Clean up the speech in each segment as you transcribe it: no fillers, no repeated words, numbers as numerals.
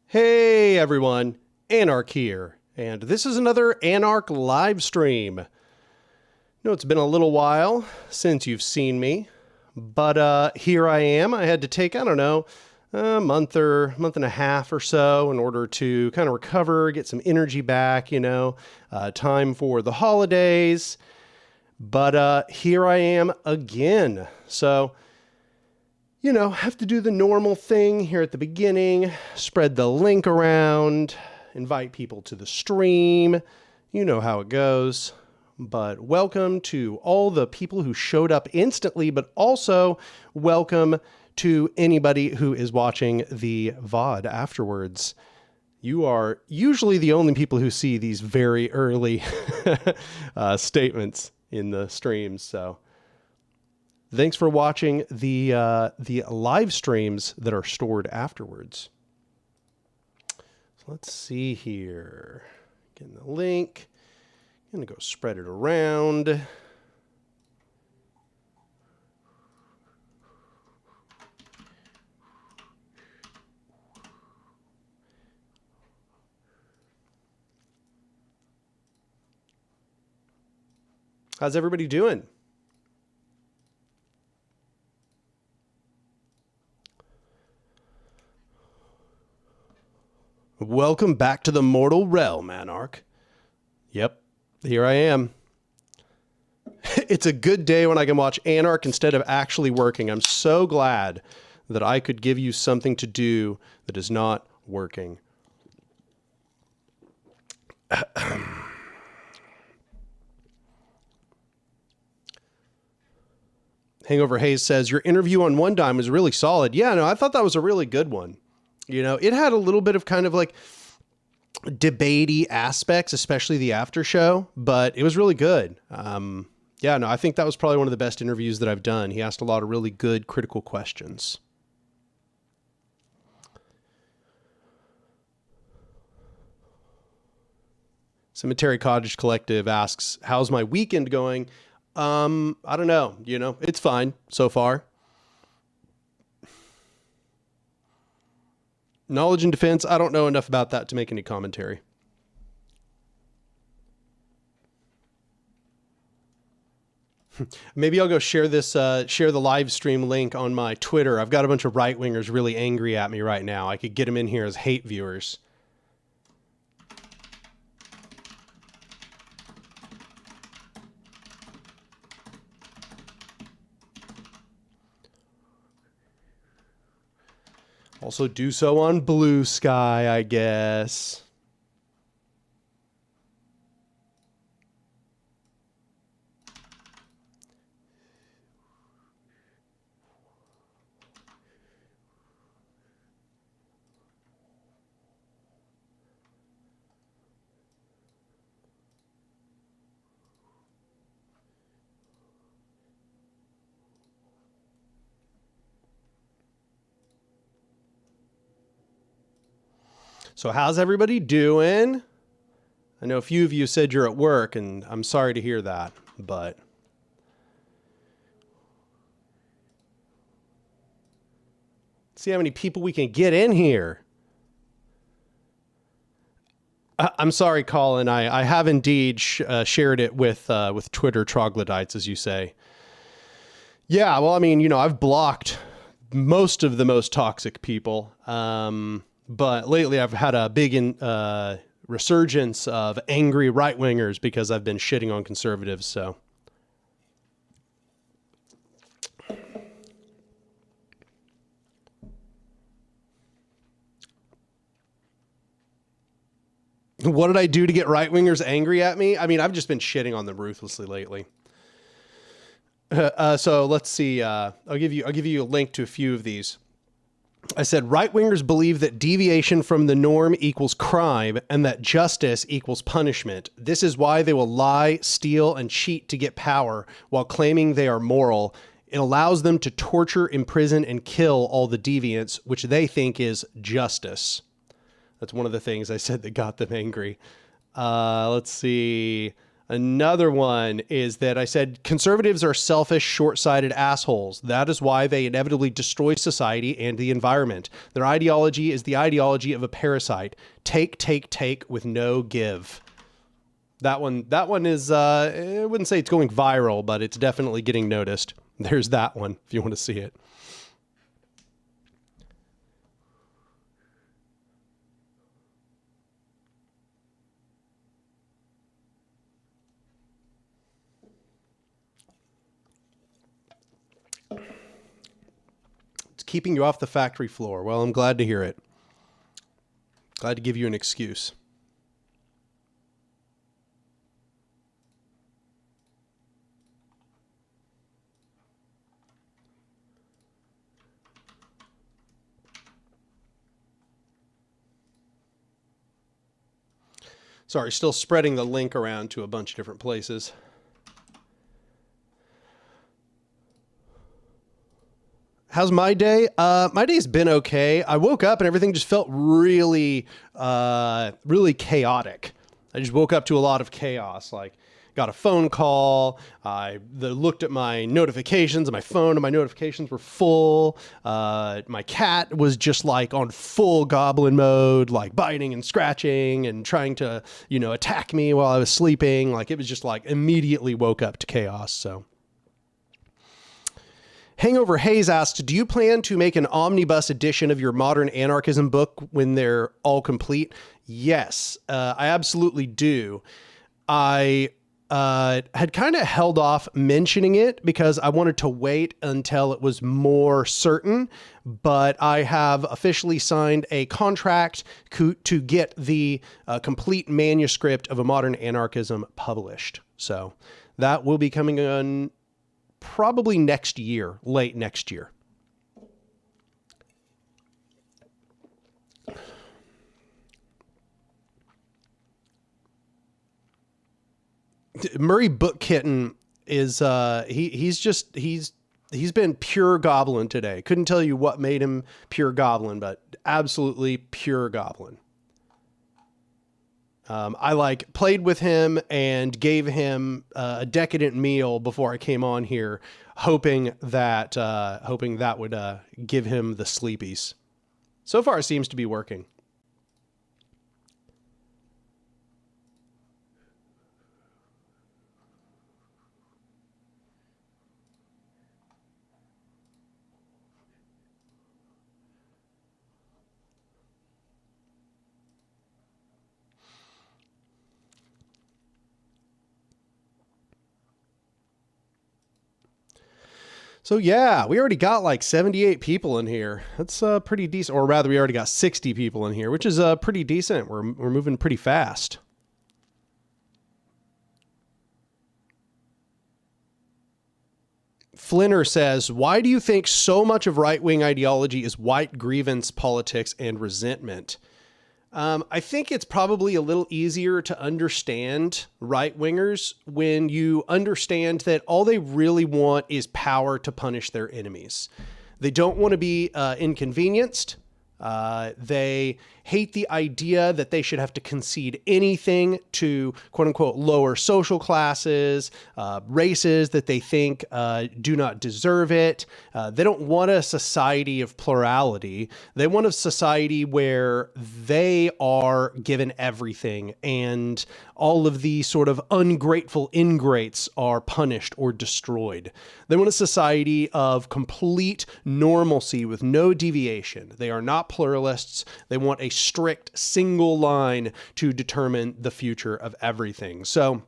Hey everyone, Anark here, and this is another Anark live stream. It's been a little while since you've seen me, but here I am. I had to take, a month and a half or so in order to kind of recover, get some energy back, time for the holidays. But here I am again. So, have to do the normal thing here at the beginning, spread the link around, invite people to the stream. You know how it goes. But welcome to all the people who showed up instantly, but also welcome to anybody who is watching the VOD afterwards. You are usually the only people who see these very early statements in the streams. So thanks for watching the live streams that are stored afterwards. So let's see here. Getting the link. I'm going to go spread it around. How's everybody doing? Welcome back to the mortal realm, Anark. Yep, here I am. It's a good day when I can watch Anark instead of actually working. I'm so glad that I could give you something to do that is not working. Hangover Hayes says, your interview on One Dime was really solid. Yeah, no, I thought that was a really good one. It had a little bit of kind of like debatey aspects, especially the after show, but it was really good. Yeah, no, I think that was probably one of the best interviews that I've done. He asked a lot of really good critical questions. Cemetery Cottage Collective asks, how's my weekend going? I don't know, it's fine so far. Knowledge and defense, I don't know enough about that to make any commentary. Maybe I'll go share this, share the live stream link on my Twitter. I've got a bunch of right-wingers really angry at me right now. I could get them in here as hate viewers. Also do so on Blue Sky, I guess. So how's everybody doing? I know a few of you said you're at work, and I'm sorry to hear that, but see how many people we can get in here. I'm sorry, Colin. I have indeed shared it with Twitter troglodytes, as you say. Yeah, well, I mean, I've blocked most of the most toxic people. But lately I've had a big resurgence of angry right-wingers because I've been shitting on conservatives, so. What did I do to get right-wingers angry at me? I mean, I've just been shitting on them ruthlessly lately. So let's see. I'll give you a link to a few of these. I said, right-wingers believe that deviation from the norm equals crime and that justice equals punishment. This is why they will lie, steal, and cheat to get power while claiming they are moral. It allows them to torture, imprison, and kill all the deviants, which they think is justice. That's one of the things I said that got them angry. Let's see. Another one is that I said conservatives are selfish, short-sighted assholes. That is why they inevitably destroy society and the environment. Their ideology is the ideology of a parasite. Take, take, take with no give. That one is, I wouldn't say it's going viral, but it's definitely getting noticed. There's that one if you want to see it. Keeping you off the factory floor. Well, I'm glad to hear it. Glad to give you an excuse. Sorry, still spreading the link around to a bunch of different places. How's my day? My day's been okay. I woke up and everything just felt really chaotic. I just woke up to a lot of chaos. Like, got a phone call. I looked at my notifications on my phone, and my notifications were full. My cat was just like on full goblin mode, like biting and scratching and trying to, attack me while I was sleeping. Like, it was just like immediately woke up to chaos. So. Hangover Hayes asked, do you plan to make an omnibus edition of your modern anarchism book when they're all complete? Yes, I absolutely do. I had kind of held off mentioning it because I wanted to wait until it was more certain, but I have officially signed a contract to get the complete manuscript of A Modern Anarchism published. So that will be coming on probably next year, late next year. Murray Book Kitten is he's been pure goblin today. Couldn't tell you what made him pure goblin, but absolutely pure goblin. I played with him and gave him a decadent meal before I came on here, hoping that would give him the sleepies. So far, it seems to be working. So yeah, we already got like 78 people in here. That's pretty decent. Or rather, we already got 60 people in here, which is pretty decent. We're moving pretty fast. Flinner says, why do you think so much of right-wing ideology is white grievance politics and resentment? I think it's probably a little easier to understand right-wingers when you understand that all they really want is power to punish their enemies. They don't want to be inconvenienced. They hate the idea that they should have to concede anything to quote unquote lower social classes, races that they think do not deserve it. They don't want a society of plurality. They want a society where they are given everything and all of the sort of ungrateful ingrates are punished or destroyed. They want a society of complete normalcy with no deviation. They are not pluralists. They want a strict single line to determine the future of everything. So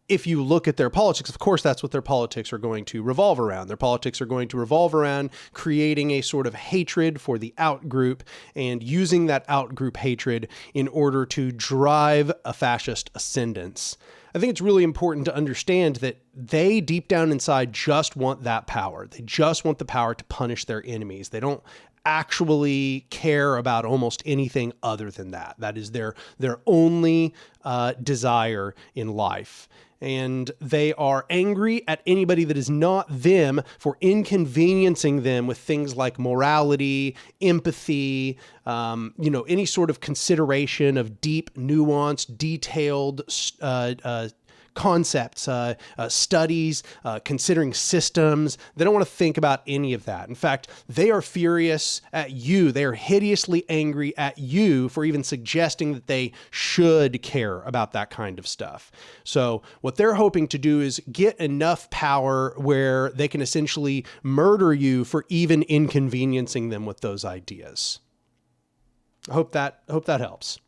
if you look at their politics, of course, that's what their politics are going to revolve around. Their politics are going to revolve around creating a sort of hatred for the outgroup and using that outgroup hatred in order to drive a fascist ascendance. I think it's really important to understand that they deep down inside just want that power. They just want the power to punish their enemies. They don't actually care about almost anything other than that. That is their only desire in life. And they are angry at anybody that is not them for inconveniencing them with things like morality, empathy, any sort of consideration of deep, nuanced, detailed concepts, studies, considering systems. They don't want to think about any of that. In fact, they are furious at you. They are hideously angry at you for even suggesting that they should care about that kind of stuff. So what they're hoping to do is get enough power where they can essentially murder you for even inconveniencing them with those ideas. I hope that helps.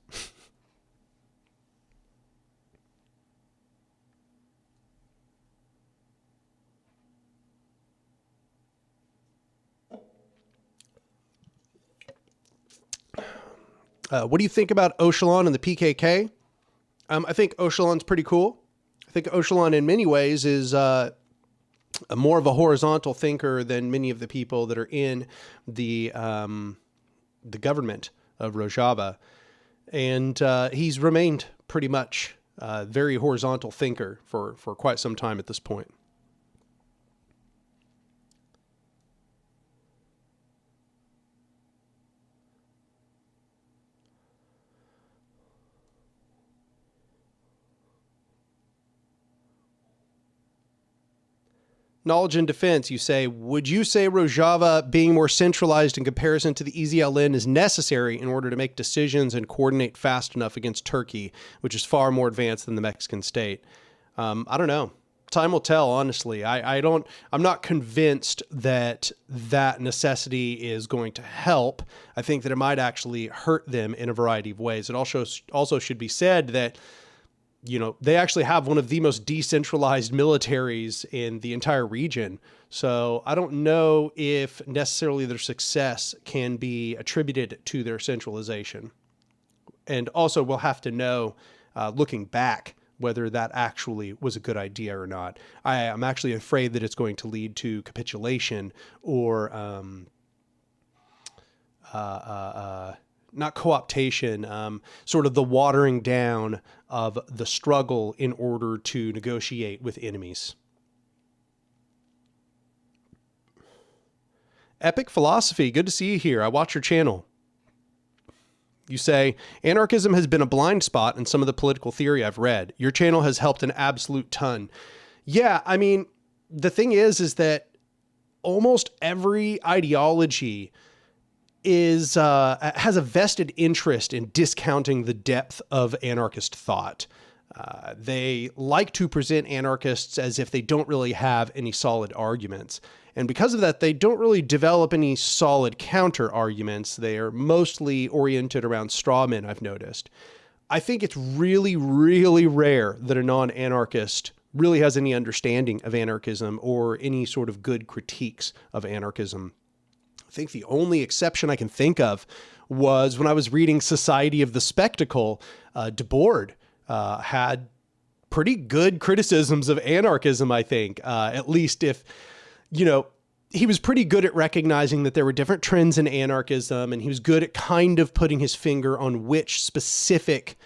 What do you think about Öcalan and the PKK? I think Öcalan's pretty cool. I think Öcalan in many ways is more of a horizontal thinker than many of the people that are in the government of Rojava. And he's remained pretty much a very horizontal thinker for quite some time at this point. Knowledge and defense, you say, would you say Rojava being more centralized in comparison to the EZLN is necessary in order to make decisions and coordinate fast enough against Turkey, which is far more advanced than the Mexican state? I don't know. Time will tell, honestly. I'm not convinced that necessity is going to help. I think that it might actually hurt them in a variety of ways. It also should be said that they actually have one of the most decentralized militaries in the entire region. So I don't know if necessarily their success can be attributed to their centralization. And also we'll have to know, looking back, whether that actually was a good idea or not. I'm actually afraid that it's going to lead to capitulation or not co-optation, sort of the watering down of the struggle in order to negotiate with enemies. Epic Philosophy, good to see you here. I watch your channel. You say, anarchism has been a blind spot in some of the political theory I've read. Your channel has helped an absolute ton. Yeah, I mean, the thing is that almost every ideology has a vested interest in discounting the depth of anarchist thought. They like to present anarchists as if they don't really have any solid arguments. And because of that, they don't really develop any solid counter arguments. They are mostly oriented around straw men, I've noticed. I think it's really, really rare that a non-anarchist really has any understanding of anarchism or any sort of good critiques of anarchism. I think the only exception I can think of was when I was reading Society of the Spectacle. Debord had pretty good criticisms of anarchism, I think, at least if, he was pretty good at recognizing that there were different trends in anarchism, and he was good at kind of putting his finger on which specific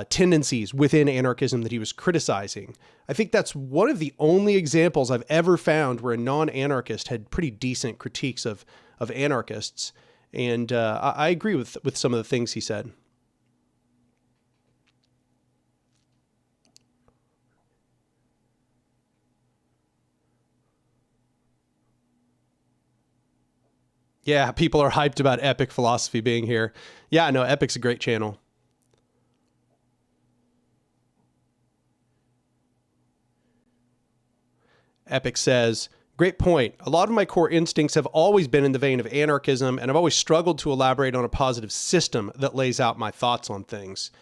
tendencies within anarchism that he was criticizing. I think that's one of the only examples I've ever found where a non-anarchist had pretty decent critiques of anarchists. And I agree with some of the things he said. Yeah, people are hyped about Epic Philosophy being here. Yeah, no, Epic's a great channel. Epic says, great point. A lot of my core instincts have always been in the vein of anarchism, and I've always struggled to elaborate on a positive system that lays out my thoughts on things.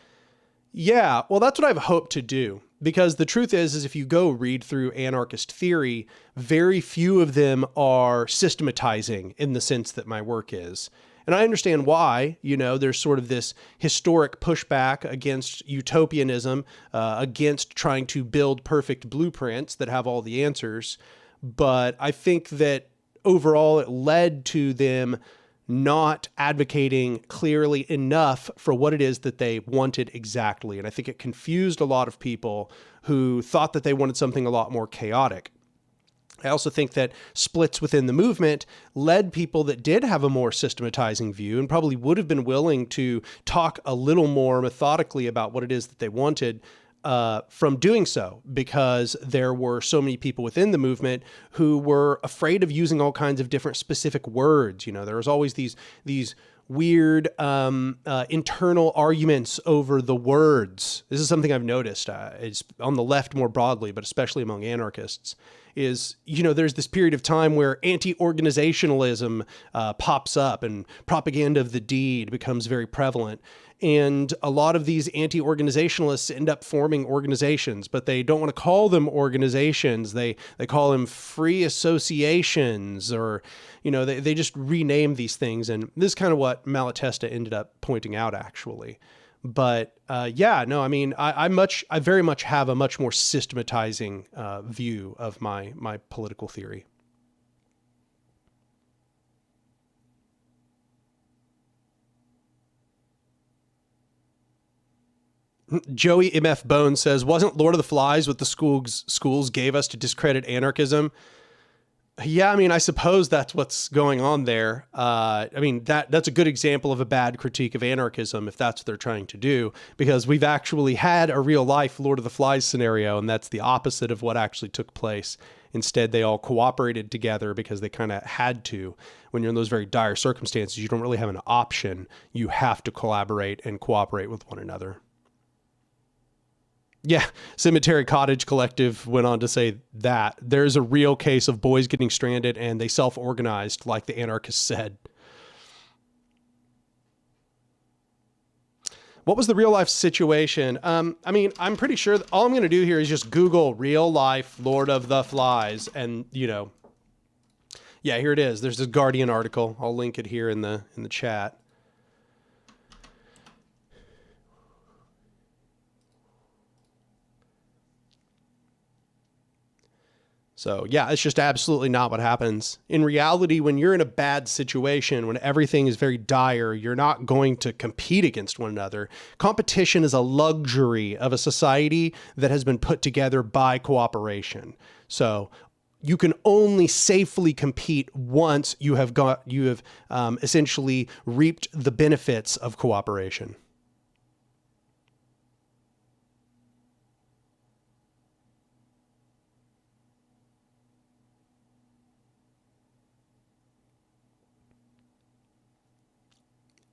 Yeah, well, that's what I've hoped to do. Because the truth is if you go read through anarchist theory, very few of them are systematizing in the sense that my work is. And I understand why. There's sort of this historic pushback against utopianism, against trying to build perfect blueprints that have all the answers. But I think that overall it led to them not advocating clearly enough for what it is that they wanted exactly. And I think it confused a lot of people who thought that they wanted something a lot more chaotic. I also think that splits within the movement led people that did have a more systematizing view and probably would have been willing to talk a little more methodically about what it is that they wanted from doing so, because there were so many people within the movement who were afraid of using all kinds of different specific words. You know, there was always these weird internal arguments over the words. This is something I've noticed. It's on the left more broadly, but especially among anarchists. Is, you know, there's this period of time where anti-organizationalism pops up and propaganda of the deed becomes very prevalent. And a lot of these anti-organizationalists end up forming organizations, but they don't want to call them organizations. They call them free associations, or, you know, they just rename these things. And this is kind of what Malatesta ended up pointing out, actually. But yeah, no, I mean, I very much have a much more systematizing view of my political theory. Joey MF Bones says, wasn't Lord of the Flies what the schools gave us to discredit anarchism? Yeah, I mean, I suppose that's what's going on there. I mean, that's a good example of a bad critique of anarchism, if that's what they're trying to do, because we've actually had a real life Lord of the Flies scenario, and that's the opposite of what actually took place. Instead, they all cooperated together because they kind of had to. When you're in those very dire circumstances, you don't really have an option. You have to collaborate and cooperate with one another. Yeah, Cemetery Cottage Collective went on to say that there's a real case of boys getting stranded and they self-organized, like the anarchists said. What was the real life situation? I mean, I'm pretty sure that all I'm going to do here is just Google real life Lord of the Flies. And, you know, yeah, here it is. There's this Guardian article. I'll link it here in the chat. So yeah, it's just absolutely not what happens. In reality, when you're in a bad situation, when everything is very dire, you're not going to compete against one another. Competition is a luxury of a society that has been put together by cooperation. So you can only safely compete once you have essentially reaped the benefits of cooperation.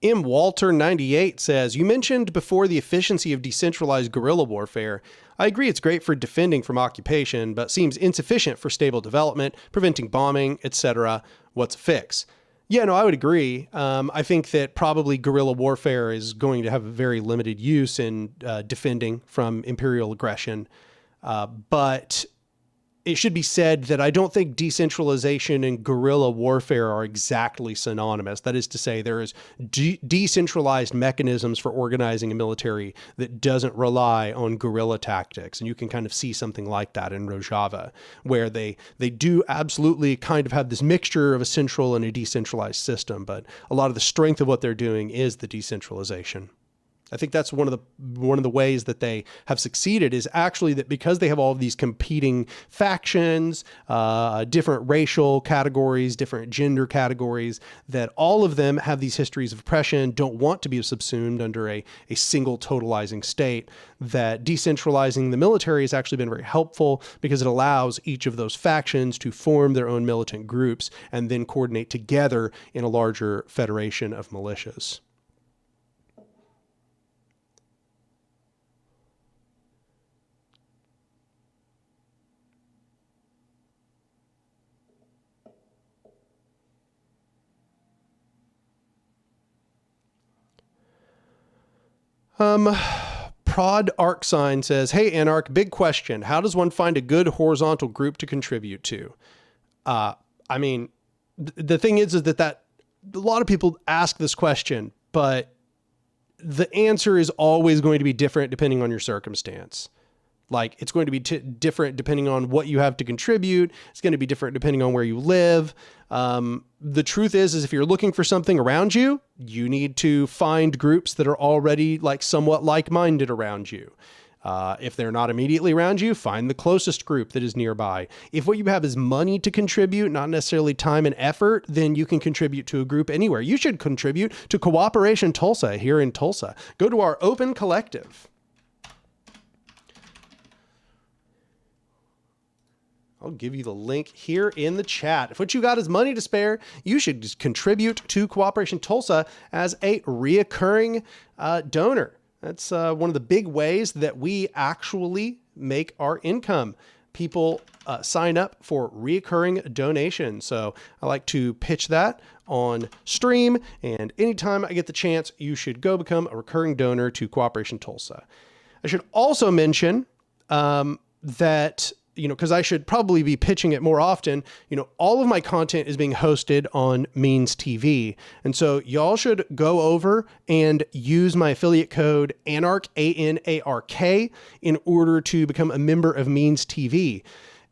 M. Walter 98 says, you mentioned before the efficiency of decentralized guerrilla warfare. I agree it's great for defending from occupation, but seems insufficient for stable development, preventing bombing, etc. What's a fix? Yeah, no, I would agree. I think that probably guerrilla warfare is going to have a very limited use in defending from imperial aggression. But it should be said that I don't think decentralization and guerrilla warfare are exactly synonymous. That is to say, there is decentralized mechanisms for organizing a military that doesn't rely on guerrilla tactics. And you can kind of see something like that in Rojava, where they do absolutely kind of have this mixture of a central and a decentralized system. But a lot of the strength of what they're doing is the decentralization. I think that's one of the ways that they have succeeded is actually that because they have all of these competing factions, different racial categories, different gender categories, that all of them have these histories of oppression, don't want to be subsumed under a single totalizing state, that decentralizing the military has actually been very helpful because it allows each of those factions to form their own militant groups and then coordinate together in a larger federation of militias. Prod Arc Sign says, hey, Anark, big question. How does one find a good horizontal group to contribute to? I mean, the thing is that a lot of people ask this question, but the answer is always going to be different depending on your circumstance. Like, it's going to be different depending on what you have to contribute. It's going to be different depending on where you live. The truth is if you're looking for something around you, you need to find groups that are already like somewhat like-minded around you. If they're not immediately around you, find the closest group that is nearby. If what you have is money to contribute, not necessarily time and effort, then you can contribute to a group anywhere. You should contribute to Cooperation Tulsa here in Tulsa. Go to our open collective. I'll give you the link here in the chat. If what you got is money to spare, you should just contribute to Cooperation Tulsa as a reoccurring donor. That's one of the big ways that we actually make our income. People sign up for reoccurring donations. So I like to pitch that on stream. And anytime I get the chance, you should go become a recurring donor to Cooperation Tulsa. I should also mention that, because I should probably be pitching it more often, all of my content is being hosted on Means TV. And so y'all should go over and use my affiliate code Anark, ANARK, in order to become a member of Means TV.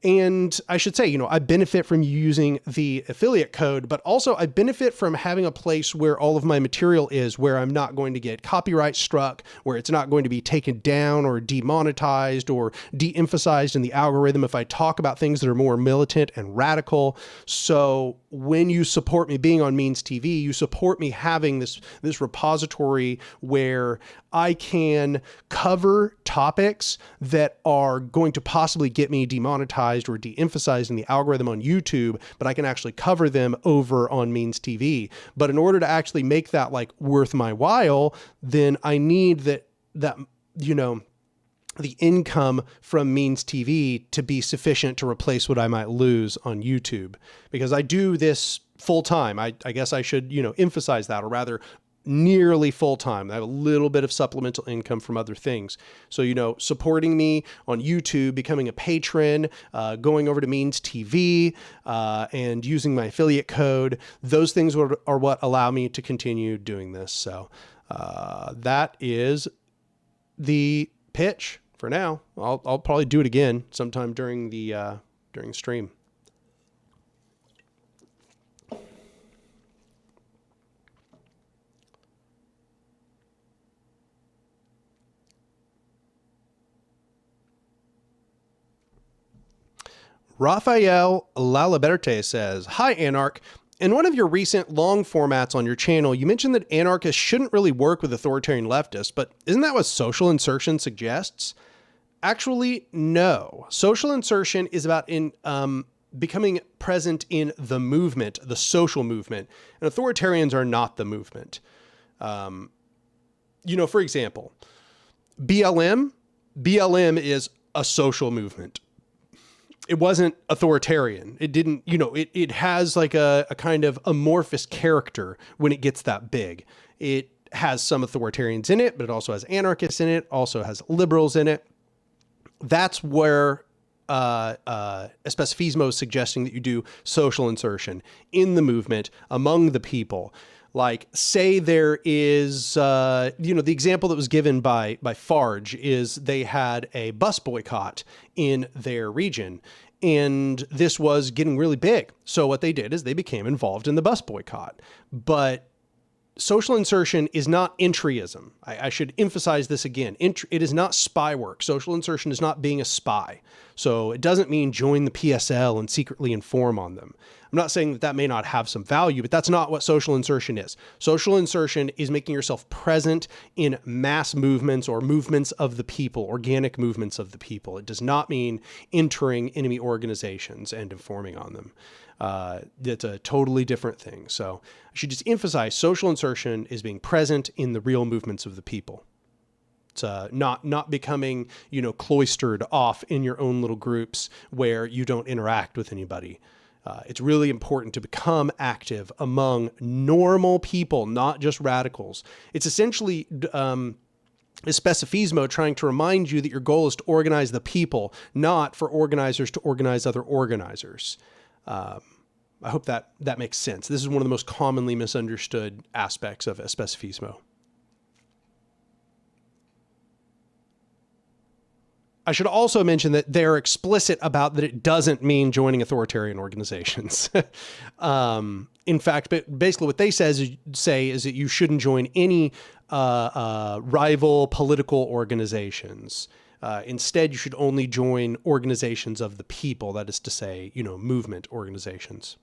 And I should say, I benefit from using the affiliate code, but also I benefit from having a place where all of my material is, where I'm not going to get copyright struck, where it's not going to be taken down or demonetized or de-emphasized in the algorithm if I talk about things that are more militant and radical. So when you support me being on Means TV, you support me having this repository where I can cover topics that are going to possibly get me demonetized or de-emphasized in the algorithm on YouTube, but I can actually cover them over on Means TV. But in order to actually make that like worth my while, then I need that the income from Means TV to be sufficient to replace what I might lose on YouTube, because I do this full time. I guess I should, emphasize that, or rather nearly full time. I have a little bit of supplemental income from other things. So, supporting me on YouTube, becoming a patron, going over to Means TV, and using my affiliate code, those things are what allow me to continue doing this. So, that is the pitch for now. I'll probably do it again sometime during the stream. Rafael Lalaberte says, "Hi, Anark. In one of your recent long formats on your channel, you mentioned that anarchists shouldn't really work with authoritarian leftists, but isn't that what social insertion suggests?" Actually, no. Social insertion is about becoming present in the movement, the social movement, and authoritarians are not the movement. For example, BLM is a social movement. It wasn't authoritarian. It didn't, it has like a kind of amorphous character when it gets that big. It has some authoritarians in it, but it also has anarchists in it, also has liberals in it. That's where Especifismo is suggesting that you do social insertion in the movement among the people. Like, say there is, the example that was given by Farge is they had a bus boycott in their region, and this was getting really big. So what they did is they became involved in the bus boycott. But social insertion is not entryism. I should emphasize this again. It is not spy work. Social insertion is not being a spy. So it doesn't mean join the PSL and secretly inform on them. I'm not saying that may not have some value, but that's not what social insertion is. Social insertion is making yourself present in mass movements or movements of the people, organic movements of the people. It does not mean entering enemy organizations and informing on them. That's a totally different thing. So I should just emphasize social insertion is being present in the real movements of the people. It's not becoming, cloistered off in your own little groups where you don't interact with anybody. It's really important to become active among normal people, not just radicals. It's essentially Especifismo trying to remind you that your goal is to organize the people, not for organizers to organize other organizers. I hope that makes sense. This is one of the most commonly misunderstood aspects of Especifismo. I should also mention that they're explicit about that it doesn't mean joining authoritarian organizations. In fact, basically what they say is that you shouldn't join any rival political organizations. Instead, you should only join organizations of the people, that is to say, movement organizations.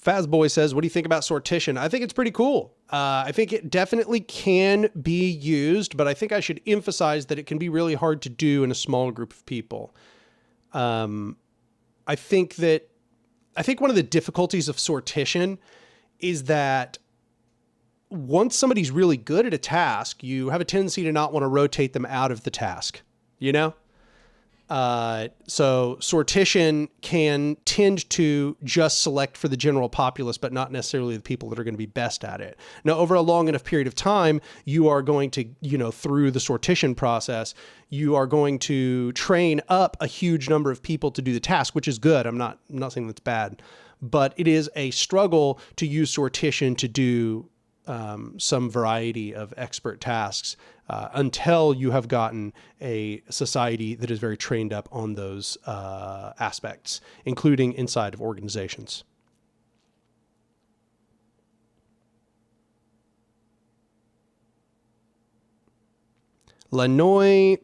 Fazboy says, what do you think about sortition? I think it's pretty cool. I think it definitely can be used, but I think I should emphasize that it can be really hard to do in a small group of people. I think one of the difficulties of sortition is that once somebody's really good at a task, you have a tendency to not want to rotate them out of the task, So sortition can tend to just select for the general populace, but not necessarily the people that are going to be best at it. Now, over a long enough period of time, you are going to, through the sortition process, you are going to train up a huge number of people to do the task, which is good. I'm not saying that's bad, but it is a struggle to use sortition to do some variety of expert tasks until you have gotten a society that is very trained up on those aspects, including inside of organizations. Lanoy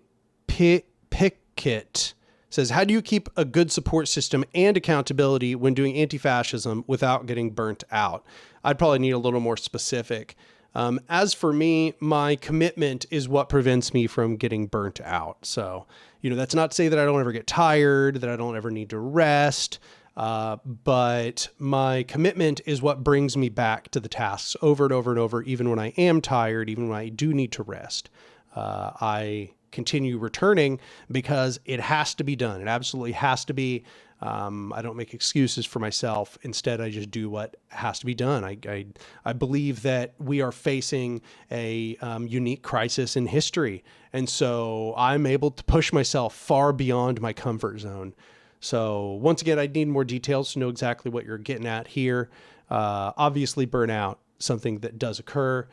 Pickett says, how do you keep a good support system and accountability when doing anti-fascism without getting burnt out? I'd probably need a little more specific. As for me, my commitment is what prevents me from getting burnt out. So, that's not to say that I don't ever get tired, that I don't ever need to rest. But my commitment is what brings me back to the tasks over and over and over, even when I am tired, even when I do need to rest. I continue returning because it has to be done. It absolutely has to be. I don't make excuses for myself. Instead, I just do what has to be done. I believe that we are facing a unique crisis in history. And so I'm able to push myself far beyond my comfort zone. So once again, I need more details to know exactly what you're getting at here. Obviously, burnout, something that does occur.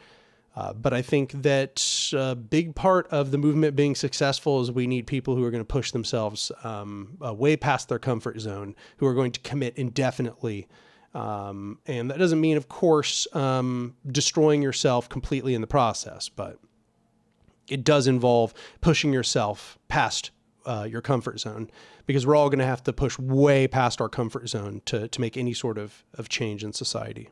But I think that a big part of the movement being successful is we need people who are going to push themselves way past their comfort zone, who are going to commit indefinitely. And that doesn't mean, of course, destroying yourself completely in the process, but it does involve pushing yourself past your comfort zone, because we're all going to have to push way past our comfort zone to make any sort of change in society.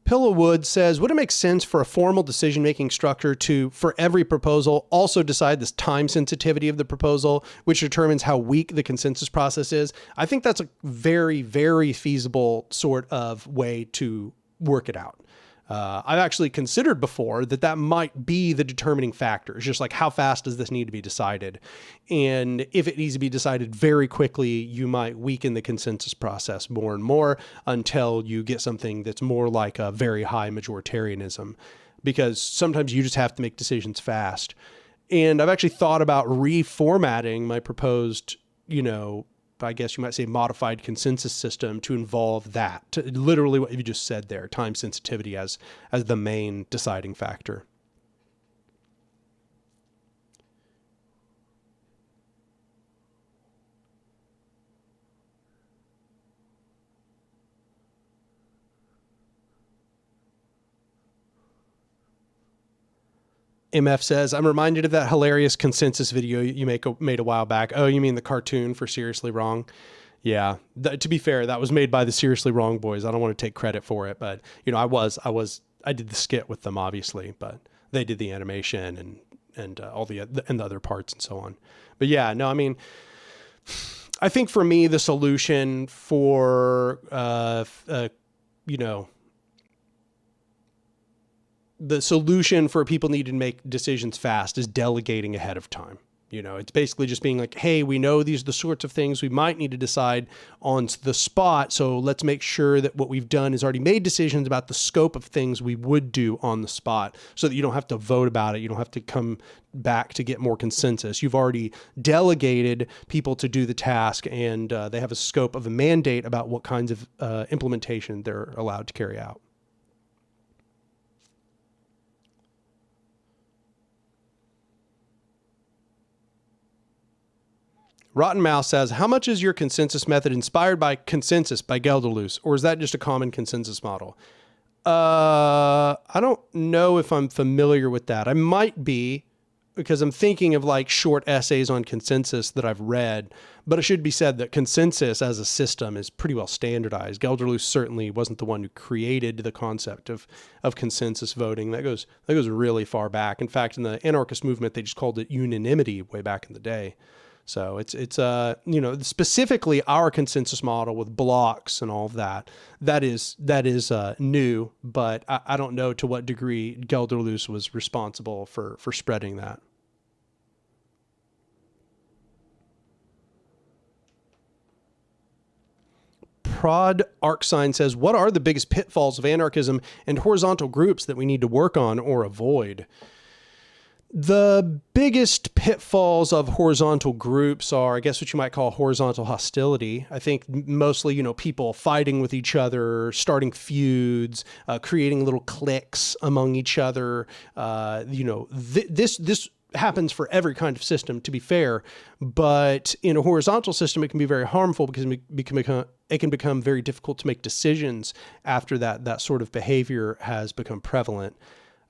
Pillowwood says, would it make sense for a formal decision-making structure to, for every proposal, also decide this time sensitivity of the proposal, which determines how weak the consensus process is? I think that's a very, very feasible sort of way to work it out. I've actually considered before that might be the determining factor. It's just like, how fast does this need to be decided? And if it needs to be decided very quickly, you might weaken the consensus process more and more until you get something that's more like a very high majoritarianism, because sometimes you just have to make decisions fast. And I've actually thought about reformatting my proposed, I guess you might say modified consensus system to involve that, to literally what you just said there, time sensitivity as the main deciding factor. MF says, I'm reminded of that hilarious consensus video you made a while back. Oh, you mean the cartoon for Seriously Wrong? Yeah. To be fair, that was made by the Seriously Wrong boys. I don't want to take credit for it, but I did the skit with them, obviously, but they did the animation and all the other parts and so on. But yeah, no, I mean, I think for me, the solution for, the solution for people needing to make decisions fast is delegating ahead of time. It's basically just being like, hey, we know these are the sorts of things we might need to decide on the spot. So let's make sure that what we've done is already made decisions about the scope of things we would do on the spot so that you don't have to vote about it. You don't have to come back to get more consensus. You've already delegated people to do the task, and they have a scope of a mandate about what kinds of implementation they're allowed to carry out. Rotten Mouse says, how much is your consensus method inspired by Consensus by Gelderloos, or is that just a common consensus model? I don't know if I'm familiar with that. I might be, because I'm thinking of like short essays on consensus that I've read, but it should be said that consensus as a system is pretty well standardized. Gelderloos certainly wasn't the one who created the concept of consensus voting. That goes really far back. In fact, in the anarchist movement, they just called it unanimity way back in the day. So it's specifically our consensus model with blocks and all of that. That is new, but I don't know to what degree Gelderloos was responsible for spreading that. Prod Arcsign says, what are the biggest pitfalls of anarchism and horizontal groups that we need to work on or avoid? The biggest pitfalls of horizontal groups are, I guess, what you might call horizontal hostility. I think mostly, people fighting with each other, starting feuds, creating little cliques among each other. This happens for every kind of system, to be fair, but in a horizontal system, it can be very harmful because it can become very difficult to make decisions after that sort of behavior has become prevalent.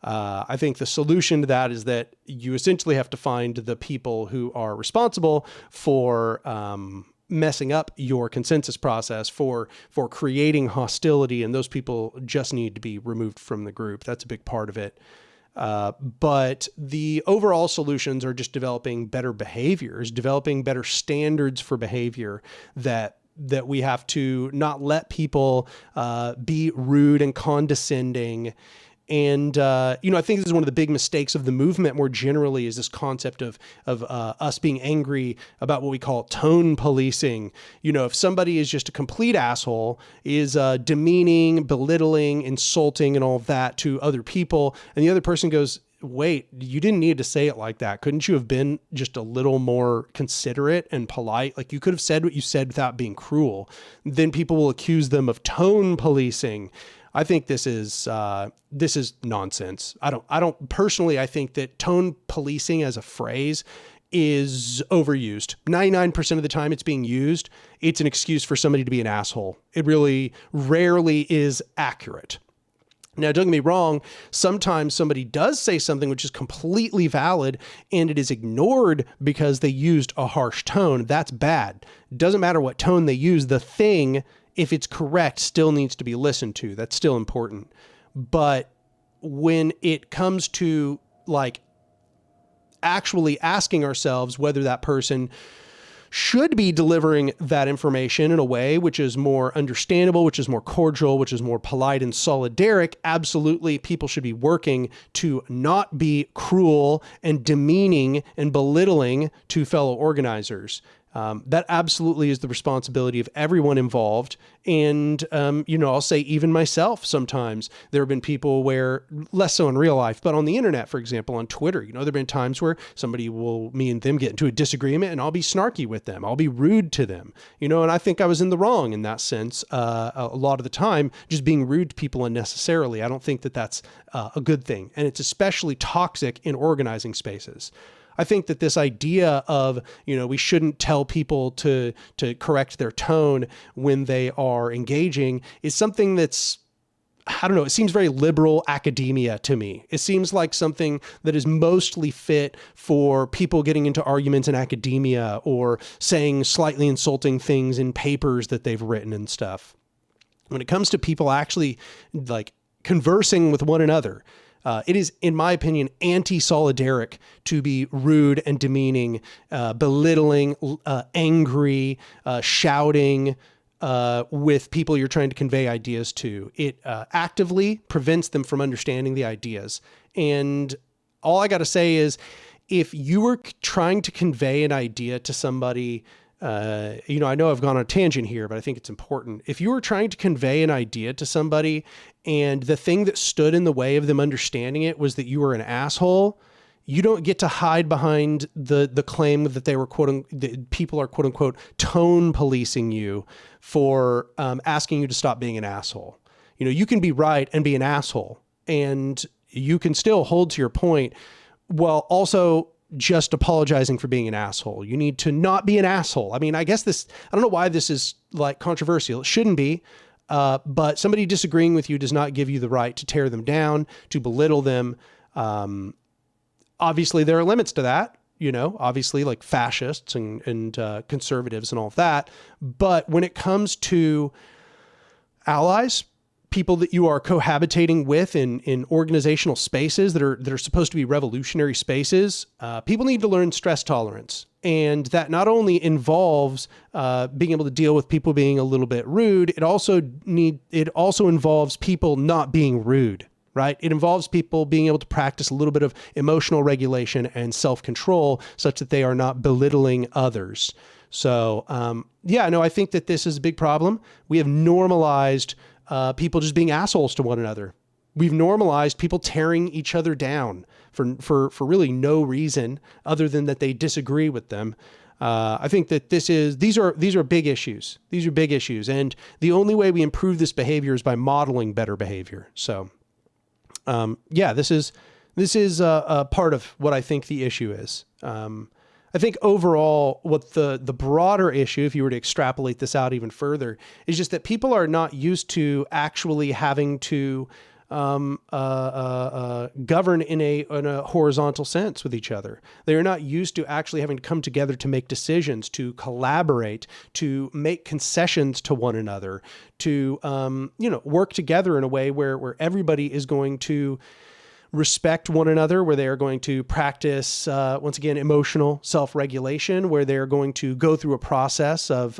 I think the solution to that is that you essentially have to find the people who are responsible for messing up your consensus process, for creating hostility, and those people just need to be removed from the group. That's a big part of it. But the overall solutions are just developing better behaviors, developing better standards for behavior that we have to not let people be rude and condescending. And, I think this is one of the big mistakes of the movement more generally, is this concept of us being angry about what we call tone policing. If somebody is just a complete asshole, is demeaning, belittling, insulting, and all of that to other people, and the other person goes, wait, you didn't need to say it like that. Couldn't you have been just a little more considerate and polite? Like, you could have said what you said without being cruel. Then people will accuse them of tone policing. I think this is nonsense. I don't personally, I think that tone policing as a phrase is overused. 99% of the time it's being used, it's an excuse for somebody to be an asshole. It really rarely is accurate. Now, don't get me wrong, sometimes somebody does say something which is completely valid and it is ignored because they used a harsh tone. That's bad. Doesn't matter what tone they use, the thing, if it's correct, still needs to be listened to. That's still important. But when it comes to like actually asking ourselves whether that person should be delivering that information in a way which is more understandable, which is more cordial, which is more polite and solidaric, absolutely people should be working to not be cruel and demeaning and belittling to fellow organizers. That absolutely is the responsibility of everyone involved. And, I'll say even myself, sometimes there have been people where, less so in real life, but on the internet, for example, on Twitter, there've been times where me and them get into a disagreement and I'll be snarky with them. I'll be rude to them, and I think I was in the wrong in that sense. A lot of the time, just being rude to people unnecessarily. I don't think that that's a good thing. And it's especially toxic in organizing spaces. I think that this idea of, we shouldn't tell people to correct their tone when they are engaging is something that's, I don't know, it seems very liberal academia to me. It seems like something that is mostly fit for people getting into arguments in academia or saying slightly insulting things in papers that they've written and stuff. When it comes to people actually like conversing with one another, it is, in my opinion, anti-solidaric to be rude and demeaning, belittling, angry, shouting with people you're trying to convey ideas to. It actively prevents them from understanding the ideas. And all I got to say is, if you were trying to convey an idea to somebody, I know I've gone on a tangent here, but I think it's important. If you were trying to convey an idea to somebody and the thing that stood in the way of them understanding it was that you were an asshole, you don't get to hide behind the claim that they were that people are quote unquote tone policing you for asking you to stop being an asshole. You can be right and be an asshole, and you can still hold to your point while also just apologizing for being an asshole. You need to not be an asshole. I mean, I guess I don't know why this is like controversial. It shouldn't be. But somebody disagreeing with you does not give you the right to tear them down, to belittle them. Obviously there are limits to that, obviously like fascists and conservatives and all of that. But when it comes to allies, people that you are cohabitating with in organizational spaces that are supposed to be revolutionary spaces, people need to learn stress tolerance. And that not only involves being able to deal with people being a little bit rude, it also involves people not being rude, right? It involves people being able to practice a little bit of emotional regulation and self-control such that they are not belittling others. So, I think that this is a big problem. We have normalized people just being assholes to one another. We've normalized people tearing each other down for really no reason other than that they disagree with them. I think that these are big issues. These are big issues. And the only way we improve this behavior is by modeling better behavior. So, this is a part of what I think the issue is. I think overall, what the broader issue, if you were to extrapolate this out even further, is just that people are not used to actually having to govern in a horizontal sense with each other. They are not used to actually having to come together to make decisions, to collaborate, to make concessions to one another, to work together in a way where everybody is going to respect one another, where they are going to practice, once again, emotional self-regulation, where they are going to go through a process of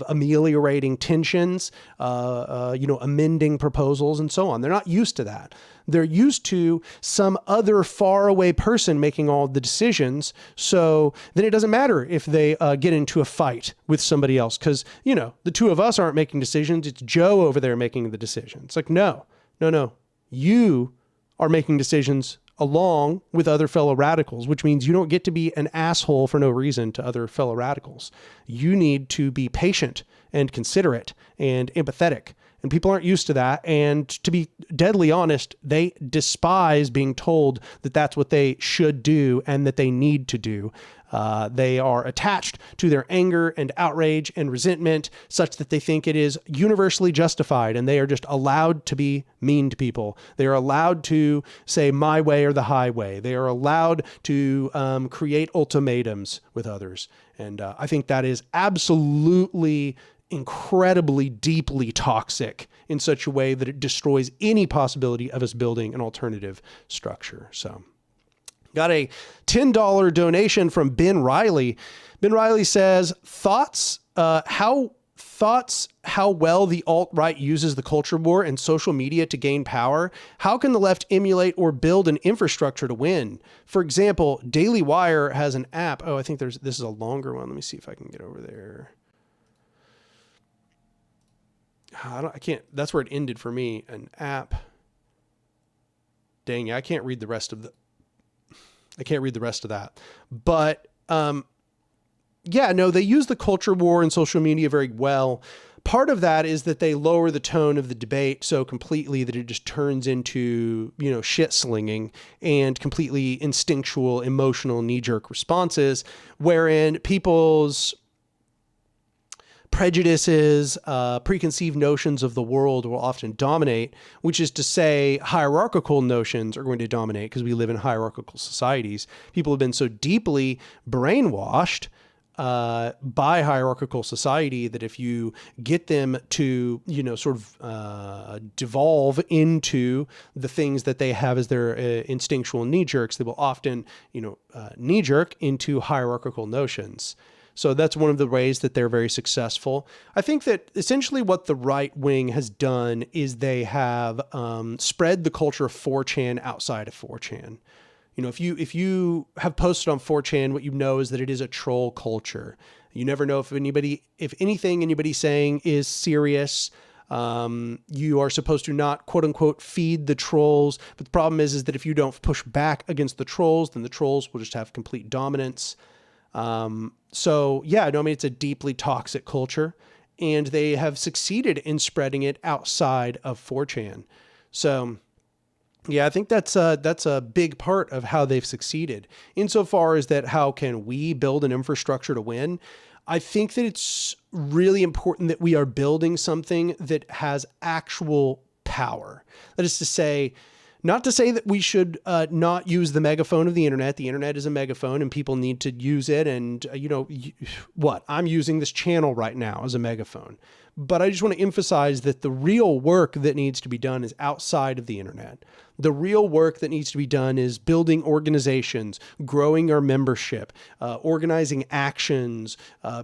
ameliorating tensions, amending proposals and so on. They're not used to that. They're used to some other faraway person making all the decisions. So then it doesn't matter if they get into a fight with somebody else because, the two of us aren't making decisions. It's Joe over there making the decision. It's like, no. You are making decisions along with other fellow radicals, which means you don't get to be an asshole for no reason to other fellow radicals. You need to be patient and considerate and empathetic. And people aren't used to that. And to be deadly honest, they despise being told that that's what they should do and that they need to do. They are attached to their anger and outrage and resentment such that they think it is universally justified and they are just allowed to be mean to people. They are allowed to say my way or the highway. They are allowed to create ultimatums with others. And I think that is absolutely incredibly deeply toxic in such a way that it destroys any possibility of us building an alternative structure. So got a $10 donation from Ben Riley. Ben Riley says, thoughts how well the alt-right uses the culture war and social media to gain power. How can the left emulate or build an infrastructure to win? For example, Daily Wire has an app. Oh, I think this is a longer one. Let me see if I can get over there. I can't, that's where it ended for me. An app. Dang, I can't read the rest of that. But, they use the culture war and social media very well. Part of that is that they lower the tone of the debate so completely that it just turns into, shit slinging and completely instinctual, emotional, knee-jerk responses, wherein people's prejudices, preconceived notions of the world will often dominate, which is to say hierarchical notions are going to dominate because we live in hierarchical societies. People have been so deeply brainwashed by hierarchical society that if you get them to, devolve into the things that they have as their instinctual knee-jerks, they will often, knee-jerk into hierarchical notions. So that's one of the ways that they're very successful. I think that essentially what the right wing has done is they have spread the culture of 4chan outside of 4chan. You know, if you have posted on 4chan, what you know is that it is a troll culture. You never know if anything anybody's saying is serious. You are supposed to not, quote unquote, feed the trolls. But the problem is that if you don't push back against the trolls, then the trolls will just have complete dominance. So yeah, no, I mean, it's a deeply toxic culture, and they have succeeded in spreading it outside of 4chan. So yeah, I think that's a big part of how they've succeeded. Insofar as that, how can we build an infrastructure to win? I think that it's really important that we are building something that has actual power. That is to say, not to say that we should not use the megaphone of the internet. The internet is a megaphone and people need to use it. And, I'm using this channel right now as a megaphone. But I just want to emphasize that the real work that needs to be done is outside of the internet. The real work that needs to be done is building organizations, growing our membership, organizing actions,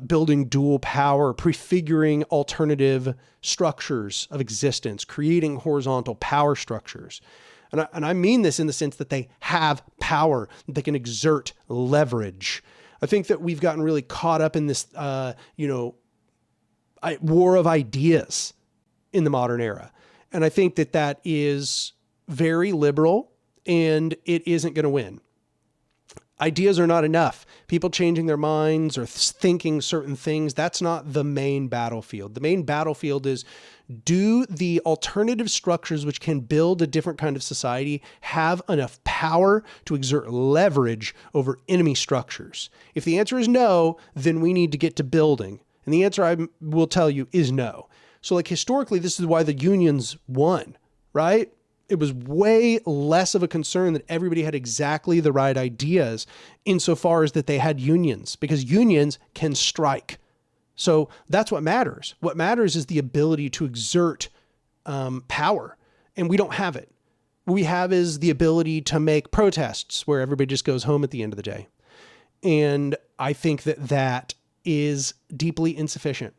building dual power, prefiguring alternative structures of existence, creating horizontal power structures. And I mean this in the sense that they have power, that they can exert leverage. I think that we've gotten really caught up in this, war of ideas in the modern era. And I think that that is very liberal and it isn't going to win. Ideas are not enough. People changing their minds or thinking certain things, that's not the main battlefield. The main battlefield is, do the alternative structures which can build a different kind of society have enough power to exert leverage over enemy structures? If the answer is no, then we need to get to building. And the answer I will tell you is no. So like historically, this is why the unions won, right? It was way less of a concern that everybody had exactly the right ideas insofar as that they had unions, because unions can strike. So that's what matters. What matters is the ability to exert power, and we don't have it. What we have is the ability to make protests where everybody just goes home at the end of the day. And I think that that is deeply insufficient.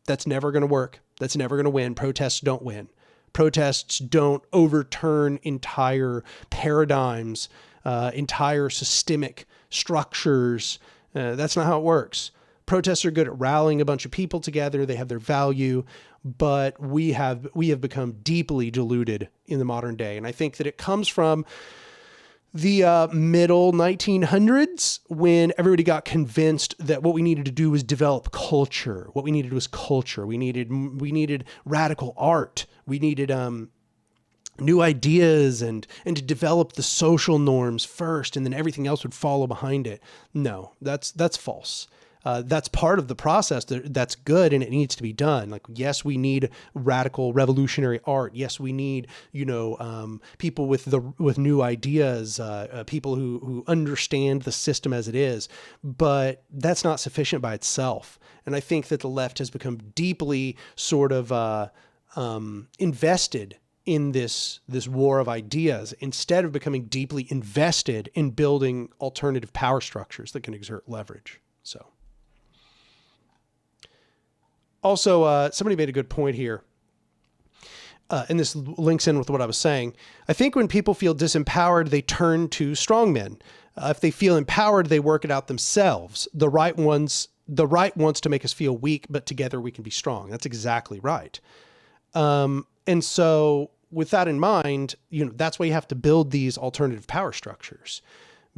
That's never going to work. That's never going to win. Protests don't win. Protests don't overturn entire paradigms, entire systemic structures. That's not how it works. Protests are good at rallying a bunch of people together. They have their value, but we have become deeply deluded in the modern day. And I think that it comes from the middle 1900s, when everybody got convinced that what we needed to do was develop culture. What we needed was culture. We needed radical art. We needed new ideas and to develop the social norms first, and then everything else would follow behind it. No, that's false. That's part of the process that's good and it needs to be done. Like, yes, we need radical revolutionary art. Yes, we need, people with new ideas, people who understand the system as it is, but that's not sufficient by itself. And I think that the left has become deeply sort of, invested in this war of ideas instead of becoming deeply invested in building alternative power structures that can exert leverage. So. Also, somebody made a good point here, and this links in with what I was saying. I think when people feel disempowered, they turn to strongmen. If they feel empowered, they work it out themselves. The right wants to make us feel weak, but together we can be strong. That's exactly right. And so with that in mind, that's why you have to build these alternative power structures.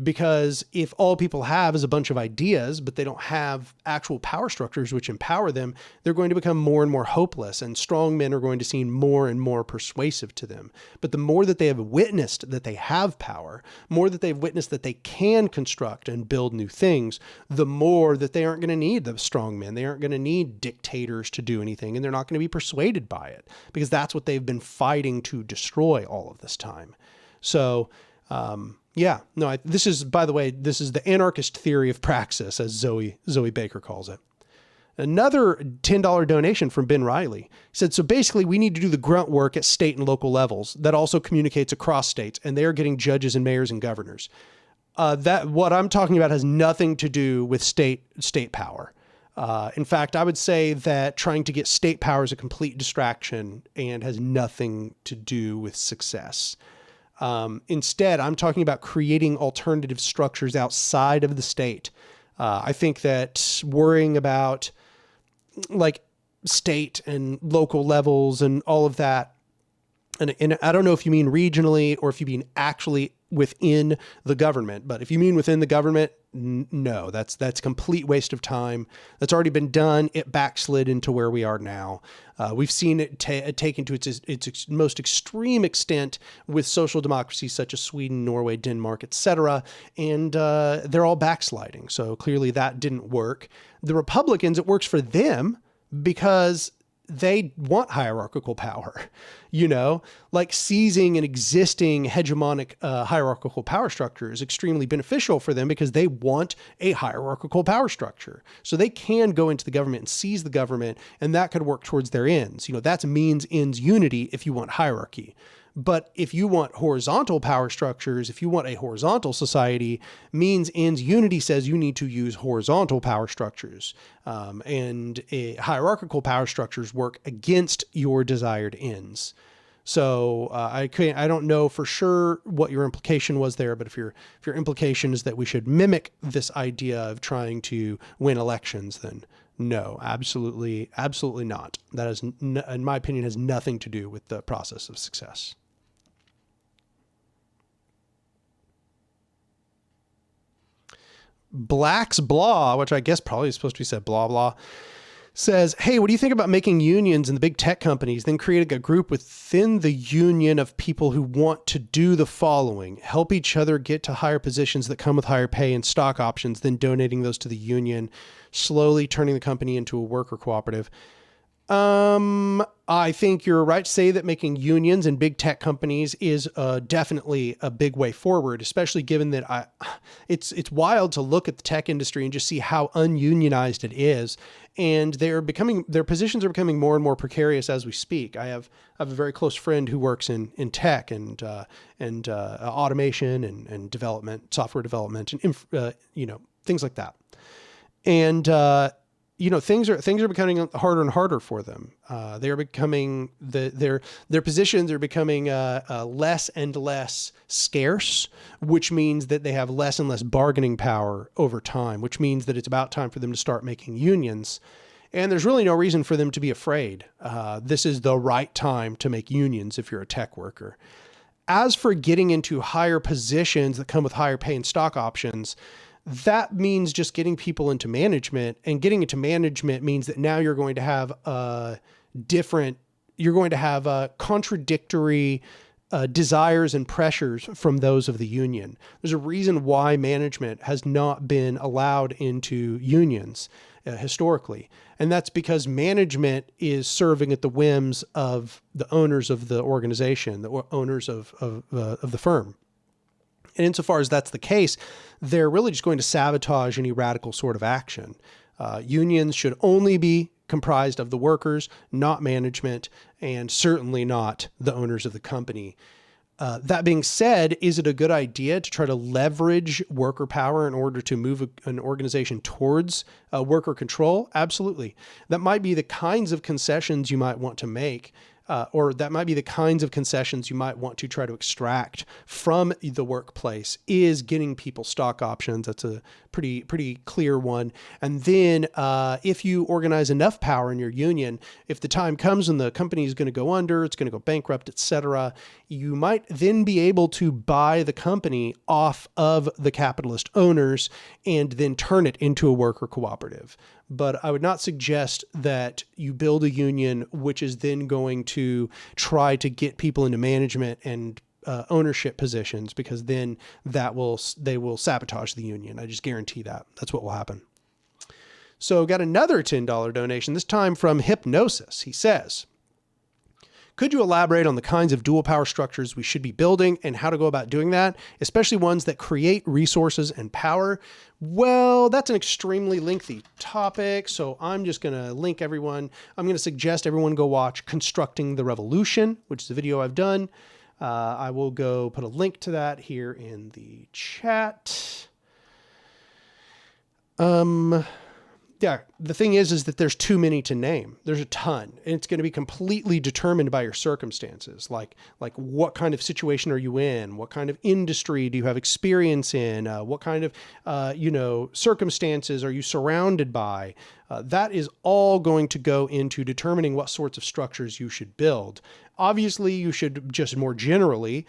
Because if all people have is a bunch of ideas, but they don't have actual power structures which empower them, they're going to become more and more hopeless, and strong men are going to seem more and more persuasive to them. But the more that they have witnessed that they have power, more that they've witnessed that they can construct and build new things, the more that they aren't going to need the strong men. They aren't going to need dictators to do anything, and they're not going to be persuaded by it, because that's what they've been fighting to destroy all of this time. So, this is, by the way, this is the anarchist theory of praxis, as Zoe Baker calls it. Another $10 donation from Ben Riley. He said, so basically we need to do the grunt work at state and local levels that also communicates across states, and they are getting judges and mayors and governors. That what I'm talking about has nothing to do with state power. In fact, I would say that trying to get state power is a complete distraction and has nothing to do with success. Instead, I'm talking about creating alternative structures outside of the state. I think that worrying about like state and local levels and all of that, and I don't know if you mean regionally or if you mean actually within the government, but if you mean within the government, no, that's a complete waste of time. That's already been done. It backslid into where we are now. We've seen it taken to its most extreme extent with social democracies such as Sweden, Norway, Denmark, etc. And they're all backsliding. So clearly that didn't work. The Republicans, it works for them because they want hierarchical power, like seizing an existing hegemonic hierarchical power structure is extremely beneficial for them because they want a hierarchical power structure. So they can go into the government and seize the government, and that could work towards their ends. That's means ends unity if you want hierarchy. But if you want horizontal power structures, if you want a horizontal society, means ends unity says you need to use horizontal power structures. And hierarchical power structures work against your desired ends. So I don't know for sure what your implication was there, but if your implication is that we should mimic this idea of trying to win elections, then no, absolutely not. That is, in my opinion, has nothing to do with the process of success. Black's Blah, which I guess probably is supposed to be said blah, blah, says, hey, what do you think about making unions in the big tech companies, then creating a group within the union of people who want to do the following: help each other get to higher positions that come with higher pay and stock options, then donating those to the union, slowly turning the company into a worker cooperative? I think you're right to say that making unions in big tech companies is definitely a big way forward, especially given that it's wild to look at the tech industry and just see how ununionized it is. And their positions are becoming more and more precarious as we speak. I have a very close friend who works in tech and automation and development, software development, and things like that. And things are becoming harder and harder for them. They are becoming their positions are becoming less and less scarce, which means that they have less and less bargaining power over time, which means that it's about time for them to start making unions. And there's really no reason for them to be afraid. This is the right time to make unions if you're a tech worker. As for getting into higher positions that come with higher pay and stock options, that means just getting people into management, and getting into management means that now you're going to have contradictory desires and pressures from those of the union. There's a reason why management has not been allowed into unions historically. And that's because management is serving at the whims of the owners of the organization, the owners of the firm. And insofar as that's the case, they're really just going to sabotage any radical sort of action. Unions should only be comprised of the workers, not management, and certainly not the owners of the company. That being said, is it a good idea to try to leverage worker power in order to move an organization towards worker control? Absolutely. That might be the kinds of concessions you might want to make. Or that might be the kinds of concessions you might want to try to extract from the workplace, is getting people stock options. That's a pretty clear one. And then if you organize enough power in your union, if the time comes when the company is going to go under, it's going to go bankrupt, etc., you might then be able to buy the company off of the capitalist owners and then turn it into a worker cooperative. But I would not suggest that you build a union which is then going to try to get people into management and ownership positions, because then they will sabotage the union. I just guarantee that. That's what will happen. So got another $10 donation, this time from Hypnosis. He says, could you elaborate on the kinds of dual power structures we should be building and how to go about doing that, especially ones that create resources and power? Well, that's an extremely lengthy topic, so I'm just going to link everyone. I'm going to suggest everyone go watch Constructing the Revolution, which is a video I've done. I will go put a link to that here in the chat. yeah, the thing is that there's too many to name. There's a ton, and it's going to be completely determined by your circumstances. Like what kind of situation are you in? What kind of industry do you have experience in? What kind of, circumstances are you surrounded by? That is all going to go into determining what sorts of structures you should build. Obviously, you should just more generally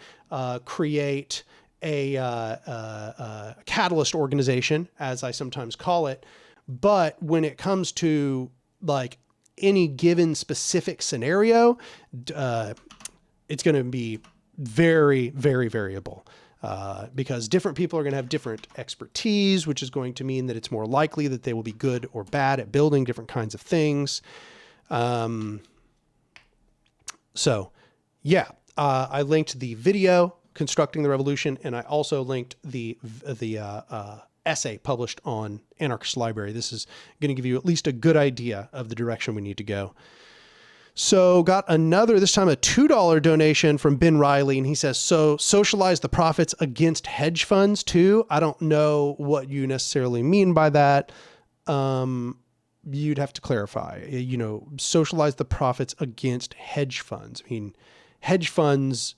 create a catalyst organization, as I sometimes call it. But when it comes to like any given specific scenario, it's going to be very, very variable because different people are going to have different expertise, which is going to mean that it's more likely that they will be good or bad at building different kinds of things. So yeah, I linked the video Constructing the Revolution, and I also linked the essay published on Anarchist Library. This is going to give you at least a good idea of the direction we need to go. So got another, this time a $2 donation from Ben Riley, and he says, so socialize the profits against hedge funds too? I don't know what you necessarily mean by that. You'd have to clarify, socialize the profits against hedge funds. I mean, hedge funds,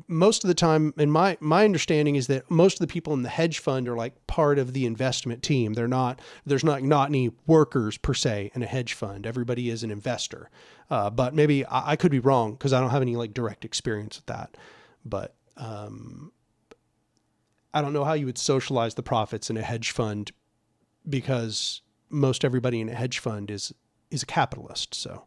most of the time, and my understanding is that most of the people in the hedge fund are like part of the investment team. There's not any workers per se in a hedge fund. Everybody is an investor. But maybe I could be wrong because I don't have any like direct experience with that. But I don't know how you would socialize the profits in a hedge fund because most everybody in a hedge fund is a capitalist. So.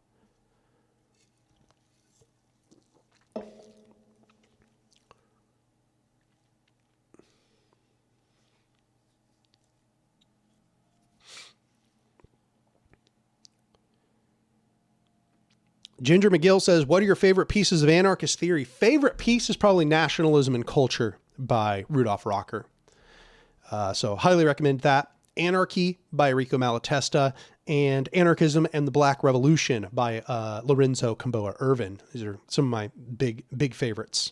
Ginger McGill says, what are your favorite pieces of anarchist theory? Favorite piece is probably Nationalism and Culture by Rudolf Rocker. So highly recommend that. Anarchy by Enrico Malatesta, and Anarchism and the Black Revolution by Lorenzo Camboa Irvin. These are some of my big favorites.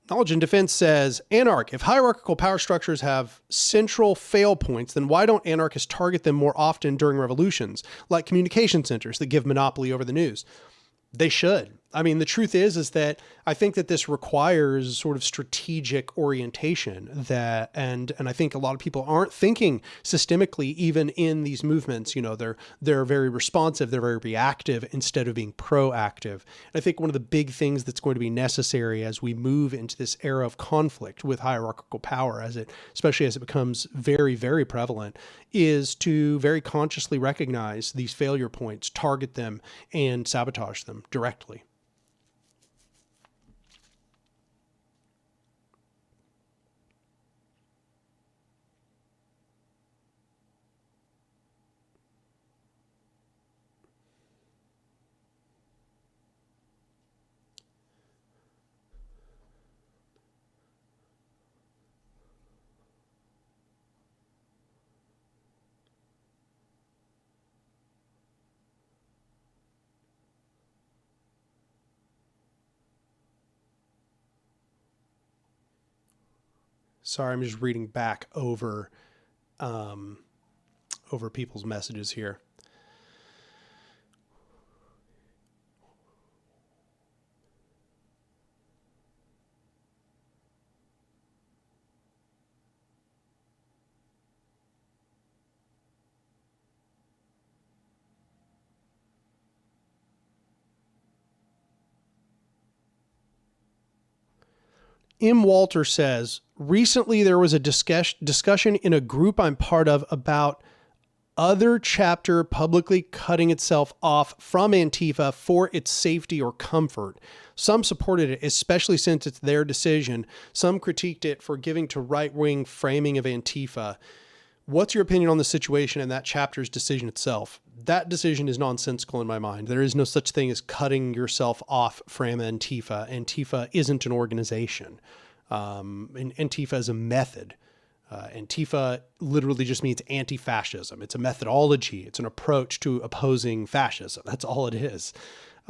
Knowledge and Defense says, Anarch, if hierarchical power structures have central fail points, then why don't anarchists target them more often during revolutions, like communication centers that give monopoly over the news? They should. I mean, the truth is that I think that this requires sort of strategic orientation and I think a lot of people aren't thinking systemically, even in these movements. They're very responsive. They're very reactive instead of being proactive. And I think one of the big things that's going to be necessary as we move into this era of conflict with hierarchical power, especially as it becomes very, very prevalent, is to very consciously recognize these failure points, target them, and sabotage them directly. Sorry, I'm just reading back over people's messages here. M. Walter says, recently there was a discussion in a group I'm part of about other chapter publicly cutting itself off from Antifa for its safety or comfort. Some supported it, especially since it's their decision. Some critiqued it for giving to right-wing framing of Antifa. What's your opinion on the situation and that chapter's decision itself? That decision is nonsensical in my mind. There is no such thing as cutting yourself off from Antifa. Antifa isn't an organization. Antifa is a method. Antifa literally just means anti-fascism. It's a methodology. It's an approach to opposing fascism. That's all it is.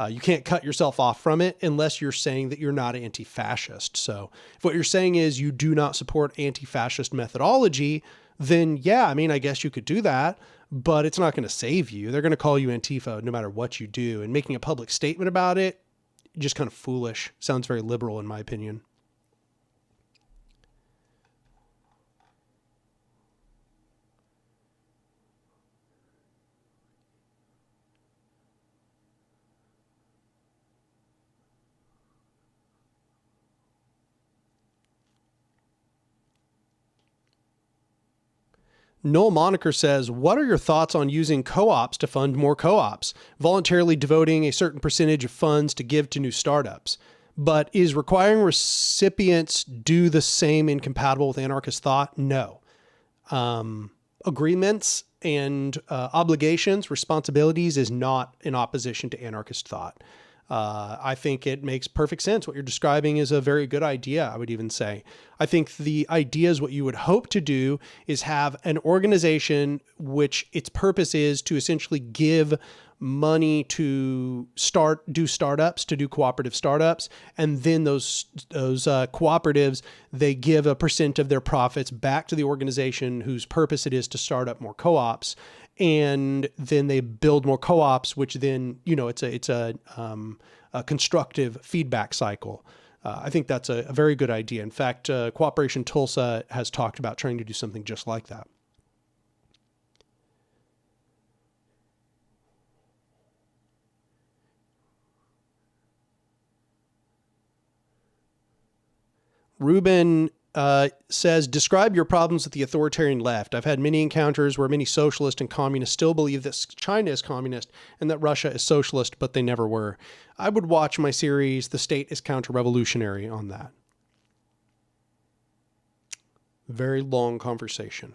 You can't cut yourself off from it unless you're saying that you're not anti-fascist. So if what you're saying is you do not support anti-fascist methodology, then yeah, I mean, I guess you could do that, but it's not going to save you. They're going to call you Antifa no matter what you do. And making a public statement about it, just kind of foolish. Sounds very liberal in my opinion. Noel Moniker says, what are your thoughts on using co-ops to fund more co-ops, voluntarily devoting a certain percentage of funds to give to new startups? But is requiring recipients do the same incompatible with anarchist thought? No. Agreements and obligations, responsibilities is not in opposition to anarchist thought. I think it makes perfect sense. What you're describing is a very good idea, I would even say. I think the idea is what you would hope to do is have an organization which its purpose is to essentially give money to do startups, to do cooperative startups. And then those cooperatives, they give a percent of their profits back to the organization whose purpose it is to start up more co-ops. And then they build more co-ops, which then, it's a constructive feedback cycle. I think that's a very good idea. In fact, Cooperation Tulsa has talked about trying to do something just like that. Ruben says, describe your problems with the authoritarian left. I've had many encounters where many socialists and communists still believe that China is communist and that Russia is socialist, but they never were. I would watch my series, The State is Counter-Revolutionary, on that. Very long conversation.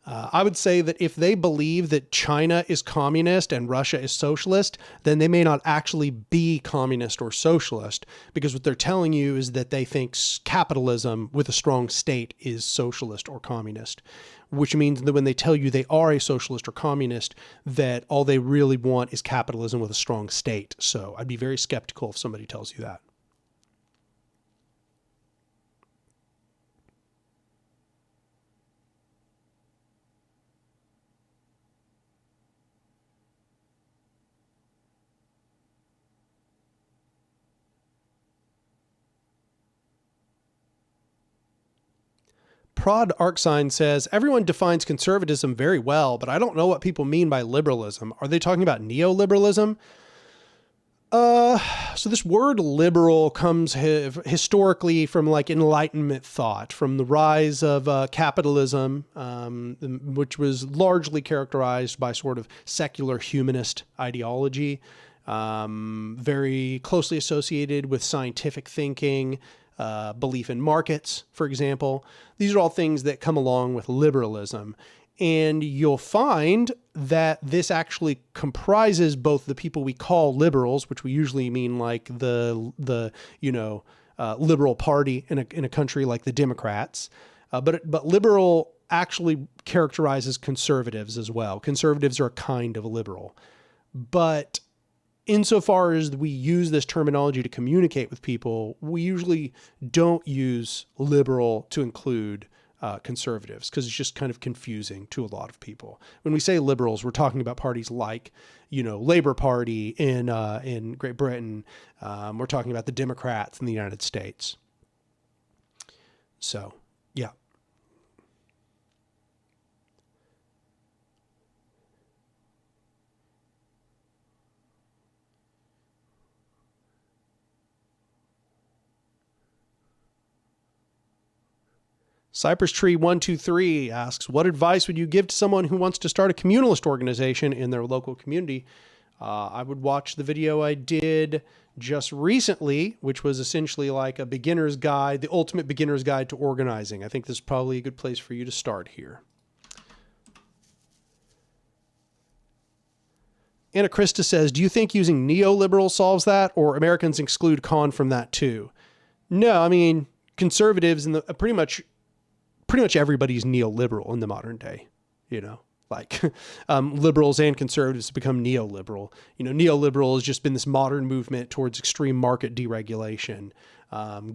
I would say that if they believe that China is communist and Russia is socialist, then they may not actually be communist or socialist, because what they're telling you is that they think capitalism with a strong state is socialist or communist, which means that when they tell you they are a socialist or communist, that all they really want is capitalism with a strong state. So I'd be very skeptical if somebody tells you that. Prod Arcsign says, everyone defines conservatism very well, but I don't know what people mean by liberalism. Are they talking about neoliberalism? So this word liberal comes historically from like Enlightenment thought, from the rise of capitalism, which was largely characterized by sort of secular humanist ideology, very closely associated with scientific thinking, belief in markets, for example. These are all things that come along with liberalism. And you'll find that this actually comprises both the people we call liberals, which we usually mean like the liberal party in a country like the Democrats. But liberal actually characterizes conservatives as well. Conservatives are a kind of liberal. But insofar as we use this terminology to communicate with people, we usually don't use liberal to include conservatives, because it's just kind of confusing to a lot of people. When we say liberals, we're talking about parties like, Labor Party in Great Britain. We're talking about the Democrats in the United States. So, yeah. Cypress Tree 123 asks, what advice would you give to someone who wants to start a communalist organization in their local community? I would watch the video I did just recently, which was essentially like a beginner's guide, the ultimate beginner's guide to organizing. I think this is probably a good place for you to start here. Anna Krista says, do you think using neoliberal solves that, or Americans exclude con from that too? No, I mean, conservatives and pretty much everybody's neoliberal in the modern day. Like liberals and conservatives become neoliberal. Neoliberal has just been this modern movement towards extreme market deregulation,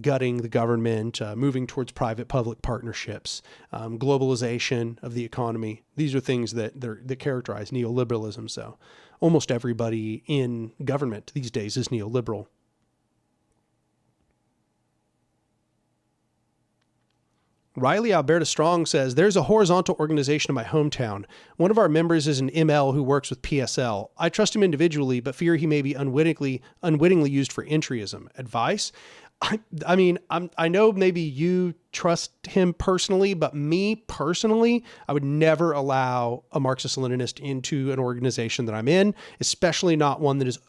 gutting the government, moving towards private-public partnerships, globalization of the economy. These are things that characterize neoliberalism. So almost everybody in government these days is neoliberal. Riley Alberta Strong says, there's a horizontal organization in my hometown. One of our members is an ML who works with PSL. I trust him individually, but fear he may be unwittingly used for entryism. Advice? I mean, I know maybe you trust him personally, but me personally, I would never allow a Marxist-Leninist into an organization that I'm in, especially not one that is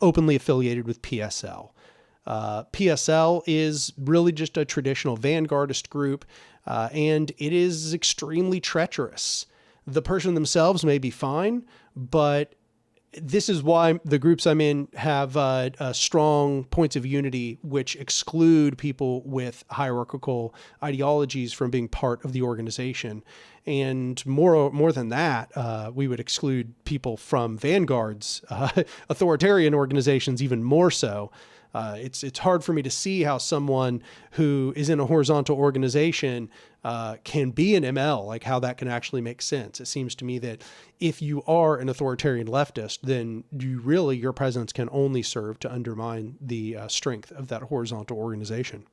openly affiliated with PSL. PSL is really just a traditional vanguardist group, and it is extremely treacherous. The person themselves may be fine, but this is why the groups I'm in have strong points of unity, which exclude people with hierarchical ideologies from being part of the organization. And more than that, we would exclude people from vanguards, authoritarian organizations even more so. It's hard for me to see how someone who is in a horizontal organization can be an ML, like how that can actually make sense. It seems to me that if you are an authoritarian leftist, then your presence can only serve to undermine the strength of that horizontal organization.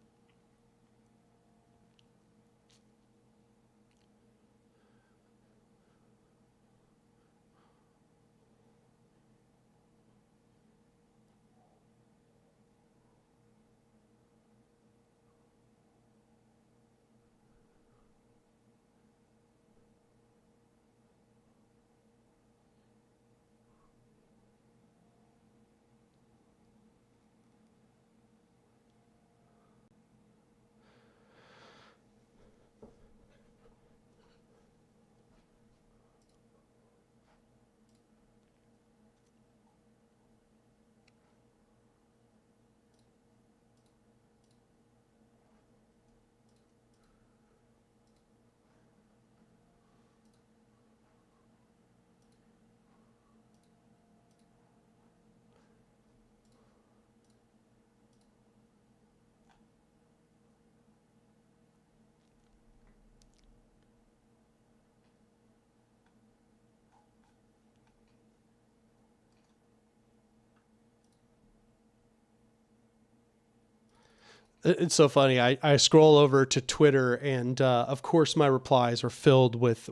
It's so funny. I scroll over to Twitter, and of course my replies are filled with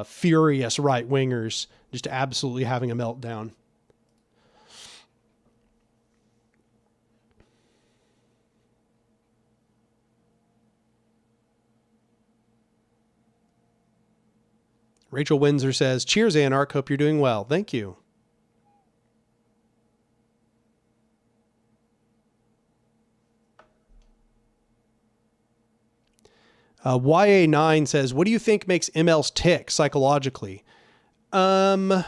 furious right wingers just absolutely having a meltdown. Rachel Windsor says, "Cheers, Anark. Hope you're doing well." Thank you. YA9 says, what do you think makes MLs tick psychologically? A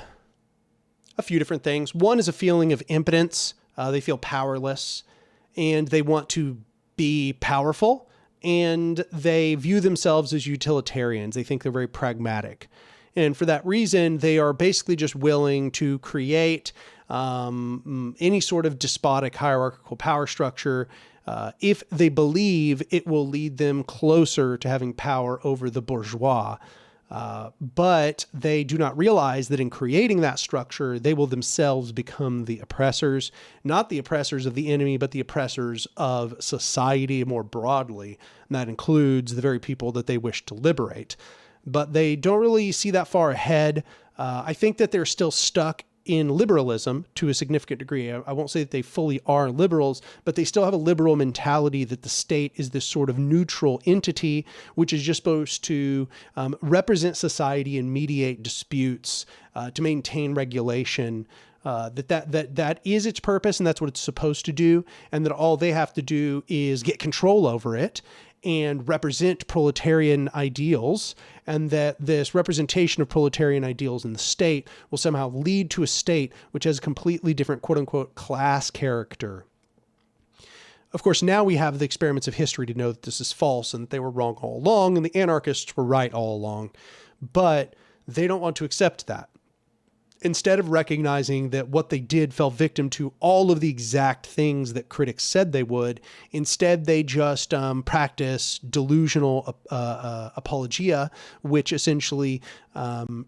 few different things. One is a feeling of impotence. They feel powerless and they want to be powerful, and they view themselves as utilitarians. They think they're very pragmatic. And for that reason, they are basically just willing to create any sort of despotic hierarchical power structure if they believe it will lead them closer to having power over the bourgeois. But they do not realize that in creating that structure, they will themselves become the oppressors, not the oppressors of the enemy, but the oppressors of society more broadly. And that includes the very people that they wish to liberate. But they don't really see that far ahead. I think that they're still stuck in liberalism to a significant degree. I won't say that they fully are liberals, but they still have a liberal mentality that the state is this sort of neutral entity, which is just supposed to represent society and mediate disputes, to maintain regulation, that is its purpose and that's what it's supposed to do, and that all they have to do is get control over it and represent proletarian ideals, and that this representation of proletarian ideals in the state will somehow lead to a state which has a completely different quote-unquote class character. Of course, now we have the experiments of history to know that this is false and that they were wrong all along and the anarchists were right all along. But they don't want to accept that. Instead of recognizing that what they did fell victim to all of the exact things that critics said they would, instead they just practice delusional apologia, which essentially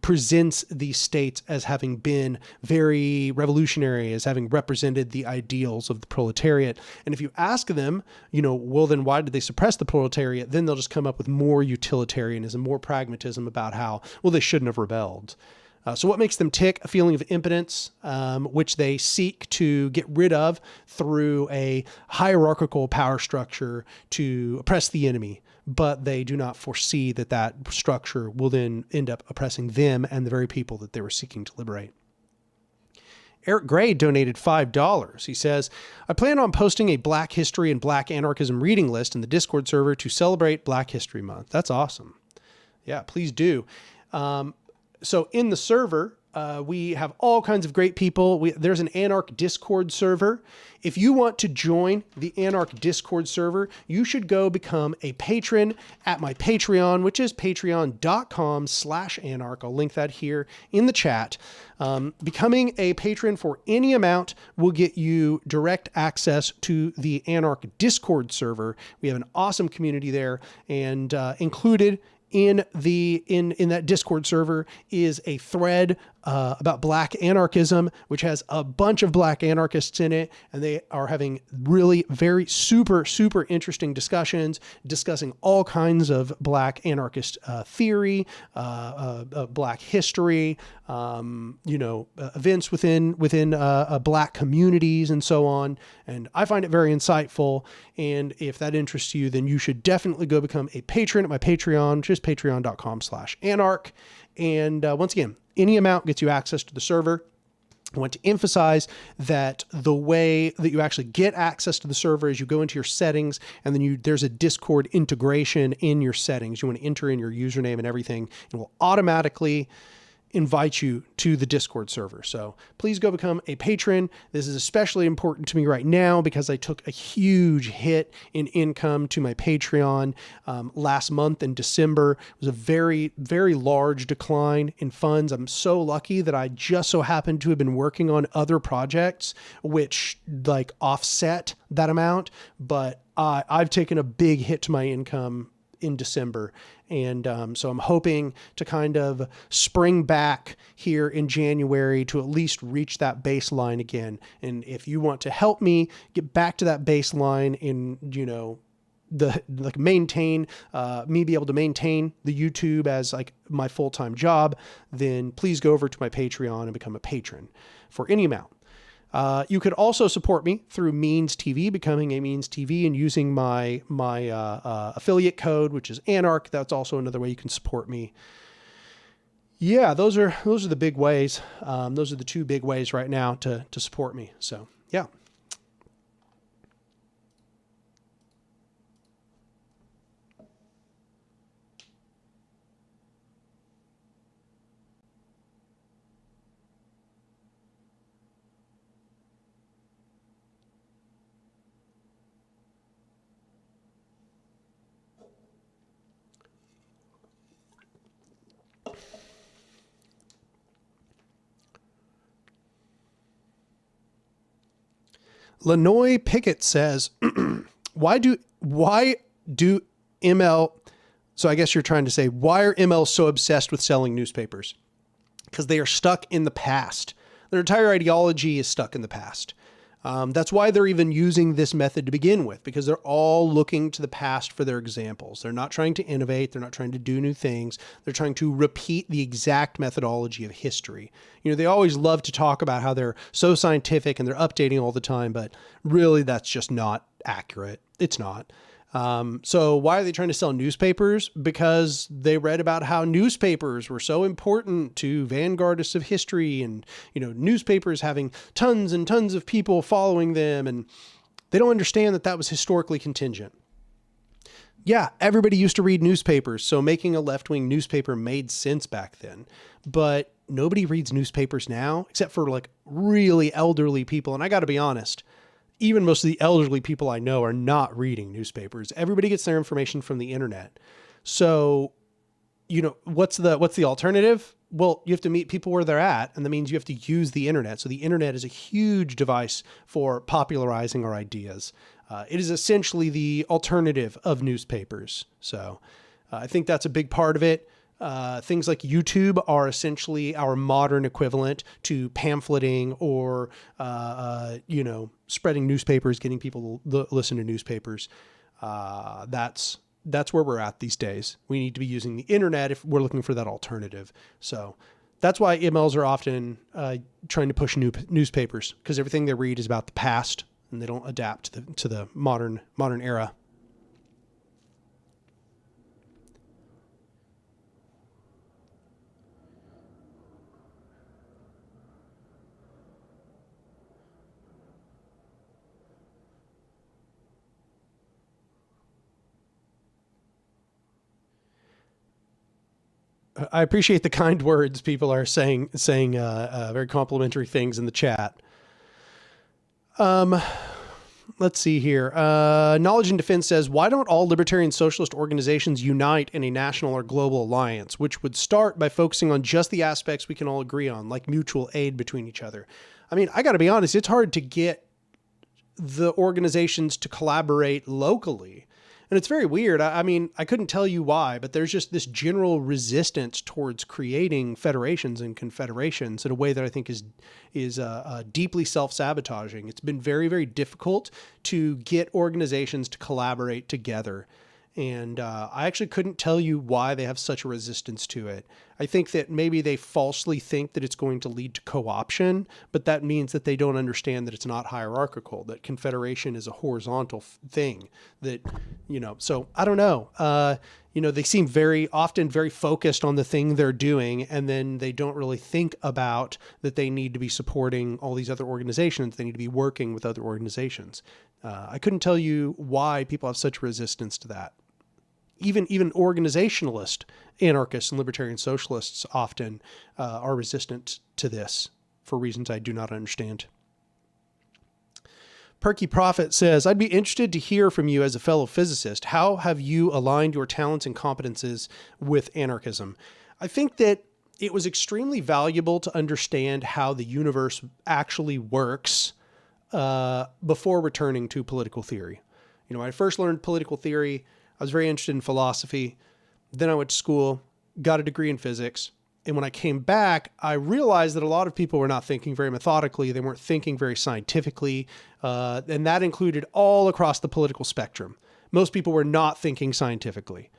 presents these states as having been very revolutionary, as having represented the ideals of the proletariat. And if you ask them, well, then why did they suppress the proletariat? Then they'll just come up with more utilitarianism, more pragmatism about how, well, they shouldn't have rebelled. So what makes them tick? A feeling of impotence, which they seek to get rid of through a hierarchical power structure to oppress the enemy. But they do not foresee that that structure will then end up oppressing them and the very people that they were seeking to liberate. Eric Gray donated $5. He says, I plan on posting a Black History and Black Anarchism reading list in the Discord server to celebrate Black History Month. That's awesome. Yeah, please do. So in the server, we have all kinds of great people. There's an Anark Discord server. If you want to join the Anark Discord server, you should go become a patron at my Patreon, which is patreon.com/Anark. I'll link that here in the chat. Becoming a patron for any amount will get you direct access to the Anark Discord server. We have an awesome community there, and included in that Discord server is a thread about Black anarchism, which has a bunch of Black anarchists in it, and they are having really very super interesting discussions, discussing all kinds of Black anarchist theory, Black history, events within Black communities and so on. And I find it very insightful. And if that interests you, then you should definitely go become a patron at my Patreon, which is patreon.com/Anark. And once again, any amount gets you access to the server. I want to emphasize that the way that you actually get access to the server is you go into your settings, and then there's a Discord integration in your settings. You want to enter in your username and everything, and it will automatically invite you to the Discord server. So please go become a patron. This is especially important to me right now because I took a huge hit in income to my Patreon last month in December. It was a very, very large decline in funds. I'm so lucky that I just so happened to have been working on other projects which offset that amount, but I've taken a big hit to my income in December. And so I'm hoping to kind of spring back here in January to at least reach that baseline again. And if you want to help me get back to that baseline in, maintain, me be able to maintain the YouTube as my full-time job, then please go over to my Patreon and become a patron for any amount. You could also support me through Means TV, becoming a Means TV and using my affiliate code, which is Anark. That's also another way you can support me. Yeah, those are the big ways. Those are the two big ways right now to support me. So yeah. Lanoy Pickett says, why do ML, so I guess you're trying to say, why are ML so obsessed with selling newspapers? Because they are stuck in the past. Their entire ideology is stuck in the past. That's why they're even using this method to begin with, because they're all looking to the past for their examples. They're not trying to innovate. They're not trying to do new things. They're trying to repeat the exact methodology of history. They always love to talk about how they're so scientific and they're updating all the time, but really that's just not accurate. It's not. So why are they trying to sell newspapers? Because they read about how newspapers were so important to vanguardists of history and, newspapers having tons and tons of people following them. And they don't understand that that was historically contingent. Yeah, everybody used to read newspapers, so making a left-wing newspaper made sense back then. But nobody reads newspapers now, except for really elderly people. And I got to be honest, even most of the elderly people I know are not reading newspapers. Everybody gets their information from the internet. So what's the alternative? Well, you have to meet people where they're at, and that means you have to use the internet. So the internet is a huge device for popularizing our ideas. It is essentially the alternative of newspapers. So I think that's a big part of it. Things like YouTube are essentially our modern equivalent to pamphleting or, spreading newspapers, getting people to listen to newspapers. That's where we're at these days. We need to be using the internet if we're looking for that alternative. So that's why MLs are often trying to push newspapers, because everything they read is about the past and they don't adapt to the modern era. I appreciate the kind words people are saying very complimentary things in the chat. Let's see here. Knowledge and Defense says, why don't all libertarian socialist organizations unite in a national or global alliance, which would start by focusing on just the aspects we can all agree on, like mutual aid between each other? I mean, I got to be honest, it's hard to get the organizations to collaborate locally. And it's very weird. I mean, I couldn't tell you why, but there's just this general resistance towards creating federations and confederations in a way that I think is deeply self-sabotaging. It's been very, very difficult to get organizations to collaborate together. And I actually couldn't tell you why they have such a resistance to it. I think that maybe they falsely think that it's going to lead to co-option, but that means that they don't understand that it's not hierarchical, that confederation is a horizontal thing that, so I don't know. They seem very often very focused on the thing they're doing, and then they don't really think about that they need to be supporting all these other organizations. They need to be working with other organizations. I couldn't tell you why people have such resistance to that. Even organizationalist anarchists and libertarian socialists often are resistant to this for reasons I do not understand. Perky Prophet says, I'd be interested to hear from you as a fellow physicist. How have you aligned your talents and competences with anarchism? I think that it was extremely valuable to understand how the universe actually works before returning to political theory. When I first learned political theory, I was very interested in philosophy. Then I went to school, got a degree in physics. And when I came back, I realized that a lot of people were not thinking very methodically. They weren't thinking very scientifically. And that included all across the political spectrum. Most people were not thinking scientifically.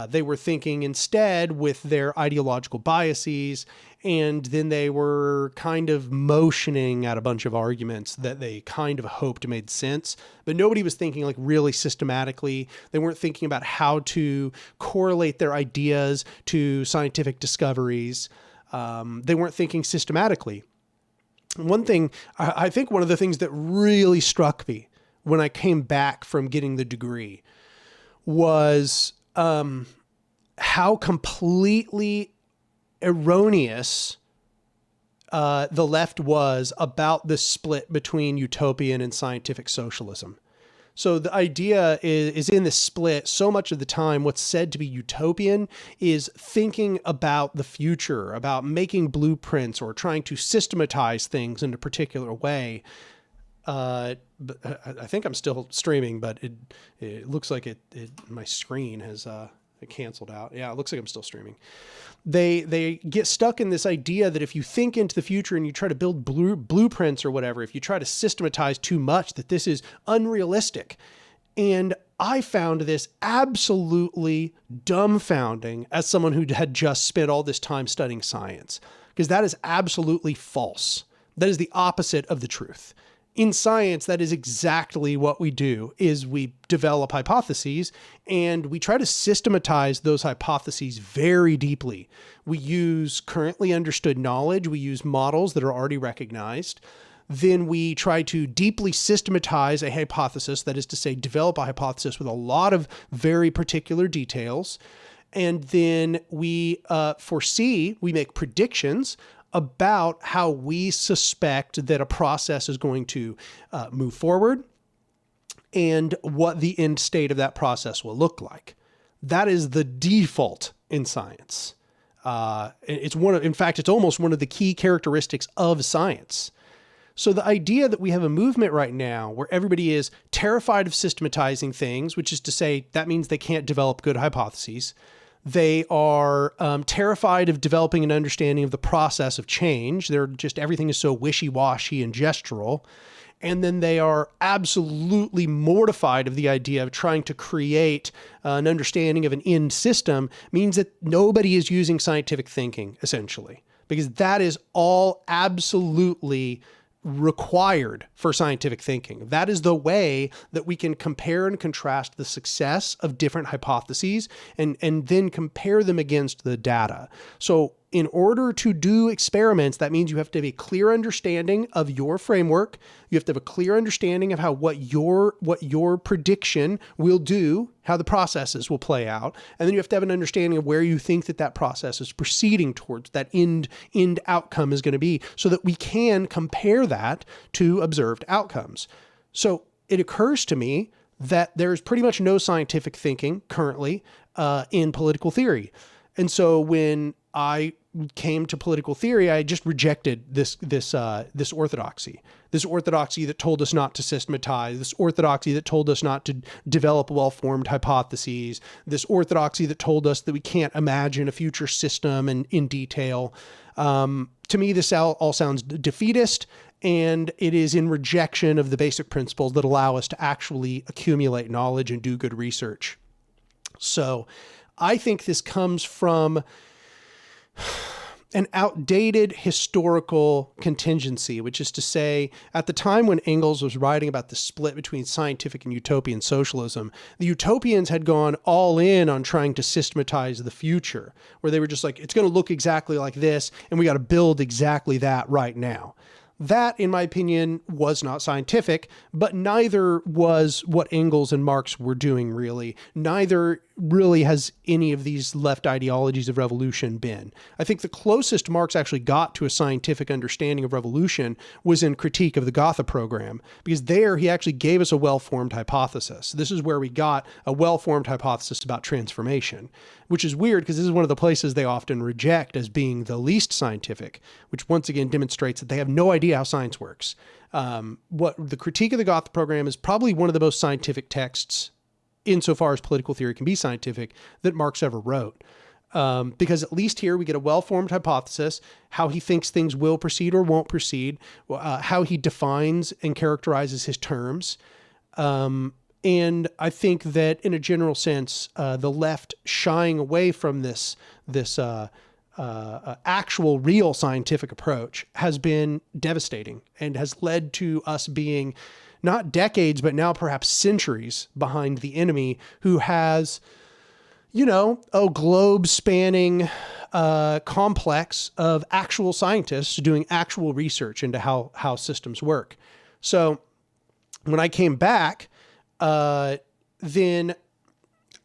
They were thinking instead with their ideological biases, and then they were kind of motioning at a bunch of arguments that they kind of hoped made sense, but nobody was thinking like really systematically. They weren't thinking about how to correlate their ideas to scientific discoveries. They weren't thinking systematically. One thing, I think one of the things that really struck me when I came back from getting the degree was how completely erroneous the left was about the split between utopian and scientific socialism. So the idea is in this split, so much of the time what's said to be utopian is thinking about the future, about making blueprints or trying to systematize things in a particular way. But I think I'm still streaming, but it looks like my screen has canceled out. Yeah, it looks like I'm still streaming. They get stuck in this idea that if you think into the future and you try to build blueprints or whatever, if you try to systematize too much, that this is unrealistic. And I found this absolutely dumbfounding as someone who had just spent all this time studying science, because that is absolutely false. That is the opposite of the truth. In science, that is exactly what we do, is we develop hypotheses and we try to systematize those hypotheses very deeply. We use currently understood knowledge. We use models that are already recognized. Then we try to deeply systematize a hypothesis, that is to say, develop a hypothesis with a lot of very particular details. And then we we make predictions about how we suspect that a process is going to move forward and what the end state of that process will look like. That is the default in science. In fact, it's almost one of the key characteristics of science. So the idea that we have a movement right now where everybody is terrified of systematizing things, which is to say that means they can't develop good hypotheses. They are terrified of developing an understanding of the process of change. Everything is so wishy-washy and gestural. And then they are absolutely mortified of the idea of trying to create an understanding of an end system means that nobody is using scientific thinking, essentially, because that is all absolutely required for scientific thinking. That is the way that we can compare and contrast the success of different hypotheses and then compare them against the data. So in order to do experiments, that means you have to have a clear understanding of your framework. You have to have a clear understanding of what your prediction will do, how the processes will play out. And then you have to have an understanding of where you think that process is proceeding towards, that end outcome is going to be, so that we can compare that to observed outcomes. So it occurs to me that there's pretty much no scientific thinking currently in political theory. And so when I came to political theory, I just rejected this orthodoxy that told us not to systematize, this orthodoxy that told us not to develop well-formed hypotheses, this orthodoxy that told us that we can't imagine a future system in detail. To me, this all sounds defeatist, and it is in rejection of the basic principles that allow us to actually accumulate knowledge and do good research. So I think this comes from an outdated historical contingency, which is to say, at the time when Engels was writing about the split between scientific and utopian socialism, the utopians had gone all in on trying to systematize the future, where they were just like, it's going to look exactly like this, and we got to build exactly that right now. That, in my opinion, was not scientific, but neither was what Engels and Marx were doing, really. Neither really has any of these left ideologies of revolution been. I think the closest Marx actually got to a scientific understanding of revolution was in Critique of the Gotha Program, because there he actually gave us a well-formed hypothesis. This is where we got a well-formed hypothesis about transformation, which is weird because this is one of the places they often reject as being the least scientific, which once again demonstrates that they have no idea how science works. What the Critique of the Gotha Program is probably one of the most scientific texts, insofar as political theory can be scientific, that Marx ever wrote. Because at least here we get a well-formed hypothesis, how he thinks things will proceed or won't proceed, how he defines and characterizes his terms. And I think that in a general sense, the left shying away from this actual real scientific approach has been devastating and has led to us being not decades, but now perhaps centuries behind the enemy, who has, a globe spanning complex of actual scientists doing actual research into how systems work. So when I came back, then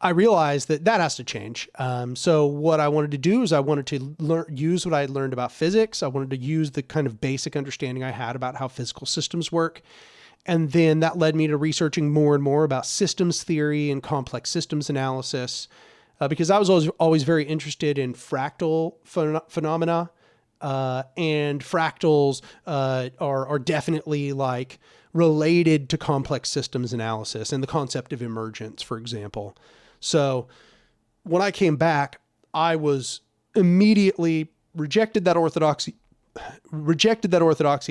I realized that has to change. So what I wanted to do is I wanted to use what I had learned about physics. I wanted to use the kind of basic understanding I had about how physical systems work. And then that led me to researching more and more about systems theory and complex systems analysis, because I was always very interested in fractal phenomena. And fractals are definitely like related to complex systems analysis and the concept of emergence, for example. So when I came back, I was immediately rejected that orthodoxy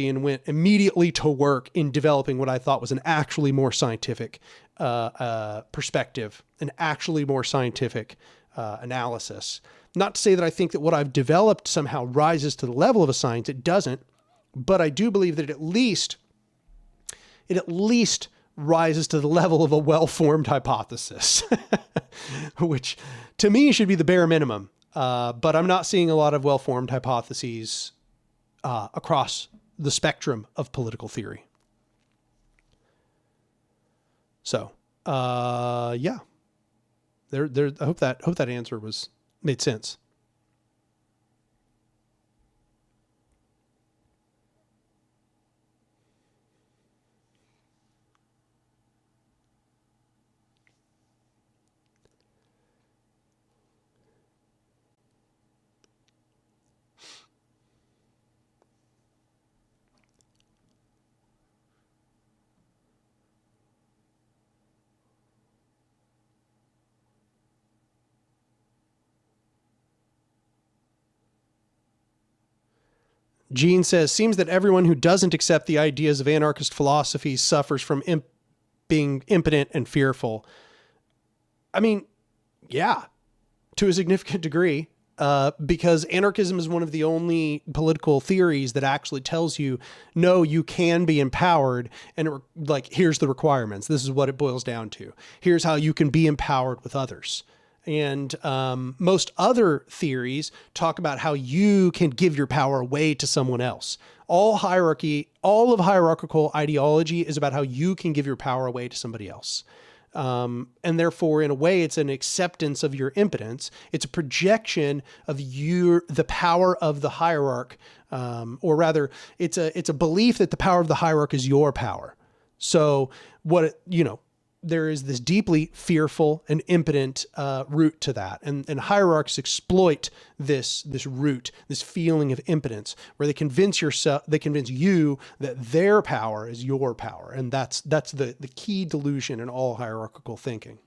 and went immediately to work in developing what I thought was an actually more scientific perspective, an actually more scientific analysis. Not to say that I think that what I've developed somehow rises to the level of a science. It doesn't, but I do believe that it at least rises to the level of a well-formed hypothesis, which to me should be the bare minimum. But I'm not seeing a lot of well-formed hypotheses across the spectrum of political theory. So, yeah, I hope that answer made sense. Gene says, seems that everyone who doesn't accept the ideas of anarchist philosophy suffers from being impotent and fearful. I mean, yeah, to a significant degree, because anarchism is one of the only political theories that actually tells you, no, you can be empowered. And like, here's the requirements. This is what it boils down to. Here's how you can be empowered with others. And most other theories talk about how you can give your power away to someone else. All of hierarchical ideology is about how you can give your power away to somebody else. And therefore, in a way, it's an acceptance of your impotence. It's a projection of the power of the hierarch, or rather, it's a belief that the power of the hierarch is your power. So there is this deeply fearful and impotent root to that. And hierarchs exploit this root, this feeling of impotence, where they convince you that their power is your power. And that's the key delusion in all hierarchical thinking.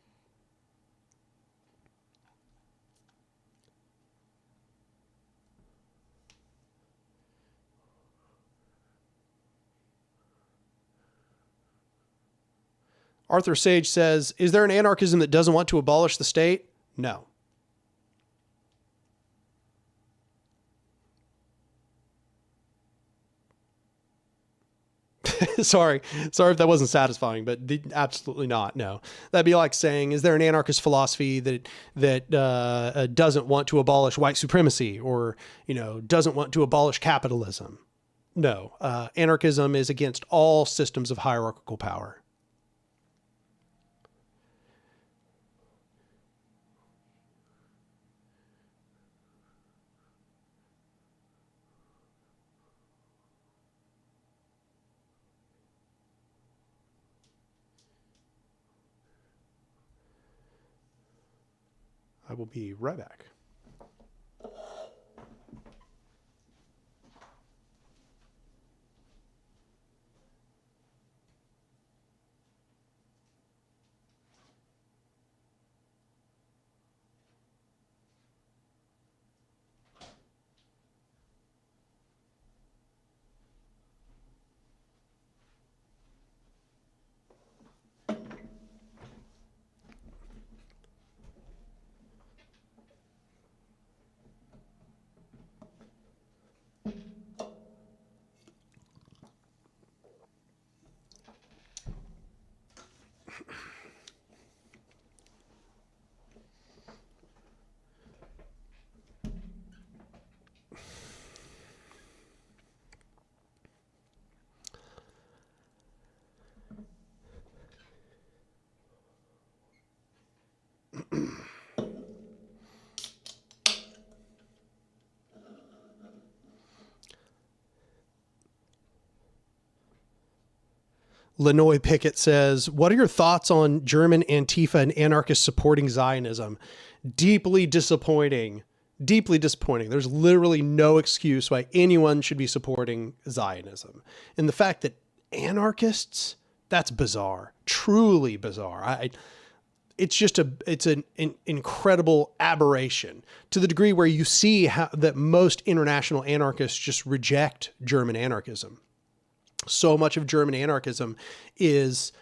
Arthur Sage says, is there an anarchism that doesn't want to abolish the state? No. Sorry if that wasn't satisfying, but absolutely not. No, that'd be like saying, is there an anarchist philosophy that doesn't want to abolish white supremacy, or, doesn't want to abolish capitalism? No, anarchism is against all systems of hierarchical power. I will be right back. Lenoy Pickett says, what are your thoughts on German Antifa and anarchists supporting Zionism? Deeply disappointing. Deeply disappointing. There's literally no excuse why anyone should be supporting Zionism. And the fact that anarchists, that's bizarre. Truly bizarre. It's an incredible aberration, to the degree where you see that most international anarchists just reject German anarchism. So much of German anarchism is,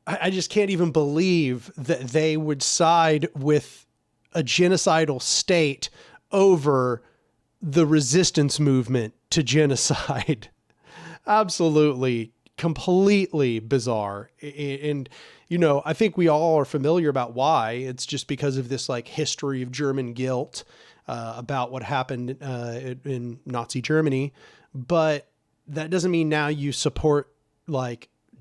I just can't even believe that they would side with a genocidal state over the resistance movement to genocide. Absolutely, completely bizarre. And, I think we all are familiar about why. It's just because of this history of German guilt about what happened in Nazi Germany. But that doesn't mean now you support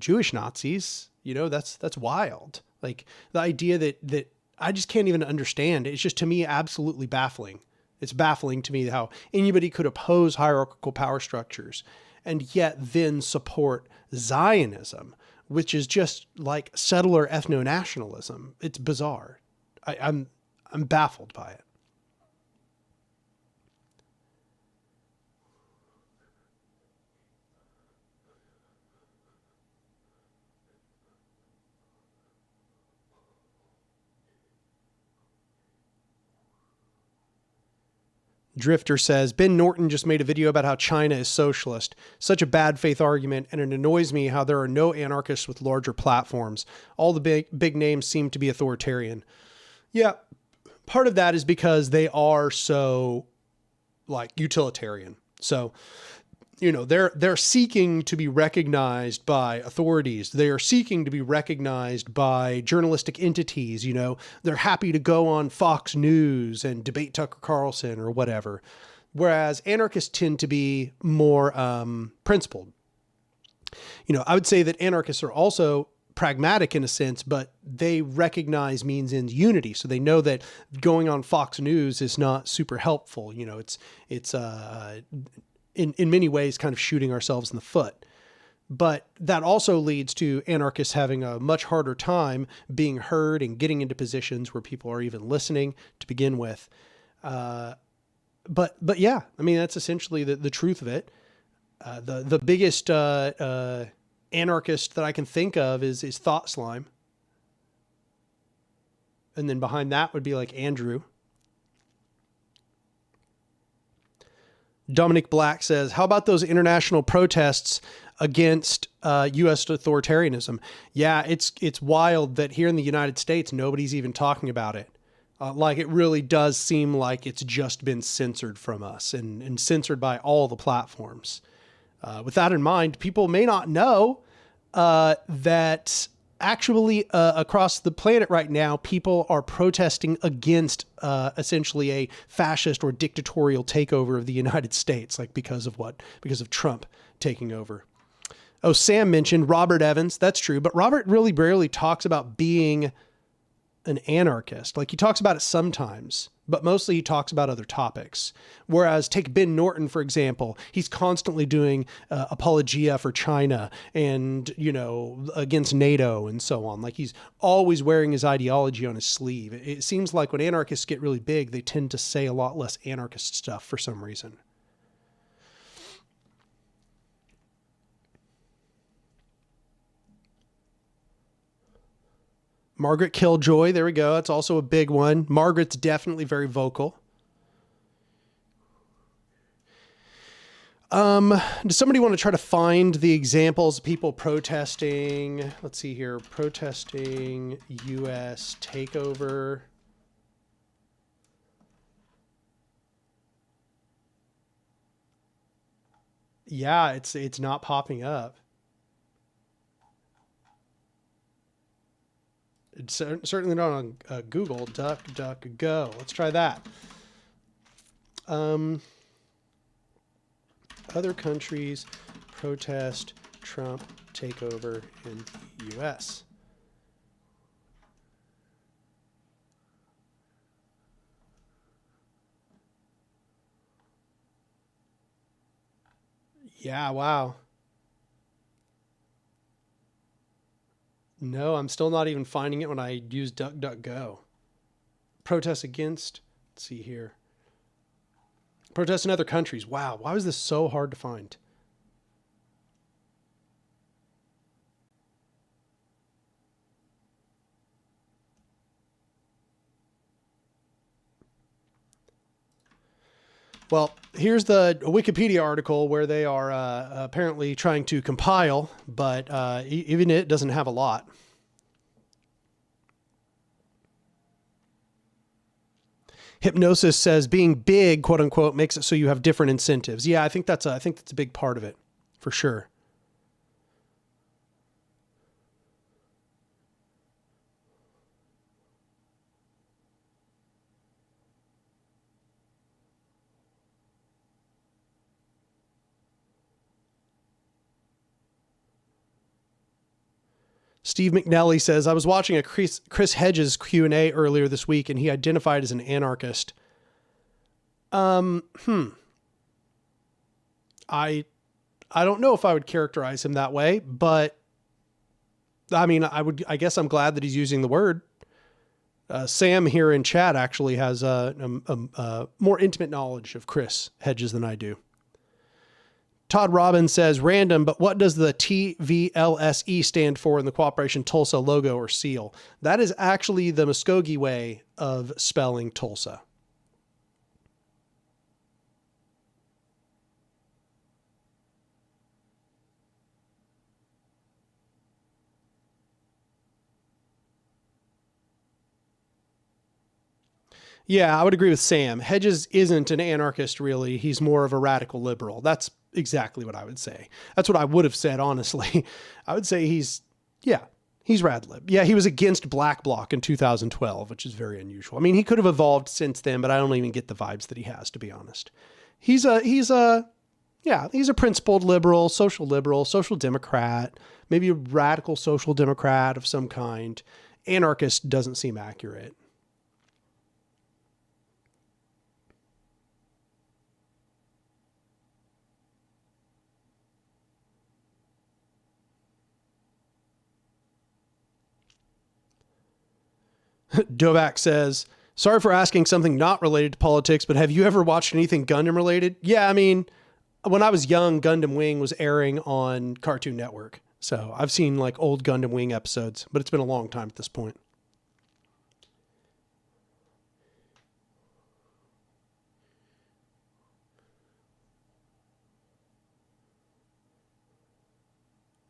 Jewish Nazis. That's wild. The idea that I just can't even understand. It's just, to me, absolutely baffling. It's baffling to me how anybody could oppose hierarchical power structures and yet then support Zionism, which is just settler ethno-nationalism. It's bizarre. I'm baffled by it. Drifter says, Ben Norton just made a video about how China is socialist. Such a bad faith argument, and it annoys me how there are no anarchists with larger platforms. All the big names seem to be authoritarian. Yeah, part of that is because they are so, like, utilitarian. So, you know, they're seeking to be recognized by authorities. They are seeking to be recognized by journalistic entities. You know, they're happy to go on Fox News and debate Tucker Carlson or whatever. Whereas anarchists tend to be more principled. You know, I would say that anarchists are also pragmatic in a sense, but they recognize means ends unity. So they know that going on Fox News is not super helpful. You know, it's in many ways kind of shooting ourselves in the foot. But that also leads to anarchists having a much harder time being heard and getting into positions where people are even listening to begin with. But yeah, I mean, that's essentially the truth of it. The biggest anarchist that I can think of is Thought Slime. And then behind that would be like Andrew. Dominic Black says, how about those international protests against U.S. authoritarianism? Yeah, it's wild that here in the United States, nobody's even talking about it. Like it really does seem like it's just been censored from us and censored by all the platforms. With that in mind, people may not know that actually across the planet right now, people are protesting against essentially a fascist or dictatorial takeover of the United States, like because of Trump taking over. Oh, Sam mentioned Robert Evans. That's true. But Robert really rarely talks about being an anarchist. Like he talks about it sometimes, but mostly he talks about other topics. Whereas take Ben Norton, for example, he's constantly doing apologia for China and, you know, against NATO and so on. Like he's always wearing his ideology on his sleeve. It seems like when anarchists get really big, they tend to say a lot less anarchist stuff for some reason. Margaret Killjoy, there we go. That's also a big one. Margaret's definitely very vocal. Does somebody want to try to find the examples of people protesting? Let's see here. Protesting U.S. takeover. Yeah, it's not popping up. It's certainly not on Google. DuckDuckGo. Let's try that. Other countries protest Trump takeover in the U.S. Yeah, wow. No, I'm still not even finding it when I use DuckDuckGo. Protests against, let's see here. Protests in other countries. Wow, why was this so hard to find? Well, here's the Wikipedia article where they are apparently trying to compile, but even it doesn't have a lot. Hypnosis says being big, quote unquote, makes it so you have different incentives. Yeah, I think that's a big part of it, for sure. Steve McNally says, I was watching a Chris Hedges Q&A earlier this week, and he identified as an anarchist. I don't know if I would characterize him that way, but I mean, I guess I'm glad that he's using the word. Sam here in chat actually has a more intimate knowledge of Chris Hedges than I do. Todd Robbins says, random, but what does the TVLSE stand for in the Cooperation Tulsa logo or seal? That is actually the Muskogee way of spelling Tulsa. Yeah, I would agree with Sam. Hedges isn't an anarchist, really. He's more of a radical liberal. That's exactly what I would say. That's what I would have said, honestly. I would say he's rad lib. Yeah, he was against Black Bloc in 2012, which is very unusual. I mean, he could have evolved since then, but I don't even get the vibes that he has, to be honest. He's a principled liberal, social democrat, maybe a radical social democrat of some kind. Anarchist doesn't seem accurate. Dovak says, sorry for asking something not related to politics, but have you ever watched anything Gundam related? Yeah, I mean, when I was young, Gundam Wing was airing on Cartoon Network. So I've seen like old Gundam Wing episodes, but it's been a long time at this point.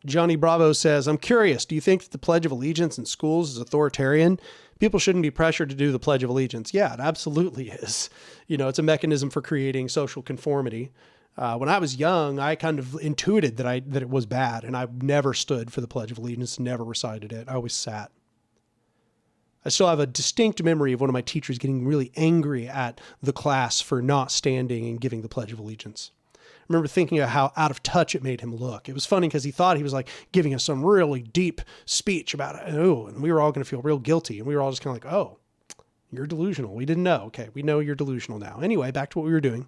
Johnny Bravo says, I'm curious, do you think that the Pledge of Allegiance in schools is authoritarian? People shouldn't be pressured to do the Pledge of Allegiance. Yeah, it absolutely is. You know, it's a mechanism for creating social conformity. When I was young, I kind of intuited that it was bad, and I never stood for the Pledge of Allegiance, never recited it. I always sat. I still have a distinct memory of one of my teachers getting really angry at the class for not standing and giving the Pledge of Allegiance. I remember thinking of how out of touch it made him look. It was funny because he thought he was like giving us some really deep speech about it. Oh, and we were all going to feel real guilty. And we were all just kind of like, oh, you're delusional. We didn't know. Okay, we know you're delusional now. Anyway, back to what we were doing.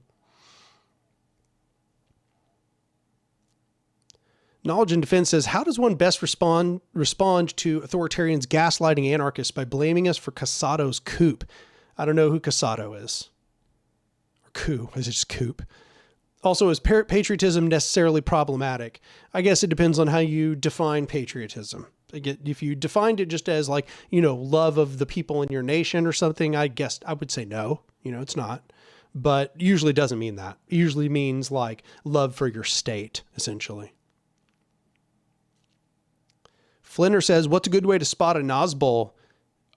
Knowledge and Defense says, how does one best respond to authoritarians gaslighting anarchists by blaming us for Casado's coup? I don't know who Casado is. Or coup. Is it just coup? Also, is patriotism necessarily problematic? I guess it depends on how you define patriotism. If you defined it just as like, love of the people in your nation or something, I guess I would say no, it's not. But usually doesn't mean that. It usually means like love for your state, essentially. Flinner says, what's a good way to spot a Nazbol?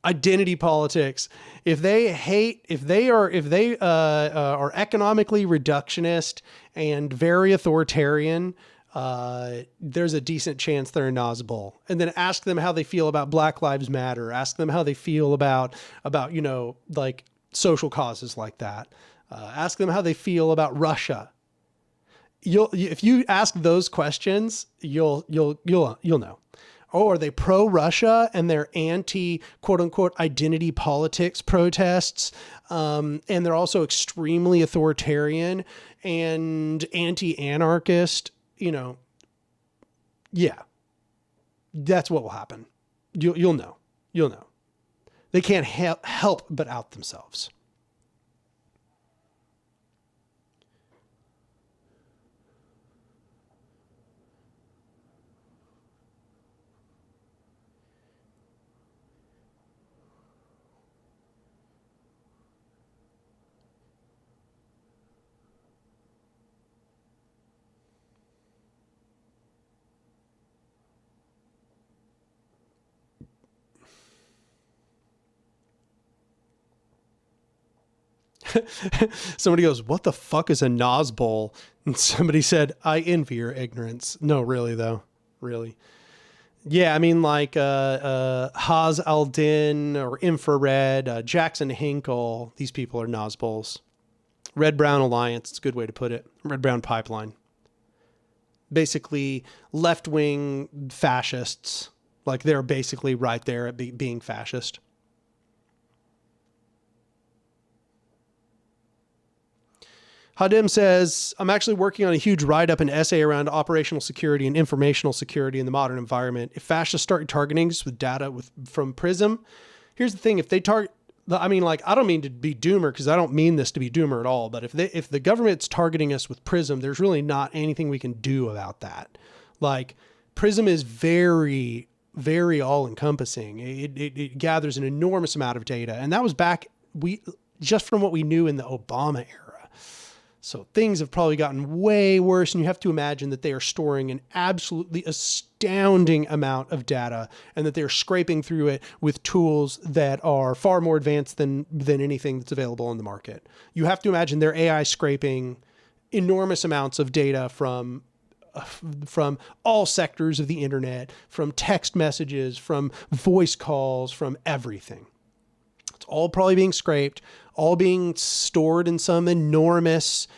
Identity politics. If they are economically reductionist and very authoritarian, there's a decent chance they're a Nazbol. And then ask them how they feel about Black Lives Matter. Ask them how they feel about like social causes like that. Ask them how they feel about Russia. If you ask those questions, you'll know. Oh, are they pro-Russia and they're anti, quote unquote, identity politics protests? And they're also extremely authoritarian and anti-anarchist, yeah, that's what will happen. You'll know. They can't help but out themselves. Somebody goes, what the fuck is a Nazbol? And somebody said, I envy your ignorance. No, really though. Really. Yeah, I mean like Haz al-Din or Infrared, Jackson Hinkle. These people are Nazbols. Red-Brown Alliance. It's a good way to put it. Red-Brown Pipeline. Basically left-wing fascists. Like they're basically right there at being fascist. Hadim says, I'm actually working on a huge write-up and essay around operational security and informational security in the modern environment. If fascists start targeting us with data from PRISM, here's the thing. If they target, I don't mean to be doomer because I don't mean this to be doomer at all, but if the government's targeting us with PRISM, there's really not anything we can do about that. Like PRISM is very, very all-encompassing. It gathers an enormous amount of data. And that was just from what we knew in the Obama era. So things have probably gotten way worse, and you have to imagine that they are storing an absolutely astounding amount of data, and that they're scraping through it with tools that are far more advanced than anything that's available on the market. You have to imagine their AI scraping enormous amounts of data from all sectors of the internet, from text messages, from voice calls, from everything. It's all probably being scraped, all being stored in some enormous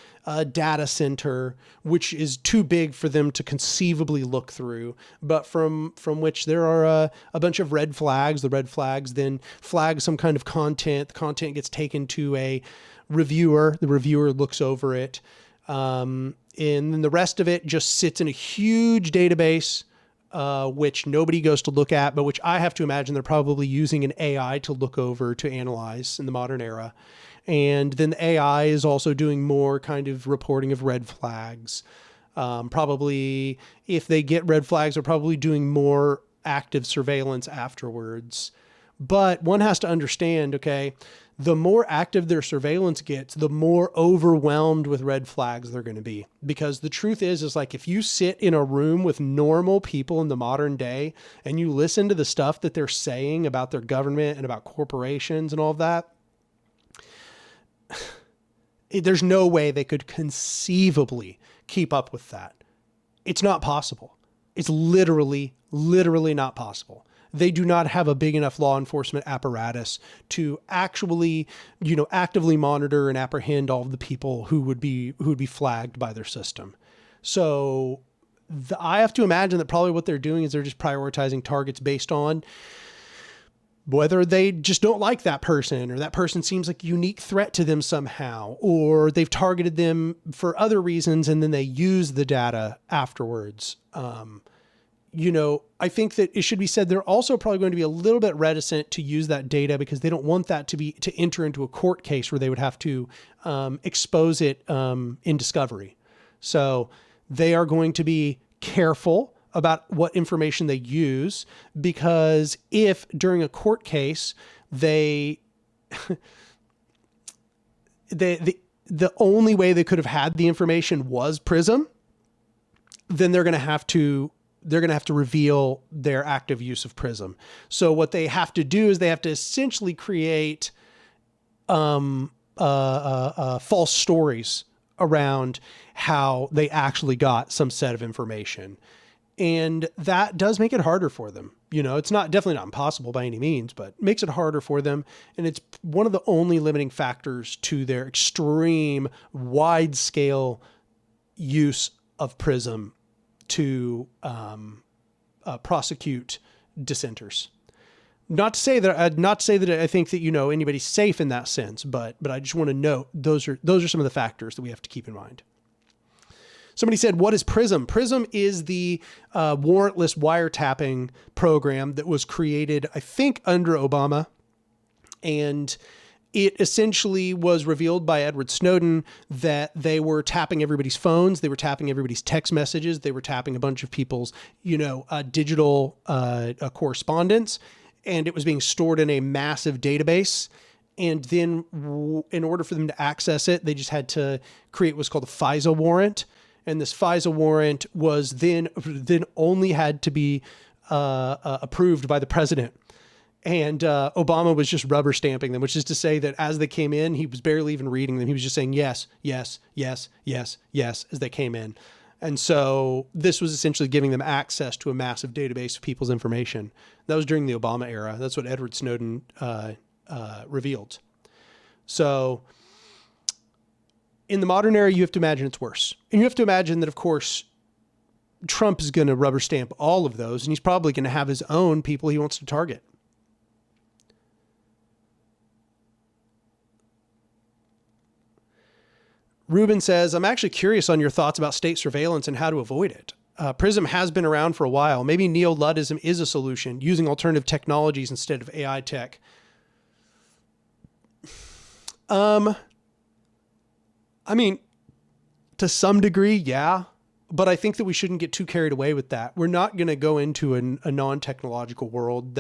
data center, which is too big for them to conceivably look through, but from which there are a bunch of red flags. The red flags then flag some kind of content. The content gets taken to a reviewer. The reviewer looks over it. And then the rest of it just sits in a huge database, which nobody goes to look at, but which I have to imagine they're probably using an AI to look over, to analyze in the modern era. And then the AI is also doing more kind of reporting of red flags. Probably if they get red flags, they're probably doing more active surveillance afterwards. But one has to understand, okay, the more active their surveillance gets, the more overwhelmed with red flags they're going to be. Because the truth is like, if you sit in a room with normal people in the modern day and you listen to the stuff that they're saying about their government and about corporations and all of that, there's no way they could conceivably keep up with that. It's not possible. It's literally not possible. They do not have a big enough law enforcement apparatus to actually, actively monitor and apprehend all of the people who would be flagged by their system. So I have to imagine that probably what they're doing is they're just prioritizing targets based on whether they just don't like that person, or that person seems like a unique threat to them somehow, or they've targeted them for other reasons and then they use the data afterwards. I think that it should be said they're also probably going to be a little bit reticent to use that data because they don't want that to enter into a court case where they would have to expose it in discovery. So they are going to be careful about what information they use, because if during a court case the only way they could have had the information was PRISM, then they're going to have to reveal their active use of PRISM. So what they have to do is they have to essentially create false stories around how they actually got some set of information. And that does make it harder for them. It's definitely not impossible by any means, but makes it harder for them. And it's one of the only limiting factors to their extreme wide scale use of PRISM to prosecute dissenters. Not to say that I think that anybody's safe in that sense, but I just want to note those are some of the factors that we have to keep in mind. Somebody said, "What is PRISM?" PRISM is the warrantless wiretapping program that was created, I think, under Obama, and it essentially was revealed by Edward Snowden that they were tapping everybody's phones. They were tapping everybody's text messages. They were tapping a bunch of people's, digital correspondence, and it was being stored in a massive database. And then in order for them to access it, they just had to create what's called a FISA warrant. And this FISA warrant was then only had to be approved by the president. And Obama was just rubber stamping them, which is to say that as they came in, he was barely even reading them. He was just saying yes, yes, yes, yes, yes, as they came in. And so this was essentially giving them access to a massive database of people's information. That was during the Obama era. That's what Edward Snowden revealed. So in the modern era, you have to imagine it's worse. And you have to imagine that, of course, Trump is going to rubber stamp all of those, and he's probably going to have his own people he wants to target. Ruben says, "I'm actually curious on your thoughts about state surveillance and how to avoid it. PRISM has been around for a while. Maybe neo-Luddism is a solution, using alternative technologies instead of AI tech." I mean, to some degree, yeah. But I think that we shouldn't get too carried away with that. We're not going to go into a non-technological world.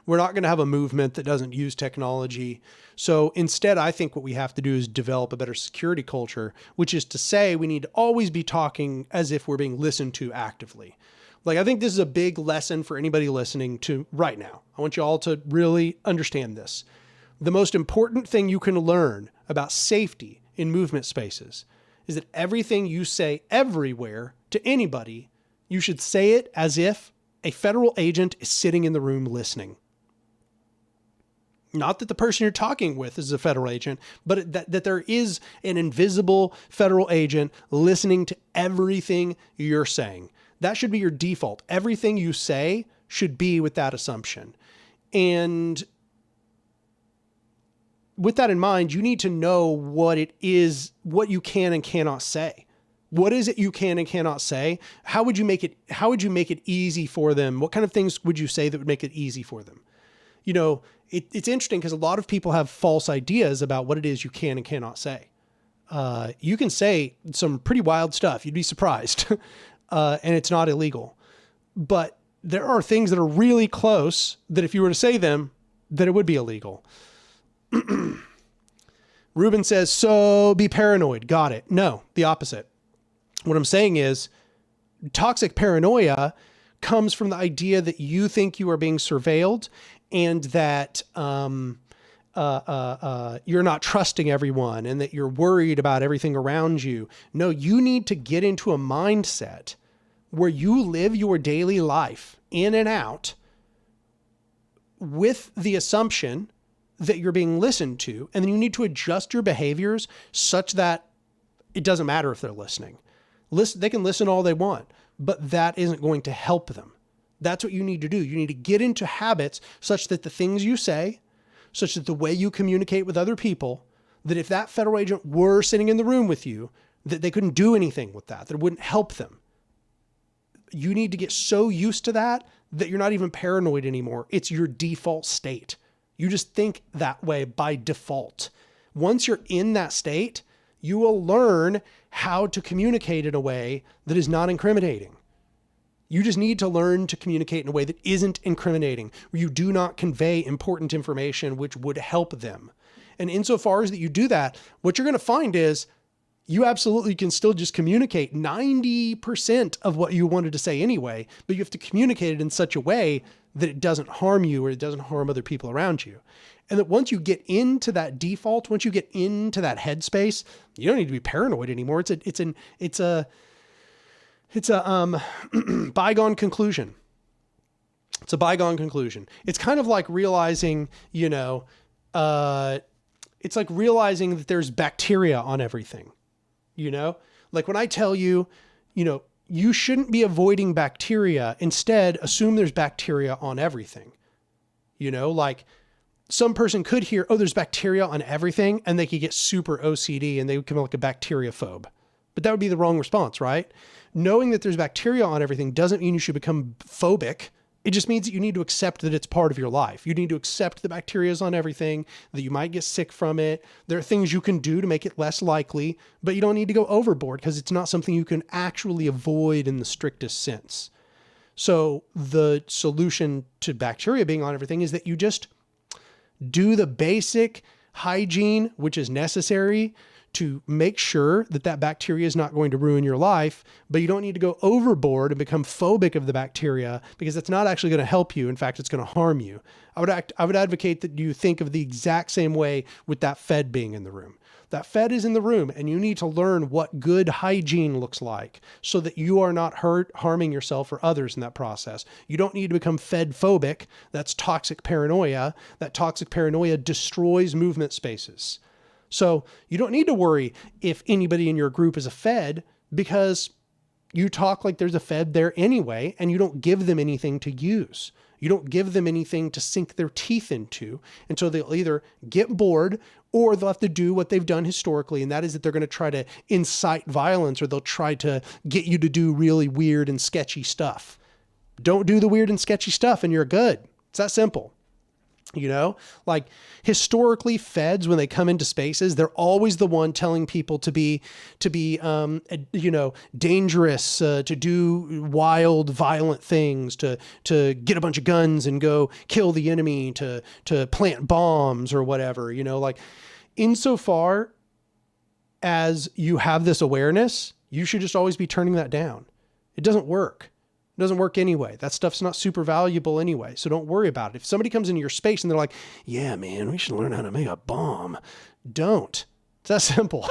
We're not going to have a movement that doesn't use technology. So instead, I think what we have to do is develop a better security culture, which is to say we need to always be talking as if we're being listened to actively. Like, I think this is a big lesson for anybody listening to right now. I want you all to really understand this. The most important thing you can learn about safety in movement spaces is that everything you say everywhere to anybody, you should say it as if a federal agent is sitting in the room listening. Not that the person you're talking with is a federal agent, but that there is an invisible federal agent listening to everything you're saying. That should be your default. Everything you say should be with that assumption. And with that in mind, you need to know what it is, what you can and cannot say. What is it you can and cannot say? How would you make it easy for them? What kind of things would you say that would make it easy for them? You know, it's interesting because a lot of people have false ideas about what it is you can and cannot say. You can say some pretty wild stuff. You'd be surprised. And it's not illegal. But there are things that are really close that if you were to say them, that it would be illegal. Ruben says, so be paranoid. Got it. No, the opposite. What I'm saying is toxic paranoia comes from the idea that you think you are being surveilled and that you're not trusting everyone and that you're worried about everything around you. No, you need to get into a mindset where you live your daily life in and out with the assumption that you're being listened to, and then you need to adjust your behaviors such that it doesn't matter if they're listening. They can listen all they want, but that isn't going to help them. That's what you need to do. You need to get into habits such that the things you say, such that the way you communicate with other people, that if that federal agent were sitting in the room with you, that they couldn't do anything with that it wouldn't help them. You need to get so used to that you're not even paranoid anymore. It's your default state. You just think that way by default. Once you're in that state, you will learn how to communicate in a way that is not incriminating. You just need to learn to communicate in a way that isn't incriminating, where you do not convey important information which would help them. And insofar as that you do that, what you're going to find is you absolutely can still just communicate 90% of what you wanted to say anyway, but you have to communicate it in such a way that it doesn't harm you or it doesn't harm other people around you. And that once you get into that default, once you get into that headspace, you don't need to be paranoid anymore. It's a bygone conclusion. It's a bygone conclusion. It's kind of like realizing, it's like realizing that there's bacteria on everything, like when I tell you, you shouldn't be avoiding bacteria. Instead, assume there's bacteria on everything. Like some person could hear, oh, there's bacteria on everything, and they could get super OCD and they would become like a bacteriophobe. But that would be the wrong response, right? Knowing that there's bacteria on everything doesn't mean you should become phobic. It just means that you need to accept that it's part of your life. You need to accept the bacteria is on everything, that you might get sick from it. There are things you can do to make it less likely, but you don't need to go overboard because it's not something you can actually avoid in the strictest sense. So the solution to bacteria being on everything is that you just do the basic hygiene, which is necessary to make sure that that bacteria is not going to ruin your life, but you don't need to go overboard and become phobic of the bacteria because that's not actually going to help you. In fact, it's going to harm you. I would advocate that you think of the exact same way with that Fed being in the room. That Fed is in the room and you need to learn what good hygiene looks like so that you are not harming yourself or others in that process. You don't need to become Fed phobic. That's toxic paranoia. That toxic paranoia destroys movement spaces. So you don't need to worry if anybody in your group is a Fed because you talk like there's a Fed there anyway, and you don't give them anything to use. You don't give them anything to sink their teeth into. And so they'll either get bored or they'll have to do what they've done historically. And that is that they're going to try to incite violence or they'll try to get you to do really weird and sketchy stuff. Don't do the weird and sketchy stuff and you're good. It's that simple. You know, like historically feds, when they come into spaces, they're always the one telling people to be, you know, dangerous, to do wild, violent things, to get a bunch of guns and go kill the enemy, to plant bombs or whatever, you know, like insofar as you have this awareness, you should just always be turning that down. It doesn't work. It doesn't work anyway. That stuff's not super valuable anyway. So don't worry about it. If somebody comes into your space and they're like, yeah, man, we should learn how to make a bomb. Don't. It's that simple.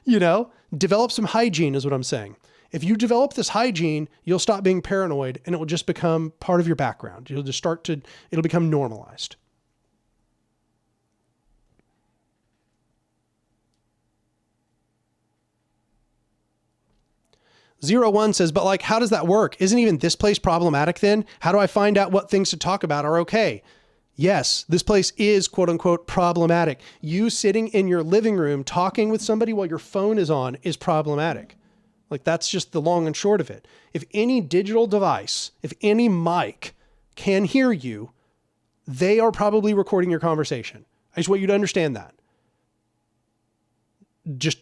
You know, develop some hygiene is what I'm saying. If you develop this hygiene, you'll stop being paranoid and it will just become part of your background. You'll just it'll become normalized. 01 says, but like, how does that work? Isn't even this place problematic then? How do I find out what things to talk about are okay? Yes, this place is quote unquote problematic. You sitting in your living room talking with somebody while your phone is on is problematic. Like that's just the long and short of it. If any digital device, if any mic can hear you, they are probably recording your conversation. I just want you to understand that. Just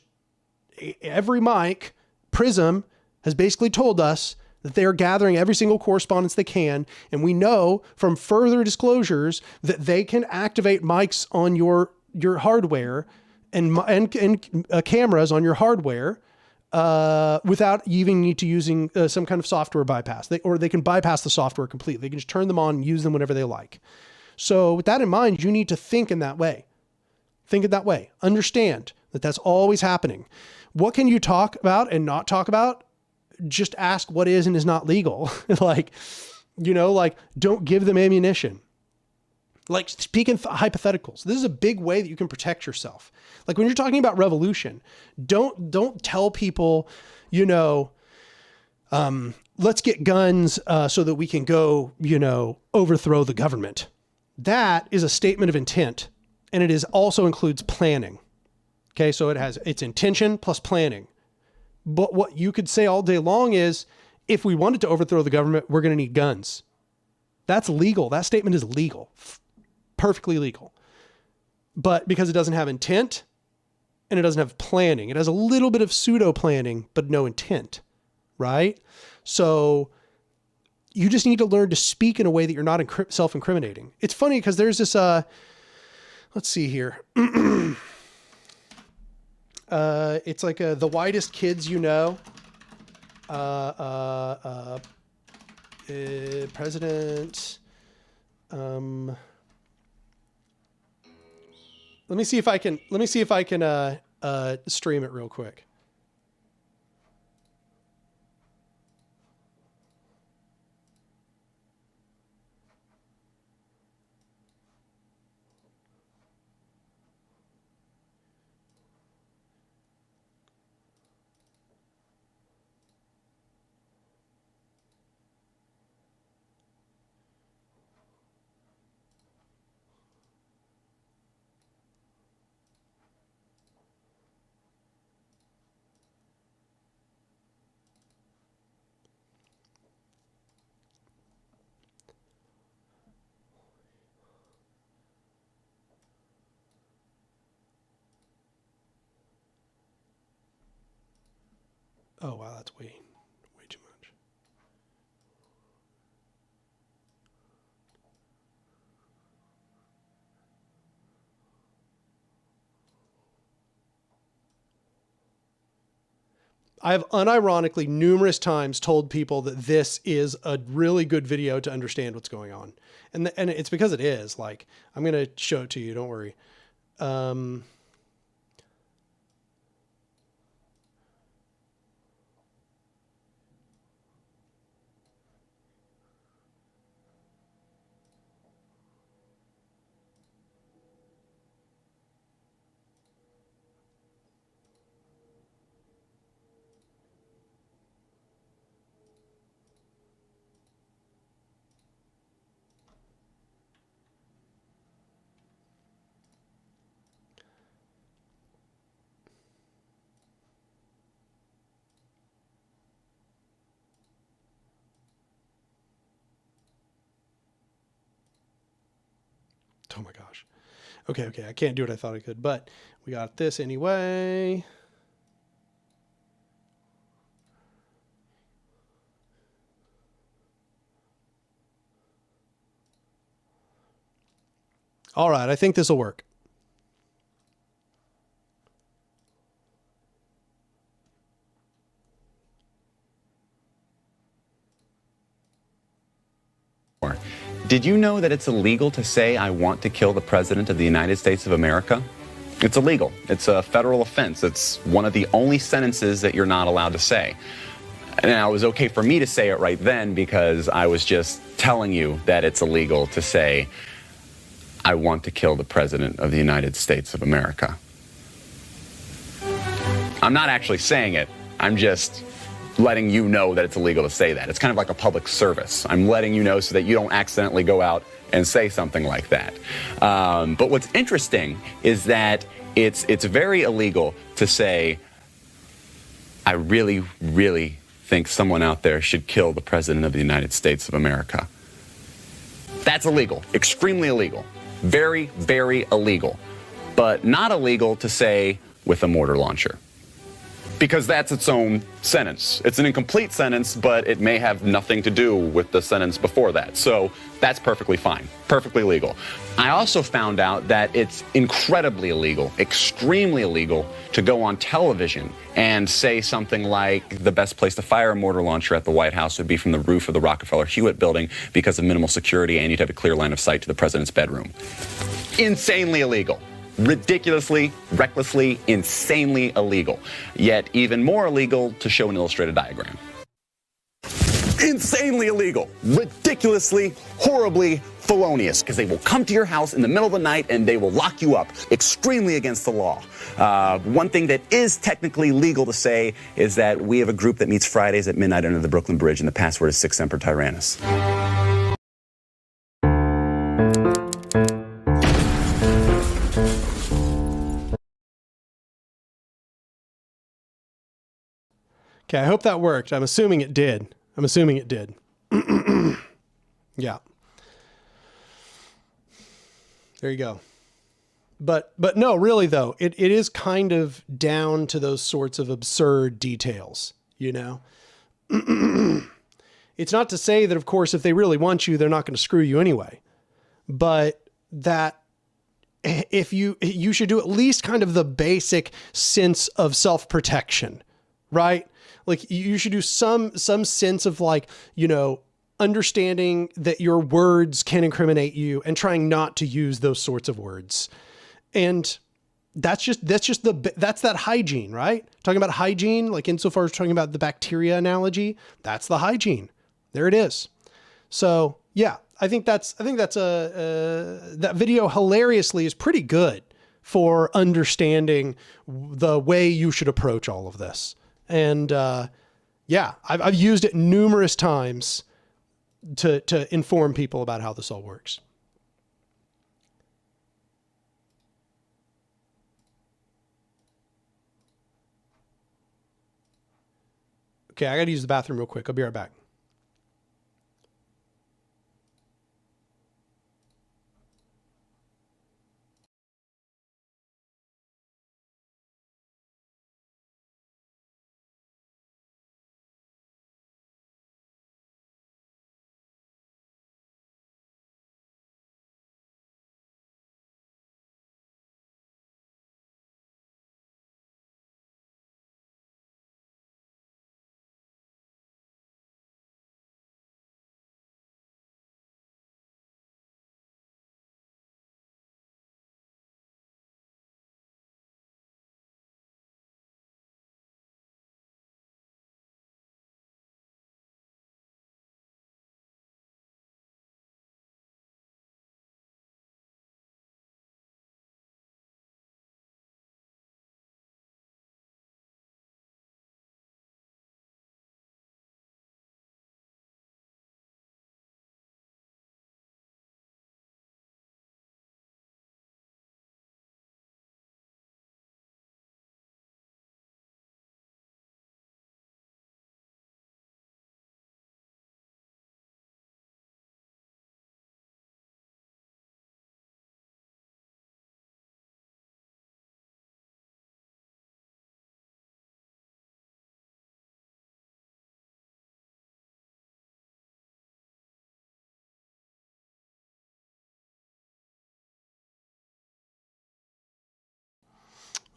every mic, PRISM, has basically told us that they are gathering every single correspondence they can. And we know from further disclosures that they can activate mics on your hardware and cameras on your hardware without even need to using some kind of software bypass. Or they can bypass the software completely. They can just turn them on and use them whenever they like. So with that in mind, you need to think in that way. Think in that way. Understand that that's always happening. What can you talk about and not talk about? Just ask what is and is not legal. Like, you know, like don't give them ammunition. Like speaking hypotheticals. This is a big way that you can protect yourself. Like when you're talking about revolution, don't tell people, you know, let's get guns so that we can go, you know, overthrow the government. That is a statement of intent. And it also includes planning. Okay. So it has its intention plus planning. But what you could say all day long is, if we wanted to overthrow the government, we're going to need guns. That's legal. That statement is legal. Perfectly legal. But because it doesn't have intent and it doesn't have planning, it has a little bit of pseudo planning, but no intent, right? So you just need to learn to speak in a way that you're not self-incriminating. It's funny because there's this, let's see here. It's like the whitest kids you know. President. Let me see if I can stream it real quick. Oh, wow, that's way too much. I have unironically numerous times told people that this is a really good video to understand what's going on. And it's because it is. Like, I'm going to show it to you. Don't worry. Oh my gosh. Okay, I can't do what I thought I could, but we got this anyway. All right, I think this will work. Did you know that it's illegal to say, I want to kill the President of the United States of America? It's illegal. It's a federal offense. It's one of the only sentences that you're not allowed to say. Now, it was okay for me to say it right then because I was just telling you that it's illegal to say, I want to kill the President of the United States of America. I'm not actually saying it. I'm just letting you know that it's illegal to say that. It's kind of like a public service. I'm letting you know so that you don't accidentally go out and say something like that. But what's interesting is that it's very illegal to say, I really, really think someone out there should kill the President of the United States of America. That's illegal, extremely illegal, very, very illegal, but not illegal to say with a mortar launcher. Because that's its own sentence. It's an incomplete sentence, but it may have nothing to do with the sentence before that. So that's perfectly fine, perfectly legal. I also found out that it's incredibly illegal, extremely illegal, to go on television and say something like the best place to fire a mortar launcher at the White House would be from the roof of the Rockefeller Hewitt building because of minimal security and you'd have a clear line of sight to the president's bedroom. Insanely illegal. Ridiculously, recklessly, insanely illegal. Yet even more illegal to show an illustrated diagram. Insanely illegal, ridiculously, horribly felonious, because they will come to your house in the middle of the night and they will lock you up. Extremely against the law. One thing that is technically legal to say is that we have a group that meets Fridays at midnight under the Brooklyn Bridge and the password is Sic Semper Tyrannis. Okay, I hope that worked. I'm assuming it did. Yeah. There you go. But no, really though, it is kind of down to those sorts of absurd details, you know? It's not to say that, of course, if they really want you, they're not going to screw you anyway. But that if you should do at least kind of the basic sense of self-protection, right? Like you should do some sense of like, you know, understanding that your words can incriminate you and trying not to use those sorts of words. And that's that hygiene, right? Talking about hygiene, like insofar as talking about the bacteria analogy, that's the hygiene. There it is. So yeah, I think that's that video hilariously is pretty good for understanding the way you should approach all of this. And yeah, I've used it numerous times to inform people about how this all works. Okay, I got to use the bathroom real quick. I'll be right back.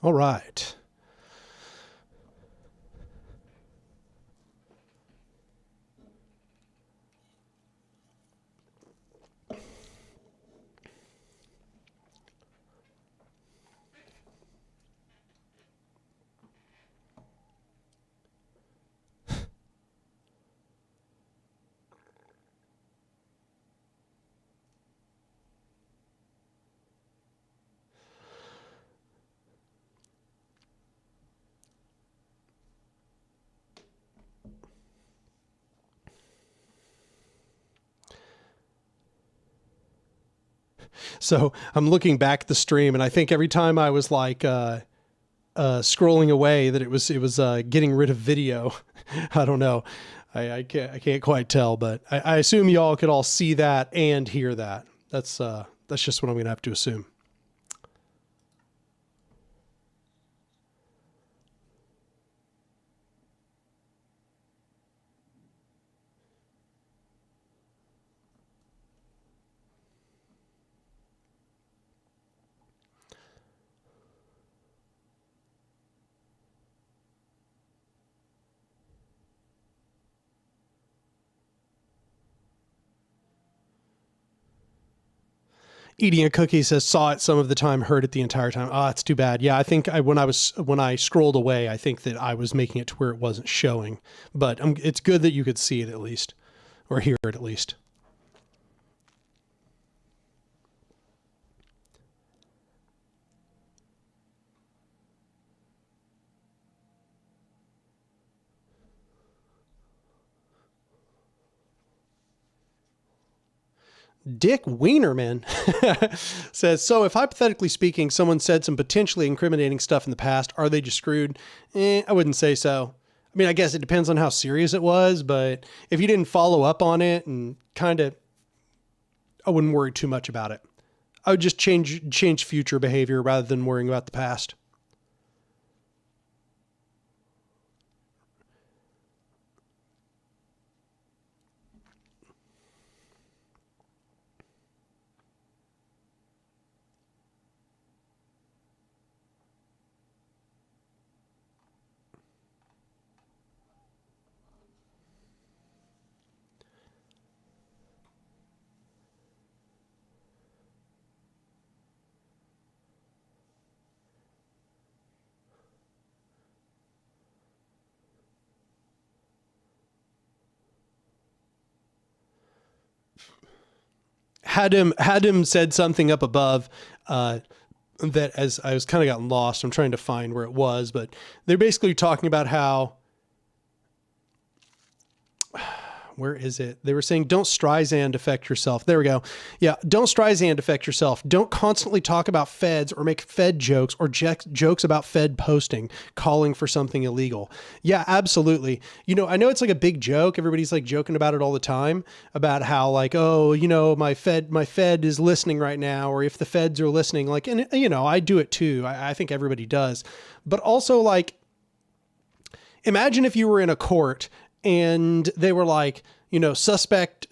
All right. So I'm looking back at the stream, and I think every time I was like scrolling away, that it was getting rid of video. I don't know. I can't quite tell, but I assume y'all could all see that and hear that. That's just what I'm gonna have to assume. Eating a cookie says saw it some of the time, heard it the entire time. Ah, it's too bad. Yeah, I think when I scrolled away, I think that I was making it to where it wasn't showing. But it's good that you could see it at least, or hear it at least. Dick Wienerman says, so if hypothetically speaking, someone said some potentially incriminating stuff in the past, are they just screwed? I wouldn't say so. I mean, I guess it depends on how serious it was, but if you didn't follow up on it and I wouldn't worry too much about it. I would just change future behavior rather than worrying about the past. Had him said something up above that, as I was kind of gotten lost, I'm trying to find where it was, but they're basically talking about how, where is it? They were saying, don't Streisand affect yourself. There we go. Yeah. Don't Streisand affect yourself. Don't constantly talk about feds or make Fed jokes or jokes about Fed posting, calling for something illegal. Yeah, absolutely. You know, I know it's like a big joke. Everybody's like joking about it all the time about how like, oh, you know, my Fed is listening right now. Or if the Feds are listening, like, and you know, I do it too. I think everybody does, but also like, imagine if you were in a court and they were like, you know, suspect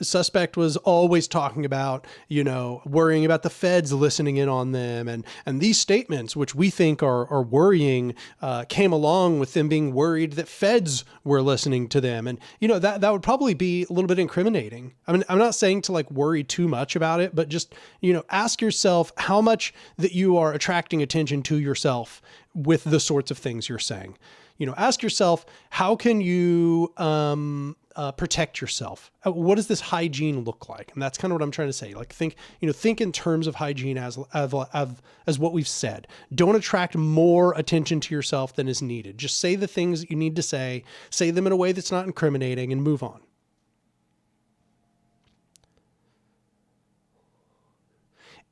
was always talking about, you know, worrying about the feds listening in on them. And these statements, which we think are worrying, came along with them being worried that feds were listening to them. And, you know, that would probably be a little bit incriminating. I mean, I'm not saying to like worry too much about it, but just, you know, ask yourself how much that you are attracting attention to yourself with the sorts of things you're saying. You know, ask yourself, how can you protect yourself? What does this hygiene look like? And that's kind of what I'm trying to say. Like, think in terms of hygiene as what we've said. Don't attract more attention to yourself than is needed. Just say the things that you need to say them in a way that's not incriminating, and move on.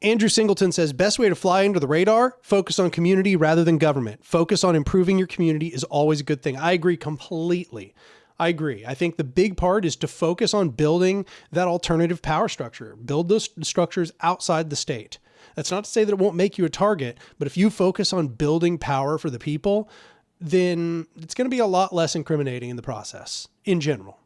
Andrew Singleton says, best way to fly under the radar, focus on community rather than government. Focus on improving your community is always a good thing. I agree completely. I agree. I think the big part is to focus on building that alternative power structure. Build those structures outside the state. That's not to say that it won't make you a target, but if you focus on building power for the people, then it's going to be a lot less incriminating in the process in general.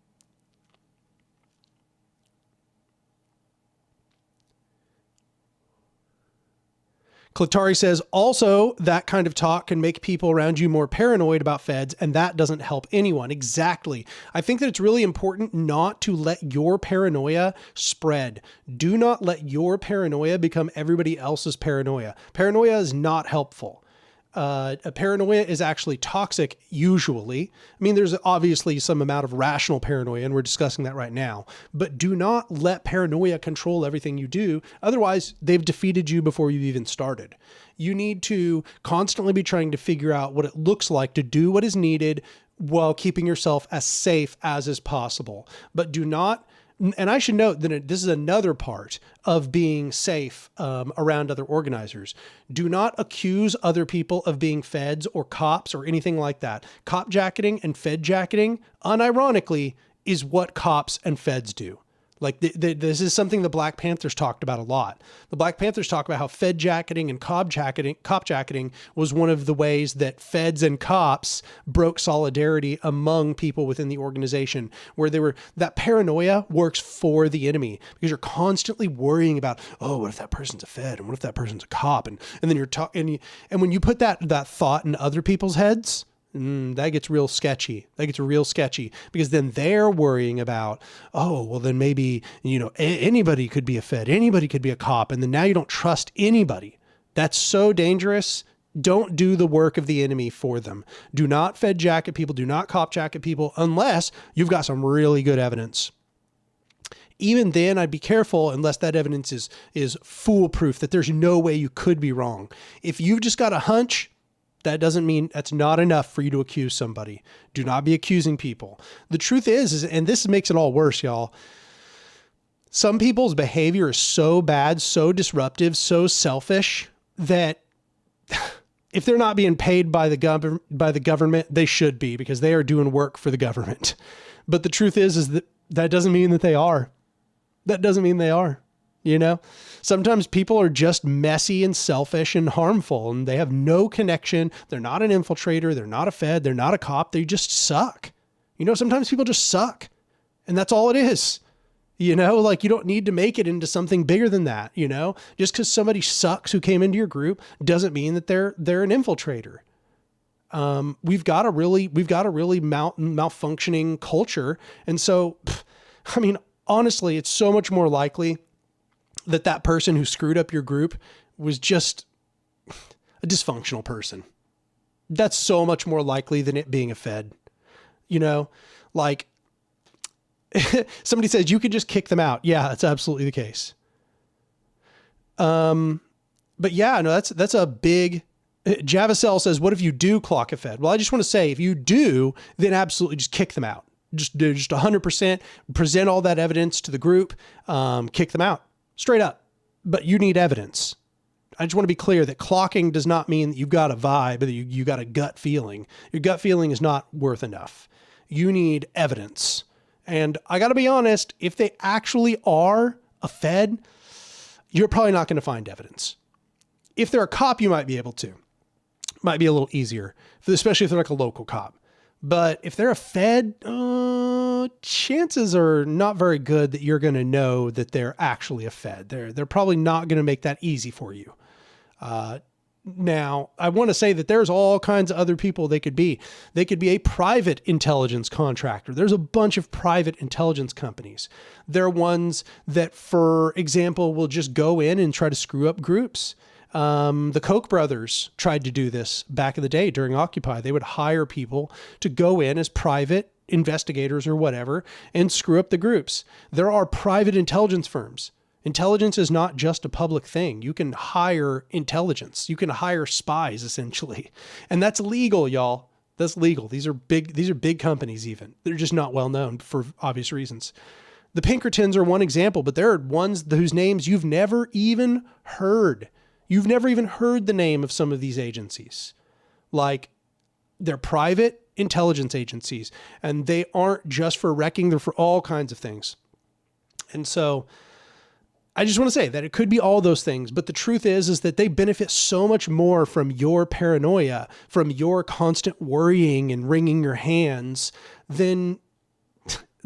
Klatari says, also, that kind of talk can make people around you more paranoid about feds, and that doesn't help anyone. Exactly. I think that it's really important not to let your paranoia spread. Do not let your paranoia become everybody else's paranoia. Paranoia is not helpful. A paranoia is actually toxic, usually. I mean, there's obviously some amount of rational paranoia, and we're discussing that right now. But do not let paranoia control everything you do. Otherwise, they've defeated you before you've even started. You need to constantly be trying to figure out what it looks like to do what is needed while keeping yourself as safe as is possible. But do not... And I should note that this is another part of being safe around other organizers. Do not accuse other people of being feds or cops or anything like that. Cop jacketing and fed jacketing, unironically, is what cops and feds do. Like this is something the Black Panthers talked about a lot. The Black Panthers talk about how fed jacketing and cop jacketing was one of the ways that feds and cops broke solidarity among people within the organization, where that paranoia works for the enemy because you're constantly worrying about, oh, what if that person's a fed and what if that person's a cop? And then you're talking, and when you put that thought in other people's heads, that gets real sketchy. That gets real sketchy because then they're worrying about, oh, well then maybe, anybody could be a fed, anybody could be a cop. And then now you don't trust anybody. That's so dangerous. Don't do the work of the enemy for them. Do not fed jacket people. Do not cop jacket people unless you've got some really good evidence. Even then, I'd be careful unless that evidence is foolproof, that there's no way you could be wrong. If you've just got a hunch, that doesn't mean that's not enough for you to accuse somebody. Do not be accusing people. The truth is, and this makes it all worse, y'all, some people's behavior is so bad, so disruptive, so selfish that if they're not being paid by the government, they should be, because they are doing work for the government. But the truth is that doesn't mean that they are. That doesn't mean they are. Sometimes people are just messy and selfish and harmful, and they have no connection. They're not an infiltrator. They're not a fed. They're not a cop. They just suck. Sometimes people just suck, and that's all it is. Like you don't need to make it into something bigger than that. Just because somebody sucks who came into your group doesn't mean that they're an infiltrator. We've got a really malfunctioning culture. And so, honestly, it's so much more likely that person who screwed up your group was just a dysfunctional person. That's so much more likely than it being a fed. Like somebody says you could just kick them out. Yeah, that's absolutely the case. But yeah, no, that's a big... Javacell says, what if you do clock a fed? Well, I just want to say, if you do, then absolutely just kick them out. Just 100% present all that evidence to the group, kick them out straight up. But you need evidence. I just want to be clear that clocking does not mean that you've got a vibe, that you got a gut feeling. Your gut feeling is not worth enough. You need evidence. And I got to be honest, if they actually are a fed, you're probably not going to find evidence. If they're a cop, you might be able to. Might be a little easier, especially if they're like a local cop. But if they're a fed, chances are not very good that you're going to know that they're actually a fed. They're probably not going to make that easy for you. Now, I want to say that there's all kinds of other people they could be. They could be a private intelligence contractor. There's a bunch of private intelligence companies. They're ones that, for example, will just go in and try to screw up groups. The Koch brothers tried to do this back in the day during Occupy. They would hire people to go in as private investigators or whatever and screw up the groups. There are private intelligence firms. Intelligence is not just a public thing. You can hire intelligence. You can hire spies, essentially. And that's legal, y'all. That's legal. These are big companies even. They're just not well known for obvious reasons. The Pinkertons are one example, but there are ones whose names you've never even heard. You've never even heard the name of some of these agencies. Like, they're private intelligence agencies, and they aren't just for wrecking, they're for all kinds of things. And so I just want to say that it could be all those things, but the truth is that they benefit so much more from your paranoia, from your constant worrying and wringing your hands than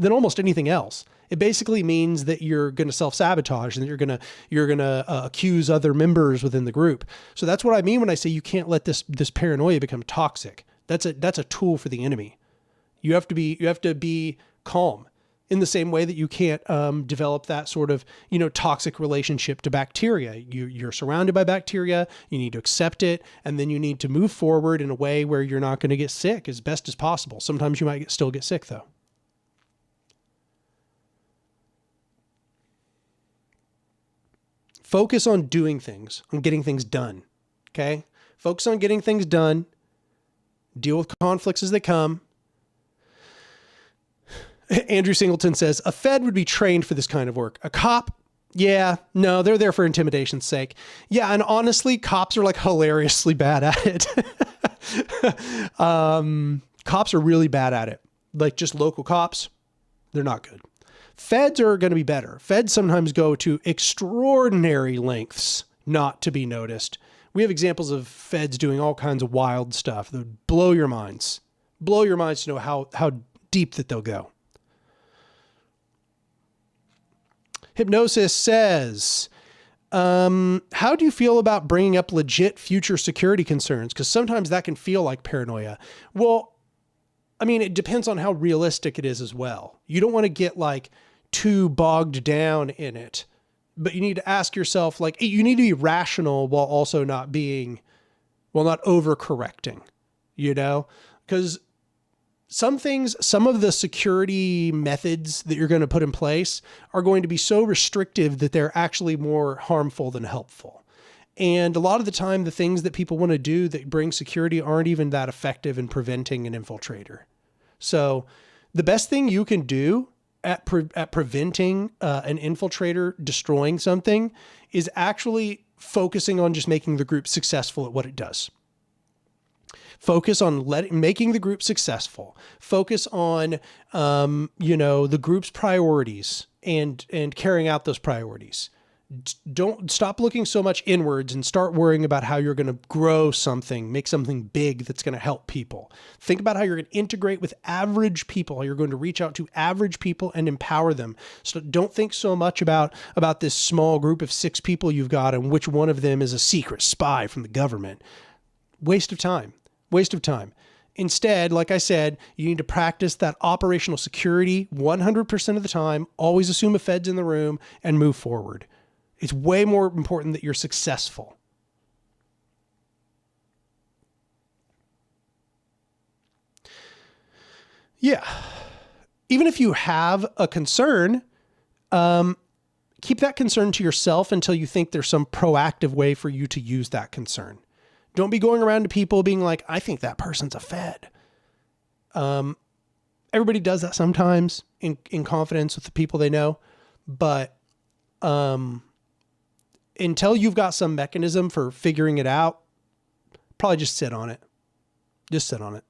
almost anything else. It basically means that you're going to self-sabotage and that you're going to accuse other members within the group. So that's what I mean when I say you can't let this paranoia become toxic. That's a tool for the enemy. You have to be calm in the same way that you can't develop that sort of, toxic relationship to bacteria. You're surrounded by bacteria. You need to accept it. And then you need to move forward in a way where you're not going to get sick as best as possible. Sometimes you might still get sick though. Focus on doing things, on getting things done. Okay. Focus on getting things done. Deal with conflicts as they come. Andrew Singleton says, a Fed would be trained for this kind of work. A cop? Yeah, no, they're there for intimidation's sake. Yeah, and honestly, cops are like hilariously bad at it. Cops are really bad at it. Like just local cops, they're not good. Feds are going to be better. Feds sometimes go to extraordinary lengths not to be noticed. We have examples of feds doing all kinds of wild stuff that would blow your minds. Blow your minds to know how deep that they'll go. Hypnosis says, how do you feel about bringing up legit future security concerns? Because sometimes that can feel like paranoia. Well, I mean, it depends on how realistic it is as well. You don't want to get like too bogged down in it, but you need to ask yourself, like, you need to be rational while also not overcorrecting, because some of the security methods that you're going to put in place are going to be so restrictive that they're actually more harmful than helpful. And a lot of the time, the things that people want to do that bring security aren't even that effective in preventing an infiltrator. So the best thing you can do at preventing an infiltrator destroying something is actually focusing on just making the group successful at what it does. Focus on making the group successful. Focus on, the group's priorities and carrying out those priorities. Don't stop looking so much inwards and start worrying about how you're going to grow something, make something big that's going to help people. Think about how you're going to integrate with average people, how you're going to reach out to average people and empower them. So don't think so much about this small group of 6 people you've got and which one of them is a secret spy from the government. Waste of time. Instead, like I said, you need to practice that operational security 100% of the time. Always assume a Fed's in the room and move forward. It's way more important that you're successful. Yeah. Even if you have a concern, keep that concern to yourself until you think there's some proactive way for you to use that concern. Don't be going around to people being like, I think that person's a Fed. Everybody does that sometimes in confidence with the people they know, but until you've got some mechanism for figuring it out, probably just sit on it. Just sit on it.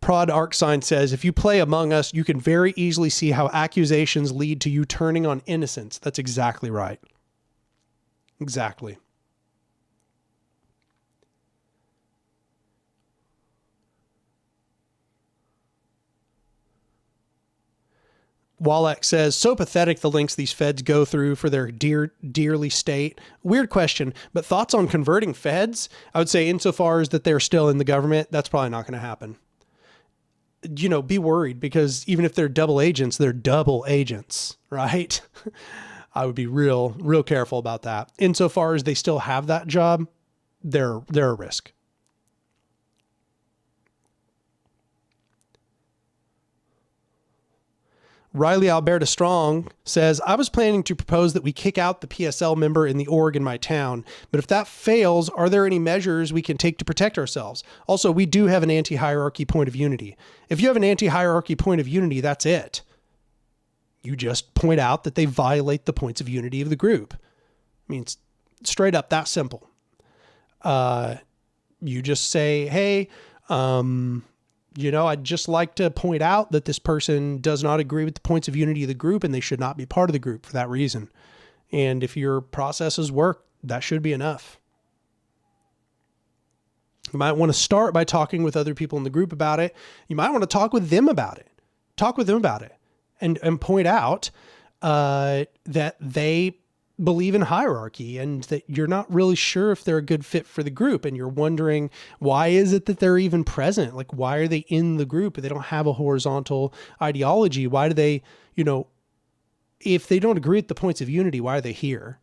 Prod Arc Sign says, if you play Among Us, you can very easily see how accusations lead to you turning on innocence. That's exactly right. Exactly. Wallach says, so pathetic the lengths these feds go through for their dearly state. Weird question, but thoughts on converting feds? I would say insofar as that they're still in the government, that's probably not going to happen. Be worried, because even if they're double agents, right? I would be real careful about that. Insofar as they still have that job, they're a risk. Riley Alberta Strong says, I was planning to propose that we kick out the PSL member in the org in my town, but if that fails, are there any measures we can take to protect ourselves? Also, we do have an anti-hierarchy point of unity. If you have an anti-hierarchy point of unity, that's it. You just point out that they violate the points of unity of the group. I mean, it's straight up that simple. You just say, hey, I'd just like to point out that this person does not agree with the points of unity of the group and they should not be part of the group for that reason. And if your processes work, that should be enough. You might want to start by talking with other people in the group about it. You might want to talk with them about it. And point out that they believe in hierarchy and that you're not really sure if they're a good fit for the group. And you're wondering, why is it that they're even present? Like, why are they in the group? They don't have a horizontal ideology. Why do they, if they don't agree with the points of unity, why are they here?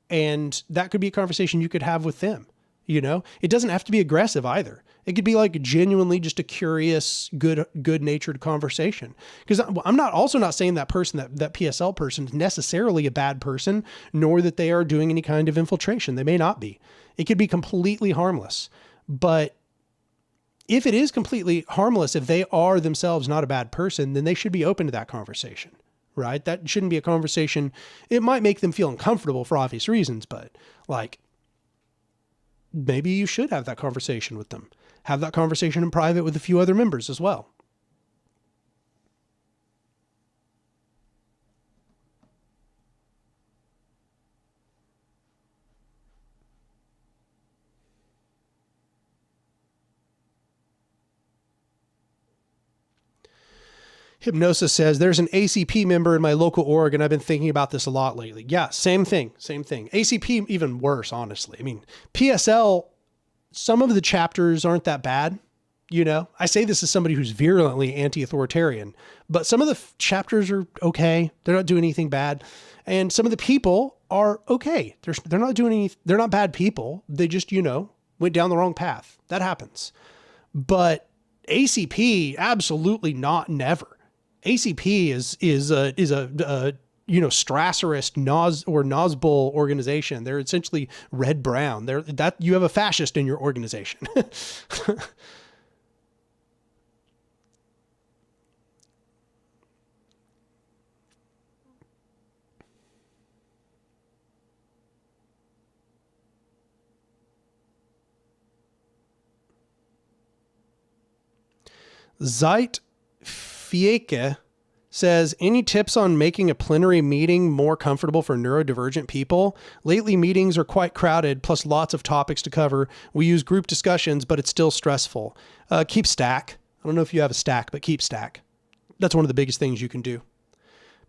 And that could be a conversation you could have with them. It doesn't have to be aggressive either. It could be like genuinely just a curious, good-natured conversation. Because I'm also not saying that person, that PSL person is necessarily a bad person, nor that they are doing any kind of infiltration. They may not be. It could be completely harmless. But if it is completely harmless, if they are themselves not a bad person, then they should be open to that conversation, right? That shouldn't be a conversation. It might make them feel uncomfortable for obvious reasons, but maybe you should have that conversation with them. Have that conversation in private with a few other members as well. Hypnosis says, there's an ACP member in my local org, and I've been thinking about this a lot lately. Yeah, same thing. ACP, even worse, honestly. I mean, PSL, some of the chapters aren't that bad. I say this as somebody who's virulently anti-authoritarian, but some of the chapters are okay. They're not doing anything bad. And some of the people are okay. They're not doing anything. They're not bad people. They just, went down the wrong path. That happens. But ACP, absolutely not, never. ACP is a Strasserist Nazbol organization. They're essentially red-brown. You have a fascist in your organization. Zeit Fieke says, any tips on making a plenary meeting more comfortable for neurodivergent people? Lately, meetings are quite crowded, plus lots of topics to cover. We use group discussions, but it's still stressful. Keep Stack. I don't know if you have a Stack, but keep Stack. That's one of the biggest things you can do.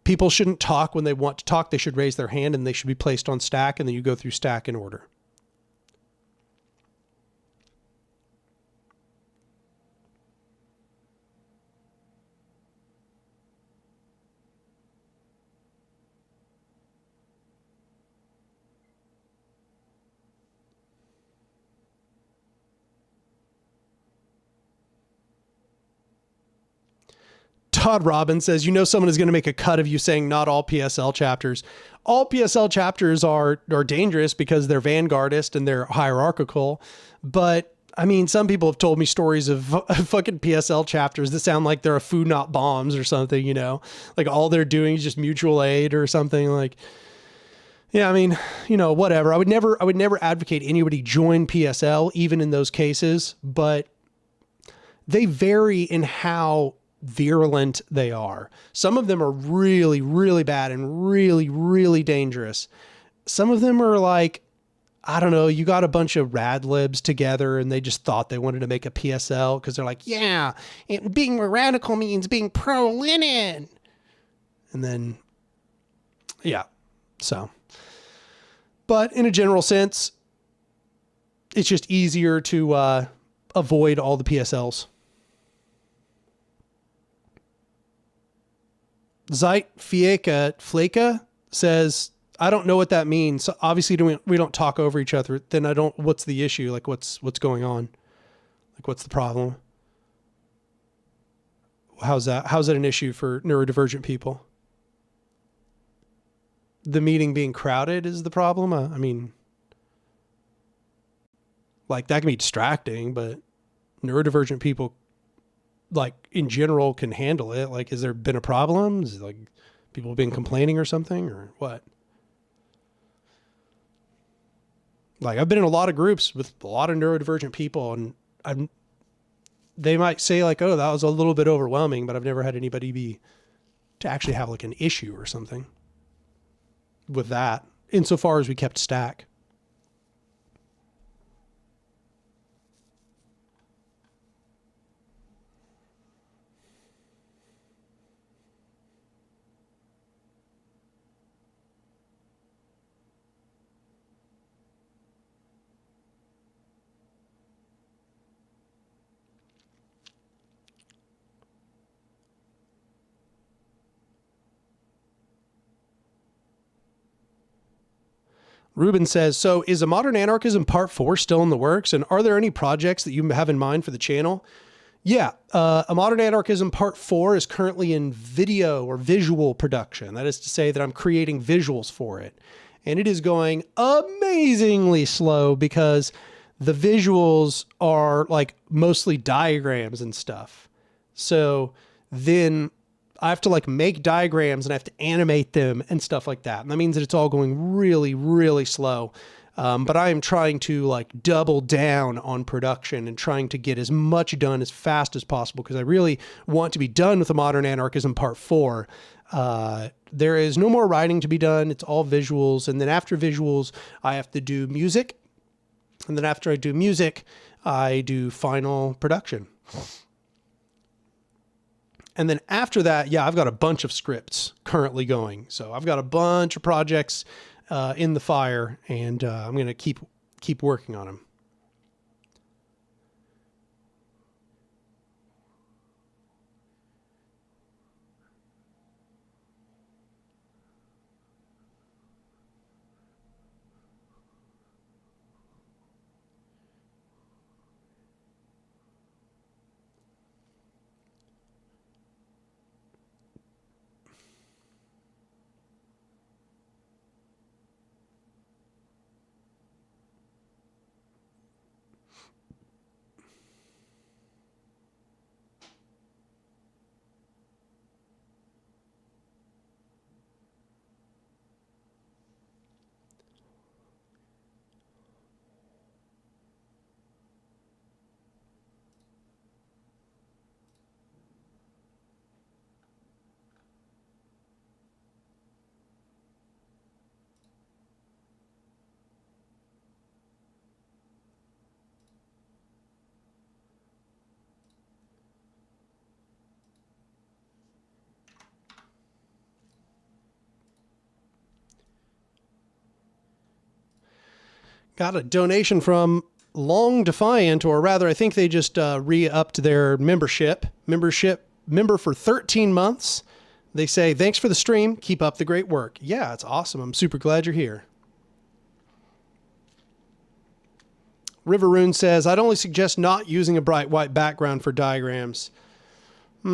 People shouldn't talk when they want to talk. They should raise their hand and they should be placed on Stack, and then you go through Stack in order. Todd Robbins says, someone is going to make a cut of you saying not all PSL chapters. All PSL chapters are dangerous because they're vanguardist and they're hierarchical. But I mean, some people have told me stories of fucking PSL chapters that sound like they're a food not bombs or something, like all they're doing is just mutual aid or something. Like, yeah, I mean, whatever. I would never advocate anybody join PSL, even in those cases, but they vary in how virulent they are. Some of them are really, really bad and really, really dangerous. Some of them are like, I don't know, you got a bunch of rad libs together and they just thought they wanted to make a PSL because they're like, yeah, being more radical means being pro-Lenin. And then, yeah, so. But in a general sense, it's just easier to avoid all the PSLs. Zeit Fleka says, I don't know what that means. So obviously we don't talk over each other. Then what's the issue? Like what's going on? Like what's the problem? How's that an issue for neurodivergent people? The meeting being crowded is the problem. I mean, like that can be distracting, but neurodivergent people, like in general, can handle it. Like, has there been a problem? Is it like people been complaining or something or what? Like I've been in a lot of groups with a lot of neurodivergent people and they might say like, oh, that was a little bit overwhelming, but I've never had anybody to actually have like an issue or something with that, insofar as we kept stack. Ruben says, so is a modern anarchism part 4 still in the works? And are there any projects that you have in mind for the channel? Yeah. A modern anarchism part 4 is currently in video or visual production. That is to say that I'm creating visuals for it. And it is going amazingly slow because the visuals are like mostly diagrams and stuff. So then I have to like make diagrams and I have to animate them and stuff like that. And that means that it's all going really, really slow. But I am trying to like double down on production and trying to get as much done as fast as possible because I really want to be done with the modern anarchism part 4. There is no more writing to be done. It's all visuals. And then after visuals, I have to do music. And then after I do music, I do final production. And then after that, yeah, I've got a bunch of scripts currently going. So I've got a bunch of projects in the fire, and I'm going to keep working on them. Got a donation from Long Defiant, or rather, I think they just re-upped their membership for 13 months. They say, thanks for the stream. Keep up the great work. Yeah, it's awesome. I'm super glad you're here. Riveroon says, I'd only suggest not using a bright white background for diagrams. I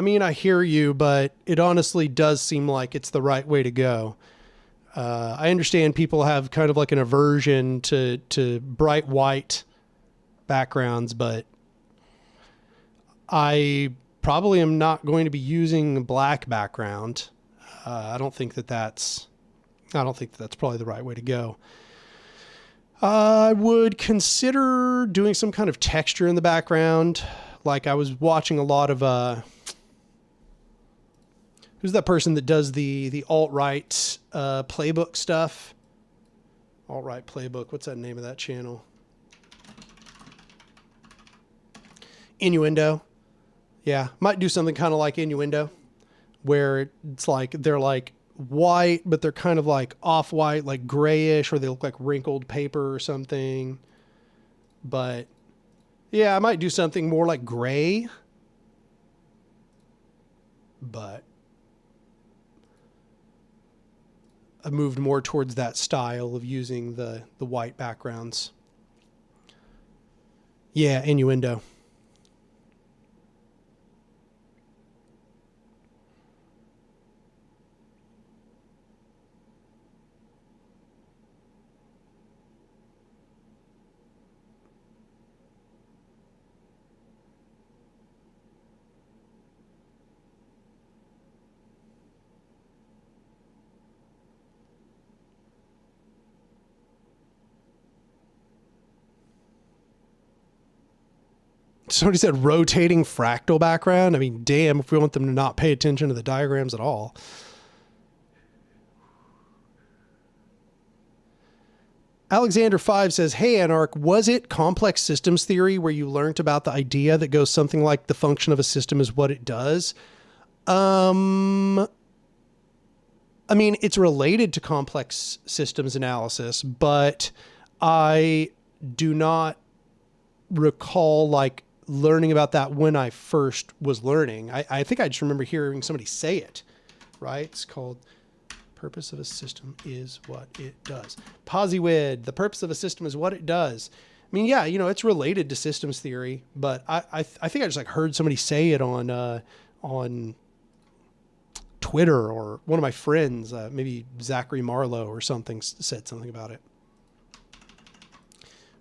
mean, I hear you, but it honestly does seem like it's the right way to go. I understand people have kind of like an aversion to bright white backgrounds, but I probably am not going to be using a black background. I don't think that's probably the right way to go. I would consider doing some kind of texture in the background. Like I was watching a lot of, who's that person that does the alt-right playbook stuff? Alt-right playbook. What's that name of that channel? Innuendo. Yeah, might do something kind of like Innuendo, where it's like they're like white, but they're kind of like off-white, like grayish, or they look like wrinkled paper or something. But yeah, I might do something more like gray. But I moved more towards that style of using the white backgrounds. Yeah, Innuendo. somebody said rotating fractal background. I mean, damn, if we want them to not pay attention to the diagrams at all. Alexander 5 says, hey, Anarch, was it complex systems theory where you learned about the idea that goes something like the function of a system is what it does? I mean, it's related to complex systems analysis, but I do not recall like learning about that when I first was learning. I think I just remember hearing somebody say it, right? It's called purpose of a system is what it does. Posiwid, the purpose of a system is what it does. I mean, yeah, you know, it's related to systems theory, but I think I just like heard somebody say it on Twitter, or one of my friends, maybe Zachary Marlowe or something, said something about it.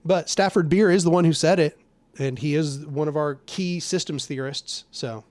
But Stafford Beer is the one who said it, and he is one of our key systems theorists, so.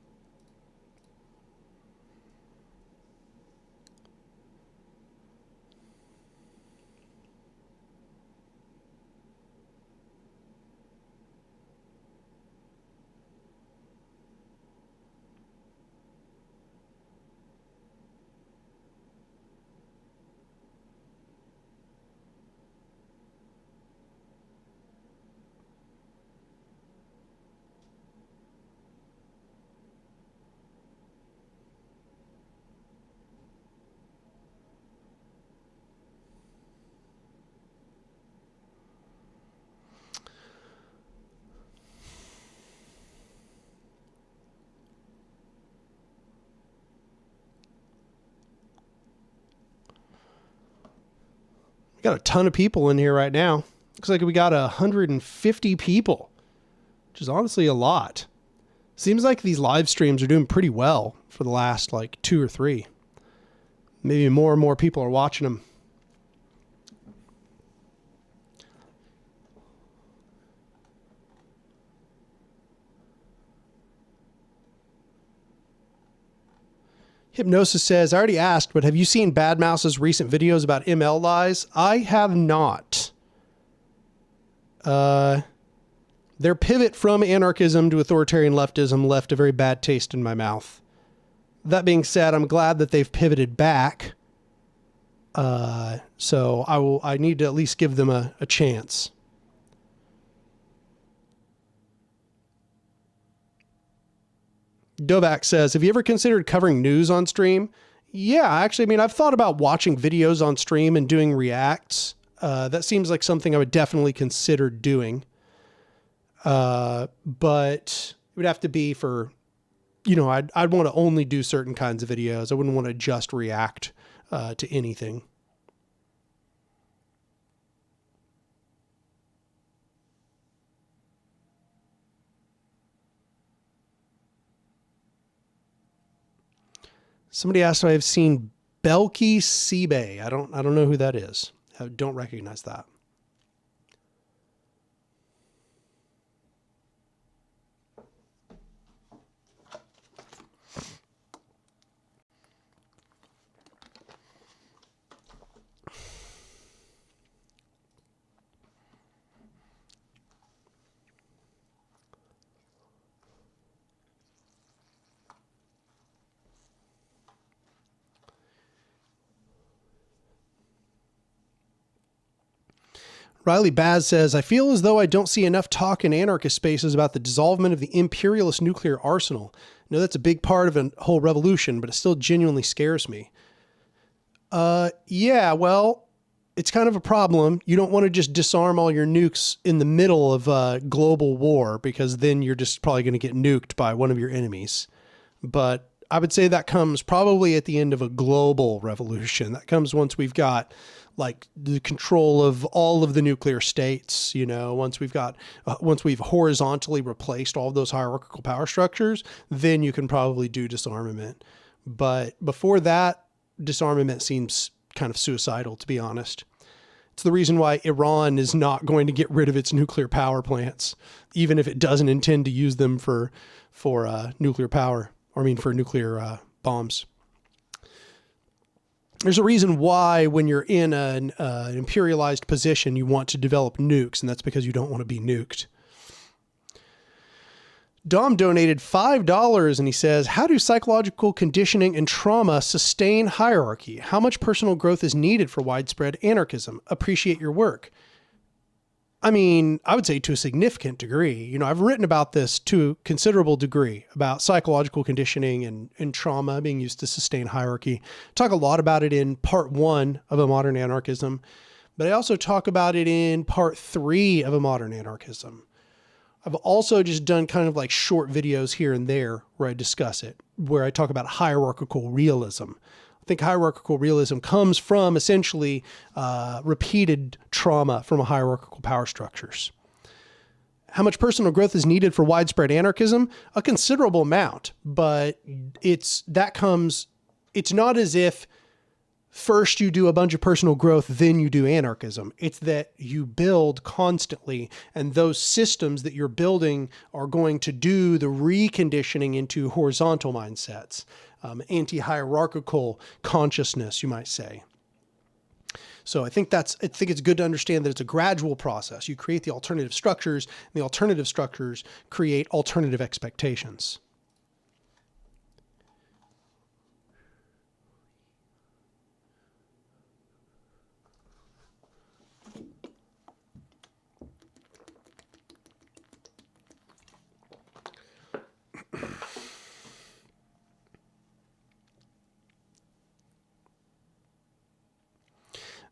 Got a ton of people in here right now. Looks like we got 150 people, which is honestly a lot. Seems like these live streams are doing pretty well for the last like 2 or 3. Maybe more and more people are watching them. Hypnosis says, I already asked, but have you seen Bad Mouse's recent videos about ML lies? I have not. Their pivot from anarchism to authoritarian leftism left a very bad taste in my mouth. That being said, I'm glad that they've pivoted back. So I need to at least give them a chance. Dovak says, have you ever considered covering news on stream? Yeah, actually, I mean, I've thought about watching videos on stream and doing reacts. That seems like something I would definitely consider doing. But it would have to be for, you know, I'd want to only do certain kinds of videos. I wouldn't want to just react to anything. Somebody asked if I've seen Belky Seabay. I don't know who that is. I don't recognize that. Riley Baz says, I feel as though I don't see enough talk in anarchist spaces about the dissolvement of the imperialist nuclear arsenal. I know that's a big part of a whole revolution, but it still genuinely scares me. Yeah, well, it's kind of a problem. You don't want to just disarm all your nukes in the middle of a global war, because then you're just probably going to get nuked by one of your enemies. But I would say that comes probably at the end of a global revolution. That comes once we've got like the control of all of the nuclear states, you know, once we've horizontally replaced all of those hierarchical power structures, then you can probably do disarmament. But before that, disarmament seems kind of suicidal, to be honest. It's the reason why Iran is not going to get rid of its nuclear power plants, even if it doesn't intend to use them for nuclear power, for nuclear bombs. There's a reason why when you're in an imperialized position, you want to develop nukes, and that's because you don't want to be nuked. Dom donated $5 and he says, how do psychological conditioning and trauma sustain hierarchy? How much personal growth is needed for widespread anarchism? Appreciate your work. I mean, I would say to a significant degree. You know, I've written about this to a considerable degree, about psychological conditioning and trauma being used to sustain hierarchy. Talk a lot about it in part 1 of A Modern Anarchism, but I also talk about it in part 3 of A Modern Anarchism. I've also just done kind of like short videos here and there where I discuss it, where I talk about hierarchical realism. I think hierarchical realism comes from essentially repeated trauma from hierarchical power structures. How much personal growth is needed for widespread anarchism? A considerable amount, but it's not as if first you do a bunch of personal growth, then you do anarchism. It's that you build constantly, and those systems that you're building are going to do the reconditioning into horizontal mindsets, anti-hierarchical consciousness, you might say. So I think it's good to understand that it's a gradual process. You create the alternative structures, and the alternative structures create alternative expectations.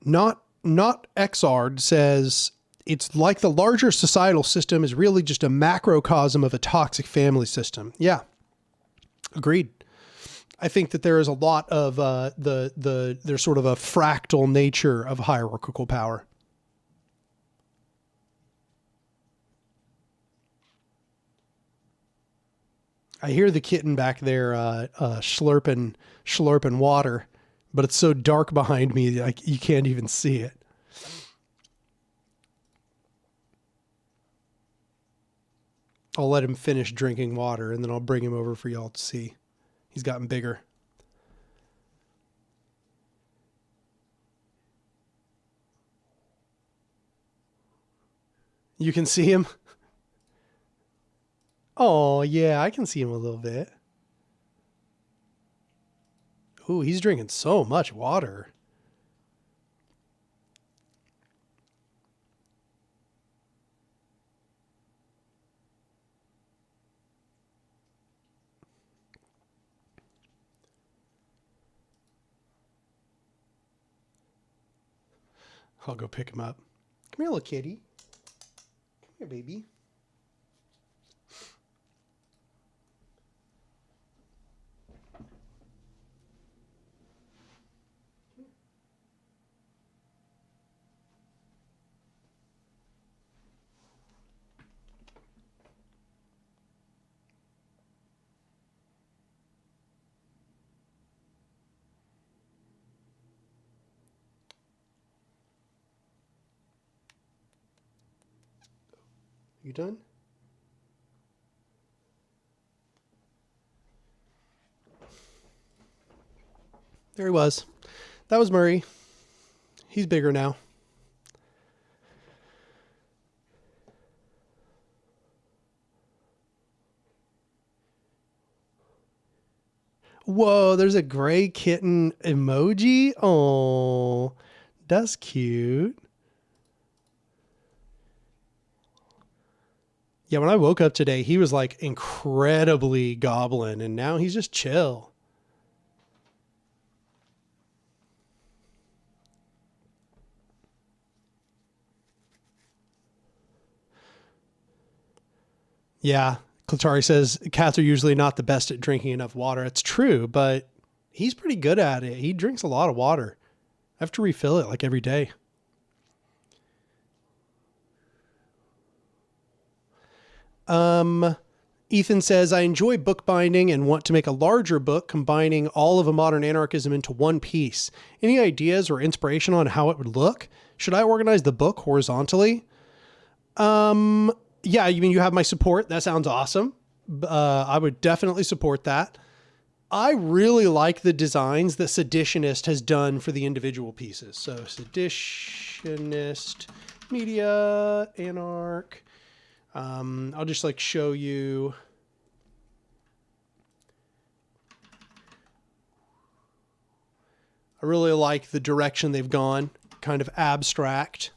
Not Xard says it's like the larger societal system is really just a macrocosm of a toxic family system. Yeah, agreed. I think that there is a lot of there's sort of a fractal nature of hierarchical power. I hear the kitten back there slurping water. But it's so dark behind me, you can't even see it. I'll let him finish drinking water, and then I'll bring him over for y'all to see. He's gotten bigger. You can see him? Oh, yeah, I can see him a little bit. Ooh, he's drinking so much water. I'll go pick him up. Come here, little kitty. Come here, baby. You done? There he was. That was Murray. He's bigger now. Whoa, there's a gray kitten emoji. Oh, that's cute. Yeah, when I woke up today, he was like incredibly goblin, and now he's just chill. Yeah, Klatari says cats are usually not the best at drinking enough water. It's true, but he's pretty good at it. He drinks a lot of water. I have to refill it like every day. Ethan says, I enjoy bookbinding and want to make a larger book combining all of A Modern Anarchism into one piece. Any ideas or inspiration on how it would look? Should I organize the book horizontally? Yeah, you mean you have my support? That sounds awesome. I would definitely support that. I really like the designs that Seditionist has done for the individual pieces. So Seditionist, Media, Anark. I'll just like show you I really like the direction they've gone, kind of abstract.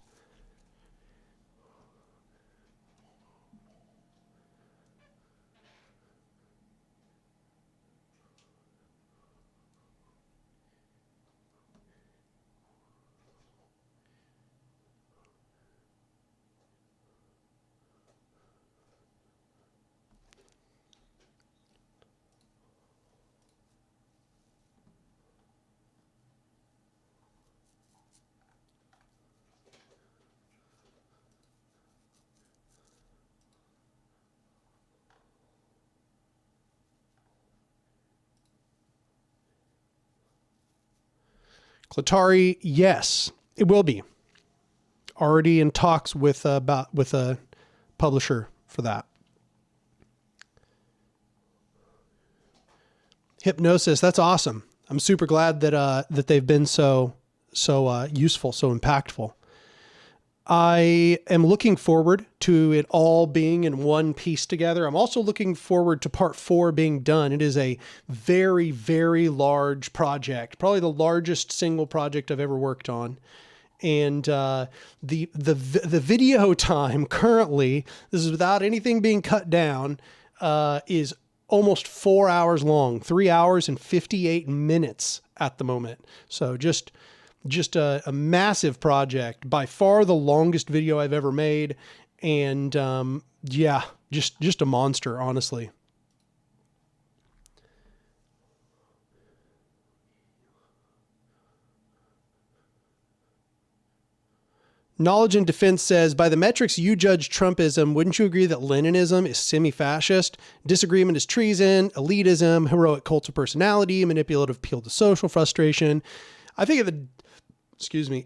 Clatari, yes, it will be. Already in talks with a publisher for that. Hypnosis, that's awesome. I'm super glad that they've been so useful, so impactful. I am looking forward to it all being in one piece together. I'm also looking forward to part 4 being done. It is a very, very large project, probably the largest single project I've ever worked on. And the video time currently, this is without anything being cut down, is almost 4 hours long, 3 hours and 58 minutes at the moment. So just a massive project, by far the longest video I've ever made. And, yeah, just a monster, honestly. Knowledge and Defense says, by the metrics you judge Trumpism, wouldn't you agree that Leninism is semi-fascist? Disagreement is treason, elitism, heroic cult of personality, manipulative appeal to social frustration. I think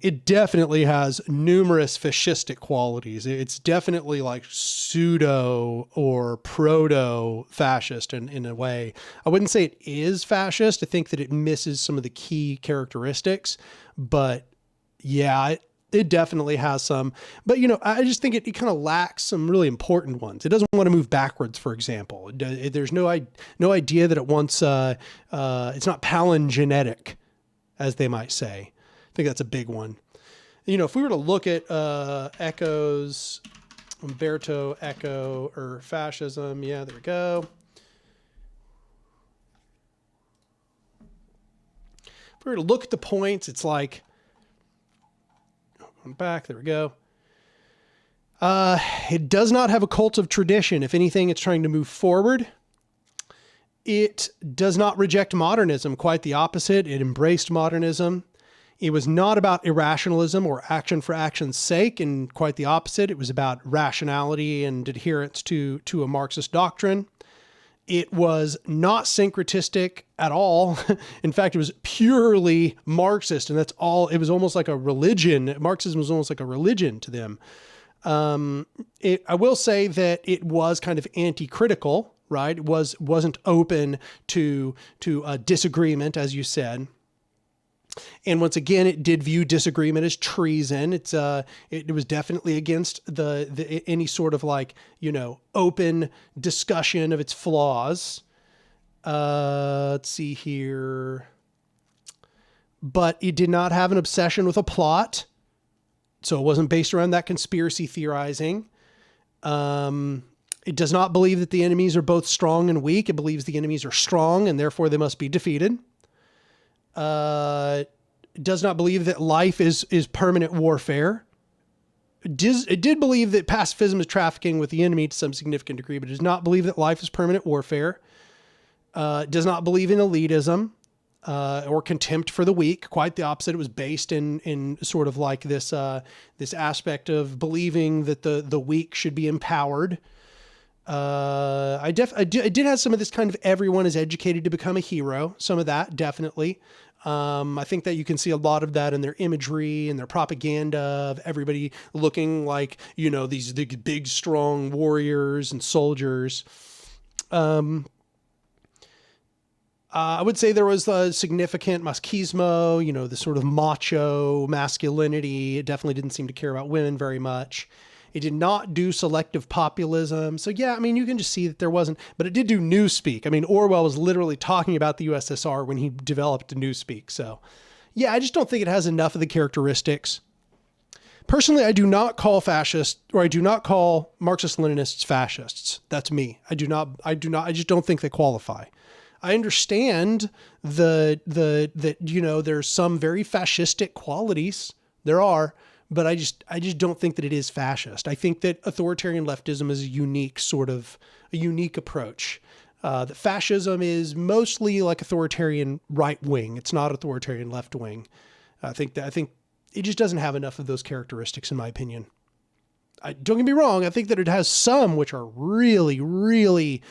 it definitely has numerous fascistic qualities. It's definitely like pseudo or proto-fascist in a way. I wouldn't say it is fascist. I think that it misses some of the key characteristics, but yeah, it definitely has some. But, I just think it kind of lacks some really important ones. It doesn't want to move backwards, for example. There's no idea that it wants, it's not palingenetic, as they might say. I think that's a big one. If we were to look at Eco's, Umberto Eco, or fascism, yeah, there we go. If we were to look at the points, it's like, going back, there we go. It does not have a cult of tradition. If anything, it's trying to move forward. It does not reject modernism, quite the opposite. It embraced modernism. It was not about irrationalism or action for action's sake, and quite the opposite. It was about rationality and adherence to a Marxist doctrine. It was not syncretistic at all. In fact, it was purely Marxist, and that's all. It was almost like a religion. Marxism was almost like a religion to them. I will say that it was kind of anti-critical, right? It wasn't open to disagreement, as you said. And once again, it did view disagreement as treason. It was definitely against any sort of open discussion of its flaws. Let's see here. But it did not have an obsession with a plot. So it wasn't based around that conspiracy theorizing. It does not believe that the enemies are both strong and weak. It believes the enemies are strong and therefore they must be defeated. Does not believe that life is permanent warfare. It did believe that pacifism is trafficking with the enemy to some significant degree, but does not believe that life is permanent warfare. Does not believe in elitism or contempt for the weak. Quite the opposite. It was based in sort of like this aspect of believing that the weak should be empowered. I did have some of this kind of everyone is educated to become a hero. Some of that, definitely. I think that you can see a lot of that in their imagery and their propaganda of everybody looking like, these big, strong warriors and soldiers. I would say there was a significant machismo, the sort of macho masculinity. It definitely didn't seem to care about women very much. It did not do selective populism. So yeah, you can just see that there wasn't, but it did do newspeak. Orwell was literally talking about the USSR when he developed newspeak. So Yeah, I just don't think it has enough of the characteristics. Personally, I do not call fascists, or I do not call Marxist-Leninists fascists. That's me. I just don't think they qualify. I understand that, you know, there's some very fascistic qualities. There are, but I just don't think that it is fascist. I think that authoritarian leftism is a unique approach. That fascism is mostly like authoritarian right wing. It's not authoritarian left wing. I think it just doesn't have enough of those characteristics, in my opinion. Don't get me wrong. I think that it has some which are really, really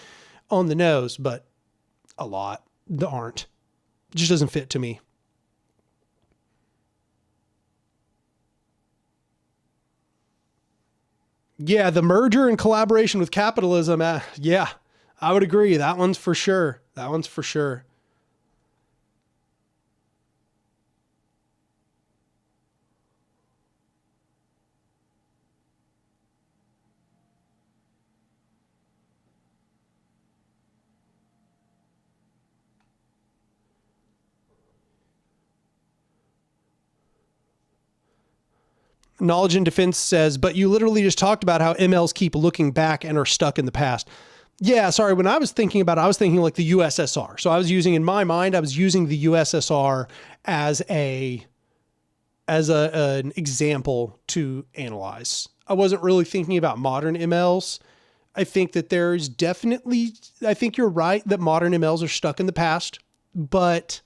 on the nose, but a lot that aren't. It just doesn't fit to me. Yeah, the merger and collaboration with capitalism. Yeah, I would agree. That one's for sure. That one's for sure. Knowledge and Defense says, but you literally just talked about how MLs keep looking back and are stuck in the past. Yeah, sorry. When I was thinking about it, I was thinking like the USSR. So I was using, in my mind, I was using the USSR as an example to analyze. I wasn't really thinking about modern MLs. I think that there's definitely, I think you're right that modern MLs are stuck in the past, but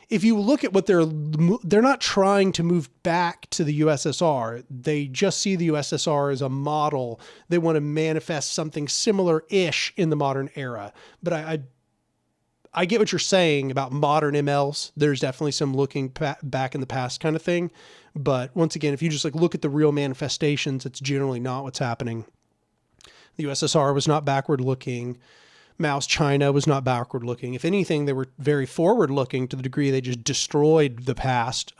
if you look at what they're not trying to move back to the USSR. They just see the USSR as a model. They want to manifest something similar-ish in the modern era. But I get what you're saying about modern MLs. There's definitely some looking back in the past kind of thing. But once again, if you just like look at the real manifestations, it's generally not what's happening. The USSR was not backward looking. Mao's China was not backward looking. If anything, they were very forward looking to the degree they just destroyed the past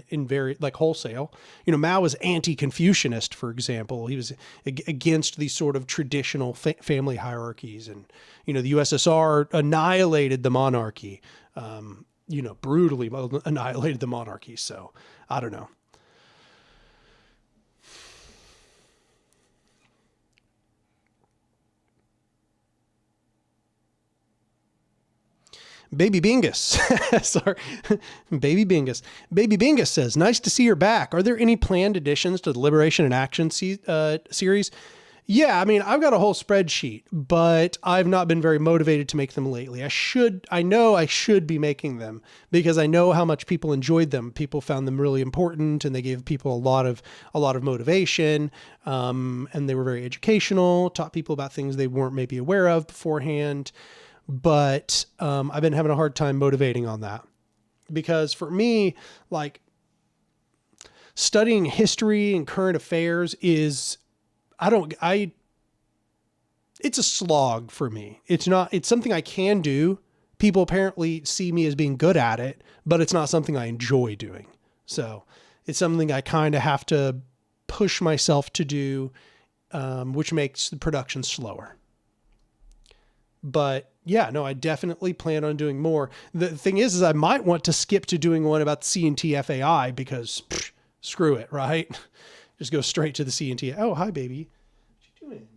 in very like wholesale. You know, Mao was anti-Confucianist, for example. He was against these sort of traditional family hierarchies. And, you know, the USSR annihilated the monarchy, you know, brutally annihilated the monarchy. So I don't know. Baby Bingus. Sorry. Baby Bingus. Baby Bingus says, nice to see you're back. Are there any planned additions to the Liberation in Action series? Yeah, I mean, I've got a whole spreadsheet, but I've not been very motivated to make them lately. I know I should be making them because I know how much people enjoyed them. People found them really important and they gave people a lot of motivation. And they were very educational, taught people about things they weren't maybe aware of beforehand. But I've been having a hard time motivating on that because for me, like studying history and current affairs is, it's a slog for me. It's something I can do. People apparently see me as being good at it, but it's not something I enjoy doing. So it's something I kind of have to push myself to do, which makes the production slower. But yeah, no, I definitely plan on doing more. The thing is I might want to skip to doing one about C&T FAI because screw it, right? Just go straight to the C&T. Oh, hi, baby. What you doing?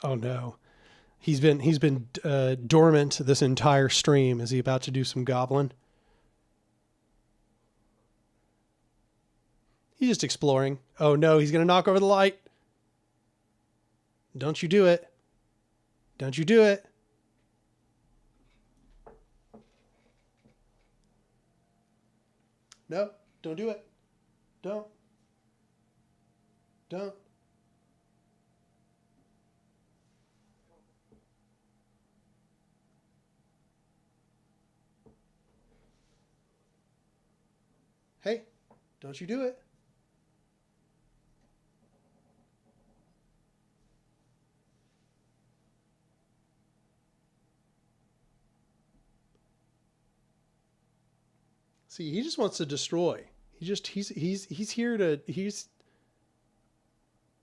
Oh no. He's been dormant this entire stream. Is he about to do some goblin? He's just exploring. Oh no, he's going to knock over the light. Don't you do it. Don't you do it. No, don't do it. Don't. Hey, don't you do it. See, he just wants to destroy. He's here to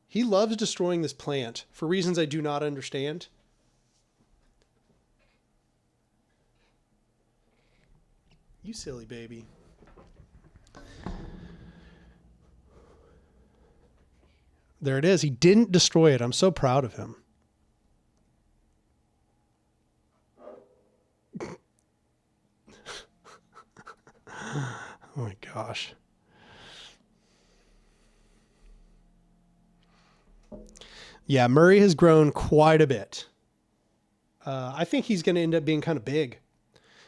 he loves destroying this plant for reasons I do not understand. You silly baby. There it is. He didn't destroy it. I'm so proud of him. Oh my gosh. Yeah, Murray has grown quite a bit. I think he's going to end up being kind of big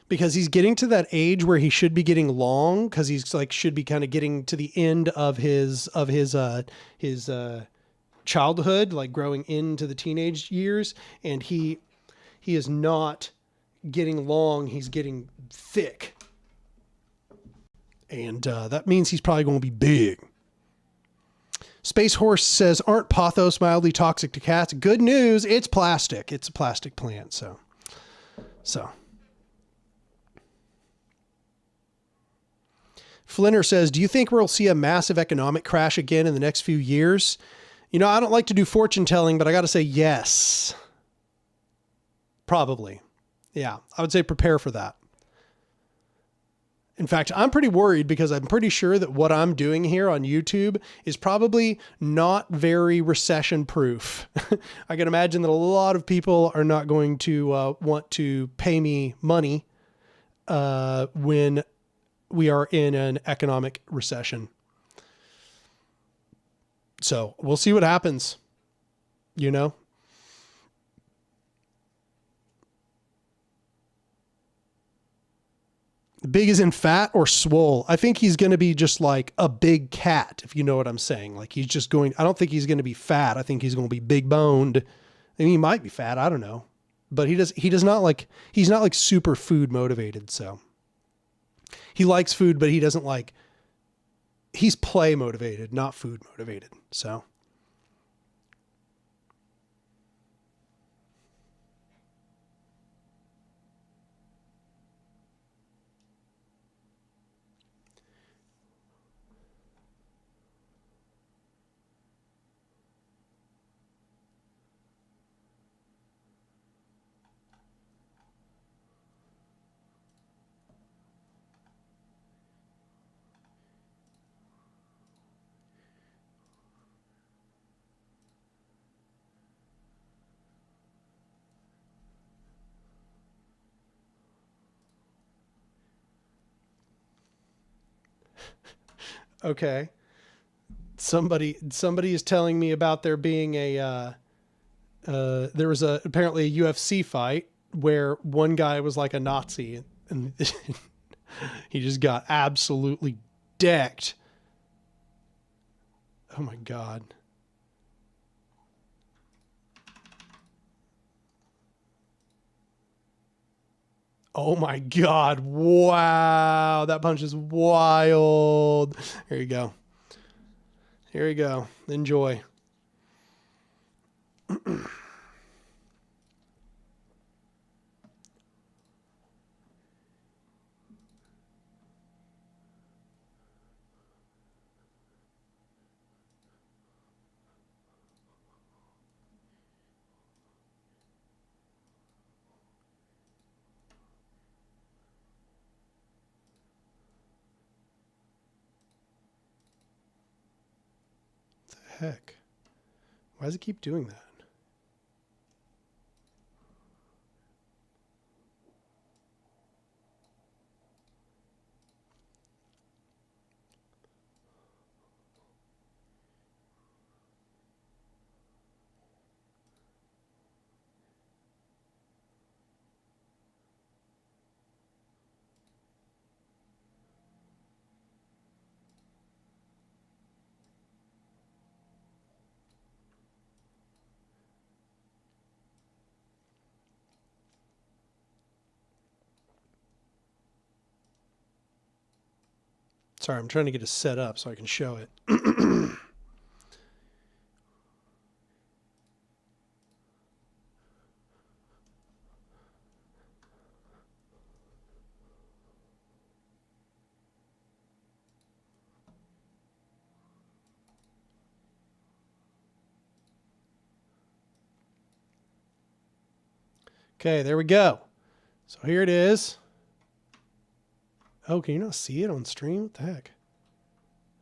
because he's getting to that age where he should be getting long, because he's like should be kind of getting to the end of his childhood, like growing into the teenage years, and he is not getting long. He's getting thick. And that means he's probably going to be big. Space Horse says, aren't pothos mildly toxic to cats? Good news. It's plastic. It's a plastic plant. So. Flinner says, do you think we'll see a massive economic crash again in the next few years? You know, I don't like to do fortune telling, but I got to say yes. Probably. Yeah, I would say prepare for that. In fact, I'm pretty worried because I'm pretty sure that what I'm doing here on YouTube is probably not very recession proof. I can imagine that a lot of people are not going to want to pay me money when we are in an economic recession. So we'll see what happens, you know? Big as in fat or swole? I think he's going to be just like a big cat, if you know what I'm saying. Like he's just going, I don't think he's going to be fat. I think he's going to be big boned. I mean, he might be fat. I don't know, but he's not like super food motivated. So he likes food, but he doesn't like, he's play motivated, not food motivated. So. Okay. Somebody is telling me about there being there was apparently a UFC fight where one guy was like a Nazi and he just got absolutely decked. Oh my God. Oh my God. Wow. That punch is wild. Here you go. Here you go. Enjoy. Heck, why does it keep doing that? Sorry, I'm trying to get it set up so I can show it. Okay, there we go. So here it is. Oh, can you not see it on stream? What the heck?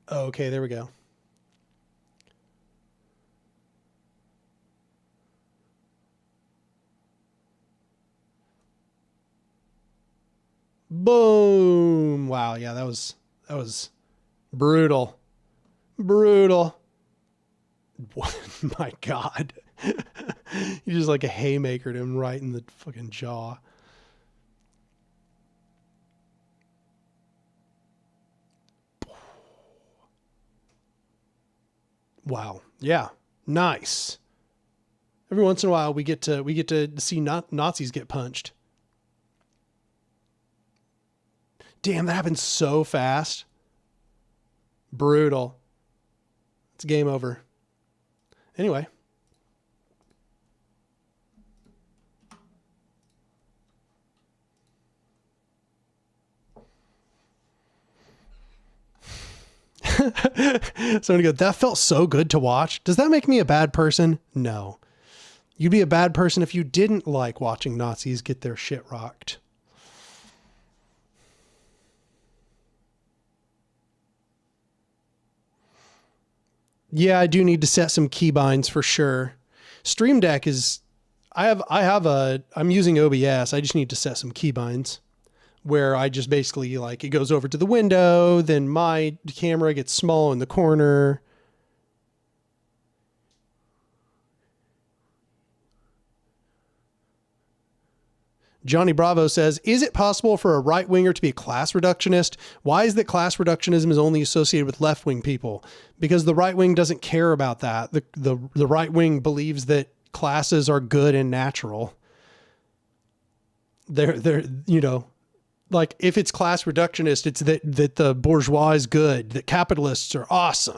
Oh, okay, there we go. Boom. Wow, yeah, that was brutal. Brutal. What? My God. You just like a haymakered him right in the fucking jaw. Wow. Yeah. Nice. Every once in a while we get to see Nazis get punched. Damn, that happened so fast. Brutal. It's game over. Anyway. Somebody go, that felt so good to watch. Does that make me a bad person? No. You'd be a bad person if you didn't like watching Nazis get their shit rocked. Yeah, I do need to set some keybinds for sure. Stream Deck is, I'm using OBS. I just need to set some keybinds where I just basically like, it goes over to the window, then my camera gets small in the corner. Johnny Bravo says, is it possible for a right-winger to be a class reductionist? Why is that class reductionism is only associated with left-wing people? Because the right wing doesn't care about that. The right wing believes that classes are good and natural. They're you know, like if it's class reductionist, it's that the bourgeois is good, that capitalists are awesome.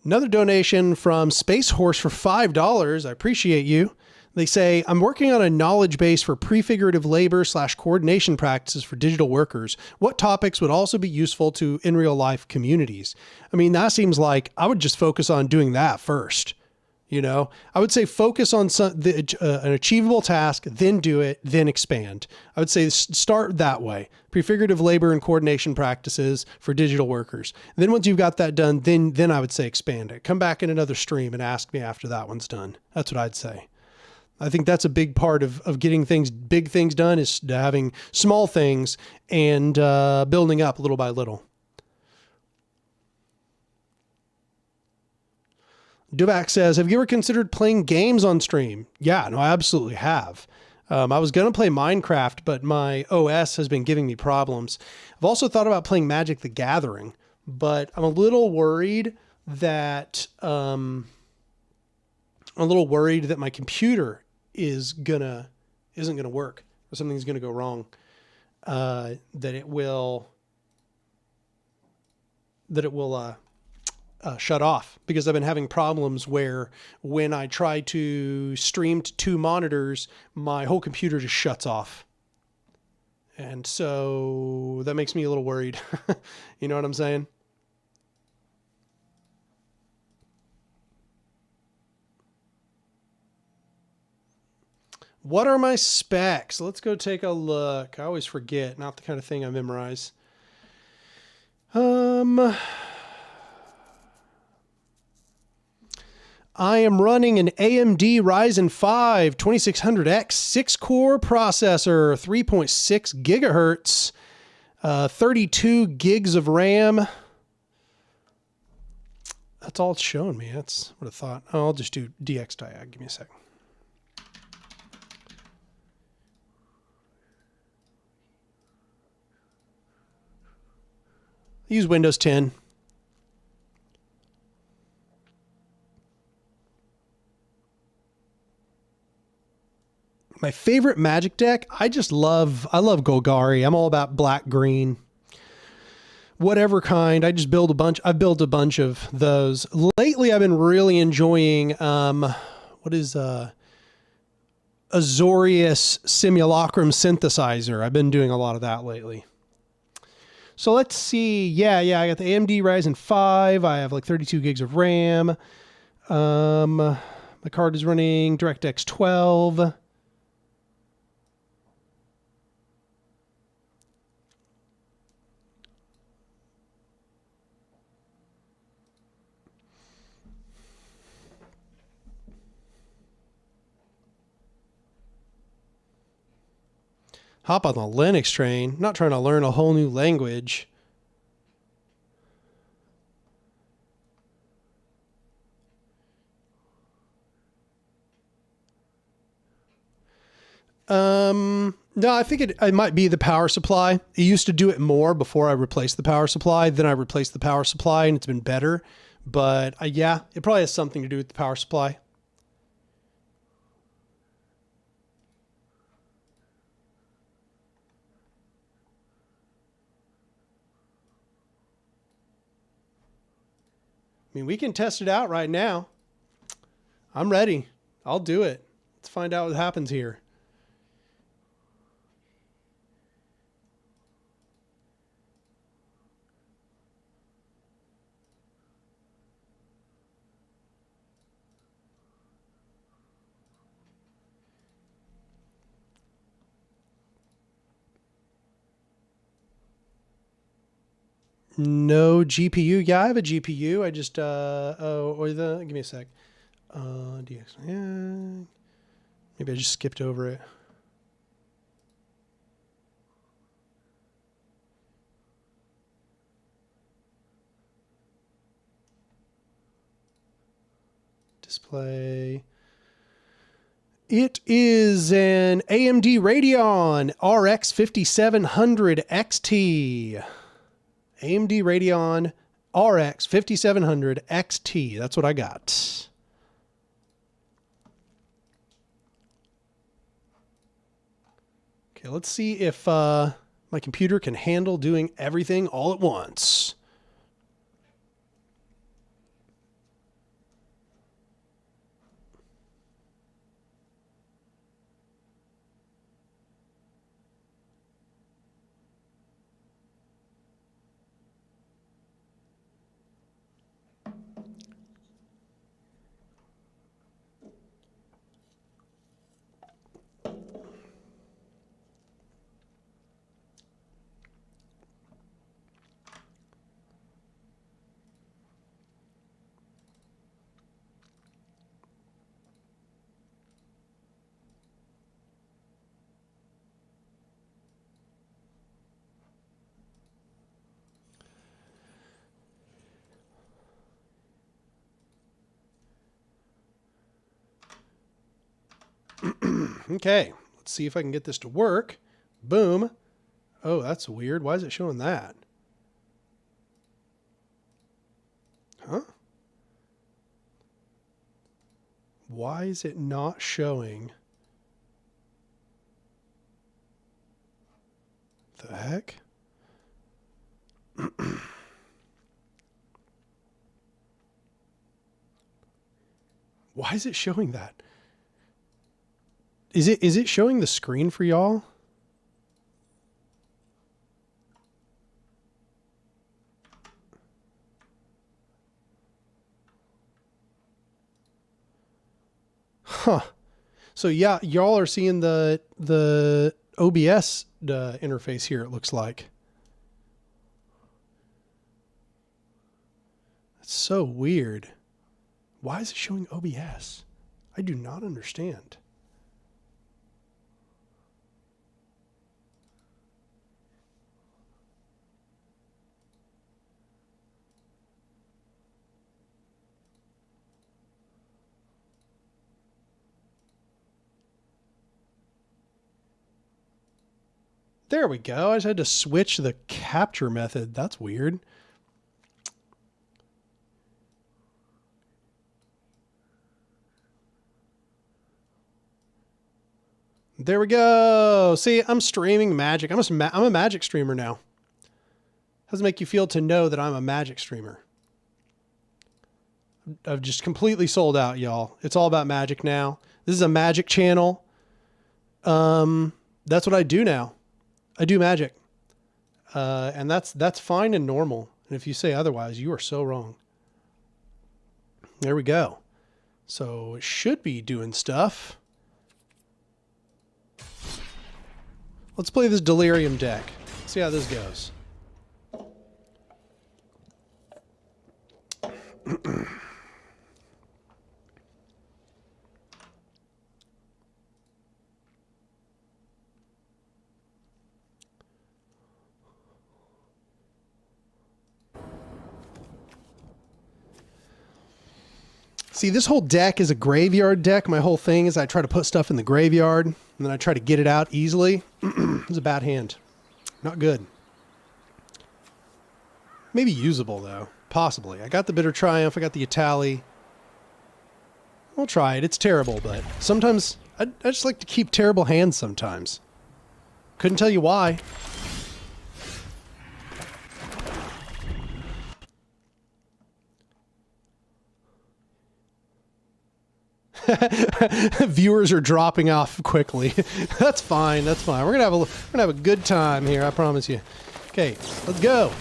Another donation from Space Horse for $5. I appreciate you. They say, I'm working on a knowledge base for prefigurative labor / coordination practices for digital workers. What topics would also be useful to in real life communities? I mean, that seems like I would just focus on doing that first. You know, I would say focus on an achievable task, then do it, then expand. I would say start that way. Prefigurative labor and coordination practices for digital workers. Then once you've got that done, then I would say expand it. Come back in another stream and ask me after that one's done. That's what I'd say. I think that's a big part of getting big things done is having small things and building up little by little. Dubac says, have you ever considered playing games on stream? Yeah, no, I absolutely have. I was going to play Minecraft, but my OS has been giving me problems. I've also thought about playing Magic the Gathering, but I'm a little worried that my computer isn't gonna work, or something's gonna go wrong. That it will shut off, because I've been having problems where when I try to stream to 2 monitors, my whole computer just shuts off. And so that makes me a little worried. You know what I'm saying? What are my specs? Let's go take a look. I always forget. Not the kind of thing I memorize. I am running an AMD Ryzen 5 2600X 6-core processor, 3.6 gigahertz, 32 gigs of RAM. That's all it's showing me. That's what I thought. Oh, I'll just do DX diag. Give me a sec. Use Windows 10. My favorite Magic deck, I love Golgari. I'm all about black, green, whatever kind. I just build a bunch. I've built a bunch of those. Lately, I've been really enjoying, what is, Azorius Simulacrum Synthesizer. I've been doing a lot of that lately. So let's see. Yeah, I got the AMD Ryzen 5. I have like 32 gigs of RAM. My card is running DirectX 12. Hop on the Linux train. Not trying to learn a whole new language. No, I think it might be the power supply. It used to do it more before I replaced the power supply. Then I replaced the power supply and it's been better. But yeah, it probably has something to do with the power supply. I mean, we can test it out right now. I'm ready. I'll do it. Let's find out what happens here. No GPU. Yeah, I have a GPU. I just, give me a sec. DX, yeah. Maybe I just skipped over it. Display. It is an AMD Radeon RX 5700 XT. AMD Radeon RX 5700 XT. That's what I got. Okay, let's see if my computer can handle doing everything all at once. Okay, let's see if I can get this to work. Boom. Oh, that's weird. Why is it showing that? Huh? Why is it not showing? The heck? Why is it showing that? Is it showing the screen for y'all? Huh. So yeah, y'all are seeing the OBS interface here, it looks like. That's so weird. Why is it showing OBS? I do not understand. There we go. I just had to switch the capture method. That's weird. There we go. See, I'm streaming Magic. I'm a Magic streamer now. How does it make you feel to know that I'm a Magic streamer? I've just completely sold out, y'all. It's all about Magic now. This is a Magic channel. That's what I do now. I do Magic. And that's fine and normal. And if you say otherwise, you are so wrong. There we go. So it should be doing stuff. Let's play this Delirium deck. See how this goes. See, this whole deck is a graveyard deck. My whole thing is I try to put stuff in the graveyard, and then I try to get it out easily. It's a bad hand. Not good. Maybe usable, though. Possibly. I got the Bitter Triumph. I got the Itali. We'll try it. It's terrible, but sometimes I just like to keep terrible hands sometimes. Couldn't tell you why. Viewers are dropping off quickly. That's fine. That's fine. We're gonna have a good time here. I promise you. Okay, let's go.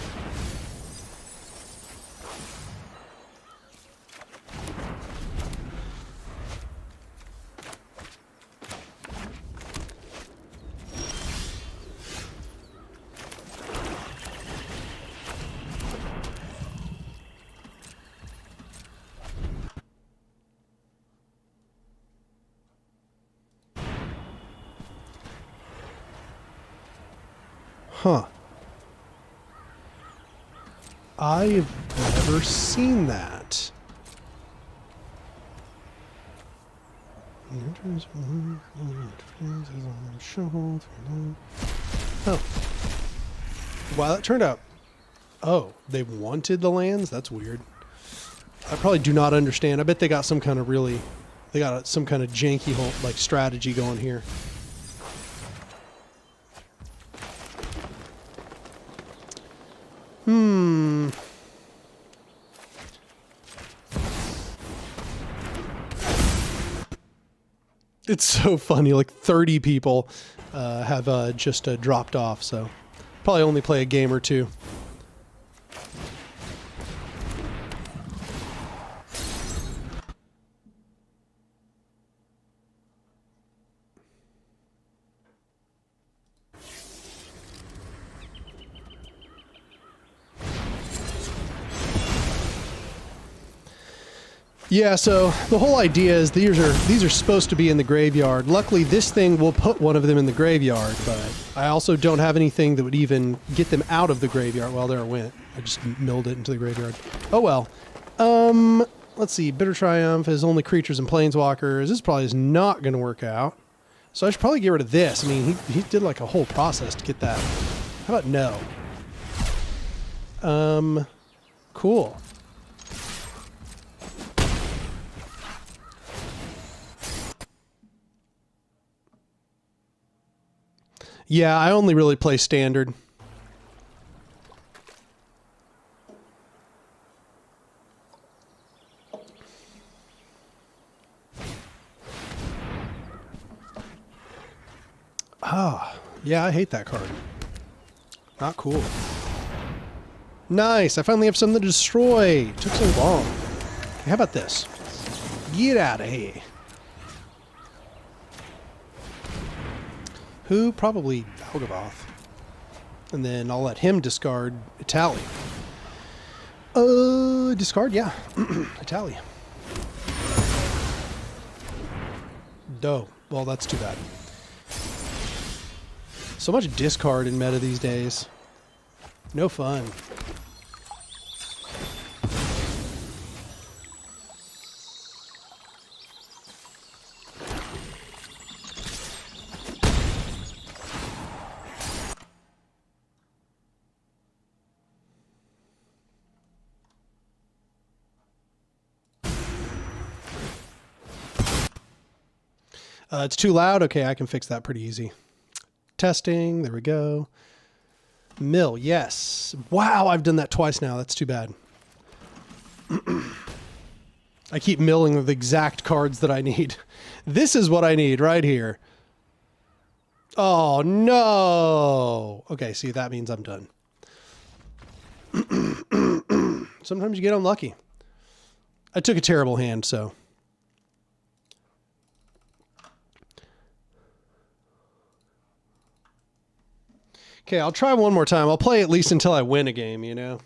Huh. I've never seen that. Oh. Wow, that turned out... Oh, they wanted the lands? That's weird. I probably do not understand. I bet they got some kind of really... They got some kind of janky whole, like, strategy going here. It's so funny. Like 30 people have just dropped off, so probably only play a game or two. Yeah, so the whole idea is these are supposed to be in the graveyard. Luckily, this thing will put one of them in the graveyard, but I also don't have anything that would even get them out of the graveyard. Well, there it went. I just milled it into the graveyard. Oh well. Let's see. Bitter Triumph is only creatures and planeswalkers. This probably is not going to work out. So I should probably get rid of this. I mean, he did like a whole process to get that. How about no? Cool. Yeah, I only really play standard. Ah, yeah, I hate that card. Not cool. Nice, I finally have something to destroy. It took so long. Okay, how about this? Get out of here. Who? Probably Valgavoth. And then I'll let him discard Itali. Discard? Yeah. Itali. Dope. Well, that's too bad. So much discard in meta these days. No fun. It's too loud. Okay, I can fix that pretty easy. Testing. There we go. Mill. Yes. Wow, I've done that twice now. That's too bad. I keep milling the exact cards that I need. This is what I need right here. Oh, no. Okay, see, that means I'm done. Sometimes you get unlucky. I took a terrible hand, so. Okay, I'll try one more time. I'll play at least until I win a game, you know?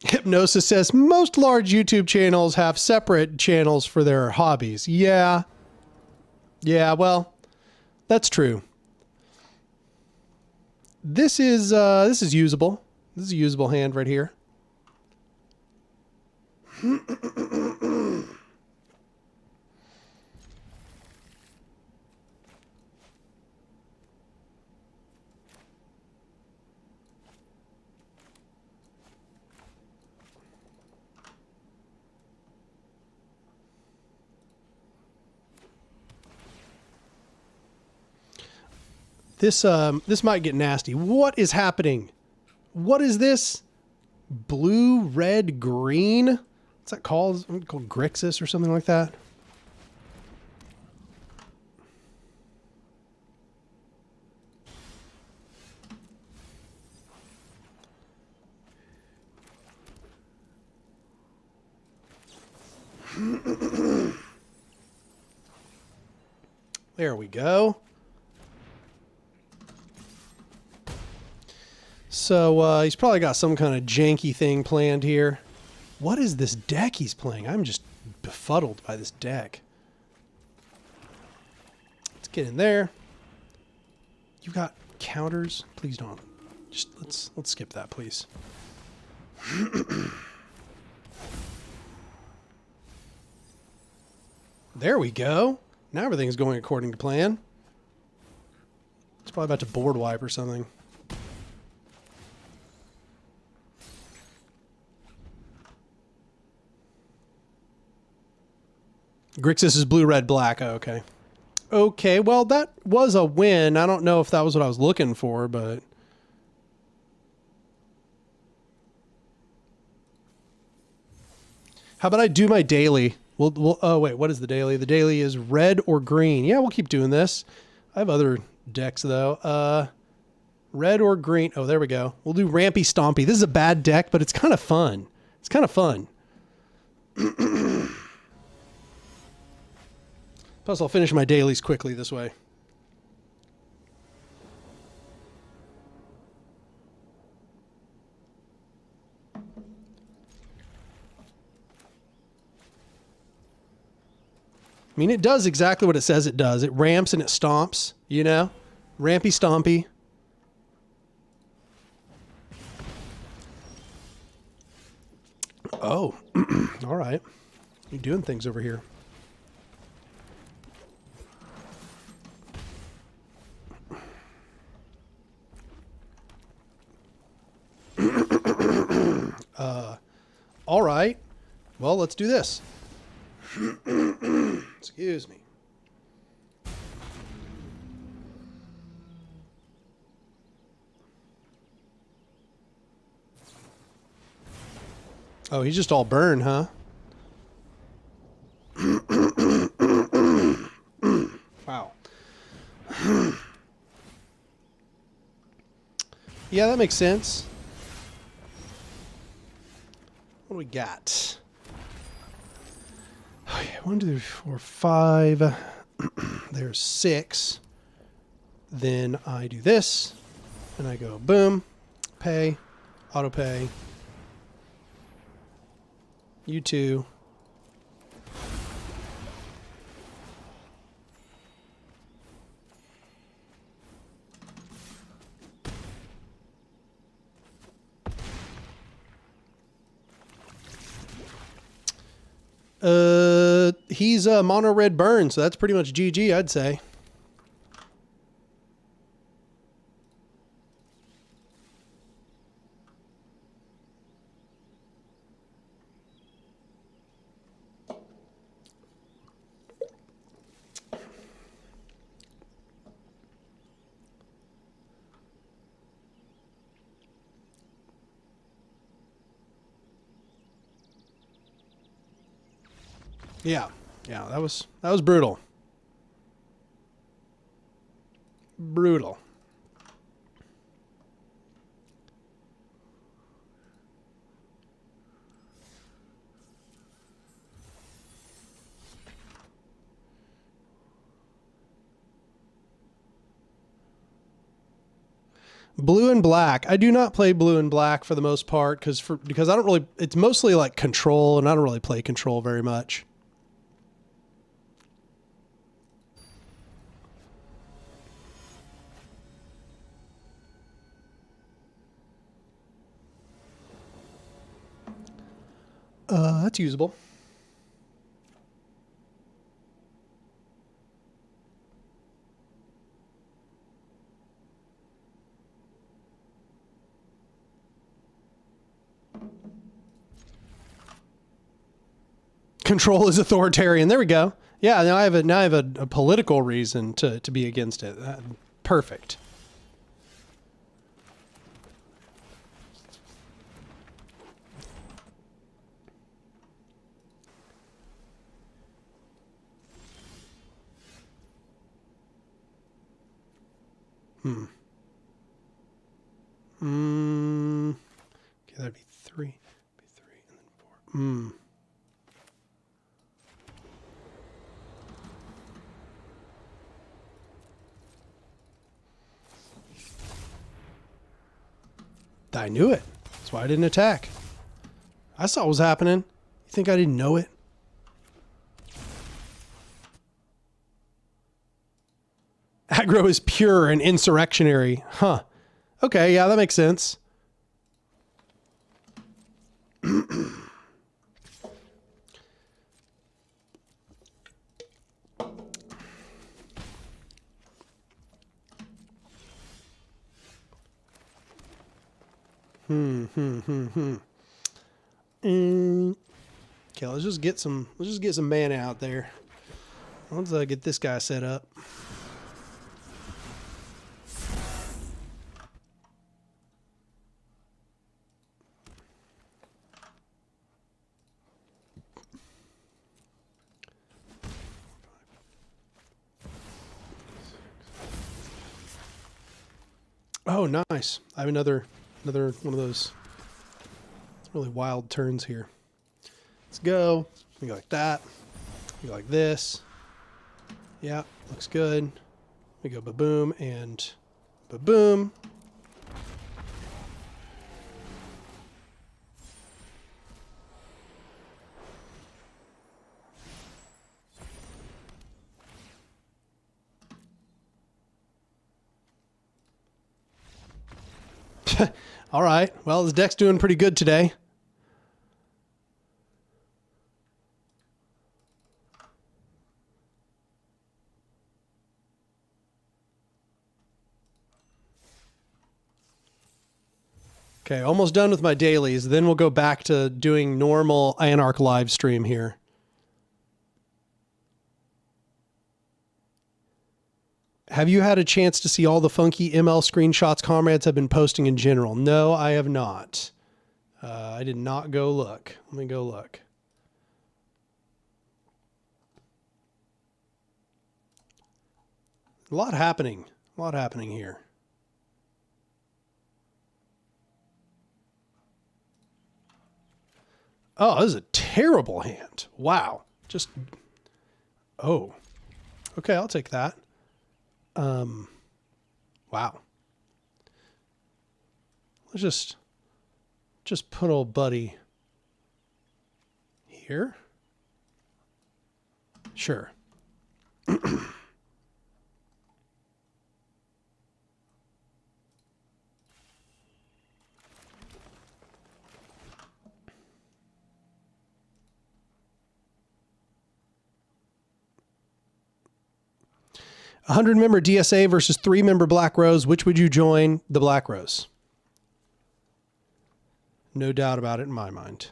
Hypnosis says, most large YouTube channels have separate channels for their hobbies. Yeah. Yeah, well, that's true. This is usable. This is a usable hand right here. This might get nasty. What is happening? What is this? Blue, red, green? What's that called? Called Grixis or something like that? There we go. So he's probably got some kind of janky thing planned here. What is this deck he's playing? I'm just befuddled by this deck. Let's get in there. You got counters? Please don't. Just let's skip that, please. There we go. Now everything's going according to plan. It's probably about to board wipe or something. Grixis is blue, red, black. Oh, okay. Okay, well, that was a win. I don't know if that was what I was looking for, but... How about I do my daily? Oh, wait, what is the daily? The daily is red or green. Yeah, we'll keep doing this. I have other decks, though. Red or green. Oh, there we go. We'll do Rampy Stompy. This is a bad deck, but it's kind of fun. It's kind of fun. Plus, I'll finish my dailies quickly this way. I mean, it does exactly what it says it does. It ramps and it stomps, you know? Rampy Stompy. Oh, all right. You're doing things over here. All right. Well, let's do this. Excuse me. Oh, he's just all burn, huh? Wow. Yeah, that makes sense. What do we got? Oh, yeah. 1, 2, 3, 4, 5. There's 6. Then I do this, and I go boom, pay, auto pay. You too. He's a mono red burn, so that's pretty much GG, I'd say. Yeah. Yeah, that was brutal. Brutal. Blue and black. I do not play blue and black for the most part because I don't really, it's mostly like control, and I don't really play control very much. That's usable. Control is authoritarian. There we go. Yeah, now I have a political reason to be against it. Perfect. Okay, that'd be three. And then 4. I knew it. That's why I didn't attack. I saw what was happening. You think I didn't know it? Aggro is pure and insurrectionary. Huh. Okay, yeah, that makes sense. Okay, let's just get some mana out there. Let's get this guy set up. Oh, nice. I have another one of those really wild turns here. Let's go. We go like that. We go like this. Yeah, looks good. We go ba-boom and ba-boom. All right. Well, this deck's doing pretty good today. Okay, almost done with my dailies. Then we'll go back to doing normal Anark live stream here. Have you had a chance to see all the funky ML screenshots comrades have been posting in general? No, I have not. I did not go look. Let me go look. A lot happening. A lot happening here. Oh, this is a terrible hand. Wow. Just, oh. Okay, I'll take that. Wow. Let's just put old buddy here. Sure. 100-member DSA versus 3-member Black Rose. Which would you join? The Black Rose. No doubt about it in my mind.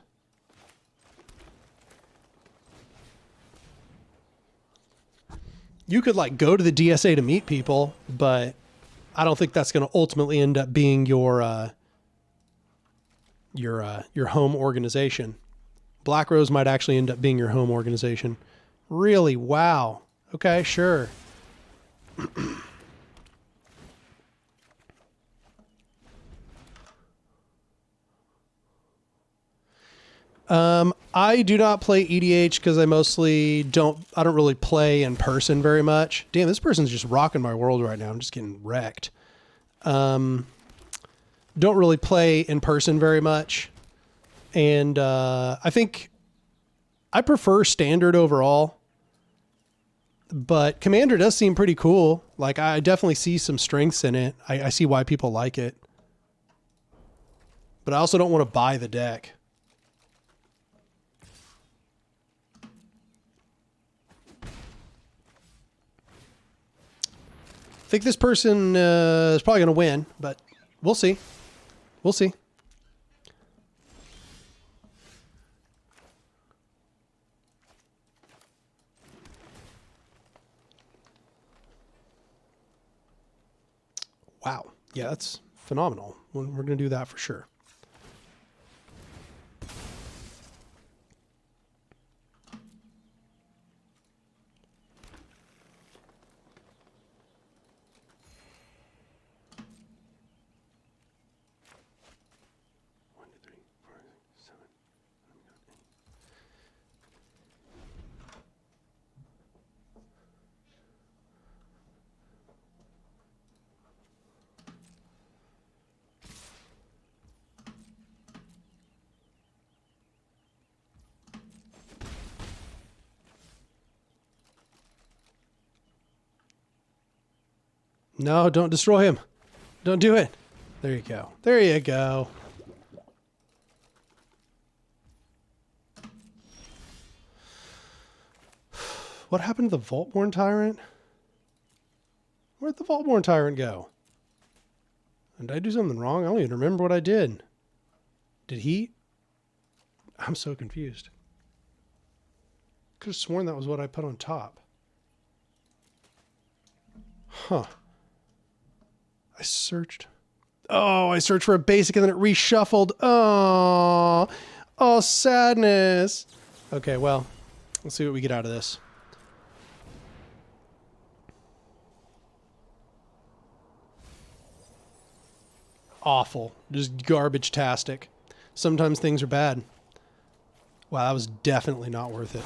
You could like go to the DSA to meet people, but I don't think that's going to ultimately end up being your home organization. Black Rose might actually end up being your home organization. Really? Wow. Okay, sure. I do not play EDH because I don't really play in person very much. Damn, this person's just rocking my world right now. I'm just getting wrecked. Don't really play in person very much. And I think I prefer standard overall. But Commander does seem pretty cool. Like, I definitely see some strengths in it. I see why people like it. But I also don't want to buy the deck. I think this person is probably going to win, but we'll see. We'll see. Wow. Yeah, that's phenomenal. We're going to do that for sure. No, don't destroy him. Don't do it. There you go. There you go. What happened to the Vaultborn Tyrant? Where'd the Vaultborn Tyrant go? Did I do something wrong? I don't even remember what I did. Did he? I'm so confused. Could have sworn that was what I put on top. Huh. I searched. Oh, I searched for a basic and then it reshuffled. Oh, oh, sadness. Okay, well, let's see what we get out of this. Awful. Just garbage-tastic. Sometimes things are bad. Wow, that was definitely not worth it.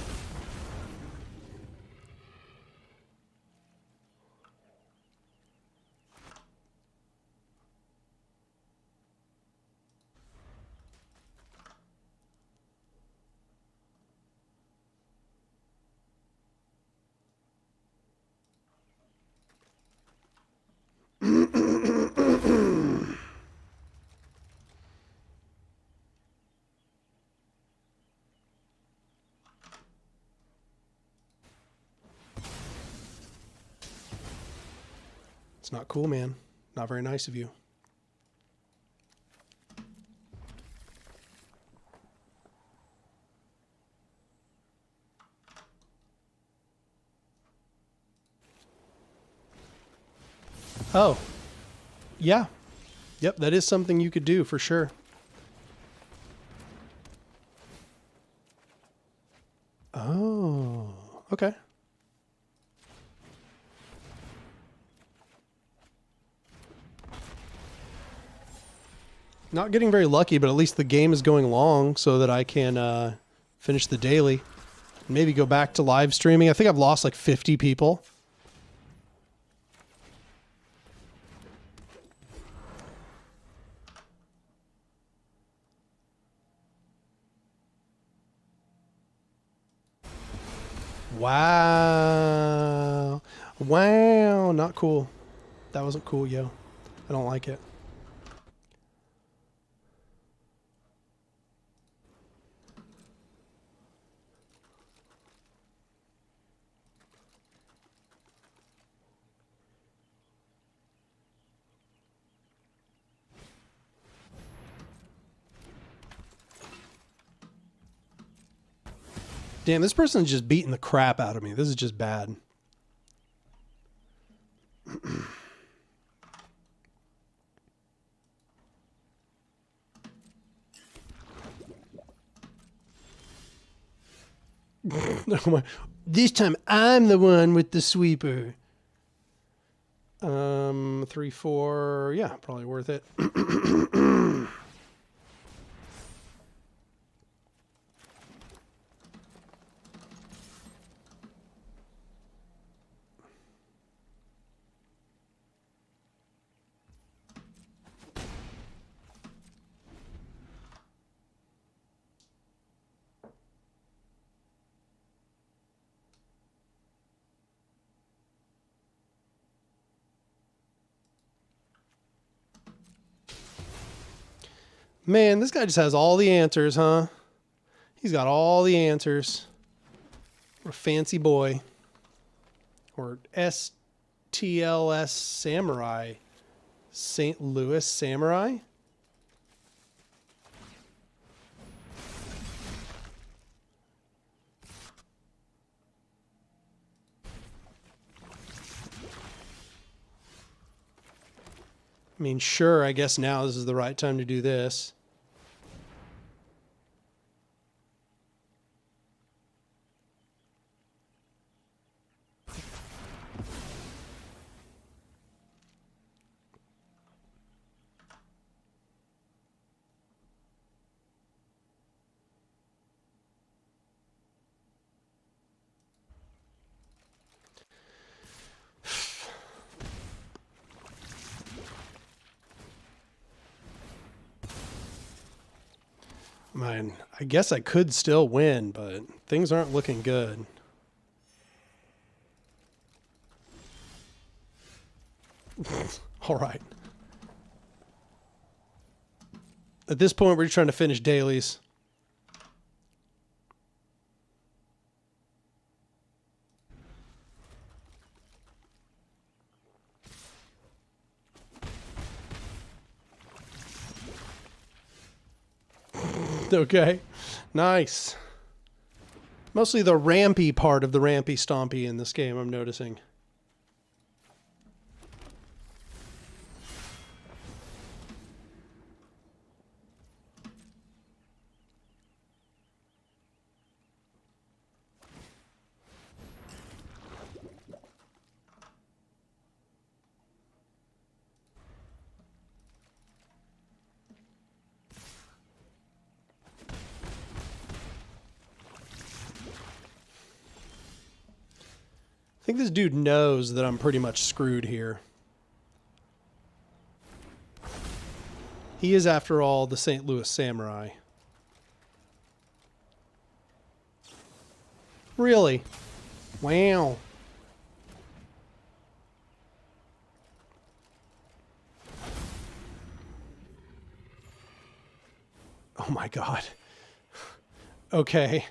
It's not cool, man. Not very nice of you. Oh. Yeah. Yep, that is something you could do for sure. Oh. Okay. Not getting very lucky, but at least the game is going long so that I can finish the daily. Maybe go back to live streaming. I think I've lost like 50 people. Wow. Wow. Not cool. That wasn't cool, yo. I don't like it. Damn, this person's just beating the crap out of me. This is just bad. This time I'm the one with the sweeper. 3, 4. Yeah, probably worth it. Man, this guy just has all the answers, huh? He's got all the answers. What a fancy boy. Or STLS Samurai. St. Louis Samurai? I mean, sure, I guess now this is the right time to do this. Man, I guess I could still win, but things aren't looking good. All right. At this point, we're just trying to finish dailies. Okay, nice. Mostly the rampy part of the rampy stompy in this game, I'm noticing. I think this dude knows that I'm pretty much screwed here. He is, after all, the St. Louis Samurai. Really? Wow. Oh my God. Okay.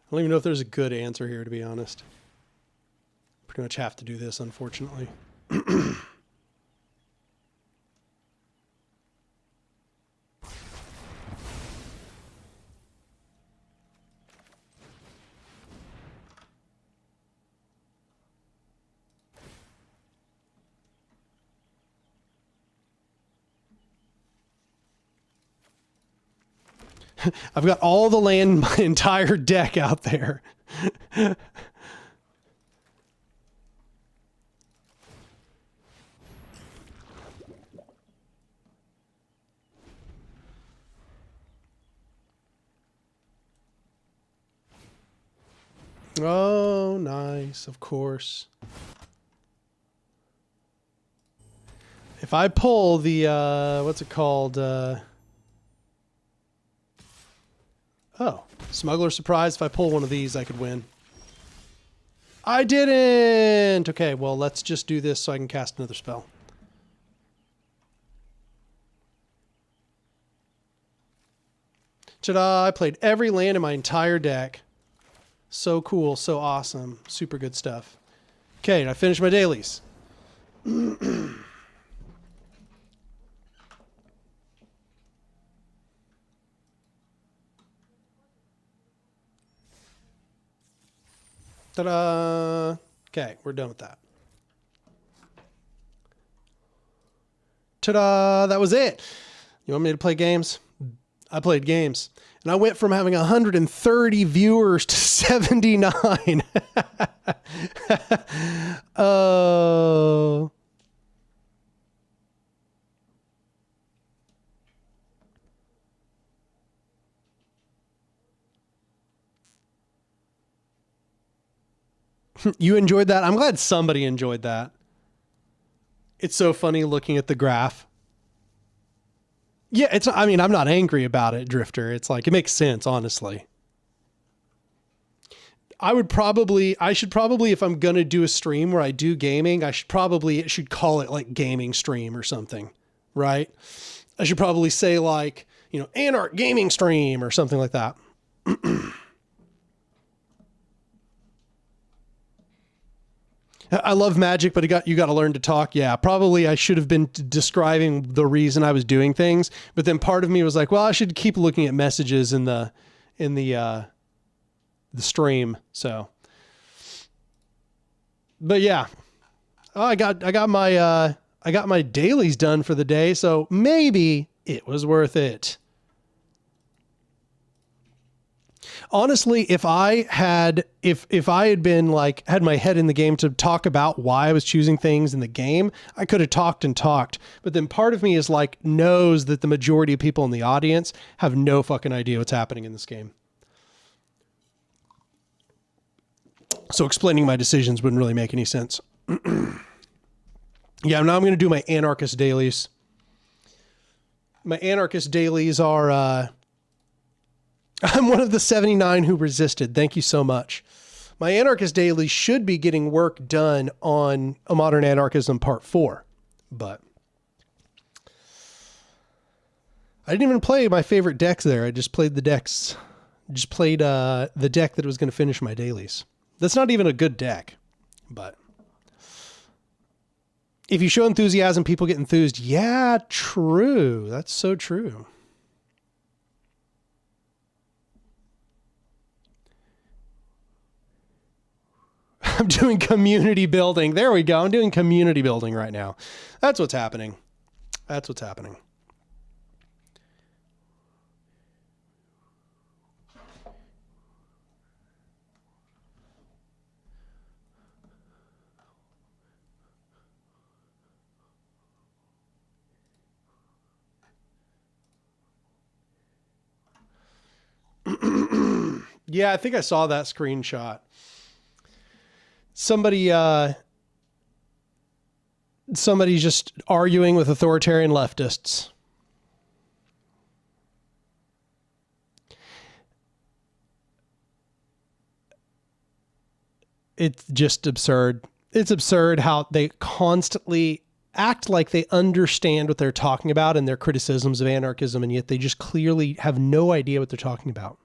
I don't even know if there's a good answer here, to be honest. Pretty much have to do this, unfortunately. I've got all the land in my entire deck out there. Oh, nice, of course. If I pull the, what's it called? Oh, Smuggler Surprise. If I pull one of these, I could win. I didn't! Okay, well, let's just do this so I can cast another spell. Ta-da! I played every land in my entire deck. So cool, so awesome. Super good stuff. Okay, and I finished my dailies. Ta-da! Okay, we're done with that. Ta-da! That was it. You want me to play games? I played games. And I went from having 130 viewers to 79. Oh. You enjoyed that? I'm glad somebody enjoyed that. It's so funny looking at the graph. Yeah, I'm not angry about it, Drifter. It's like, it makes sense, honestly. I should probably, if I'm going to do a stream where I do gaming, it should call it like gaming stream or something, right? I should probably say like, Anark gaming stream or something like that. I love magic, but you got to learn to talk. Yeah, probably I should have been describing the reason I was doing things, but then part of me was like, well, I should keep looking at messages in the stream. So, but yeah, I got my dailies done for the day, so maybe it was worth it. Honestly, if I had been like, had my head in the game to talk about why I was choosing things in the game, I could have talked and talked. But then part of me is like, knows that the majority of people in the audience have no fucking idea what's happening in this game. So explaining my decisions wouldn't really make any sense. Yeah, now I'm going to do my anarchist dailies. My anarchist dailies are, I'm one of the 79 who resisted. Thank you so much. My anarchist daily should be getting work done on A Modern Anarchism Part 4, but I didn't even play my favorite decks there. I just played the decks. Just played the deck that was going to finish my dailies. That's not even a good deck, but if you show enthusiasm, people get enthused. Yeah, true. That's so true. I'm doing community building. There we go. I'm doing community building right now. That's what's happening. That's what's happening. Yeah, I think I saw that screenshot. Somebody's just arguing with authoritarian leftists. It's just absurd. It's absurd how they constantly act like they understand what they're talking about and their criticisms of anarchism, and yet they just clearly have no idea what they're talking about.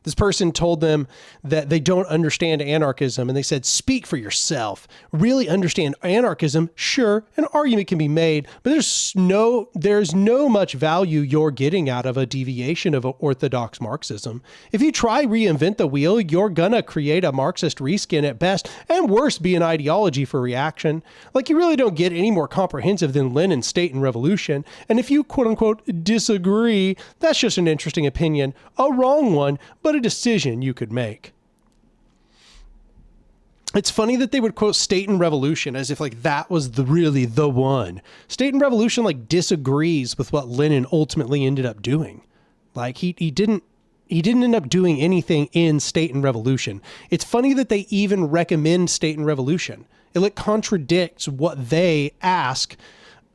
This person told them that they don't understand anarchism, and they said, speak for yourself. Really understand anarchism? Sure, an argument can be made, but there's no much value you're getting out of a deviation of orthodox Marxism. If you try reinvent the wheel, you're gonna create a Marxist reskin at best, and worse, be an ideology for reaction. Like, you really don't get any more comprehensive than Lenin's State and Revolution, and if you quote-unquote disagree, that's just an interesting opinion, a wrong one, but a decision you could make. It's funny that they would quote State and Revolution as if like that was really the one. State and Revolution like disagrees with what Lenin ultimately ended up doing. Like he didn't end up doing anything in State and Revolution. It's funny that they even recommend State and Revolution. It like contradicts what they ask,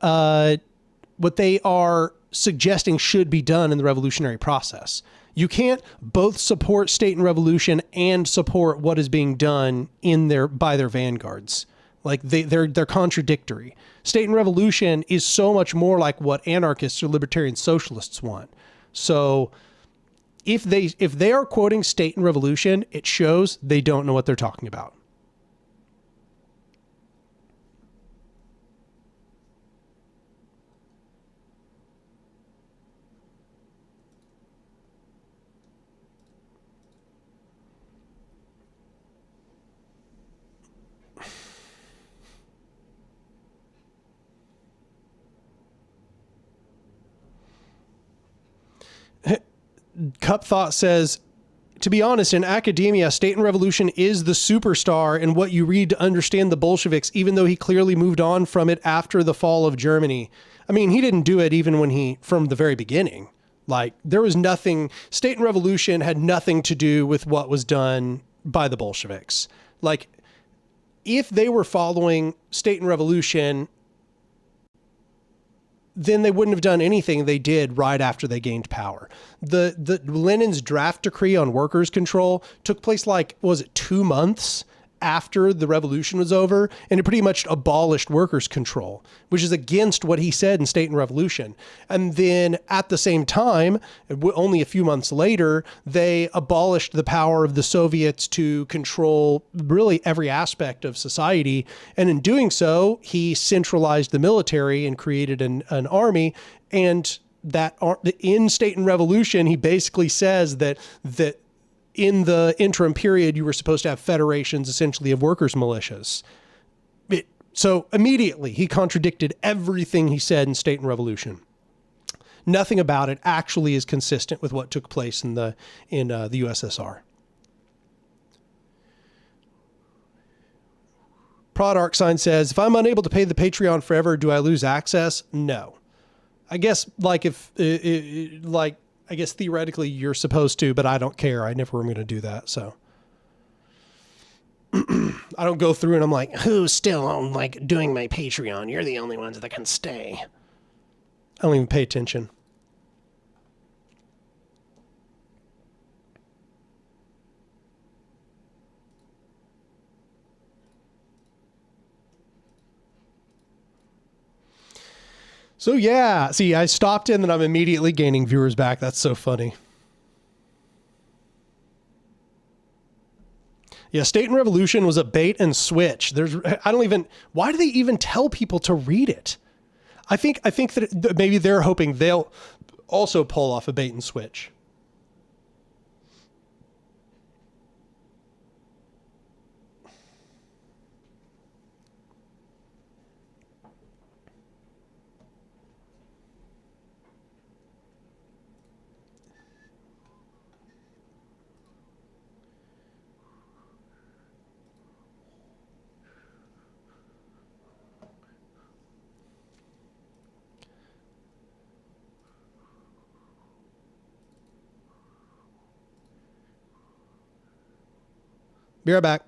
what they are suggesting should be done in the revolutionary process. You can't both support State and Revolution and support what is being done by their vanguards. Like they're contradictory. State and Revolution is so much more like what anarchists or libertarian socialists want. So if they are quoting State and Revolution, it shows they don't know what they're talking about. Cup Thought says, to be honest, in academia, State and Revolution is the superstar in what you read to understand the Bolsheviks, even though he clearly moved on from it after the fall of Germany. I mean, he didn't do it even from the very beginning. Like, there was nothing, State and Revolution had nothing to do with what was done by the Bolsheviks. Like, if they were following State and Revolution, then they wouldn't have done anything they did right after they gained power. The Lenin's draft decree on workers' control took place, like, was it 2 months after the revolution was over? And it pretty much abolished workers' control, which is against what he said in State and Revolution. And then at the same time, only a few months later, they abolished the power of the Soviets to control really every aspect of society. And in doing so, he centralized the military and created an army. And that in State and Revolution, he basically says that in the interim period, you were supposed to have federations, essentially, of workers' militias. So immediately, he contradicted everything he said in State and Revolution. Nothing about it actually is consistent with what took place in the USSR. Prodarch Sign says, if I'm unable to pay the Patreon forever, do I lose access? No. I guess, like, I guess theoretically you're supposed to, but I don't care. I never am going to do that. So I don't go through and I'm like, who's still on, like, doing my Patreon? You're the only ones that can stay. I don't even pay attention. So yeah, see, I stopped in and I'm immediately gaining viewers back. That's so funny. Yeah, State and Revolution was a bait and switch. Why do they even tell people to read it? I think that maybe they're hoping they'll also pull off a bait and switch. Be right back.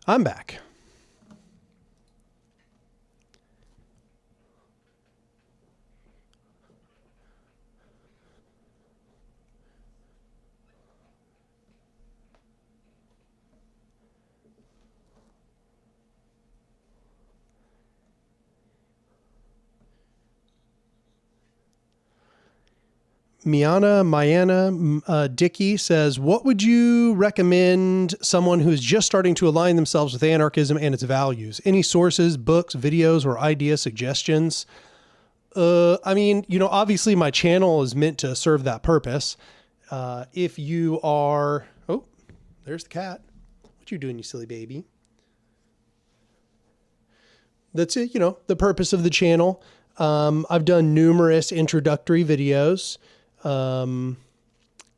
I'm back. Mayana Dickey says, what would you recommend someone who's just starting to align themselves with anarchism and its values? Any sources, books, videos, or idea suggestions? I mean, obviously my channel is meant to serve that purpose. If you are... Oh, there's the cat. What you doing, you silly baby? That's it, the purpose of the channel. I've done numerous introductory videos.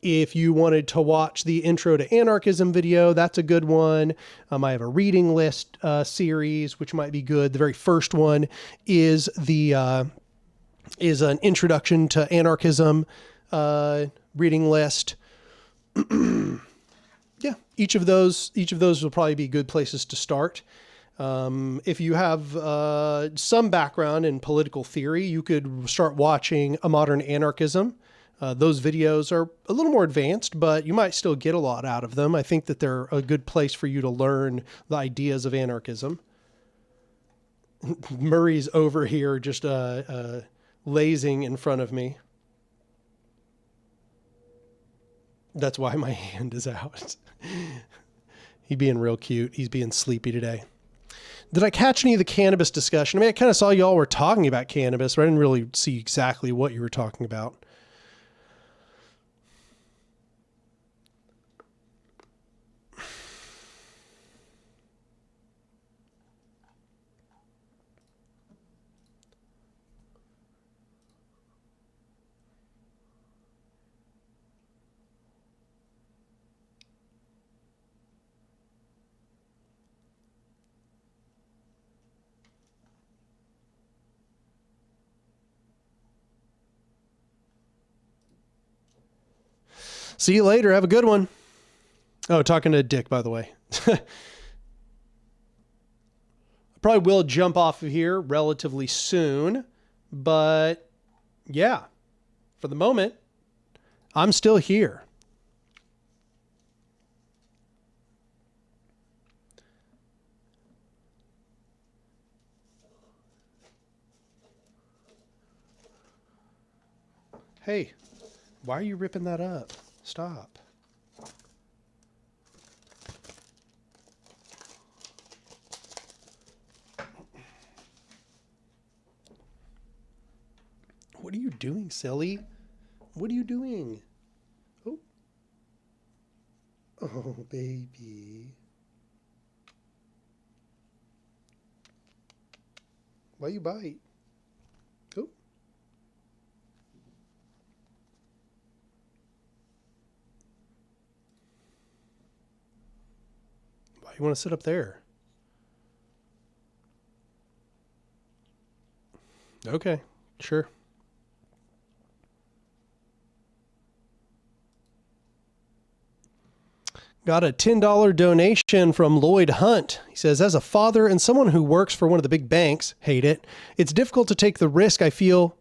If you wanted to watch the intro to anarchism video, that's a good one. I have a reading list series, which might be good. The very first one is an introduction to anarchism reading list. Yeah, each of those will probably be good places to start. If you have some background in political theory, you could start watching A Modern Anarchism. Those videos are a little more advanced, but you might still get a lot out of them. I think that they're a good place for you to learn the ideas of anarchism. Murray's over here just lazing in front of me. That's why my hand is out. He's being real cute. He's being sleepy today. Did I catch any of the cannabis discussion? I mean, I kind of saw y'all were talking about cannabis, but I didn't really see exactly what you were talking about. See you later. Have a good one. Oh, talking to Dick, by the way. I probably will jump off of here relatively soon, but yeah, for the moment, I'm still here. Hey, why are you ripping that up? Stop. What are you doing, silly? What are you doing? Oh. Oh, baby. Why you bite? Oh. You want to sit up there? Okay, sure. Got a $10 donation from Lloyd Hunt. He says, as a father and someone who works for one of the big banks, hate it, it's difficult to take the risk I feel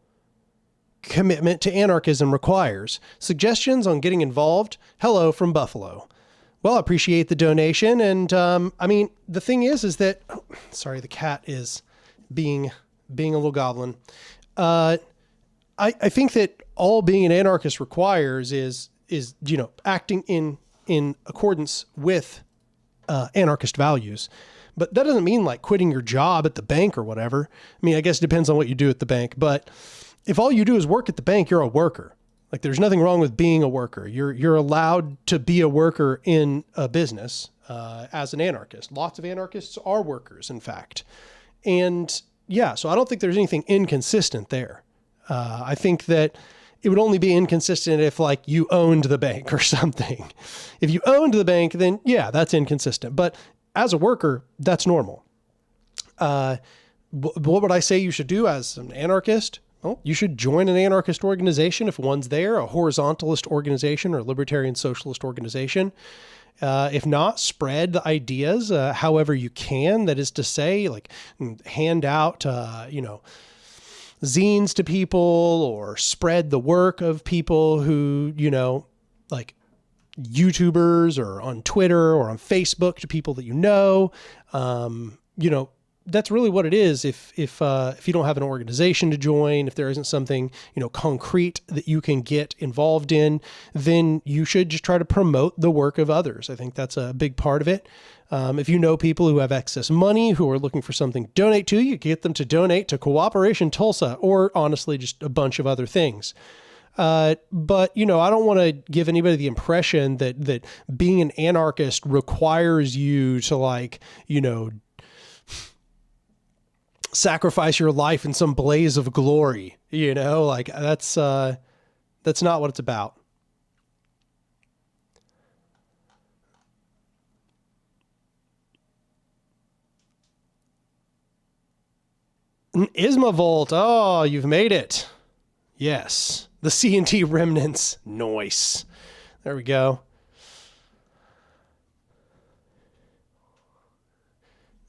commitment to anarchism requires. Suggestions on getting involved? Hello from Buffalo. Well, I appreciate the donation. And, I mean, the thing is that, sorry, the cat is being a little goblin. I think that all being an anarchist requires is, acting in accordance with, anarchist values. But that doesn't mean like quitting your job at the bank or whatever. I mean, I guess it depends on what you do at the bank, but if all you do is work at the bank, you're a worker. Like there's nothing wrong with being a worker. You're allowed to be a worker in a business as an anarchist. Lots of anarchists are workers, in fact. And yeah, so I don't think there's anything inconsistent there. I think that it would only be inconsistent if like you owned the bank or something. If you owned the bank, then yeah, that's inconsistent. But as a worker, that's normal. What would I say you should do as an anarchist? Well, you should join an anarchist organization if one's there, a horizontalist organization or a libertarian socialist organization. If not, spread the ideas however you can. That is to say, like hand out, zines to people, or spread the work of people who, like YouTubers, or on Twitter or on Facebook to people that that's really what it is. If you don't have an organization to join, if there isn't something, concrete that you can get involved in, then you should just try to promote the work of others. I think that's a big part of it. If you know people who have excess money, who are looking for something to donate to, you can get them to donate to Cooperation Tulsa, or honestly, just a bunch of other things. But, I don't want to give anybody the impression that being an anarchist requires you to sacrifice your life in some blaze of glory, that's not what it's about. Ismavolt. Oh, you've made it. Yes. The C&T remnants. Nice. There we go.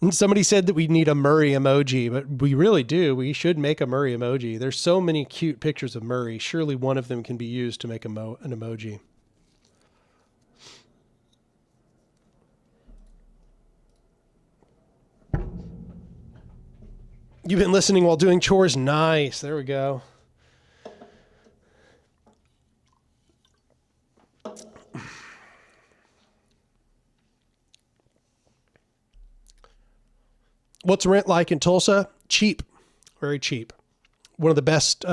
And somebody said that we need a Murray emoji, but we really do. We should make a Murray emoji. There's so many cute pictures of Murray. Surely one of them can be used to make an emoji. You've been listening while doing chores? Nice. There we go. What's rent like in Tulsa? Cheap. Very cheap. One of the best,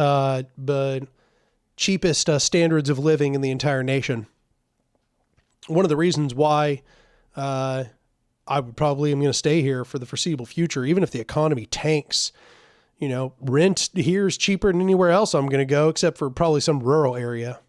cheapest standards of living in the entire nation. One of the reasons why I am going to stay here for the foreseeable future, even if the economy tanks. Rent here is cheaper than anywhere else I'm going to go, except for probably some rural area.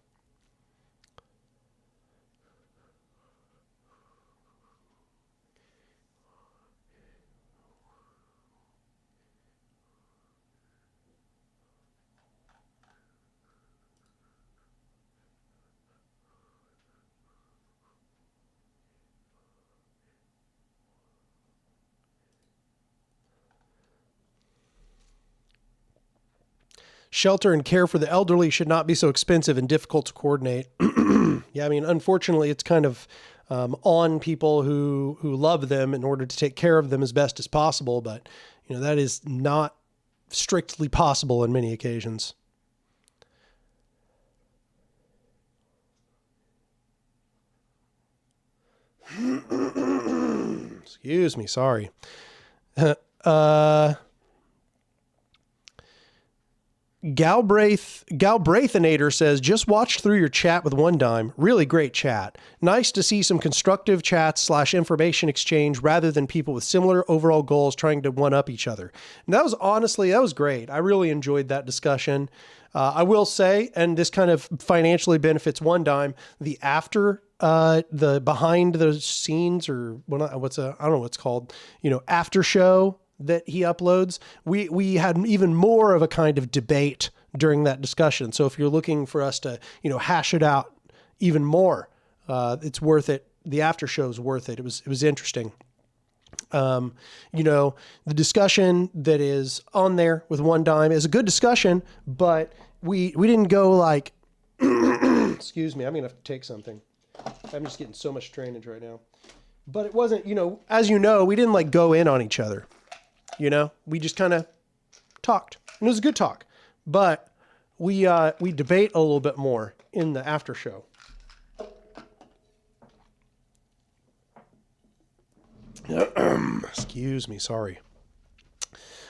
Shelter and care for the elderly should not be so expensive and difficult to coordinate. Yeah, unfortunately, it's kind of on people who love them in order to take care of them as best as possible. But, that is not strictly possible on many occasions. Excuse me, sorry. Galbraithinator says, just watched through your chat with One Dime. Really great chat. Nice to see some constructive chats / information exchange rather than people with similar overall goals trying to one up each other. And that was great. I really enjoyed that discussion. I will say, and this kind of financially benefits One Dime, the behind the scenes, or I don't know what's called, after show that he uploads, we had even more of a kind of debate during that discussion. So if you're looking for us to, hash it out even more, it's worth it. The after show is worth it. It was interesting. The discussion that is on there with One Dime is a good discussion, but we didn't go like, excuse me, I'm going to have to take something. I'm just getting so much drainage right now, but it wasn't, as we didn't like go in on each other. We just kind of talked, and it was a good talk, but we debate a little bit more in the after show. Excuse me. Sorry.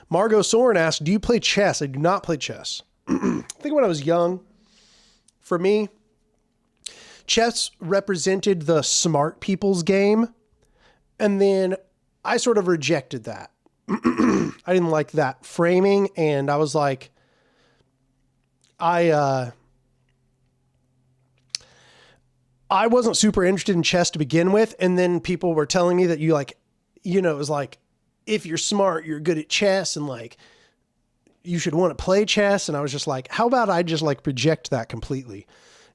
Margot Soren asked, do you play chess? I do not play chess. I think when I was young, for me, chess represented the smart people's game. And then I sort of rejected that. I didn't like that framing, and I was like, I wasn't super interested in chess to begin with, and then people were telling me that it was like, if you're smart, you're good at chess, and like, you should want to play chess, and I was just like, how about I just like reject that completely?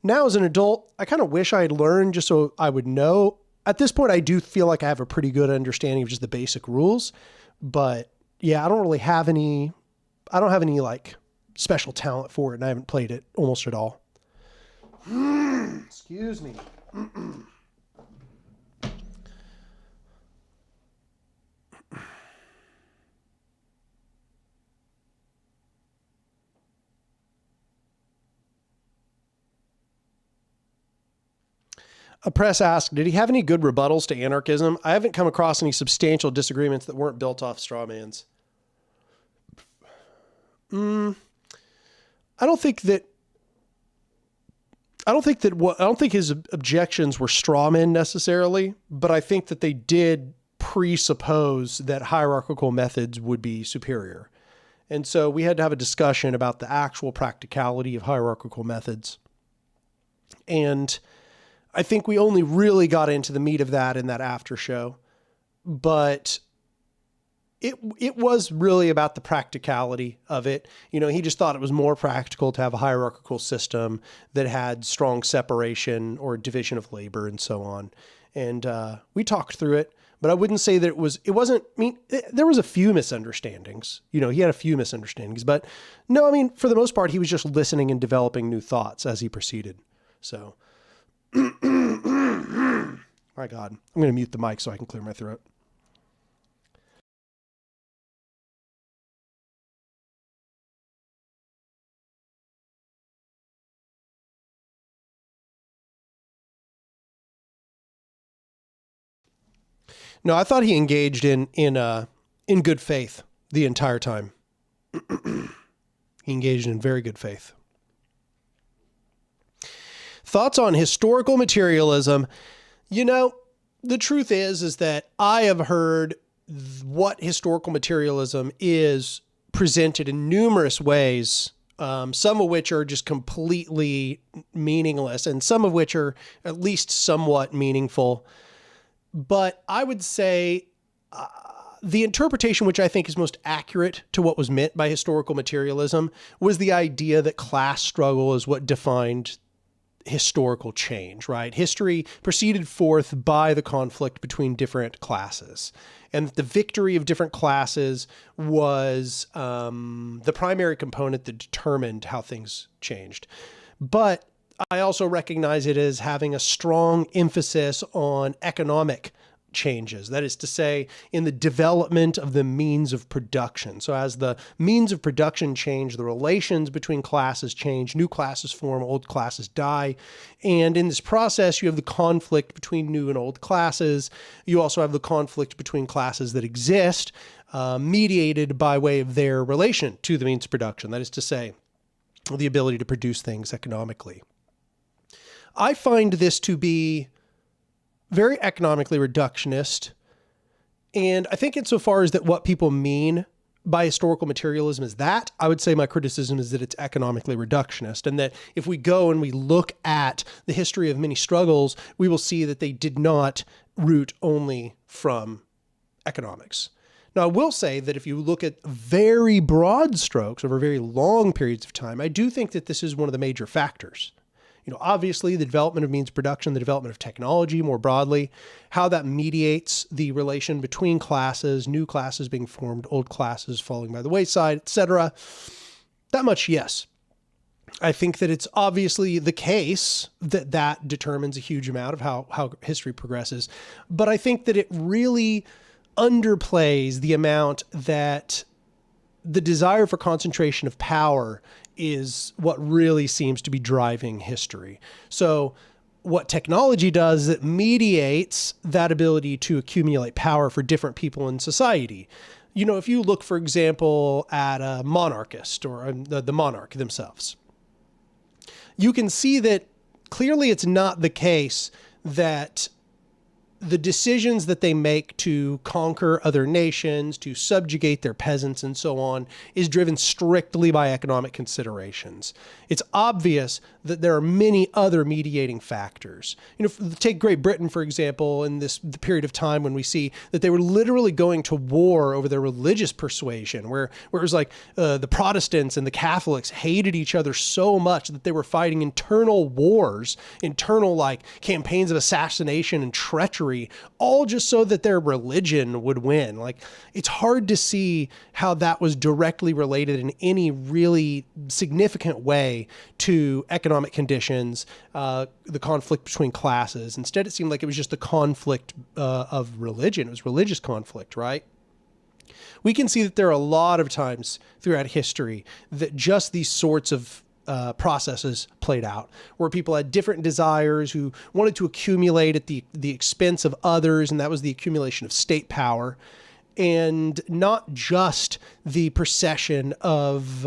Now as an adult, I kind of wish I had learned just so I would know at this point, I do feel like I have a pretty good understanding of just the basic rules, but yeah, I don't have any like special talent for it, and I haven't played it almost at all. Excuse me. A press asked, did he have any good rebuttals to anarchism? I haven't come across any substantial disagreements that weren't built off straw mans. I don't think his objections were straw men necessarily, but I think that they did presuppose that hierarchical methods would be superior. And so we had to have a discussion about the actual practicality of hierarchical methods. And I think we only really got into the meat of that in that after show, but it was really about the practicality of it. You know, he just thought it was more practical to have a hierarchical system that had strong separation or division of labor and so on. And we talked through it, but I wouldn't say that there was a few misunderstandings. You know, he had a few misunderstandings, but no, I mean, for the most part, he was just listening and developing new thoughts as he proceeded. So, my God, I'm going to mute the mic so I can clear my throat. No, I thought he engaged in good faith the entire time. He engaged in very good faith. Thoughts on historical materialism? You know, the truth is that I have heard what historical materialism is presented in numerous ways, some of which are just completely meaningless and some of which are at least somewhat meaningful. But I would say the interpretation which I think is most accurate to what was meant by historical materialism was the idea that class struggle is what defined historical change, right? History proceeded forth by the conflict between different classes, and the victory of different classes was the primary component that determined how things changed. But I also recognize it as having a strong emphasis on economic changes. That is to say, in the development of the means of production. So as the means of production change, the relations between classes change, new classes form, old classes die. And in this process, you have the conflict between new and old classes. You also have the conflict between classes that exist, mediated by way of their relation to the means of production. That is to say, the ability to produce things economically. I find this to be very economically reductionist. And I think insofar as that what people mean by historical materialism is that, I would say my criticism is that it's economically reductionist. And that if we go and we look at the history of many struggles, we will see that they did not root only from economics. Now, I will say that if you look at very broad strokes over very long periods of time, I do think that this is one of the major factors. You know, obviously the development of means production, the development of technology more broadly, how that mediates the relation between classes, new classes being formed, old classes falling by the wayside, etc. That much, yes. I think that it's obviously the case that that determines a huge amount of how history progresses. But I think that it really underplays the amount that the desire for concentration of power is what really seems to be driving history. So what technology does is it mediates that ability to accumulate power for different people in society. You know, if you look, for example, at a monarchist or the monarch themselves, you can see that clearly it's not the case that the decisions that they make to conquer other nations, to subjugate their peasants and so on, is driven strictly by economic considerations. It's obvious that there are many other mediating factors. Take Great Britain, for example, in the period of time when we see that they were literally going to war over their religious persuasion, where it was like the Protestants and the Catholics hated each other so much that they were fighting internal wars, internal like campaigns of assassination and treachery, all just so that their religion would win. Like, it's hard to see how that was directly related in any really significant way to economic conditions, the conflict between classes. Instead, it seemed like it was just the conflict of religion. It was religious conflict, right? We can see that there are a lot of times throughout history that just these sorts of processes played out, where people had different desires, who wanted to accumulate at the expense of others, and that was the accumulation of state power, and not just the procession of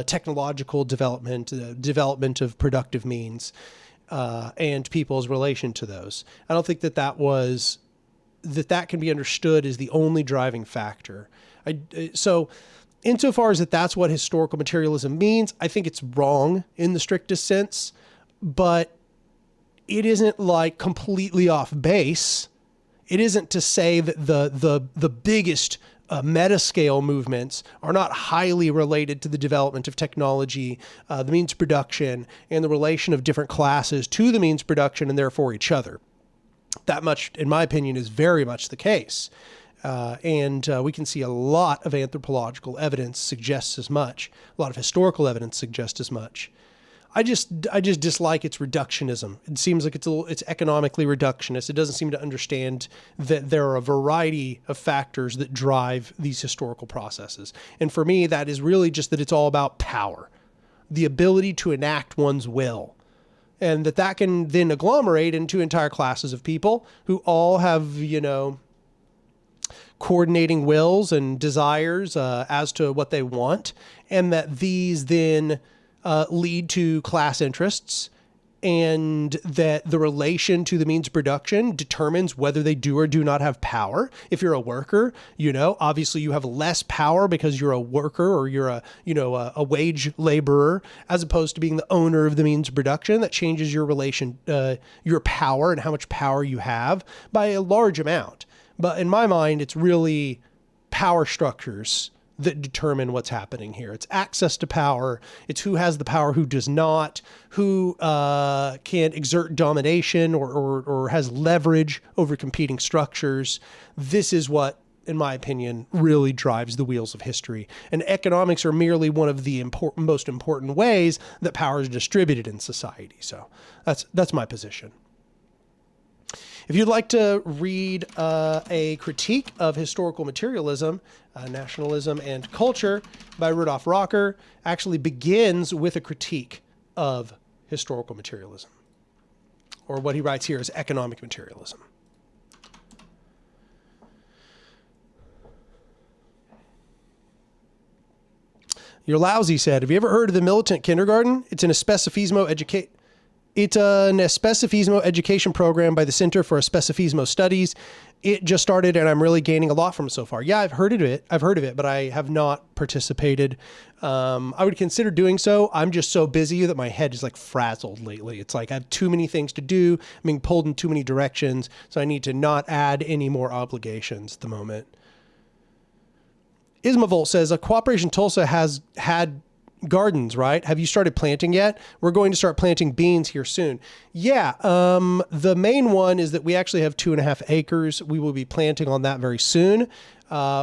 technological development, development of productive means, and people's relation to those. I don't think that can be understood as the only driving factor. So insofar as that's what historical materialism means, I think it's wrong in the strictest sense, but it isn't like completely off base. It isn't to say that the biggest meta-scale movements are not highly related to the development of technology, the means of production, and the relation of different classes to the means of production and therefore each other. That much, in my opinion, is very much the case. And we can see a lot of anthropological evidence suggests as much. A lot of historical evidence suggests as much. I just dislike its reductionism. It seems like it's economically reductionist. It doesn't seem to understand that there are a variety of factors that drive these historical processes. And for me, that is really just that it's all about power, the ability to enact one's will. And that can then agglomerate into entire classes of people who all have, coordinating wills and desires as to what they want, and that these then lead to class interests, and that the relation to the means of production determines whether they do or do not have power. If you're a worker, obviously you have less power because you're a worker or you're a wage laborer, as opposed to being the owner of the means of production. That changes your relation, your power and how much power you have by a large amount. But in my mind, it's really power structures that determine what's happening here. It's access to power. It's who has the power, who does not, who can exert domination or has leverage over competing structures. This is what, in my opinion, really drives the wheels of history. And economics are merely one of the most important ways that power is distributed in society. So that's my position. If you'd like to read a critique of historical materialism, nationalism, and culture by Rudolf Rocker, actually begins with a critique of historical materialism, or what he writes here is economic materialism. You're lousy said, have you ever heard of the militant kindergarten? It's an especifismo education program by the Center for Especifismo Studies. It just started and I'm really gaining a lot from it so far. Yeah, I've heard of it, but I have not participated. I would consider doing so. I'm just so busy that my head is like frazzled lately. It's like I have too many things to do. I'm being pulled in too many directions. So I need to not add any more obligations at the moment. Ismavolt says, a Cooperation Tulsa has had gardens, right? Have you started planting yet? We're going to start planting beans here soon. Yeah. The main one is that we actually have 2.5 acres. We will be planting on that very soon.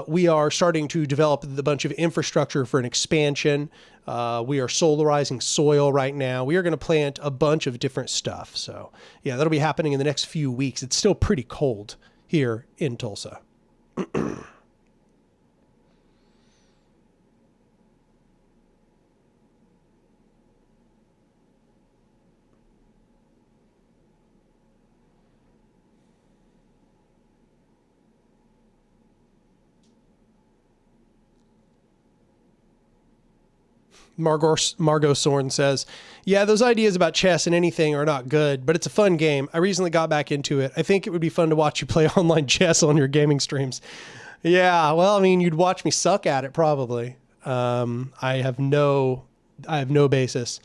We are starting to develop a bunch of infrastructure for an expansion. We are solarizing soil right now. We are going to plant a bunch of different stuff. So yeah, that'll be happening in the next few weeks. It's still pretty cold here in Tulsa. Margot Sorn says, yeah, those ideas about chess and anything are not good, but it's a fun game. I recently got back into it. I think it would be fun to watch you play online chess on your gaming streams. Yeah, well, I mean, you'd watch me suck at it probably. I have no basis.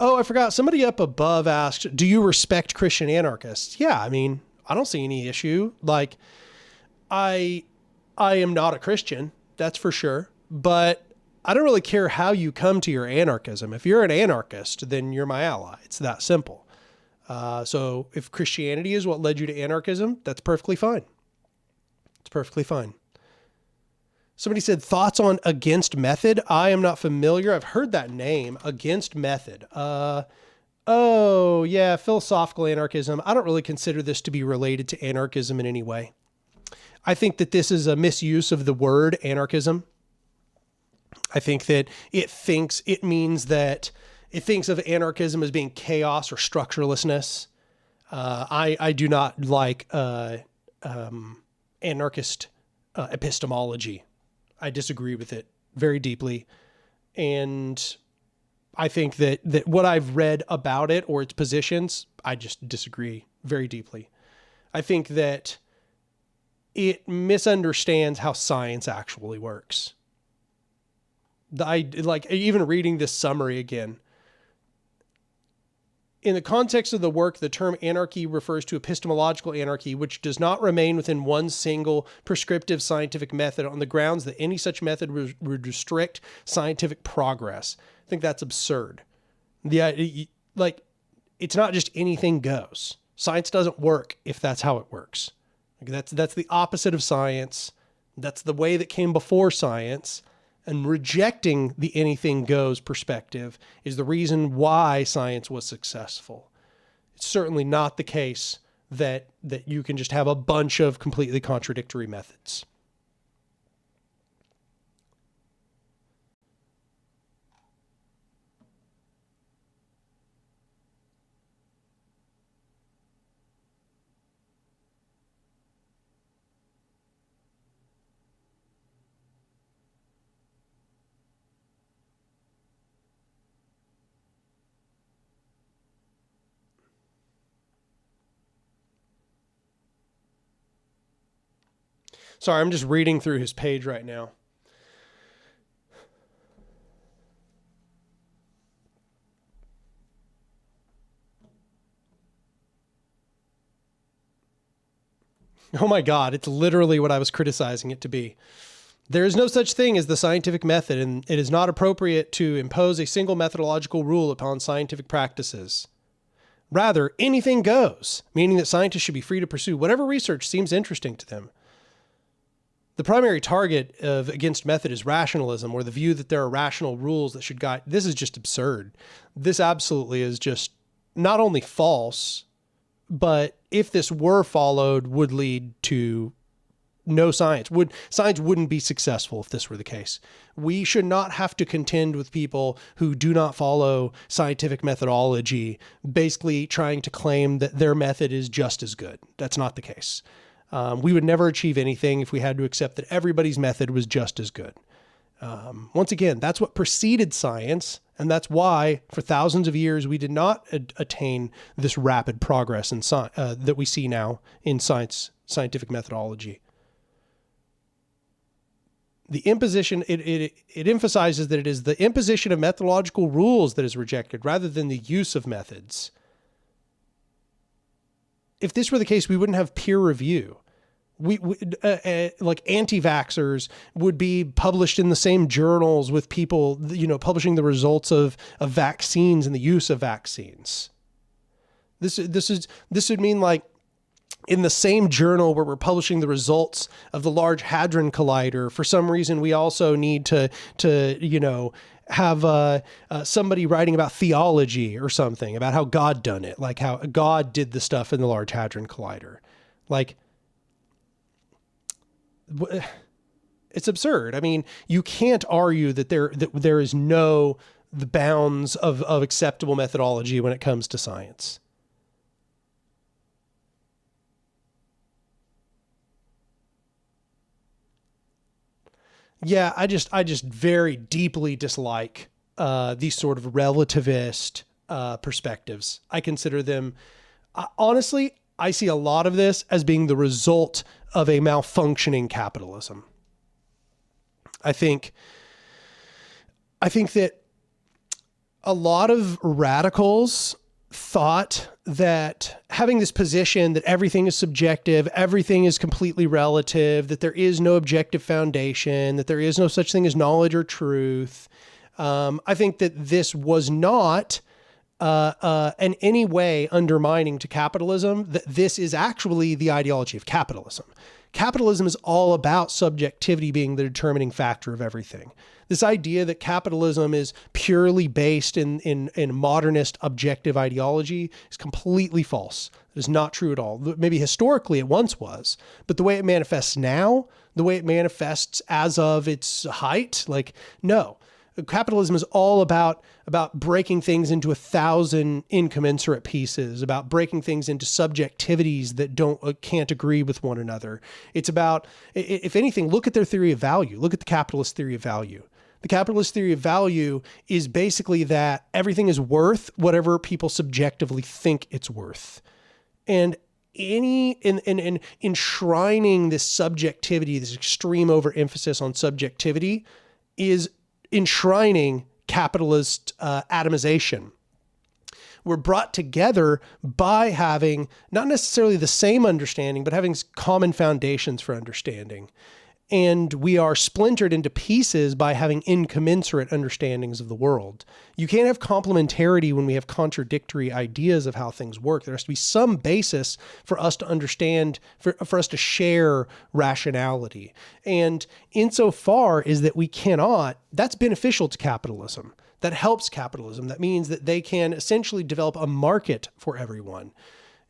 Oh, I forgot. Somebody up above asked, do you respect Christian anarchists? Yeah, I mean, I don't see any issue. Like, I am not a Christian, that's for sure. But I don't really care how you come to your anarchism. If you're an anarchist, then you're my ally. It's that simple. So if Christianity is what led you to anarchism, that's perfectly fine. It's perfectly fine. Somebody said, thoughts on Against Method? I am not familiar. I've heard that name, Against Method. Oh, yeah, philosophical anarchism. I don't really consider this to be related to anarchism in any way. I think that this is a misuse of the word anarchism. I think that it thinks of anarchism as being chaos or structurelessness. I do not like anarchist epistemology. I disagree with it very deeply. And I think that what I've read about it or its positions, I just disagree very deeply. I think that it misunderstands how science actually works. Even reading this summary again, in the context of the work, the term anarchy refers to epistemological anarchy, which does not remain within one single prescriptive scientific method on the grounds that any such method would restrict scientific progress. I think that's absurd. It's not just anything goes. Science doesn't work if that's how it works. That's the opposite of science. That's the way that came before science. And rejecting the anything goes perspective is the reason why science was successful. It's certainly not the case that you can just have a bunch of completely contradictory methods. Sorry, I'm just reading through his page right now. Oh my God, it's literally what I was criticizing it to be. There is no such thing as the scientific method, and it is not appropriate to impose a single methodological rule upon scientific practices. Rather, anything goes, meaning that scientists should be free to pursue whatever research seems interesting to them. The primary target of Against Method is rationalism, or the view that there are rational rules that should guide. This is just absurd. This absolutely is just not only false, but if this were followed, would lead to no science. Science wouldn't be successful if this were the case. We should not have to contend with people who do not follow scientific methodology, basically trying to claim that their method is just as good. That's not the case. We would never achieve anything if we had to accept that everybody's method was just as good. Once again, that's what preceded science, and that's why for thousands of years we did not attain this rapid progress in that we see now in scientific methodology. The imposition, it emphasizes that it is the imposition of methodological rules that is rejected rather than the use of methods. If this were the case, we wouldn't have peer review. Like anti-vaxxers would be published in the same journals with people, publishing the results of vaccines and the use of vaccines. This would mean like in the same journal where we're publishing the results of the Large Hadron Collider, for some reason we also need to have somebody writing about theology or something, about how God done it, like how God did the stuff in the Large Hadron Collider. Like, it's absurd. I mean, you can't argue that there is no the bounds of acceptable methodology when it comes to science. Yeah, I just very deeply dislike these sort of relativist perspectives. I consider them, honestly, I see a lot of this as being the result of a malfunctioning capitalism. I think that A lot of radicals thought that having this position that everything is subjective, everything is completely relative, that there is no objective foundation, that there is no such thing as knowledge or truth. I think that this was not in any way undermining to capitalism, that this is actually the ideology of capitalism. Capitalism is all about subjectivity being the determining factor of everything. This idea that capitalism is purely based in modernist objective ideology is completely false. It is not true at all. Maybe historically it once was, but the way it manifests now, the way it manifests as of its height, like, no. Capitalism is all about breaking things into 1,000 incommensurate pieces, about breaking things into subjectivities that can't agree with one another. It's about, if anything, look at their theory of value. Look at the capitalist theory of value. The capitalist theory of value is basically that everything is worth whatever people subjectively think it's worth. And enshrining this subjectivity, this extreme overemphasis on subjectivity, is enshrining capitalist atomization. We're brought together by having not necessarily the same understanding, but having common foundations for understanding. And we are splintered into pieces by having incommensurate understandings of the world. You can't have complementarity when we have contradictory ideas of how things work. There has to be some basis for us to understand, for us to share rationality. And insofar as that we cannot, that's beneficial to capitalism. That helps capitalism. That means that they can essentially develop a market for everyone.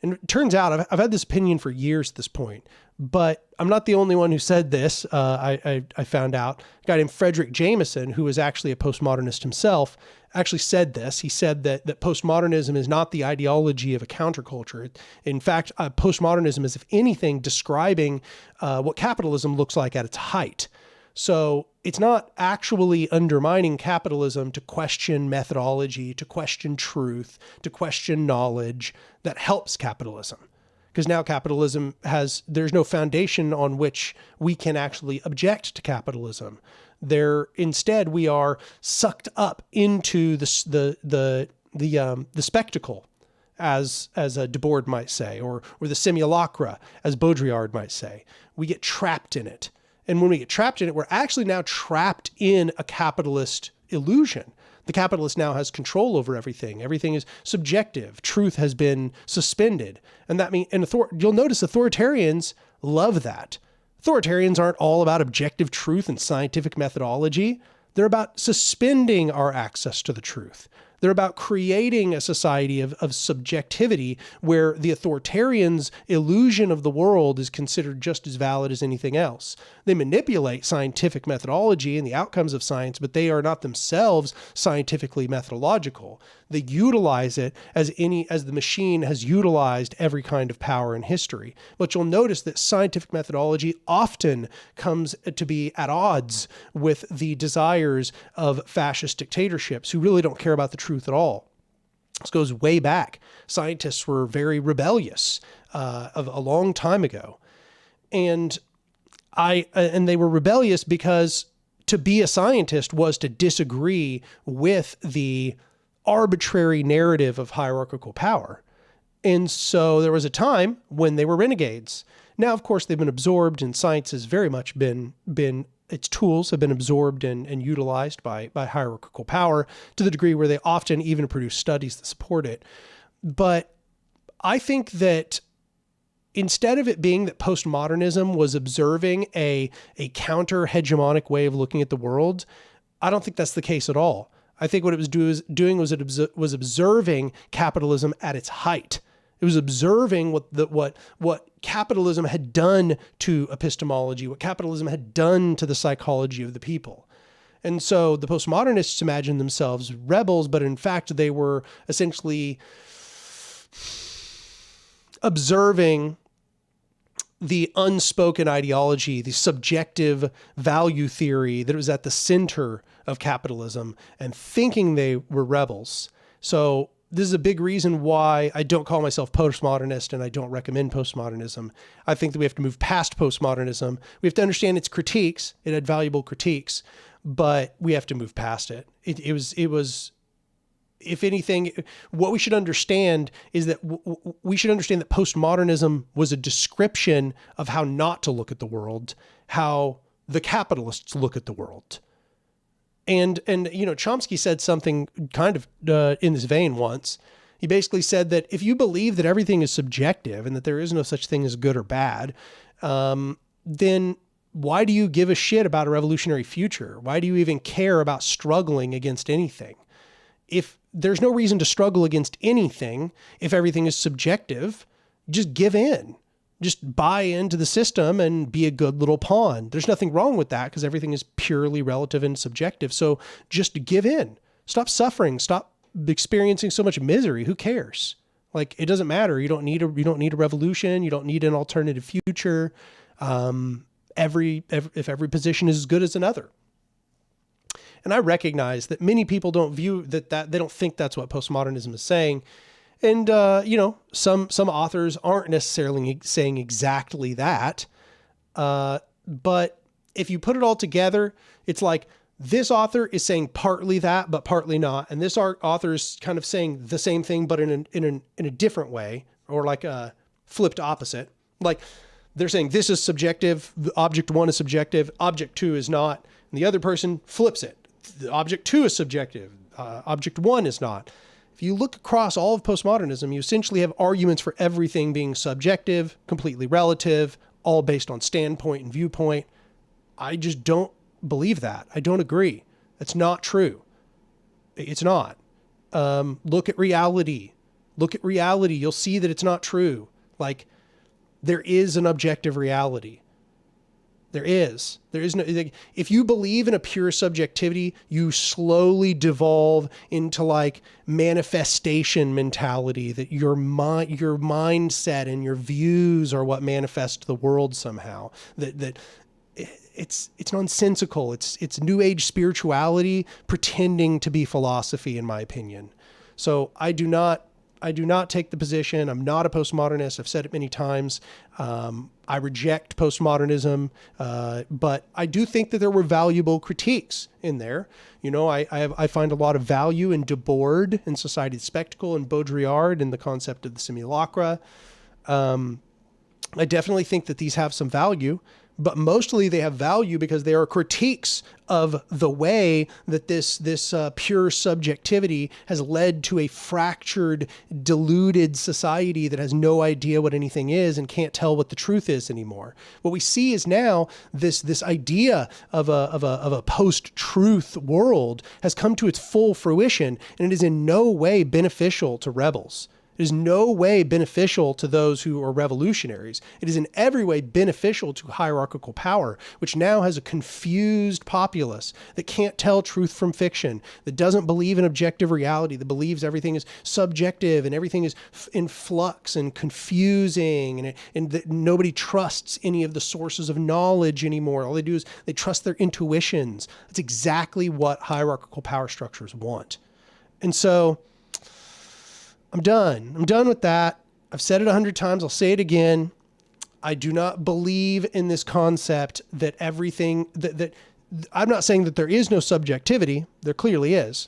And it turns out, I've had this opinion for years at this point, but I'm not the only one who said this. I found out a guy named Frederick Jameson, who was actually a postmodernist himself, actually said this. He said that postmodernism is not the ideology of a counterculture. In fact, postmodernism is, if anything, describing what capitalism looks like at its height. So it's not actually undermining capitalism to question methodology, to question truth, to question knowledge that helps capitalism. Because now capitalism there's no foundation on which we can actually object to capitalism. Instead, we are sucked up into the spectacle, as Debord might say, or the simulacra, as Baudrillard might say. We get trapped in it. And when we get trapped in it, we're actually now trapped in a capitalist illusion. The capitalist now has control over everything. Everything is subjective. Truth has been suspended. And that means, you'll notice authoritarians love that. Authoritarians aren't all about objective truth and scientific methodology. They're about suspending our access to the truth. They're about creating a society of subjectivity where the authoritarians' illusion of the world is considered just as valid as anything else. They manipulate scientific methodology and the outcomes of science, but they are not themselves scientifically methodological. They utilize it as the machine has utilized every kind of power in history. But you'll notice that scientific methodology often comes to be at odds with the desires of fascist dictatorships who really don't care about the truth at all. This goes way back. Scientists were very rebellious of a long time ago. And they were rebellious because to be a scientist was to disagree with the arbitrary narrative of hierarchical power. And so there was a time when they were renegades. Now, of course, they've been absorbed, and science has very much been its tools have been absorbed and utilized by hierarchical power to the degree where they often even produce studies that support it. But I think that instead of it being that postmodernism was observing a counter-hegemonic way of looking at the world, I don't think that's the case at all. I think what it was doing was it was observing capitalism at its height. It was observing what capitalism had done to epistemology, what capitalism had done to the psychology of the people. And so the postmodernists imagined themselves rebels, but in fact they were essentially observing the unspoken ideology, the subjective value theory that was at the center of capitalism, and thinking they were rebels. So this is a big reason why I don't call myself postmodernist and I don't recommend postmodernism. I think that we have to move past postmodernism. We have to understand its critiques. It had valuable critiques, but we have to move past it. It was if anything, what we should understand is that we should understand that postmodernism was a description of how not to look at the world, how the capitalists look at the world. And Chomsky said something kind of in this vein once. He basically said that if you believe that everything is subjective and that there is no such thing as good or bad, then why do you give a shit about a revolutionary future? Why do you even care about struggling against anything? If there's no reason to struggle against anything, if everything is subjective, just give in. Just buy into the system and be a good little pawn. There's nothing wrong with that because everything is purely relative and subjective. So just give in. Stop suffering. Stop experiencing so much misery. Who cares? Like, it doesn't matter. You don't need a revolution. You don't need an alternative future. If every position is as good as another. And I recognize that many people don't view that they don't think that's what postmodernism is saying. And, some authors aren't necessarily saying exactly that. But if you put it all together, it's like this author is saying partly that, but partly not. And this author is kind of saying the same thing, but in a different way, or like a flipped opposite. Like they're saying this is subjective. Object 1 is subjective. Object 2 is not. And the other person flips it. Object 2 is subjective. Object 1 is not. If you look across all of postmodernism, you essentially have arguments for everything being subjective, completely relative, all based on standpoint and viewpoint. I just don't believe that. I don't agree. That's not true. It's not. Look at reality. Look at reality. You'll see that it's not true. Like, there is an objective reality. There is no, if you believe in a pure subjectivity, you slowly devolve into like manifestation mentality, that your mindset and your views are what manifest the world somehow. That it's nonsensical. It's new age spirituality pretending to be philosophy, in my opinion. So I do not take the position. I'm not a postmodernist. I've said it many times. I reject postmodernism, but I do think that there were valuable critiques in there. I find a lot of value in Debord and Society's Spectacle and Baudrillard and the concept of the simulacra. I definitely think that these have some value, but mostly they have value because they are critiques of the way that this pure subjectivity has led to a fractured, deluded society that has no idea what anything is and can't tell what the truth is anymore. What we see is now this idea of a post-truth world has come to its full fruition, and it is in no way beneficial to rebels. It is no way beneficial to those who are revolutionaries. It is in every way beneficial to hierarchical power, which now has a confused populace that can't tell truth from fiction, that doesn't believe in objective reality, that believes everything is subjective and everything is in flux and confusing, and that nobody trusts any of the sources of knowledge anymore. All they do is they trust their intuitions. That's exactly what hierarchical power structures want. And so I'm done. I'm done with that. I've said it 100 times. I'll say it again. I do not believe in this concept that everything that I'm not saying that there is no subjectivity. There clearly is.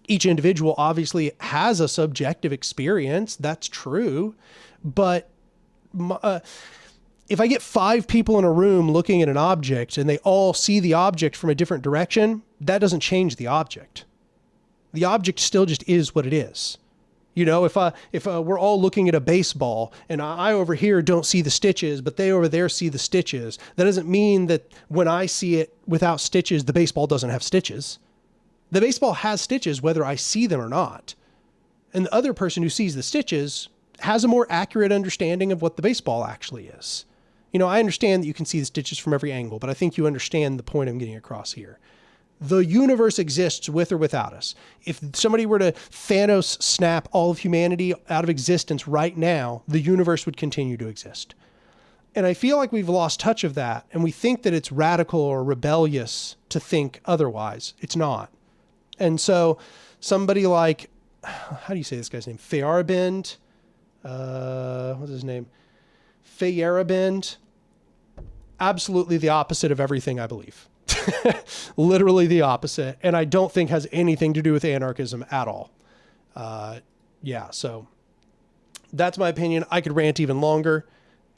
Each individual obviously has a subjective experience. That's true. But if I get 5 people in a room looking at an object and they all see the object from a different direction, that doesn't change the object. The object still just is what it is. If we're all looking at a baseball and I over here don't see the stitches, but they over there see the stitches, that doesn't mean that when I see it without stitches, the baseball doesn't have stitches. The baseball has stitches whether I see them or not. And the other person who sees the stitches has a more accurate understanding of what the baseball actually is. I understand that you can see the stitches from every angle, but I think you understand the point I'm getting across here. The universe exists with or without us. If somebody were to Thanos snap all of humanity out of existence right now, the universe would continue to exist. And I feel like we've lost touch of that, and we think that it's radical or rebellious to think otherwise. It's not. And so somebody like, how do you say this guy's name? Feyerabend? What's his name? Feyerabend? Absolutely the opposite of everything I believe. Literally the opposite. And I don't think has anything to do with anarchism at all. Yeah, so that's my opinion. I could rant even longer.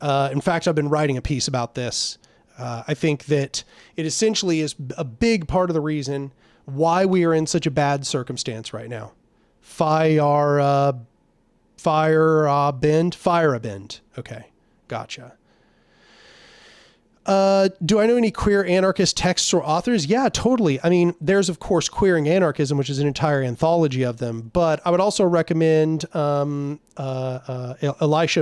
In fact, I've been writing a piece about this. I think that it essentially is a big part of the reason why we are in such a bad circumstance right now. Fire a bend. Okay, gotcha. Do I know any queer anarchist texts or authors? Yeah, totally. I mean, there's of course Queering Anarchism, which is an entire anthology of them, but I would also recommend Elisha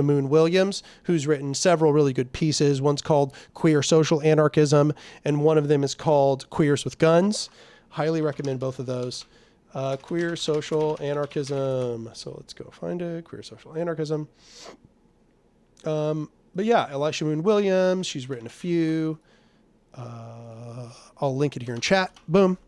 Moon Williams, who's written several really good pieces. One's called Queer Social Anarchism, and one of them is called Queers with Guns. Highly recommend both of those. Queer Social Anarchism. So let's go find it. Queer Social Anarchism. But yeah, Elisha Moon Williams, she's written a few. I'll link it here in chat. Boom.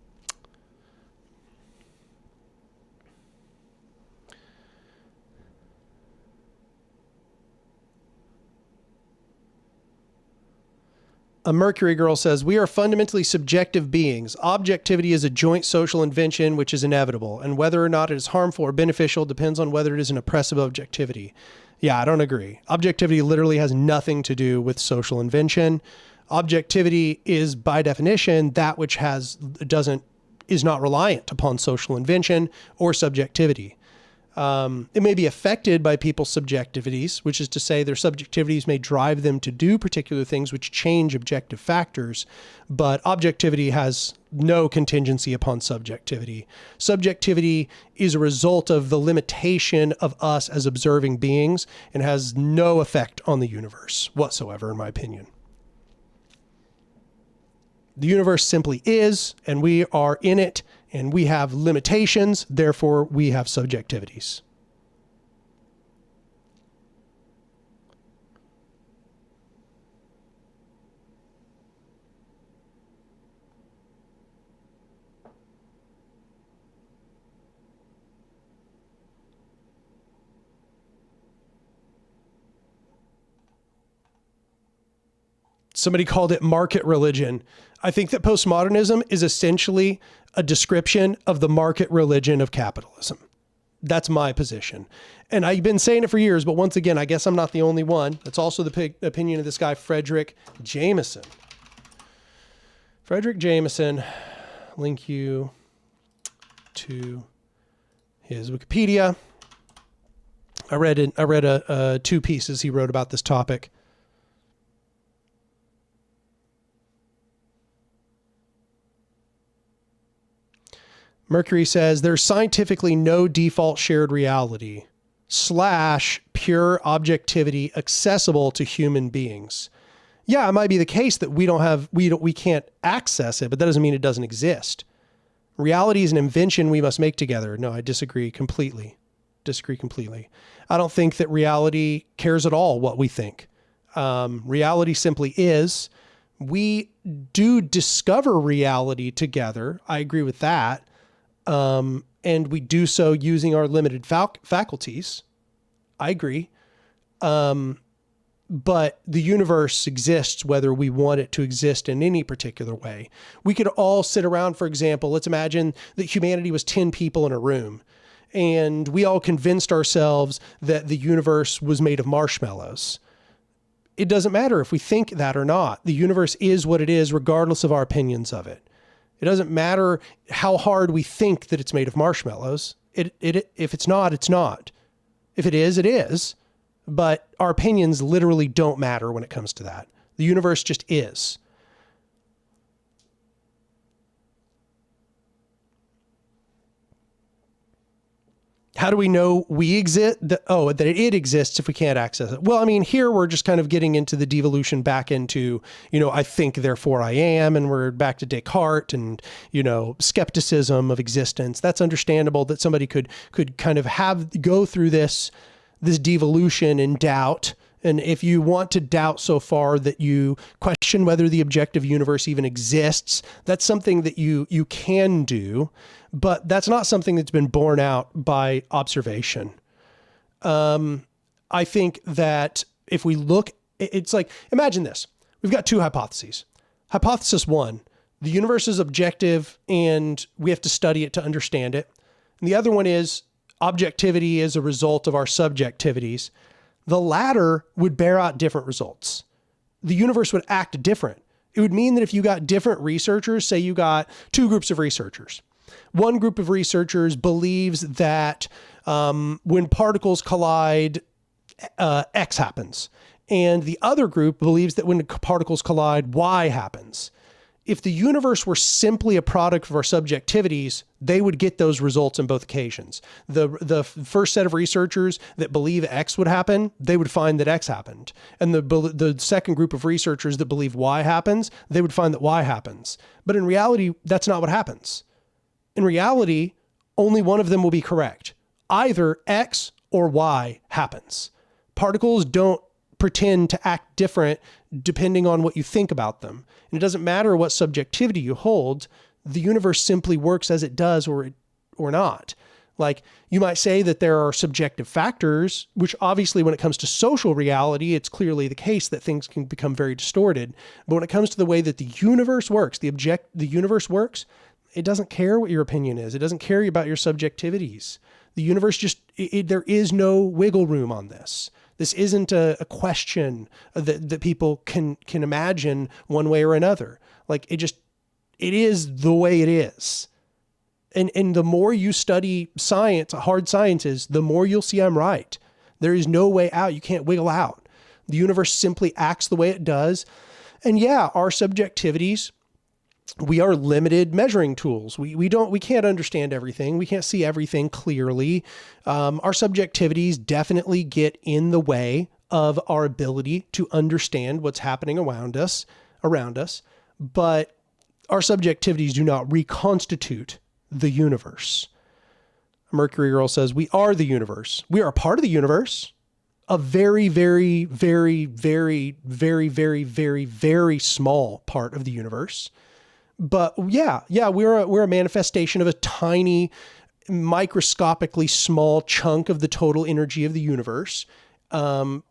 A Mercury Girl says, we are fundamentally subjective beings. Objectivity is a joint social invention which is inevitable, and whether or not it is harmful or beneficial depends on whether it is an oppressive objectivity. Yeah, I don't agree. Objectivity literally has nothing to do with social invention. Objectivity is, by definition, that which is not reliant upon social invention or subjectivity. It may be affected by people's subjectivities, which is to say their subjectivities may drive them to do particular things which change objective factors, but objectivity has no contingency upon subjectivity. Subjectivity is a result of the limitation of us as observing beings and has no effect on the universe whatsoever, in my opinion. The universe simply is, and we are in it, and we have limitations, therefore we have subjectivities. Somebody called it market religion. I think that postmodernism is essentially a description of the market religion of capitalism. That's my position. And I've been saying it for years, but once again, I guess I'm not the only one. That's also the opinion of this guy, Frederick Jameson. Frederick Jameson, link you to his Wikipedia. I read two pieces he wrote about this topic. Mercury says there's scientifically no default shared reality / pure objectivity accessible to human beings. Yeah, it might be the case that we can't access it, but that doesn't mean it doesn't exist. Reality is an invention we must make together. No, I disagree completely. I don't think that reality cares at all what we think. Reality simply is. We do discover reality together. I agree with that. And we do so using our limited faculties. I agree. But the universe exists whether we want it to exist in any particular way. We could all sit around, for example, let's imagine that humanity was 10 people in a room and we all convinced ourselves that the universe was made of marshmallows. It doesn't matter if we think that or not. The universe is what it is regardless of our opinions of it. It doesn't matter how hard we think that it's made of marshmallows. If it's not, it's not. If it is, it is. But our opinions literally don't matter when it comes to that. The universe just is. How do we know we exist? That it exists if we can't access it? Well, I mean, here we're just kind of getting into the devolution back into, I think, therefore I am, and we're back to Descartes and, skepticism of existence. That's understandable that somebody could kind of go through this devolution and doubt. And if you want to doubt so far that you question whether the objective universe even exists, that's something that you can do, but that's not something that's been borne out by observation. I think that if we look, it's like, imagine this. We've got two hypotheses. Hypothesis one, The universe is objective and we have to study it to understand it. And the other one is objectivity is a result of our subjectivities. The latter would bear out different results. The universe would act different. It would mean that if you got different researchers, say you got two groups of researchers. One group of researchers believes that when particles collide, X happens. And the other group believes that when particles collide, Y happens. If the universe were simply a product of our subjectivities, they would get those results in both occasions. The first set of researchers that believe X would happen, they would find that X happened. And the second group of researchers that believe Y happens, they would find that Y happens. But in reality, that's not what happens. In reality, only one of them will be correct. Either X or Y happens. Particles don't pretend to act different depending on what you think about them. And it doesn't matter what subjectivity you hold, the universe simply works as it does or not. Like, you might say that there are subjective factors, which obviously when it comes to social reality, it's clearly the case that things can become very distorted. But when it comes to the way that the universe works, the universe works, it doesn't care what your opinion is. It doesn't care about your subjectivities. The universe there is no wiggle room on this. This isn't a question that people can imagine one way or another. Like, it is the way it is. And the more you study science, hard sciences, the more you'll see I'm right. There is no way out. You can't wiggle out. The universe simply acts the way it does. And yeah, our subjectivities, we are limited measuring tools. We can't understand everything. We can't see everything clearly. Our subjectivities definitely get in the way of our ability to understand what's happening around us. But our subjectivities do not reconstitute the universe. Mercury Girl says, we are the universe. We are a part of the universe. A very, very, very, very, very, very, very, very small part of the universe. But yeah, we're a manifestation of a tiny, microscopically small chunk of the total energy of the universe,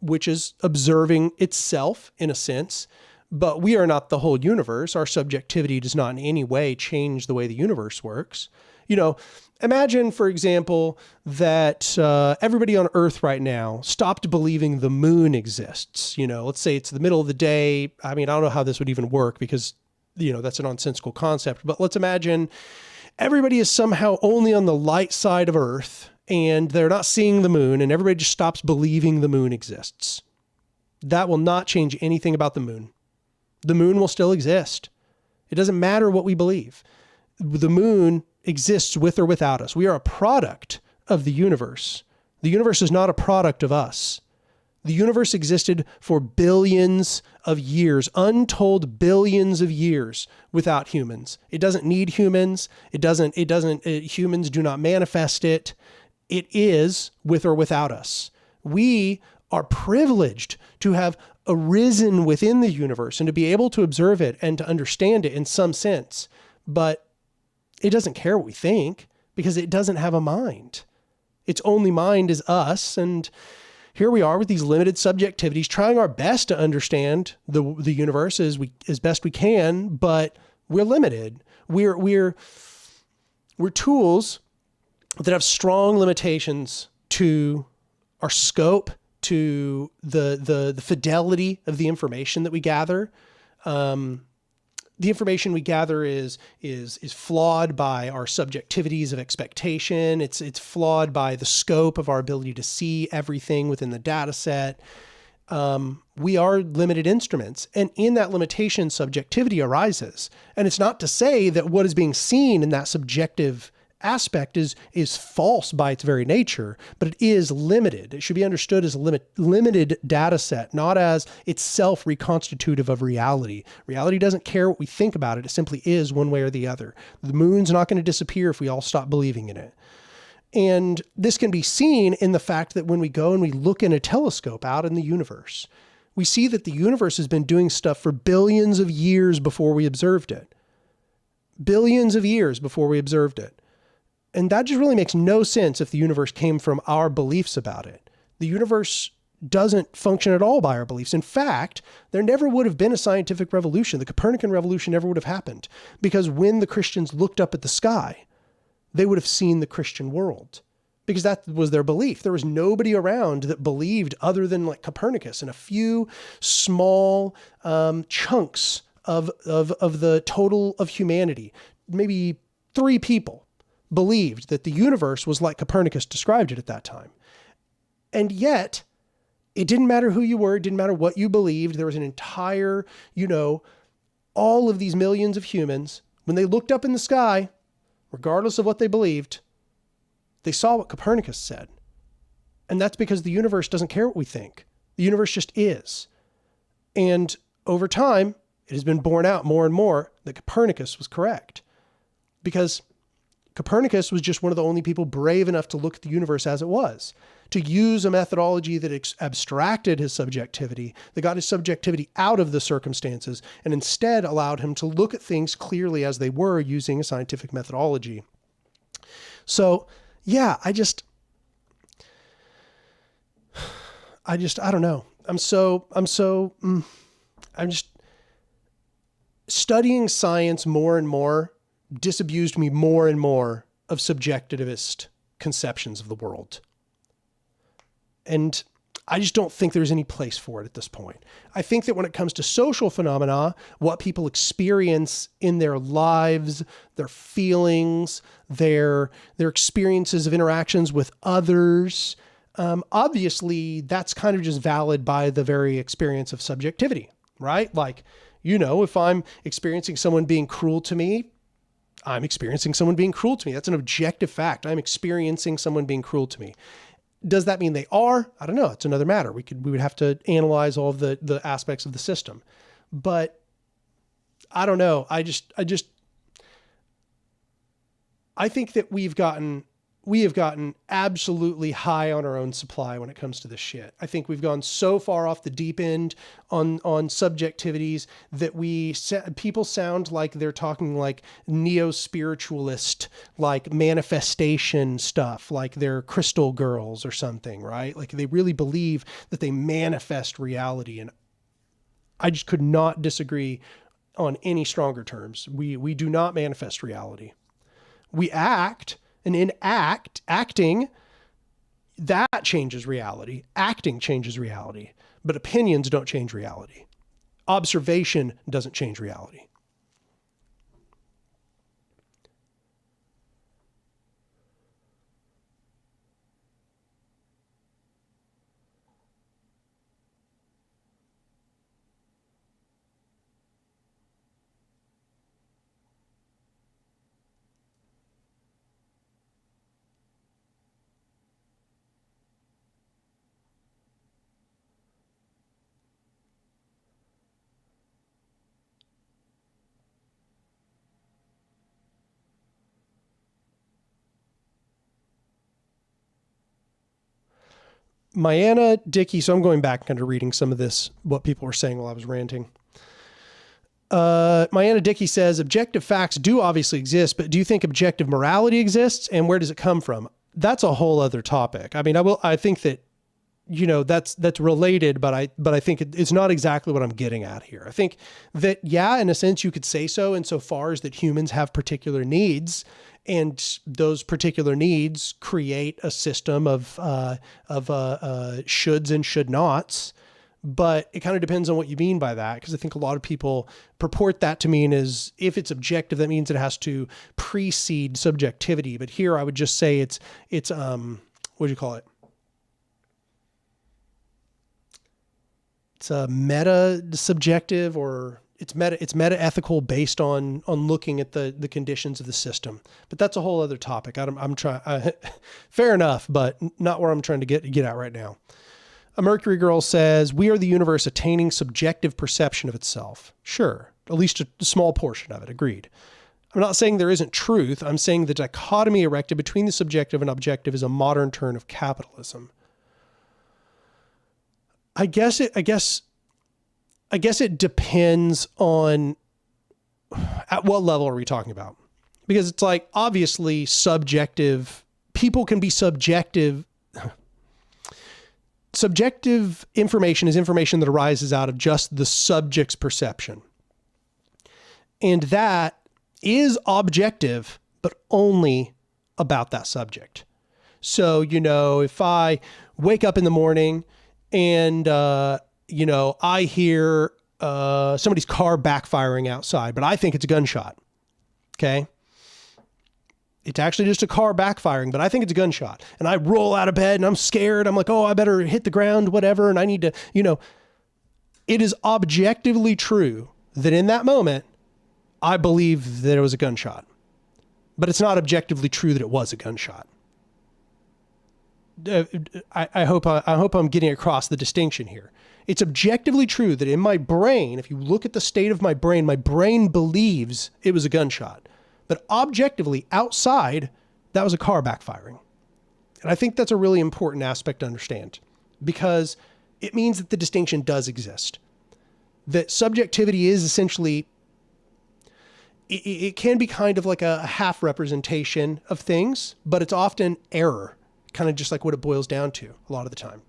which is observing itself in a sense. But we are not the whole universe. Our subjectivity does not in any way change the way the universe works. You know, imagine, for example, that everybody on Earth right now stopped believing the moon exists. You know, let's say it's the middle of the day. I mean, I don't know how this would even work because that's a nonsensical concept, but let's imagine everybody is somehow only on the light side of Earth and they're not seeing the moon and everybody just stops believing the moon exists. That will not change anything about the moon. The moon will still exist. It doesn't matter what we believe. The moon exists with or without us. We are a product of the universe. The universe is not a product of us. The universe existed for billions of years, untold billions of years without humans. It doesn't need humans. Humans do not manifest it. It is with or without us. We are privileged to have arisen within the universe and to be able to observe it and to understand it in some sense. But it doesn't care what we think because it doesn't have a mind. Its only mind is us, and here we are with these limited subjectivities, trying our best to understand the universe as best we can, but we're limited. We're tools that have strong limitations to our scope, to the fidelity of the information that we gather. The information we gather is flawed by our subjectivities of expectation. It's flawed by the scope of our ability to see everything within the data set. We are limited instruments, and in that limitation, subjectivity arises. And it's not to say that what is being seen in that subjective aspect is false by its very nature, but it is limited. It should be understood as a limited data set, not as itself reconstitutive of reality. Reality doesn't care what we think about it. It simply is one way or the other. The moon's not going to disappear if we all stop believing in it. And this can be seen in the fact that when we go and we look in a telescope out in the universe, we see that the universe has been doing stuff for billions of years before we observed it. Billions of years before we observed it. And that just really makes no sense if the universe came from our beliefs about it. The universe doesn't function at all by our beliefs. In fact, there never would have been a scientific revolution. The Copernican revolution never would have happened, because when the Christians looked up at the sky, they would have seen the Christian world, because that was their belief. There was nobody around that believed other than like Copernicus and a few small chunks of the total of humanity. Maybe 3 people believed that the universe was like Copernicus described it at that time. And yet, it didn't matter who you were. It didn't matter what you believed. There was an entire, all of these millions of humans, when they looked up in the sky, regardless of what they believed, they saw what Copernicus said. And that's because the universe doesn't care what we think. The universe just is. And over time, it has been borne out more and more that Copernicus was correct, because Copernicus was just one of the only people brave enough to look at the universe as it was, to use a methodology that abstracted his subjectivity, that got his subjectivity out of the circumstances, and instead allowed him to look at things clearly as they were using a scientific methodology. So, yeah, I don't know. I'm just studying science more and more disabused me more and more of subjectivist conceptions of the world. And I just don't think there's any place for it at this point. I think that when it comes to social phenomena, what people experience in their lives, their feelings, their experiences of interactions with others, obviously that's kind of just valid by the very experience of subjectivity, right? Like, if I'm experiencing someone being cruel to me, I'm experiencing someone being cruel to me. That's an objective fact. I'm experiencing someone being cruel to me. Does that mean they are? I don't know. It's another matter. We would have to analyze all of the aspects of the system, but I don't know. I think that we have gotten absolutely high on our own supply when it comes to this shit. I think we've gone so far off the deep end on subjectivities that people sound like they're talking like neo-spiritualist, like manifestation stuff, like they're crystal girls or something, right? Like they really believe that they manifest reality. And I just could not disagree on any stronger terms. We do not manifest reality. We act. And in acting, that changes reality. Acting changes reality, but opinions don't change reality. Observation doesn't change reality. Myanna Dickey, so I'm going back kind of reading some of this, what people were saying while I was ranting. Myanna Dickey says, objective facts do obviously exist, but do you think objective morality exists, and where does it come from? That's a whole other topic. I mean, I think that, that's related, but I think it's not exactly what I'm getting at here. I think that, yeah, in a sense you could say so, insofar as that humans have particular needs, and those particular needs create a system of shoulds and should nots. But it kind of depends on what you mean by that, because I think a lot of people purport that to mean is if it's objective, that means it has to precede subjectivity. But here I would just say it's what do you call it? It's a meta subjective, or it's meta ethical based on looking at the conditions of the system. But that's a whole other topic. I'm trying, fair enough, but not where I'm trying to get at right now. A Mercury Girl says, we are the universe attaining subjective perception of itself. Sure. At least a small portion of it. Agreed. I'm not saying there isn't truth. I'm saying the dichotomy erected between the subjective and objective is a modern turn of capitalism. I guess it depends on at what level are we talking about? Because it's like, obviously subjective, people can be subjective. subjective information is information that arises out of just the subject's perception. And that is objective, but only about that subject. So, if I wake up in the morning and, I hear somebody's car backfiring outside, but I think it's a gunshot. Okay. It's actually just a car backfiring, but I think it's a gunshot. And I roll out of bed and I'm scared. I'm like, oh, I better hit the ground, whatever. And I need to, it is objectively true that in that moment, I believe that it was a gunshot, but it's not objectively true that it was a gunshot. I hope I'm getting across the distinction here. It's objectively true that in my brain, if you look at the state of my brain believes it was a gunshot. But objectively, outside, that was a car backfiring. And I think that's a really important aspect to understand, because it means that the distinction does exist. That subjectivity is essentially, it can be kind of like a half representation of things, but it's often error, kind of just like what it boils down to a lot of the time.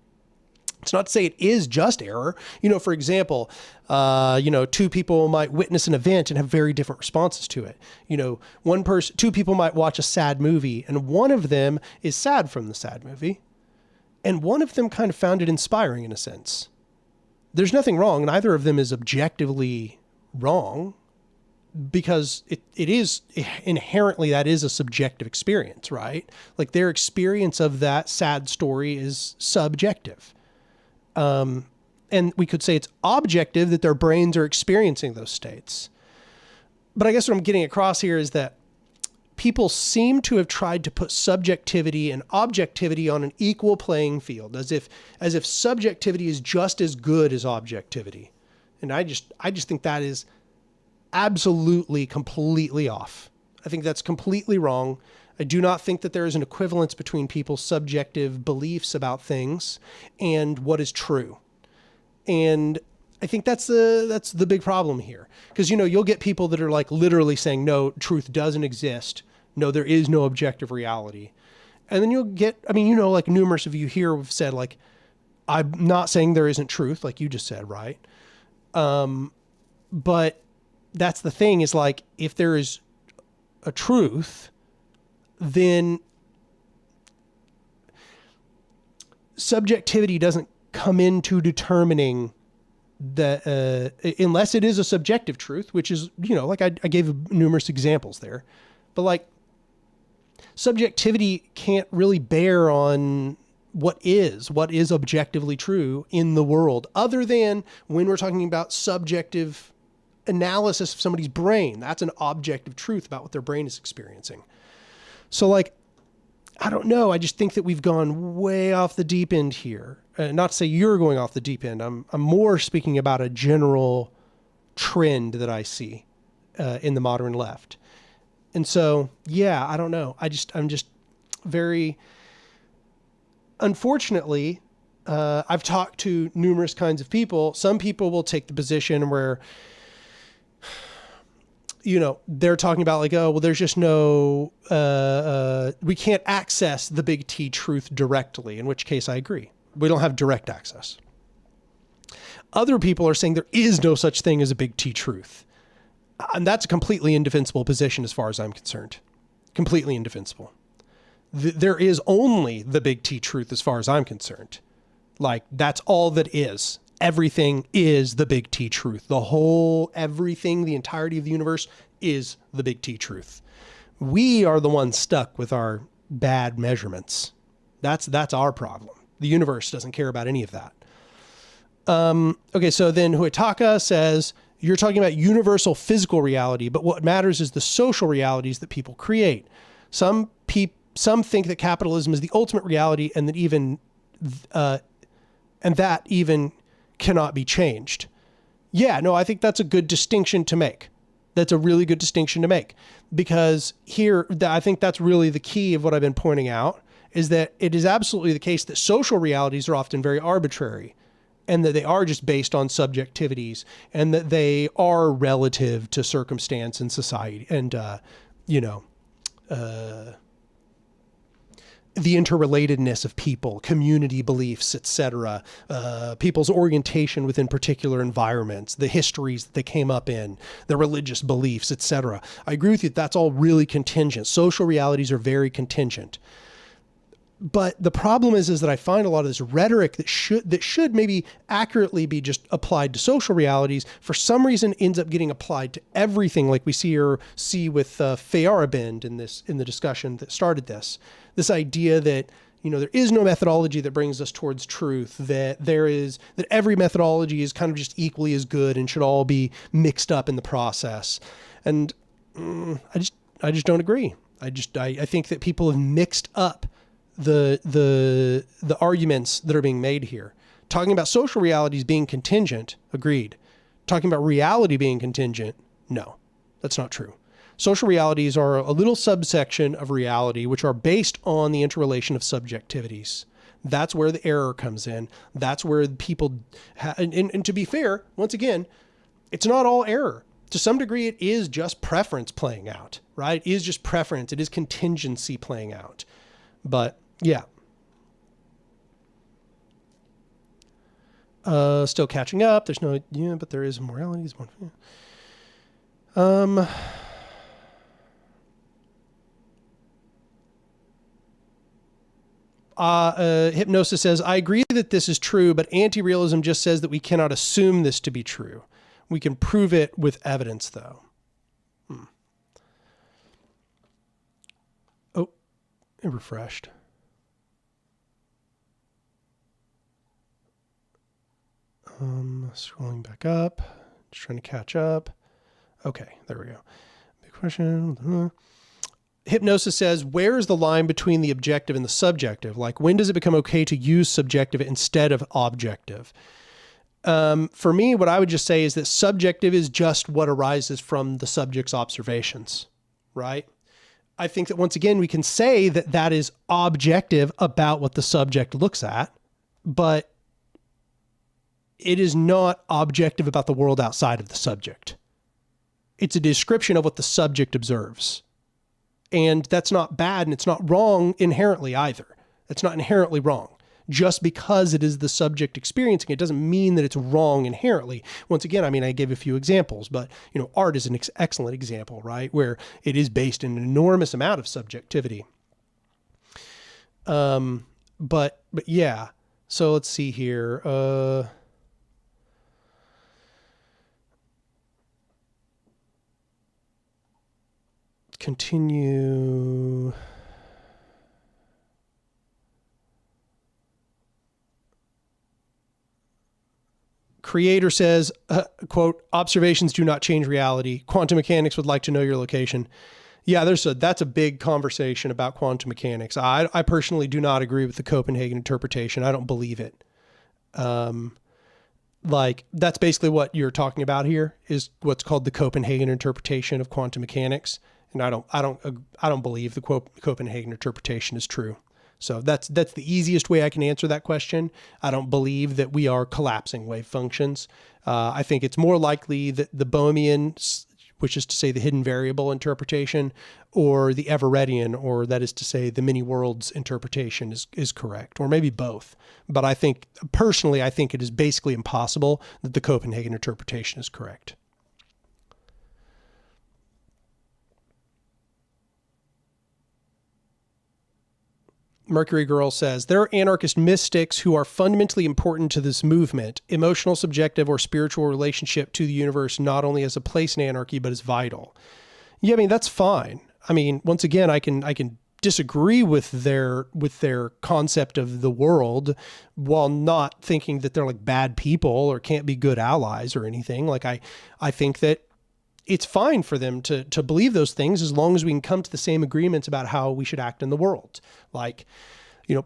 It's not to say it is just error. For example, two people might witness an event and have very different responses to it. Two people might watch a sad movie and one of them is sad from the sad movie and one of them kind of found it inspiring in a sense. There's nothing wrong. Neither of them is objectively wrong because it is inherently, that is a subjective experience, right? Like their experience of that sad story is subjective. And we could say it's objective that their brains are experiencing those states. But I guess what I'm getting across here is that people seem to have tried to put subjectivity and objectivity on an equal playing field, as if subjectivity is just as good as objectivity. And I just think that is absolutely, completely off. I think that's completely wrong. I do not think that there is an equivalence between people's subjective beliefs about things and what is true. And I think that's the big problem here. Because, you'll get people that are like literally saying, no, truth doesn't exist. No, there is no objective reality. And then you'll get, like numerous of you here have said, like, I'm not saying there isn't truth, like you just said, right? But that's the thing is like, if there is a truth, then subjectivity doesn't come into determining the, unless it is a subjective truth, which is, like I gave numerous examples there, but like subjectivity can't really bear on what is objectively true in the world, other than when we're talking about subjective analysis of somebody's brain. That's an objective truth about what their brain is experiencing. So like, I don't know. I just think that we've gone way off the deep end here. Not to say you're going off the deep end. I'm more speaking about a general trend that I see in the modern left. And so, yeah, I don't know. I'm just very, unfortunately, I've talked to numerous kinds of people. Some people will take the position where, they're talking about like, oh, well, there's just no, we can't access the big T truth directly, in which case I agree. We don't have direct access. Other people are saying there is no such thing as a big T truth. And that's a completely indefensible position as far as I'm concerned. Completely indefensible. There is only the big T truth as far as I'm concerned. Like, that's all that is. Everything is the big T truth. Everything, the entirety of the universe is the big T truth. We are the ones stuck with our bad measurements. That's our problem. The universe doesn't care about any of that. Okay, so then Huitaka says, you're talking about universal physical reality, but what matters is the social realities that people create. Some think that capitalism is the ultimate reality and that even cannot be changed. Yeah, no, I think that's a good distinction to make. That's a really good distinction to make, because here, I think that's really the key of what I've been pointing out, is that it is absolutely the case that social realities are often very arbitrary, and that they are just based on subjectivities, and that they are relative to circumstance and society and, the interrelatedness of people, community beliefs, etc., people's orientation within particular environments, the histories that they came up in, their religious beliefs, etc. I agree with you. That's all really contingent. Social realities are very contingent. But the problem is that I find a lot of this rhetoric that should maybe accurately be just applied to social realities, for some reason ends up getting applied to everything, like we see with Feyerabend in the discussion that started this. This idea that, there is no methodology that brings us towards truth, that every methodology is kind of just equally as good and should all be mixed up in the process. And I just don't agree. I think that people have mixed up the arguments that are being made here. Talking about social realities being contingent, agreed. Talking about reality being contingent, no, that's not true. Social realities are a little subsection of reality, which are based on the interrelation of subjectivities. That's where the error comes in. That's where people, and to be fair, once again, it's not all error. To some degree, it is just preference playing out, right? It is just preference. It is contingency playing out. But yeah. Still catching up. There's no, but there is morality. Hypnosis says, I agree that this is true, but anti-realism just says that we cannot assume this to be true. We can prove it with evidence, though. Oh, it refreshed. Scrolling back up, just trying to catch up. Okay, there we go. Big question. Hypnosis says, where is the line between the objective and the subjective? Like, when does it become okay to use subjective instead of objective? For me, what I would just say is that subjective is just what arises from the subject's observations, right? I think that once again, we can say that that is objective about what the subject looks at, but it is not objective about the world outside of the subject. It's a description of what the subject observes. And that's not bad, and it's not wrong inherently either. It's not inherently wrong. Just because it is the subject experiencing it doesn't mean that it's wrong inherently. Once again, I gave a few examples, but art is an excellent example, right? Where it is based in an enormous amount of subjectivity. But yeah. So let's see here. Continue. Creator says, quote, observations do not change reality. Quantum mechanics would like to know your location. Yeah, that's a big conversation about quantum mechanics. I personally do not agree with the Copenhagen interpretation. I don't believe it. That's basically what you're talking about here is what's called the Copenhagen interpretation of quantum mechanics. And I don't believe the Copenhagen interpretation is true. So that's the easiest way I can answer that question. I don't believe that we are collapsing wave functions. I think it's more likely that the Bohemian, which is to say the hidden variable interpretation, or the Everettian, or that is to say the many worlds interpretation is correct, or maybe both. But I think it is basically impossible that the Copenhagen interpretation is correct. Mercury Girl says, there are anarchist mystics who are fundamentally important to this movement, emotional, subjective, or spiritual relationship to the universe, not only as a place in anarchy, but as vital. Yeah, that's fine. Once again, I can disagree with their concept of the world while not thinking that they're like bad people or can't be good allies or anything. I think that it's fine for them to believe those things as long as we can come to the same agreements about how we should act in the world.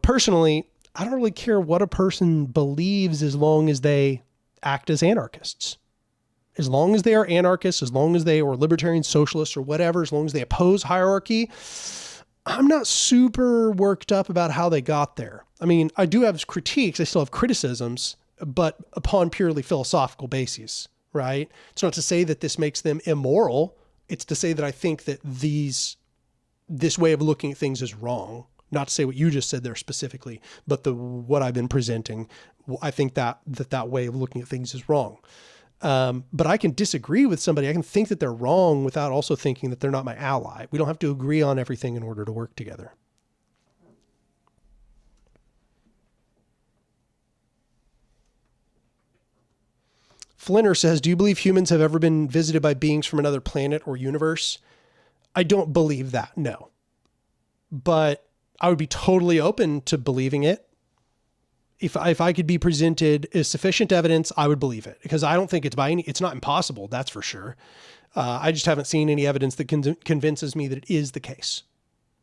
Personally, I don't really care what a person believes as long as they act as anarchists. As long as they are anarchists, as long as they are libertarian socialists or whatever, as long as they oppose hierarchy, I'm not super worked up about how they got there. I do have critiques. I still have criticisms, but upon purely philosophical bases. Right? It's not to say that this makes them immoral. It's to say that I think that this way of looking at things is wrong, Not to say what you just said there specifically, but what I've been presenting, I think that way of looking at things is wrong. But I can disagree with somebody. I can think that they're wrong without also thinking that they're not my ally. We don't have to agree on everything in order to work together. Flinner says, do you believe humans have ever been visited by beings from another planet or universe? I don't believe that, no. But I would be totally open to believing it. If I could be presented as sufficient evidence, I would believe it, because I don't think it's not impossible. That's for sure. I just haven't seen any evidence that convinces me that it is the case.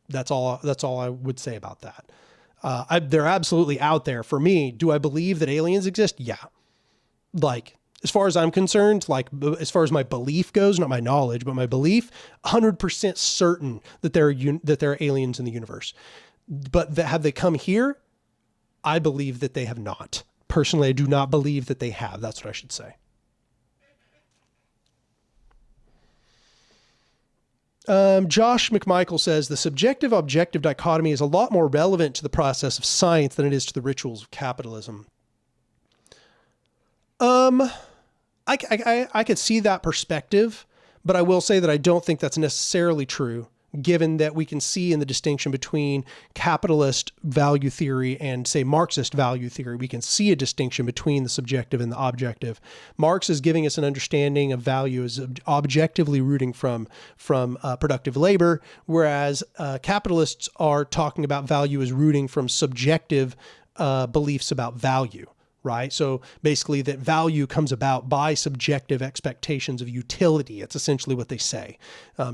That's all I would say about that. They're absolutely out there. For me, do I believe that aliens exist? Yeah. Like, as far as I'm concerned, like as far as my belief goes, not my knowledge, but my belief, 100% certain that there are aliens in the universe. But have they come here? I believe that they have not. Personally, I do not believe that they have. That's what I should say. Josh McMichael says the subjective-objective dichotomy is a lot more relevant to the process of science than it is to the rituals of capitalism. I could see that perspective, but I will say that I don't think that's necessarily true, given that we can see in the distinction between capitalist value theory and, say, Marxist value theory. We can see a distinction between the subjective and the objective. Marx is giving us an understanding of value as objectively rooting from productive labor, whereas capitalists are talking about value as rooting from subjective beliefs about value. Right? So basically that value comes about by subjective expectations of utility. It's essentially what they say.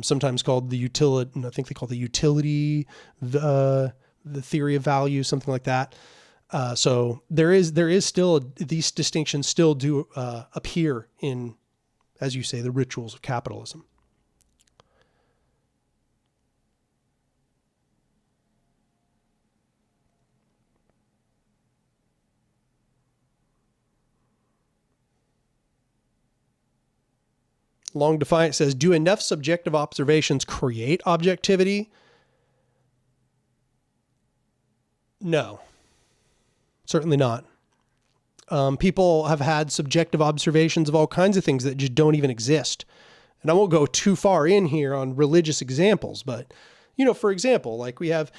Sometimes called the utility, I think they call the utility, the theory of value, something like that. So there is still, these distinctions still do appear in, as you say, the rituals of capitalism. Long Defiant says, do enough subjective observations create objectivity? No, certainly not. People have had subjective observations of all kinds of things that just don't even exist. And I won't go too far in here on religious examples, but for example, like we have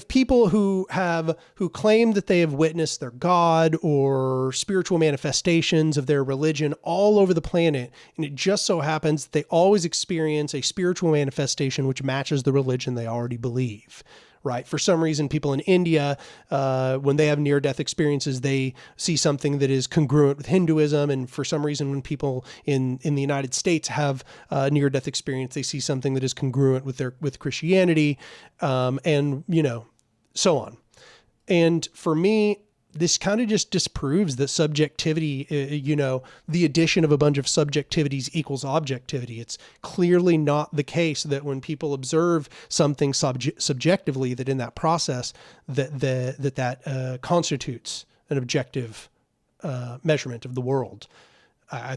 people who claim that they have witnessed their God or spiritual manifestations of their religion all over the planet. And it just so happens that they always experience a spiritual manifestation which matches the religion they already believe. Right. For some reason, people in India, when they have near-death experiences, they see something that is congruent with Hinduism. And for some reason, when people in the United States have a near-death experience, they see something that is congruent with Christianity, and so on. And for me, this kind of just disproves that subjectivity, the addition of a bunch of subjectivities equals objectivity. It's clearly not the case that when people observe something subjectively, that in that process, that constitutes an objective measurement of the world. I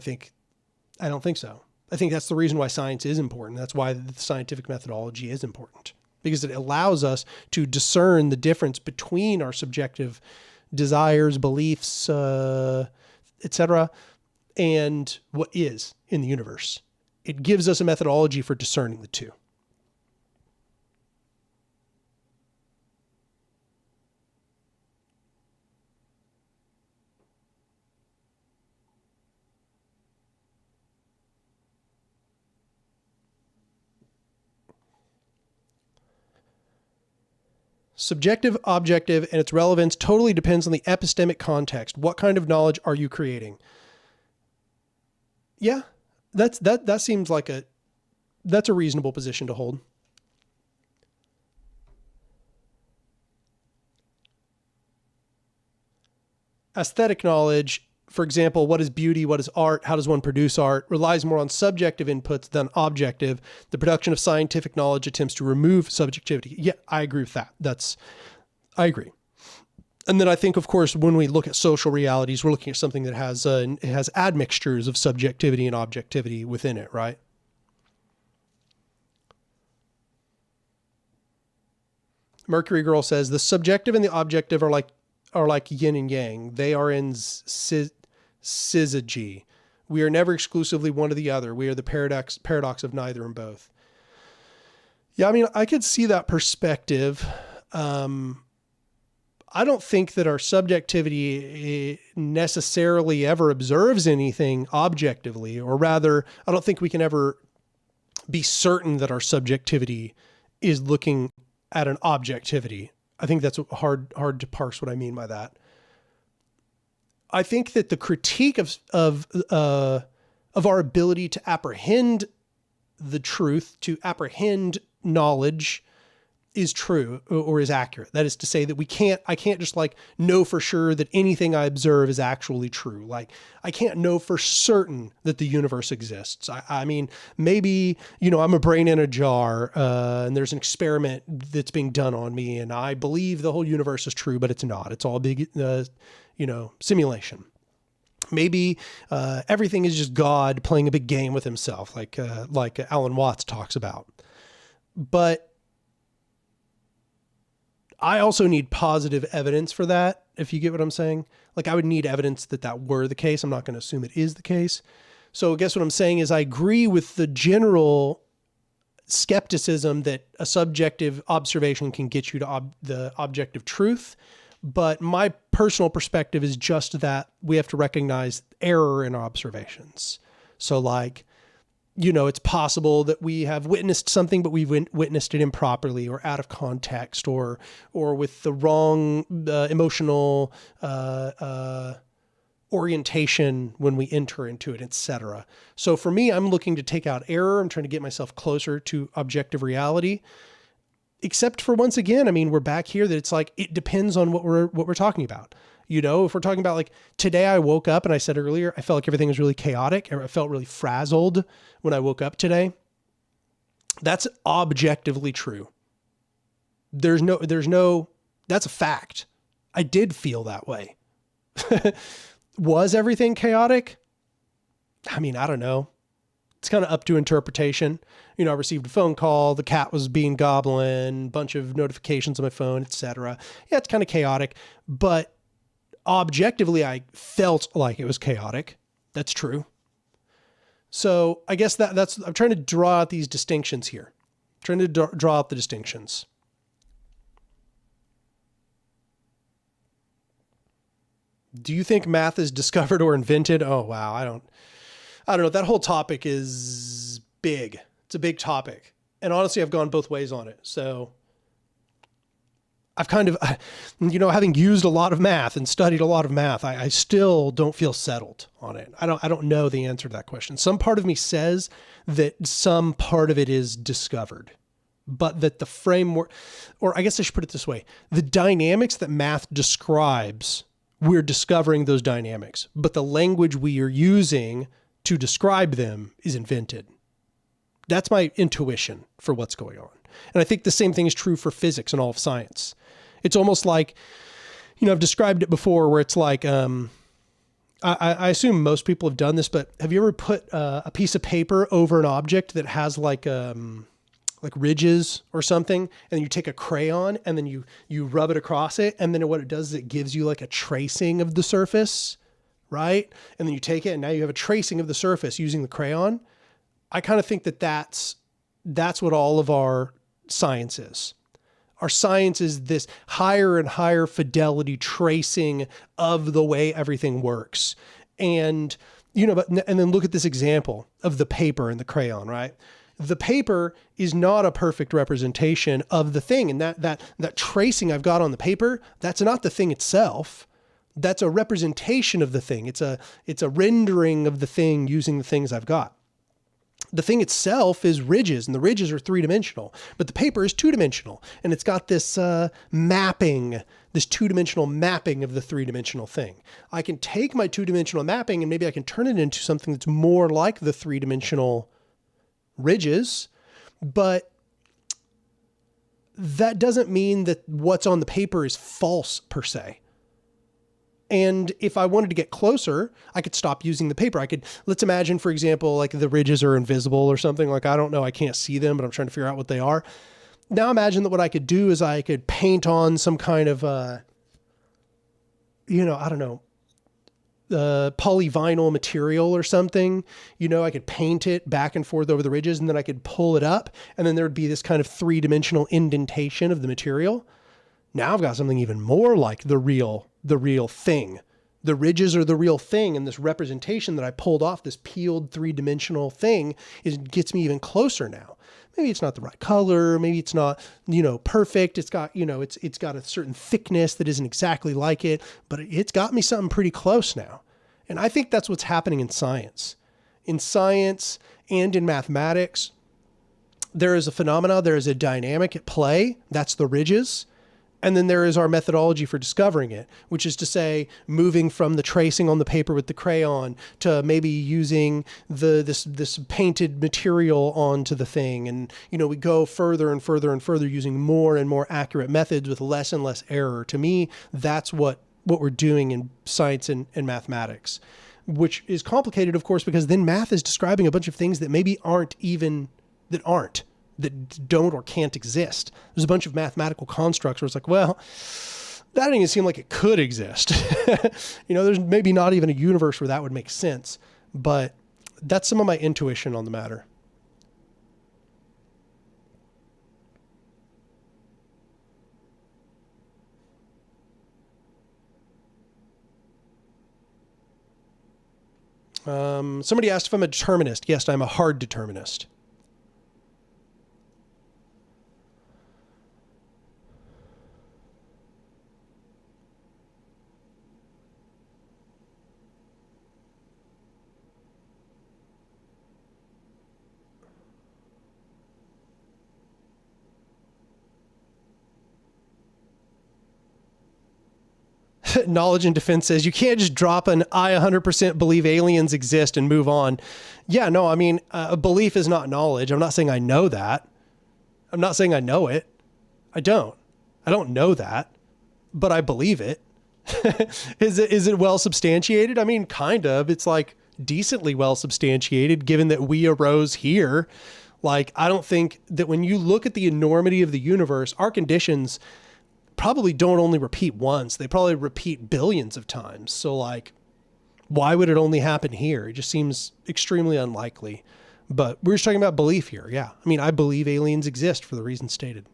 don't think so. I think that's the reason why science is important. That's why the scientific methodology is important, because it allows us to discern the difference between our subjective desires, beliefs, etc., and what is in the universe. It gives us a methodology for discerning the two. Subjective, objective, and its relevance totally depends on the epistemic context. What kind of knowledge are you creating? Yeah, that seems like that's a reasonable position to hold. Aesthetic knowledge, for example, what is beauty, what is art, how does one produce art, relies more on subjective inputs than objective. The production of scientific knowledge attempts to remove subjectivity. Yeah, I agree with that. I agree. And then I think, of course, when we look at social realities, we're looking at something that has admixtures of subjectivity and objectivity within it, right? Mercury Girl says the subjective and the objective are like yin and yang. They are in syzygy. We are never exclusively one or the other. We are the paradox of neither and both. Yeah, I mean, I could see that perspective. I don't think that our subjectivity necessarily ever observes anything objectively, or rather, I don't think we can ever be certain that our subjectivity is looking at an objectivity. I think that's hard to parse what I mean by that. I think that the critique of our ability to apprehend the truth, to apprehend knowledge, is true or is accurate. That is to say that I can't just like know for sure that anything I observe is actually true. Like I can't know for certain that the universe exists. I mean, maybe, I'm a brain in a jar, and there's an experiment that's being done on me and I believe the whole universe is true, but it's not. It's all big, simulation. Maybe everything is just God playing a big game with himself, like Alan Watts talks about. But I also need positive evidence for that, if you get what I'm saying. Like I would need evidence that were the case. I'm not going to assume it is the case. So I guess what I'm saying is I agree with the general skepticism that a subjective observation can get you to the objective truth. But my personal perspective is just that we have to recognize error in our observations. So like, it's possible that we have witnessed something, but we've witnessed it improperly or out of context or with the wrong emotional orientation when we enter into it, etc. So for me, I'm looking to take out error. I'm trying to get myself closer to objective reality. Except for, once again, I mean, we're back here that it's like, it depends on what we're talking about. If we're talking about like today, I woke up and I said earlier, I felt like everything was really chaotic, or I felt really frazzled when I woke up today. That's objectively true. There's no, that's a fact. I did feel that way. Was everything chaotic? I mean, I don't know. It's kind of up to interpretation. I received a phone call, the cat was being goblin, bunch of notifications on my phone, etc. Yeah, it's kind of chaotic, but objectively, I felt like it was chaotic. That's true. So I guess that's, I'm trying to draw out these distinctions here. I'm trying to draw out the distinctions. Do you think math is discovered or invented? Oh, wow. I don't know. That whole topic is big. It's a big topic. And honestly, I've gone both ways on it. So I've kind of, having used a lot of math and studied a lot of math, I still don't feel settled on it. I don't know the answer to that question. Some part of me says that some part of it is discovered, but that the framework, or I guess I should put it this way, the dynamics that math describes, we're discovering those dynamics, but the language we are using to describe them is invented. That's my intuition for what's going on. And I think the same thing is true for physics and all of science. It's almost like, I've described it before where it's like, I assume most people have done this, but have you ever put a piece of paper over an object that has like ridges or something, and then you take a crayon and then you rub it across it, and then what it does is it gives you like a tracing of the surface, right? And then you take it and now you have a tracing of the surface using the crayon. I kind of think that's what all of our science is. Our science is this higher and higher fidelity tracing of the way everything works. And, and then look at this example of the paper and the crayon, right? The paper is not a perfect representation of the thing. And that tracing I've got on the paper, that's not the thing itself. That's a representation of the thing. It's a rendering of the thing using the things I've got. The thing itself is ridges, and the ridges are 3-dimensional, but the paper is 2-dimensional, and it's got this mapping, this 2-dimensional mapping of the 3-dimensional thing. I can take my 2-dimensional mapping and maybe I can turn it into something that's more like the 3-dimensional ridges, but that doesn't mean that what's on the paper is false per se. And if I wanted to get closer, I could stop using the paper. Let's imagine, for example, like the ridges are invisible or something. Like, I don't know, I can't see them, but I'm trying to figure out what they are. now imagine that what I could do is I could paint on some kind of, polyvinyl material or something. I could paint it back and forth over the ridges, and then I could pull it up, and then there'd be this kind of three-dimensional indentation of the material. Now I've got something even more like the real thing. The ridges are the real thing, and this representation that I pulled off, this peeled three-dimensional thing, gets me even closer now. Maybe it's not the right color. Maybe it's not, perfect. It's got, it's got a certain thickness that isn't exactly like it, but it's got me something pretty close now. And I think that's what's happening in science. In science and in mathematics, there is a phenomena, there is a dynamic at play. That's the ridges. And then there is our methodology for discovering it, which is to say, moving from the tracing on the paper with the crayon to maybe using this painted material onto the thing. And, we go further and further and further using more and more accurate methods with less and less error. To me, that's what we're doing in science and mathematics, which is complicated, of course, because then math is describing a bunch of things that maybe that don't or can't exist. There's a bunch of mathematical constructs where it's like, well, that doesn't even seem like it could exist. There's maybe not even a universe where that would make sense, but that's some of my intuition on the matter. Somebody asked if I'm a determinist. Yes, I'm a hard determinist. Knowledge and Defense says you can't just drop an I 100% believe aliens exist and move on. Yeah, no, I mean, a belief is not knowledge. I'm not saying I know that. I'm not saying I know it. I don't know that, but I believe it. Is it well substantiated? I mean, kind of. It's like decently well substantiated given that we arose here. Like, I don't think that when you look at the enormity of the universe, our conditions probably don't only repeat once. They probably repeat billions of times. So like, why would it only happen here? It just seems extremely unlikely. But we're just talking about belief here. Yeah. I mean, I believe aliens exist for the reasons stated.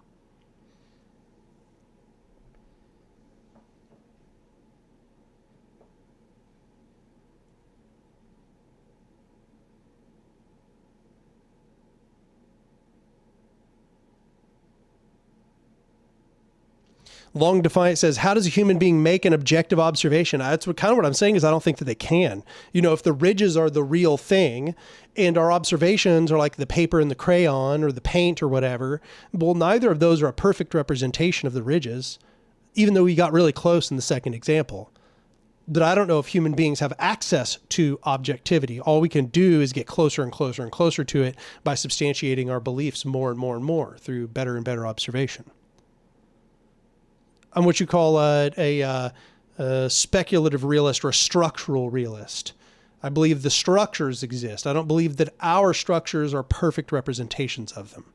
Long Defiant says, how does a human being make an objective observation? That's what I'm saying is I don't think that they can. If the ridges are the real thing and our observations are like the paper and the crayon or the paint or whatever, well, neither of those are a perfect representation of the ridges, even though we got really close in the second example. But I don't know if human beings have access to objectivity. All we can do is get closer and closer and closer to it by substantiating our beliefs more and more and more through better and better observation. I'm what you call a speculative realist or a structural realist. I believe the structures exist. I don't believe that our structures are perfect representations of them.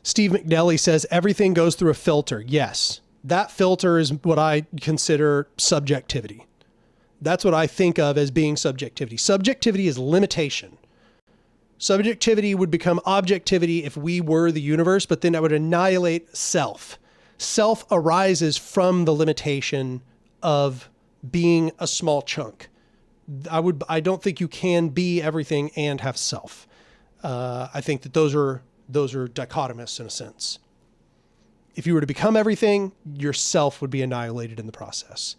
Steve McNelly says everything goes through a filter. Yes, that filter is what I consider subjectivity. That's what I think of as being subjectivity. Subjectivity is limitation. Subjectivity would become objectivity if we were the universe, but then that would annihilate self. Self arises from the limitation of being a small chunk. I don't think you can be everything and have self. I think that those are dichotomous in a sense. If you were to become everything, yourself would be annihilated in the process.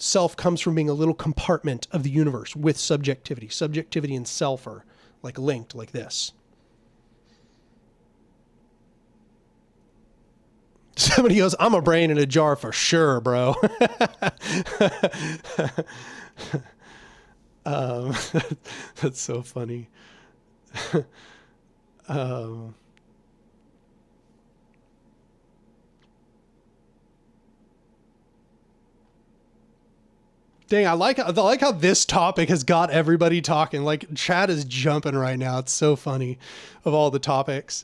self comes from being a little compartment of the universe with subjectivity. Subjectivity and self are like linked like this. Somebody goes, I'm a brain in a jar for sure, bro. That's so funny. Dang, I like how this topic has got everybody talking. Like, chat is jumping right now. It's so funny of all the topics.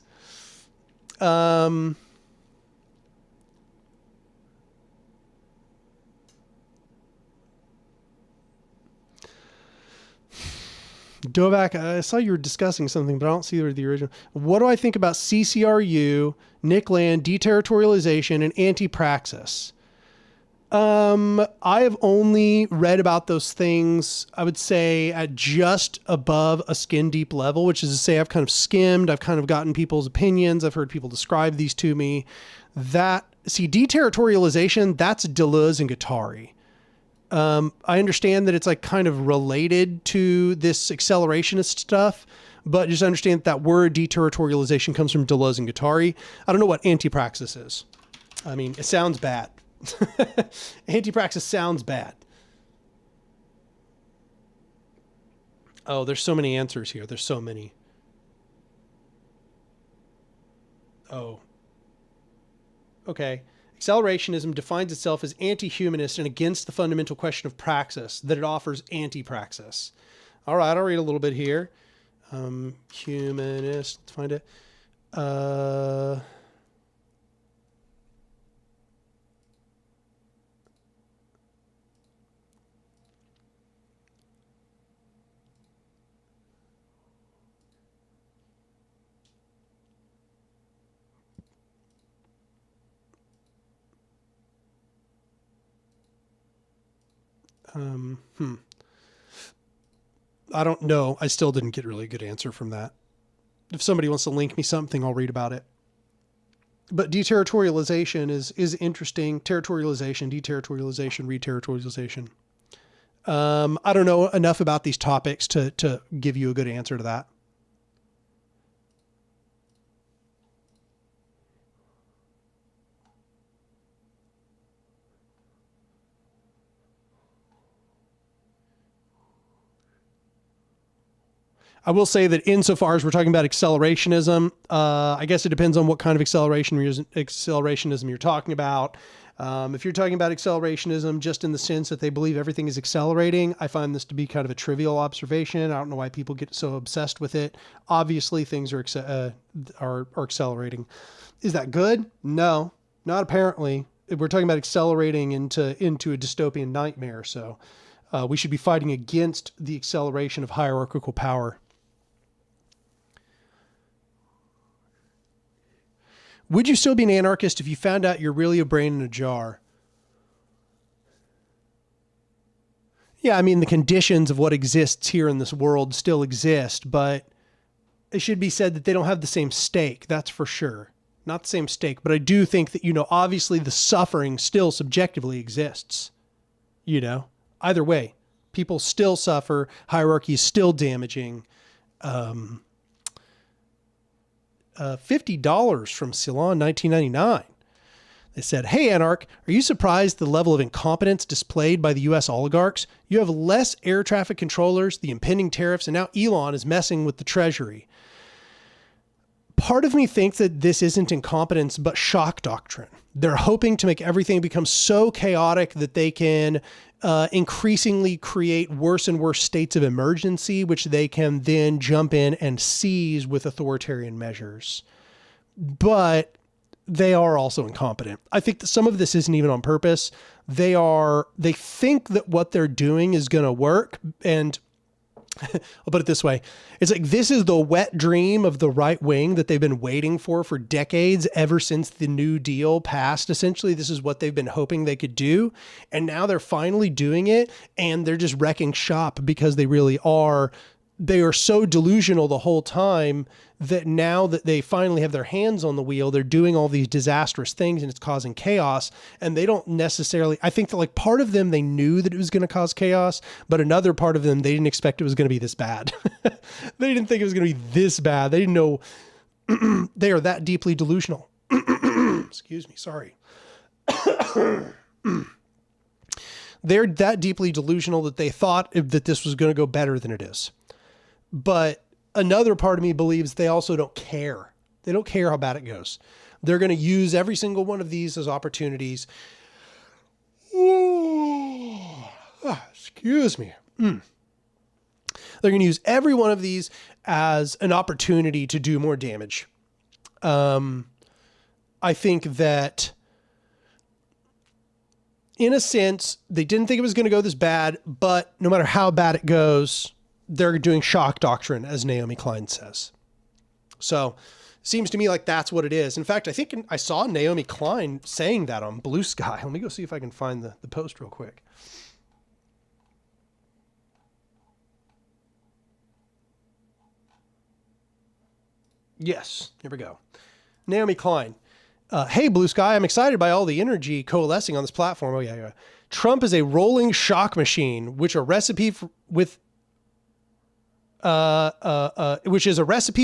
Dovak, I saw you were discussing something, but I don't see the original. What do I think about CCRU, Nick Land, deterritorialization, and anti-praxis? I have only read about those things, I would say, at just above a skin deep level, which is to say I've kind of skimmed, I've kind of gotten people's opinions, I've heard people describe these to me. Deterritorialization, that's Deleuze and Guattari. I understand that it's like kind of related to this accelerationist stuff, but just understand that word deterritorialization comes from Deleuze and Guattari. I don't know what anti-praxis is. I mean, it sounds bad. Anti-praxis sounds bad. Oh, there's so many answers here. There's so many. Oh. Okay. Accelerationism defines itself as anti-humanist and against the fundamental question of praxis, that it offers anti-praxis. All right, I'll read a little bit here. Humanist, let's find it. I don't know. I still didn't get really a good answer from that. If somebody wants to link me something, I'll read about it. But deterritorialization is interesting. Territorialization, deterritorialization, reterritorialization. I don't know enough about these topics to give you a good answer to that. I will say that insofar as we're talking about accelerationism, I guess it depends on what kind of accelerationism you're talking about. If you're talking about accelerationism just in the sense that they believe everything is accelerating, I find this to be kind of a trivial observation. I don't know why people get so obsessed with it. Obviously, things are accelerating. Is that good? No, not apparently. We're talking about accelerating into a dystopian nightmare. So we should be fighting against the acceleration of hierarchical power. Would you still be an anarchist if you found out you're really a brain in a jar? Yeah, I mean, the conditions of what exists here in this world still exist, but it should be said that they don't have the same stake. That's for sure. Not the same stake, but I do think that, obviously the suffering still subjectively exists. Either way, people still suffer. Hierarchy is still damaging. $50 from Ceylon, 1999. They said, "Hey, Anark, are you surprised the level of incompetence displayed by the U.S. oligarchs? You have less air traffic controllers, the impending tariffs, and now Elon is messing with the Treasury." Part of me thinks that this isn't incompetence, but shock doctrine. They're hoping to make everything become so chaotic that they can increasingly create worse and worse states of emergency, which they can then jump in and seize with authoritarian measures. But they are also incompetent. I think that some of this isn't even on purpose. They think that what they're doing is going to work, and I'll put it this way. It's like, this is the wet dream of the right wing that they've been waiting for decades, ever since the New Deal passed. Essentially, this is what they've been hoping they could do. And now they're finally doing it, and they're just wrecking shop because they really are they are so delusional the whole time that now that they finally have their hands on the wheel, they're doing all these disastrous things and it's causing chaos. And they don't necessarily, I think that like part of them, they knew that it was going to cause chaos, but another part of them, they didn't expect it was going to be this bad. They didn't think it was going to be this bad. They didn't know they are that deeply delusional. Excuse me. Sorry. They're that deeply delusional that they thought that this was going to go better than it is. But another part of me believes they also don't care. They don't care how bad it goes. They're going to use every single one of these as opportunities. Excuse me. They're going to use every one of these as an opportunity to do more damage. I think that in a sense, they didn't think it was going to go this bad, but no matter how bad it goes, they're doing shock doctrine, as Naomi Klein says. So it seems to me like that's what it is. In fact, I think I saw Naomi Klein saying that on Blue Sky. Let me go see if I can find the post real quick. Yes, here we go. Naomi Klein. Hey, Blue Sky, I'm excited by all the energy coalescing on this platform. Oh, yeah. Trump is a rolling shock machine, which is a recipe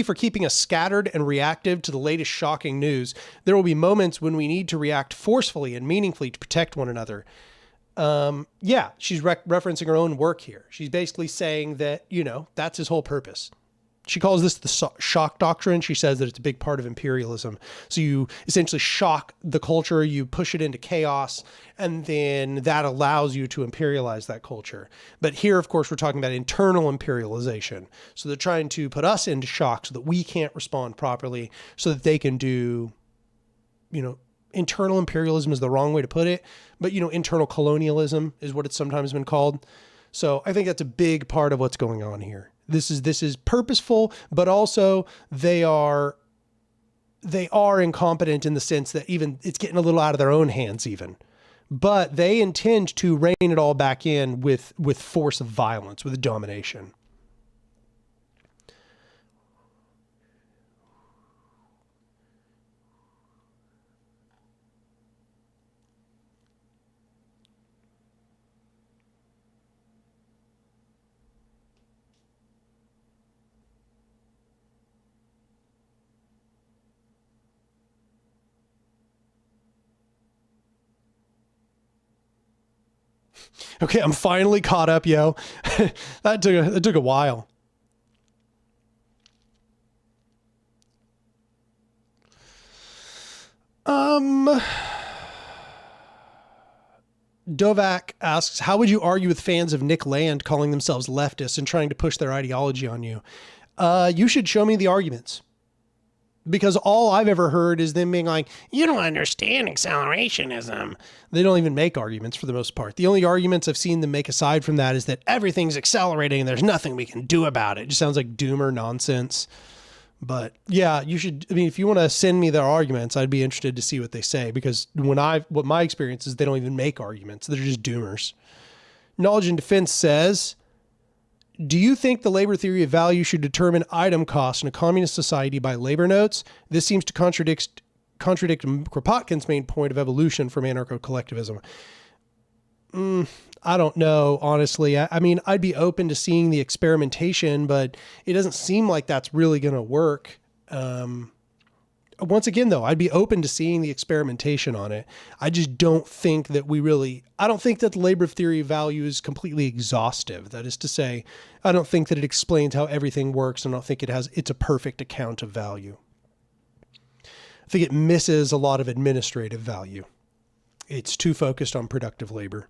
for keeping us scattered and reactive to the latest shocking news. There will be moments when we need to react forcefully and meaningfully to protect one another. Yeah, she's referencing her own work here. She's basically saying that, that's his whole purpose. She calls this the shock doctrine. She says that it's a big part of imperialism. So you essentially shock the culture, you push it into chaos, and then that allows you to imperialize that culture. But here, of course, we're talking about internal imperialization. So they're trying to put us into shock so that we can't respond properly, so that they can do, internal imperialism is the wrong way to put it, but, internal colonialism is what it's sometimes been called. So I think that's a big part of what's going on here. This is purposeful, but also they are incompetent in the sense that even it's getting a little out of their own hands even. But they intend to rein it all back in with force of violence, with domination. Okay, I'm finally caught up, yo. That took a while. Dovak asks, how would you argue with fans of Nick Land calling themselves leftists and trying to push their ideology on you? You should show me the arguments. Because all I've ever heard is them being like, you don't understand accelerationism. They don't even make arguments for the most part. The only arguments I've seen them make aside from that is that everything's accelerating and there's nothing we can do about it. It just sounds like doomer nonsense. But yeah, you should, if you want to send me their arguments, I'd be interested to see what they say, because what my experience is, they don't even make arguments. They're just doomers. Knowledge and Defense says, do you think the labor theory of value should determine item costs in a communist society by labor notes? This seems to contradict Kropotkin's main point of evolution from anarcho-collectivism. I don't know, honestly. I'd be open to seeing the experimentation, but it doesn't seem like that's really going to work. Once again, though, I'd be open to seeing the experimentation on it. I just don't think that I don't think that the labor theory of value is completely exhaustive. That is to say, I don't think that it explains how everything works. I don't think it's a perfect account of value. I think it misses a lot of administrative value. It's too focused on productive labor.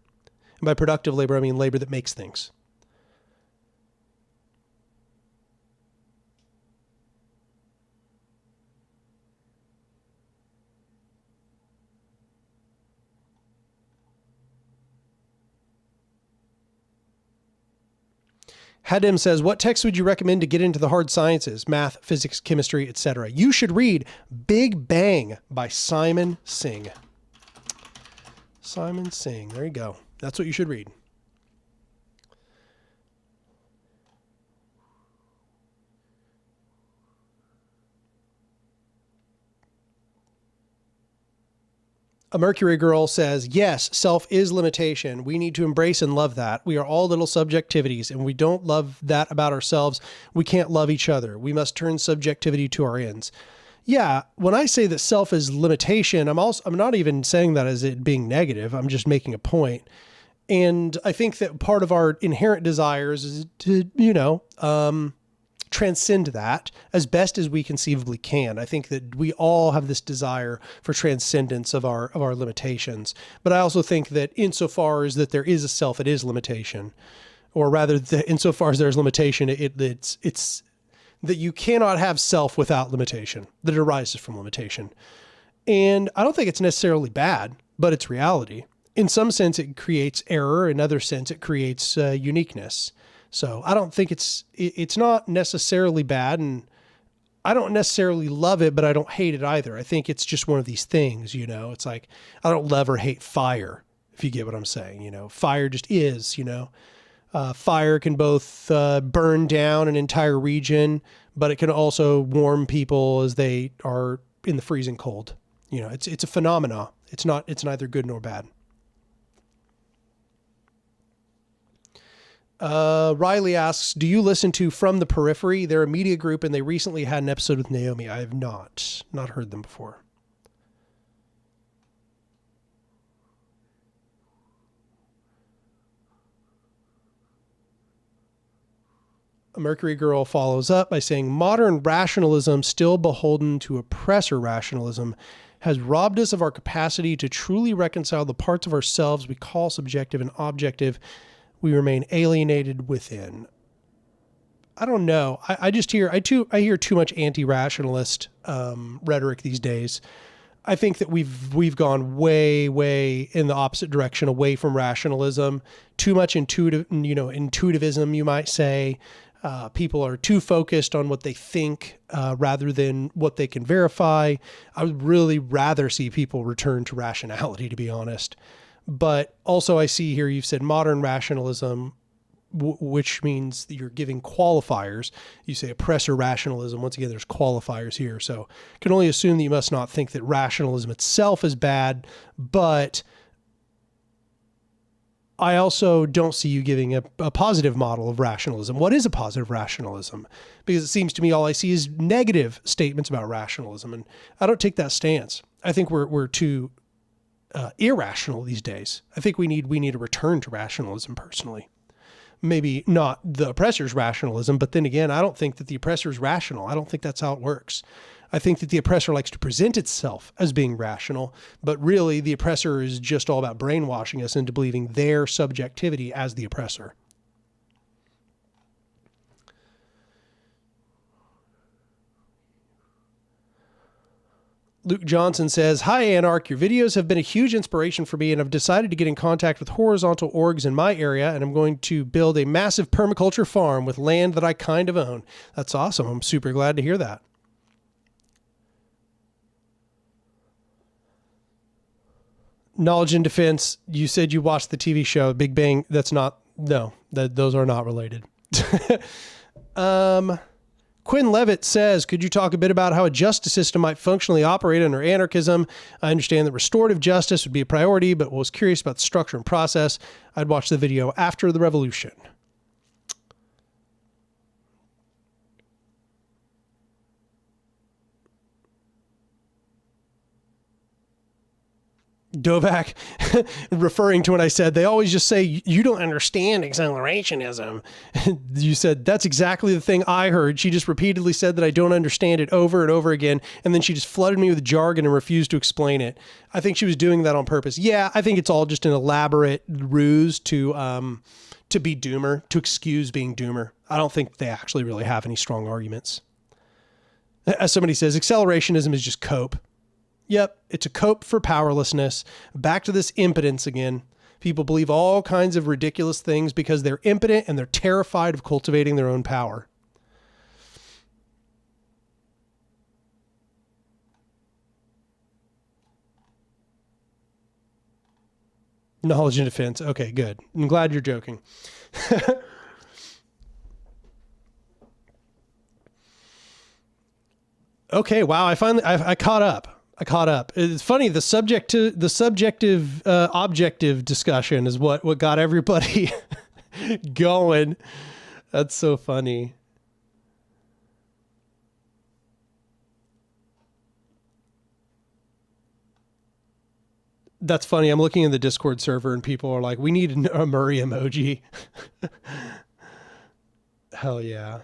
And by productive labor, I mean labor that makes things. Hadim says, what text would you recommend to get into the hard sciences, math, physics, chemistry, etc.? You should read Big Bang by Simon Singh. Simon Singh. There you go. That's what you should read. A Mercury Girl says, yes, self is limitation. We need to embrace and love that. We are all little subjectivities, and we don't love that about ourselves. We can't love each other. We must turn subjectivity to our ends. Yeah, when I say that self is limitation, I'm not even saying that as it being negative. I'm just making a point. And I think that part of our inherent desires is to, transcend that as best as we conceivably can. I think that we all have this desire for transcendence of our limitations. But I also think that insofar as that there is a self, it is limitation. Or rather, insofar as there's limitation, it's that you cannot have self without limitation, that it arises from limitation. And I don't think it's necessarily bad, but it's reality. In some sense, it creates error. In other sense, it creates uniqueness. So I don't think it's not necessarily bad, and I don't necessarily love it, but I don't hate it either. I think it's just one of these things, it's like, I don't love or hate fire, if you get what I'm saying. Fire just is, fire can both burn down an entire region, but it can also warm people as they are in the freezing cold. It's a phenomena. It's neither good nor bad. Riley asks, do you listen to From the Periphery? They're a media group and they recently had an episode with Naomi. I have not heard them before. A Mercury Girl follows up by saying, modern rationalism, still beholden to oppressor rationalism, has robbed us of our capacity to truly reconcile the parts of ourselves we call subjective and objective. We remain alienated within. I don't know. I hear too much anti-rationalist rhetoric these days. I think that we've gone way in the opposite direction, away from rationalism. Too much intuitivism, you might say. People are too focused on what they think rather than what they can verify. I would really rather see people return to rationality, to be honest. But also I see here you've said modern rationalism, which means that you're giving qualifiers. You say oppressor rationalism. Once again, there's qualifiers here. So I can only assume that you must not think that rationalism itself is bad, but I also don't see you giving a positive model of rationalism. What is a positive rationalism? Because it seems to me all I see is negative statements about rationalism, and I don't take that stance. I think we're too irrational these days. I think we need a return to rationalism personally. Maybe not the oppressor's rationalism, but then again, I don't think that the oppressor is rational. I don't think that's how it works. I think that the oppressor likes to present itself as being rational, but really the oppressor is just all about brainwashing us into believing their subjectivity as the oppressor. Luke Johnson says, hi, Anark. Your videos have been a huge inspiration for me, and I've decided to get in contact with horizontal orgs in my area, and I'm going to build a massive permaculture farm with land that I kind of own. That's awesome. I'm super glad to hear that. Knowledge and Defense, you said you watched the TV show Big Bang. Those are not related. Quinn Levitt says, could you talk a bit about how a justice system might functionally operate under anarchism? I understand that restorative justice would be a priority, but was curious about the structure and process. I'd watch the video after the revolution. Dovak, referring to what I said, they always just say, you don't understand accelerationism. You said, that's exactly the thing I heard. She just repeatedly said that I don't understand it over and over again. And then she just flooded me with jargon and refused to explain it. I think she was doing that on purpose. Yeah, I think it's all just an elaborate ruse to be doomer, to excuse being doomer. I don't think they actually really have any strong arguments. As somebody says, accelerationism is just cope. Yep, it's a cope for powerlessness. Back to this impotence again. People believe all kinds of ridiculous things because they're impotent and they're terrified of cultivating their own power. Knowledge and Defense. Okay, good. I'm glad you're joking. Okay, wow, I caught up. I caught up. It's funny. The subjective objective discussion is what got everybody going. That's so funny. That's funny. I'm looking in the Discord server and people are like, we need a Murray emoji. Hell yeah.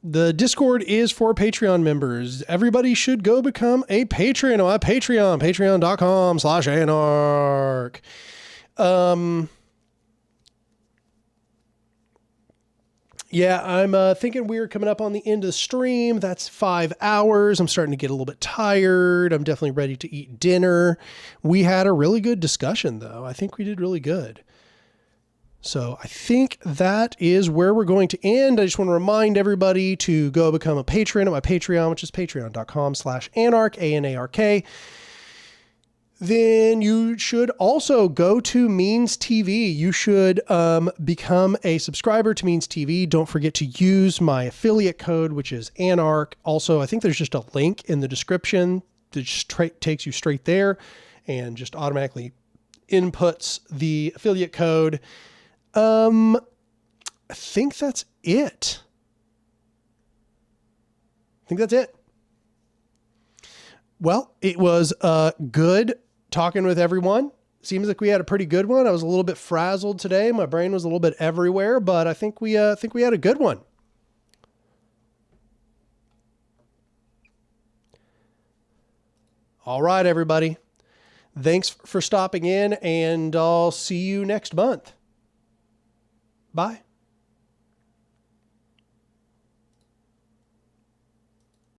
The Discord is for Patreon members. Everybody should go become a patron on Patreon, patreon.com/anarch. Yeah, I'm thinking we're coming up on the end of the stream. That's 5 hours. I'm starting to get a little bit tired. I'm definitely ready to eat dinner. We had a really good discussion, though. I think we did really good. So I think that is where we're going to end. I just want to remind everybody to go become a patron at my Patreon, which is patreon.com/anarch, ANARK. Then you should also go to Means TV. You should become a subscriber to Means TV. Don't forget to use my affiliate code, which is Anark. Also, I think there's just a link in the description that just takes you straight there and just automatically inputs the affiliate code. I think that's it. Well, it was good talking with everyone. Seems like we had a pretty good one. I was a little bit frazzled today. My brain was a little bit everywhere, but I think we had a good one. All right, everybody. Thanks for stopping in, and I'll see you next month. Bye.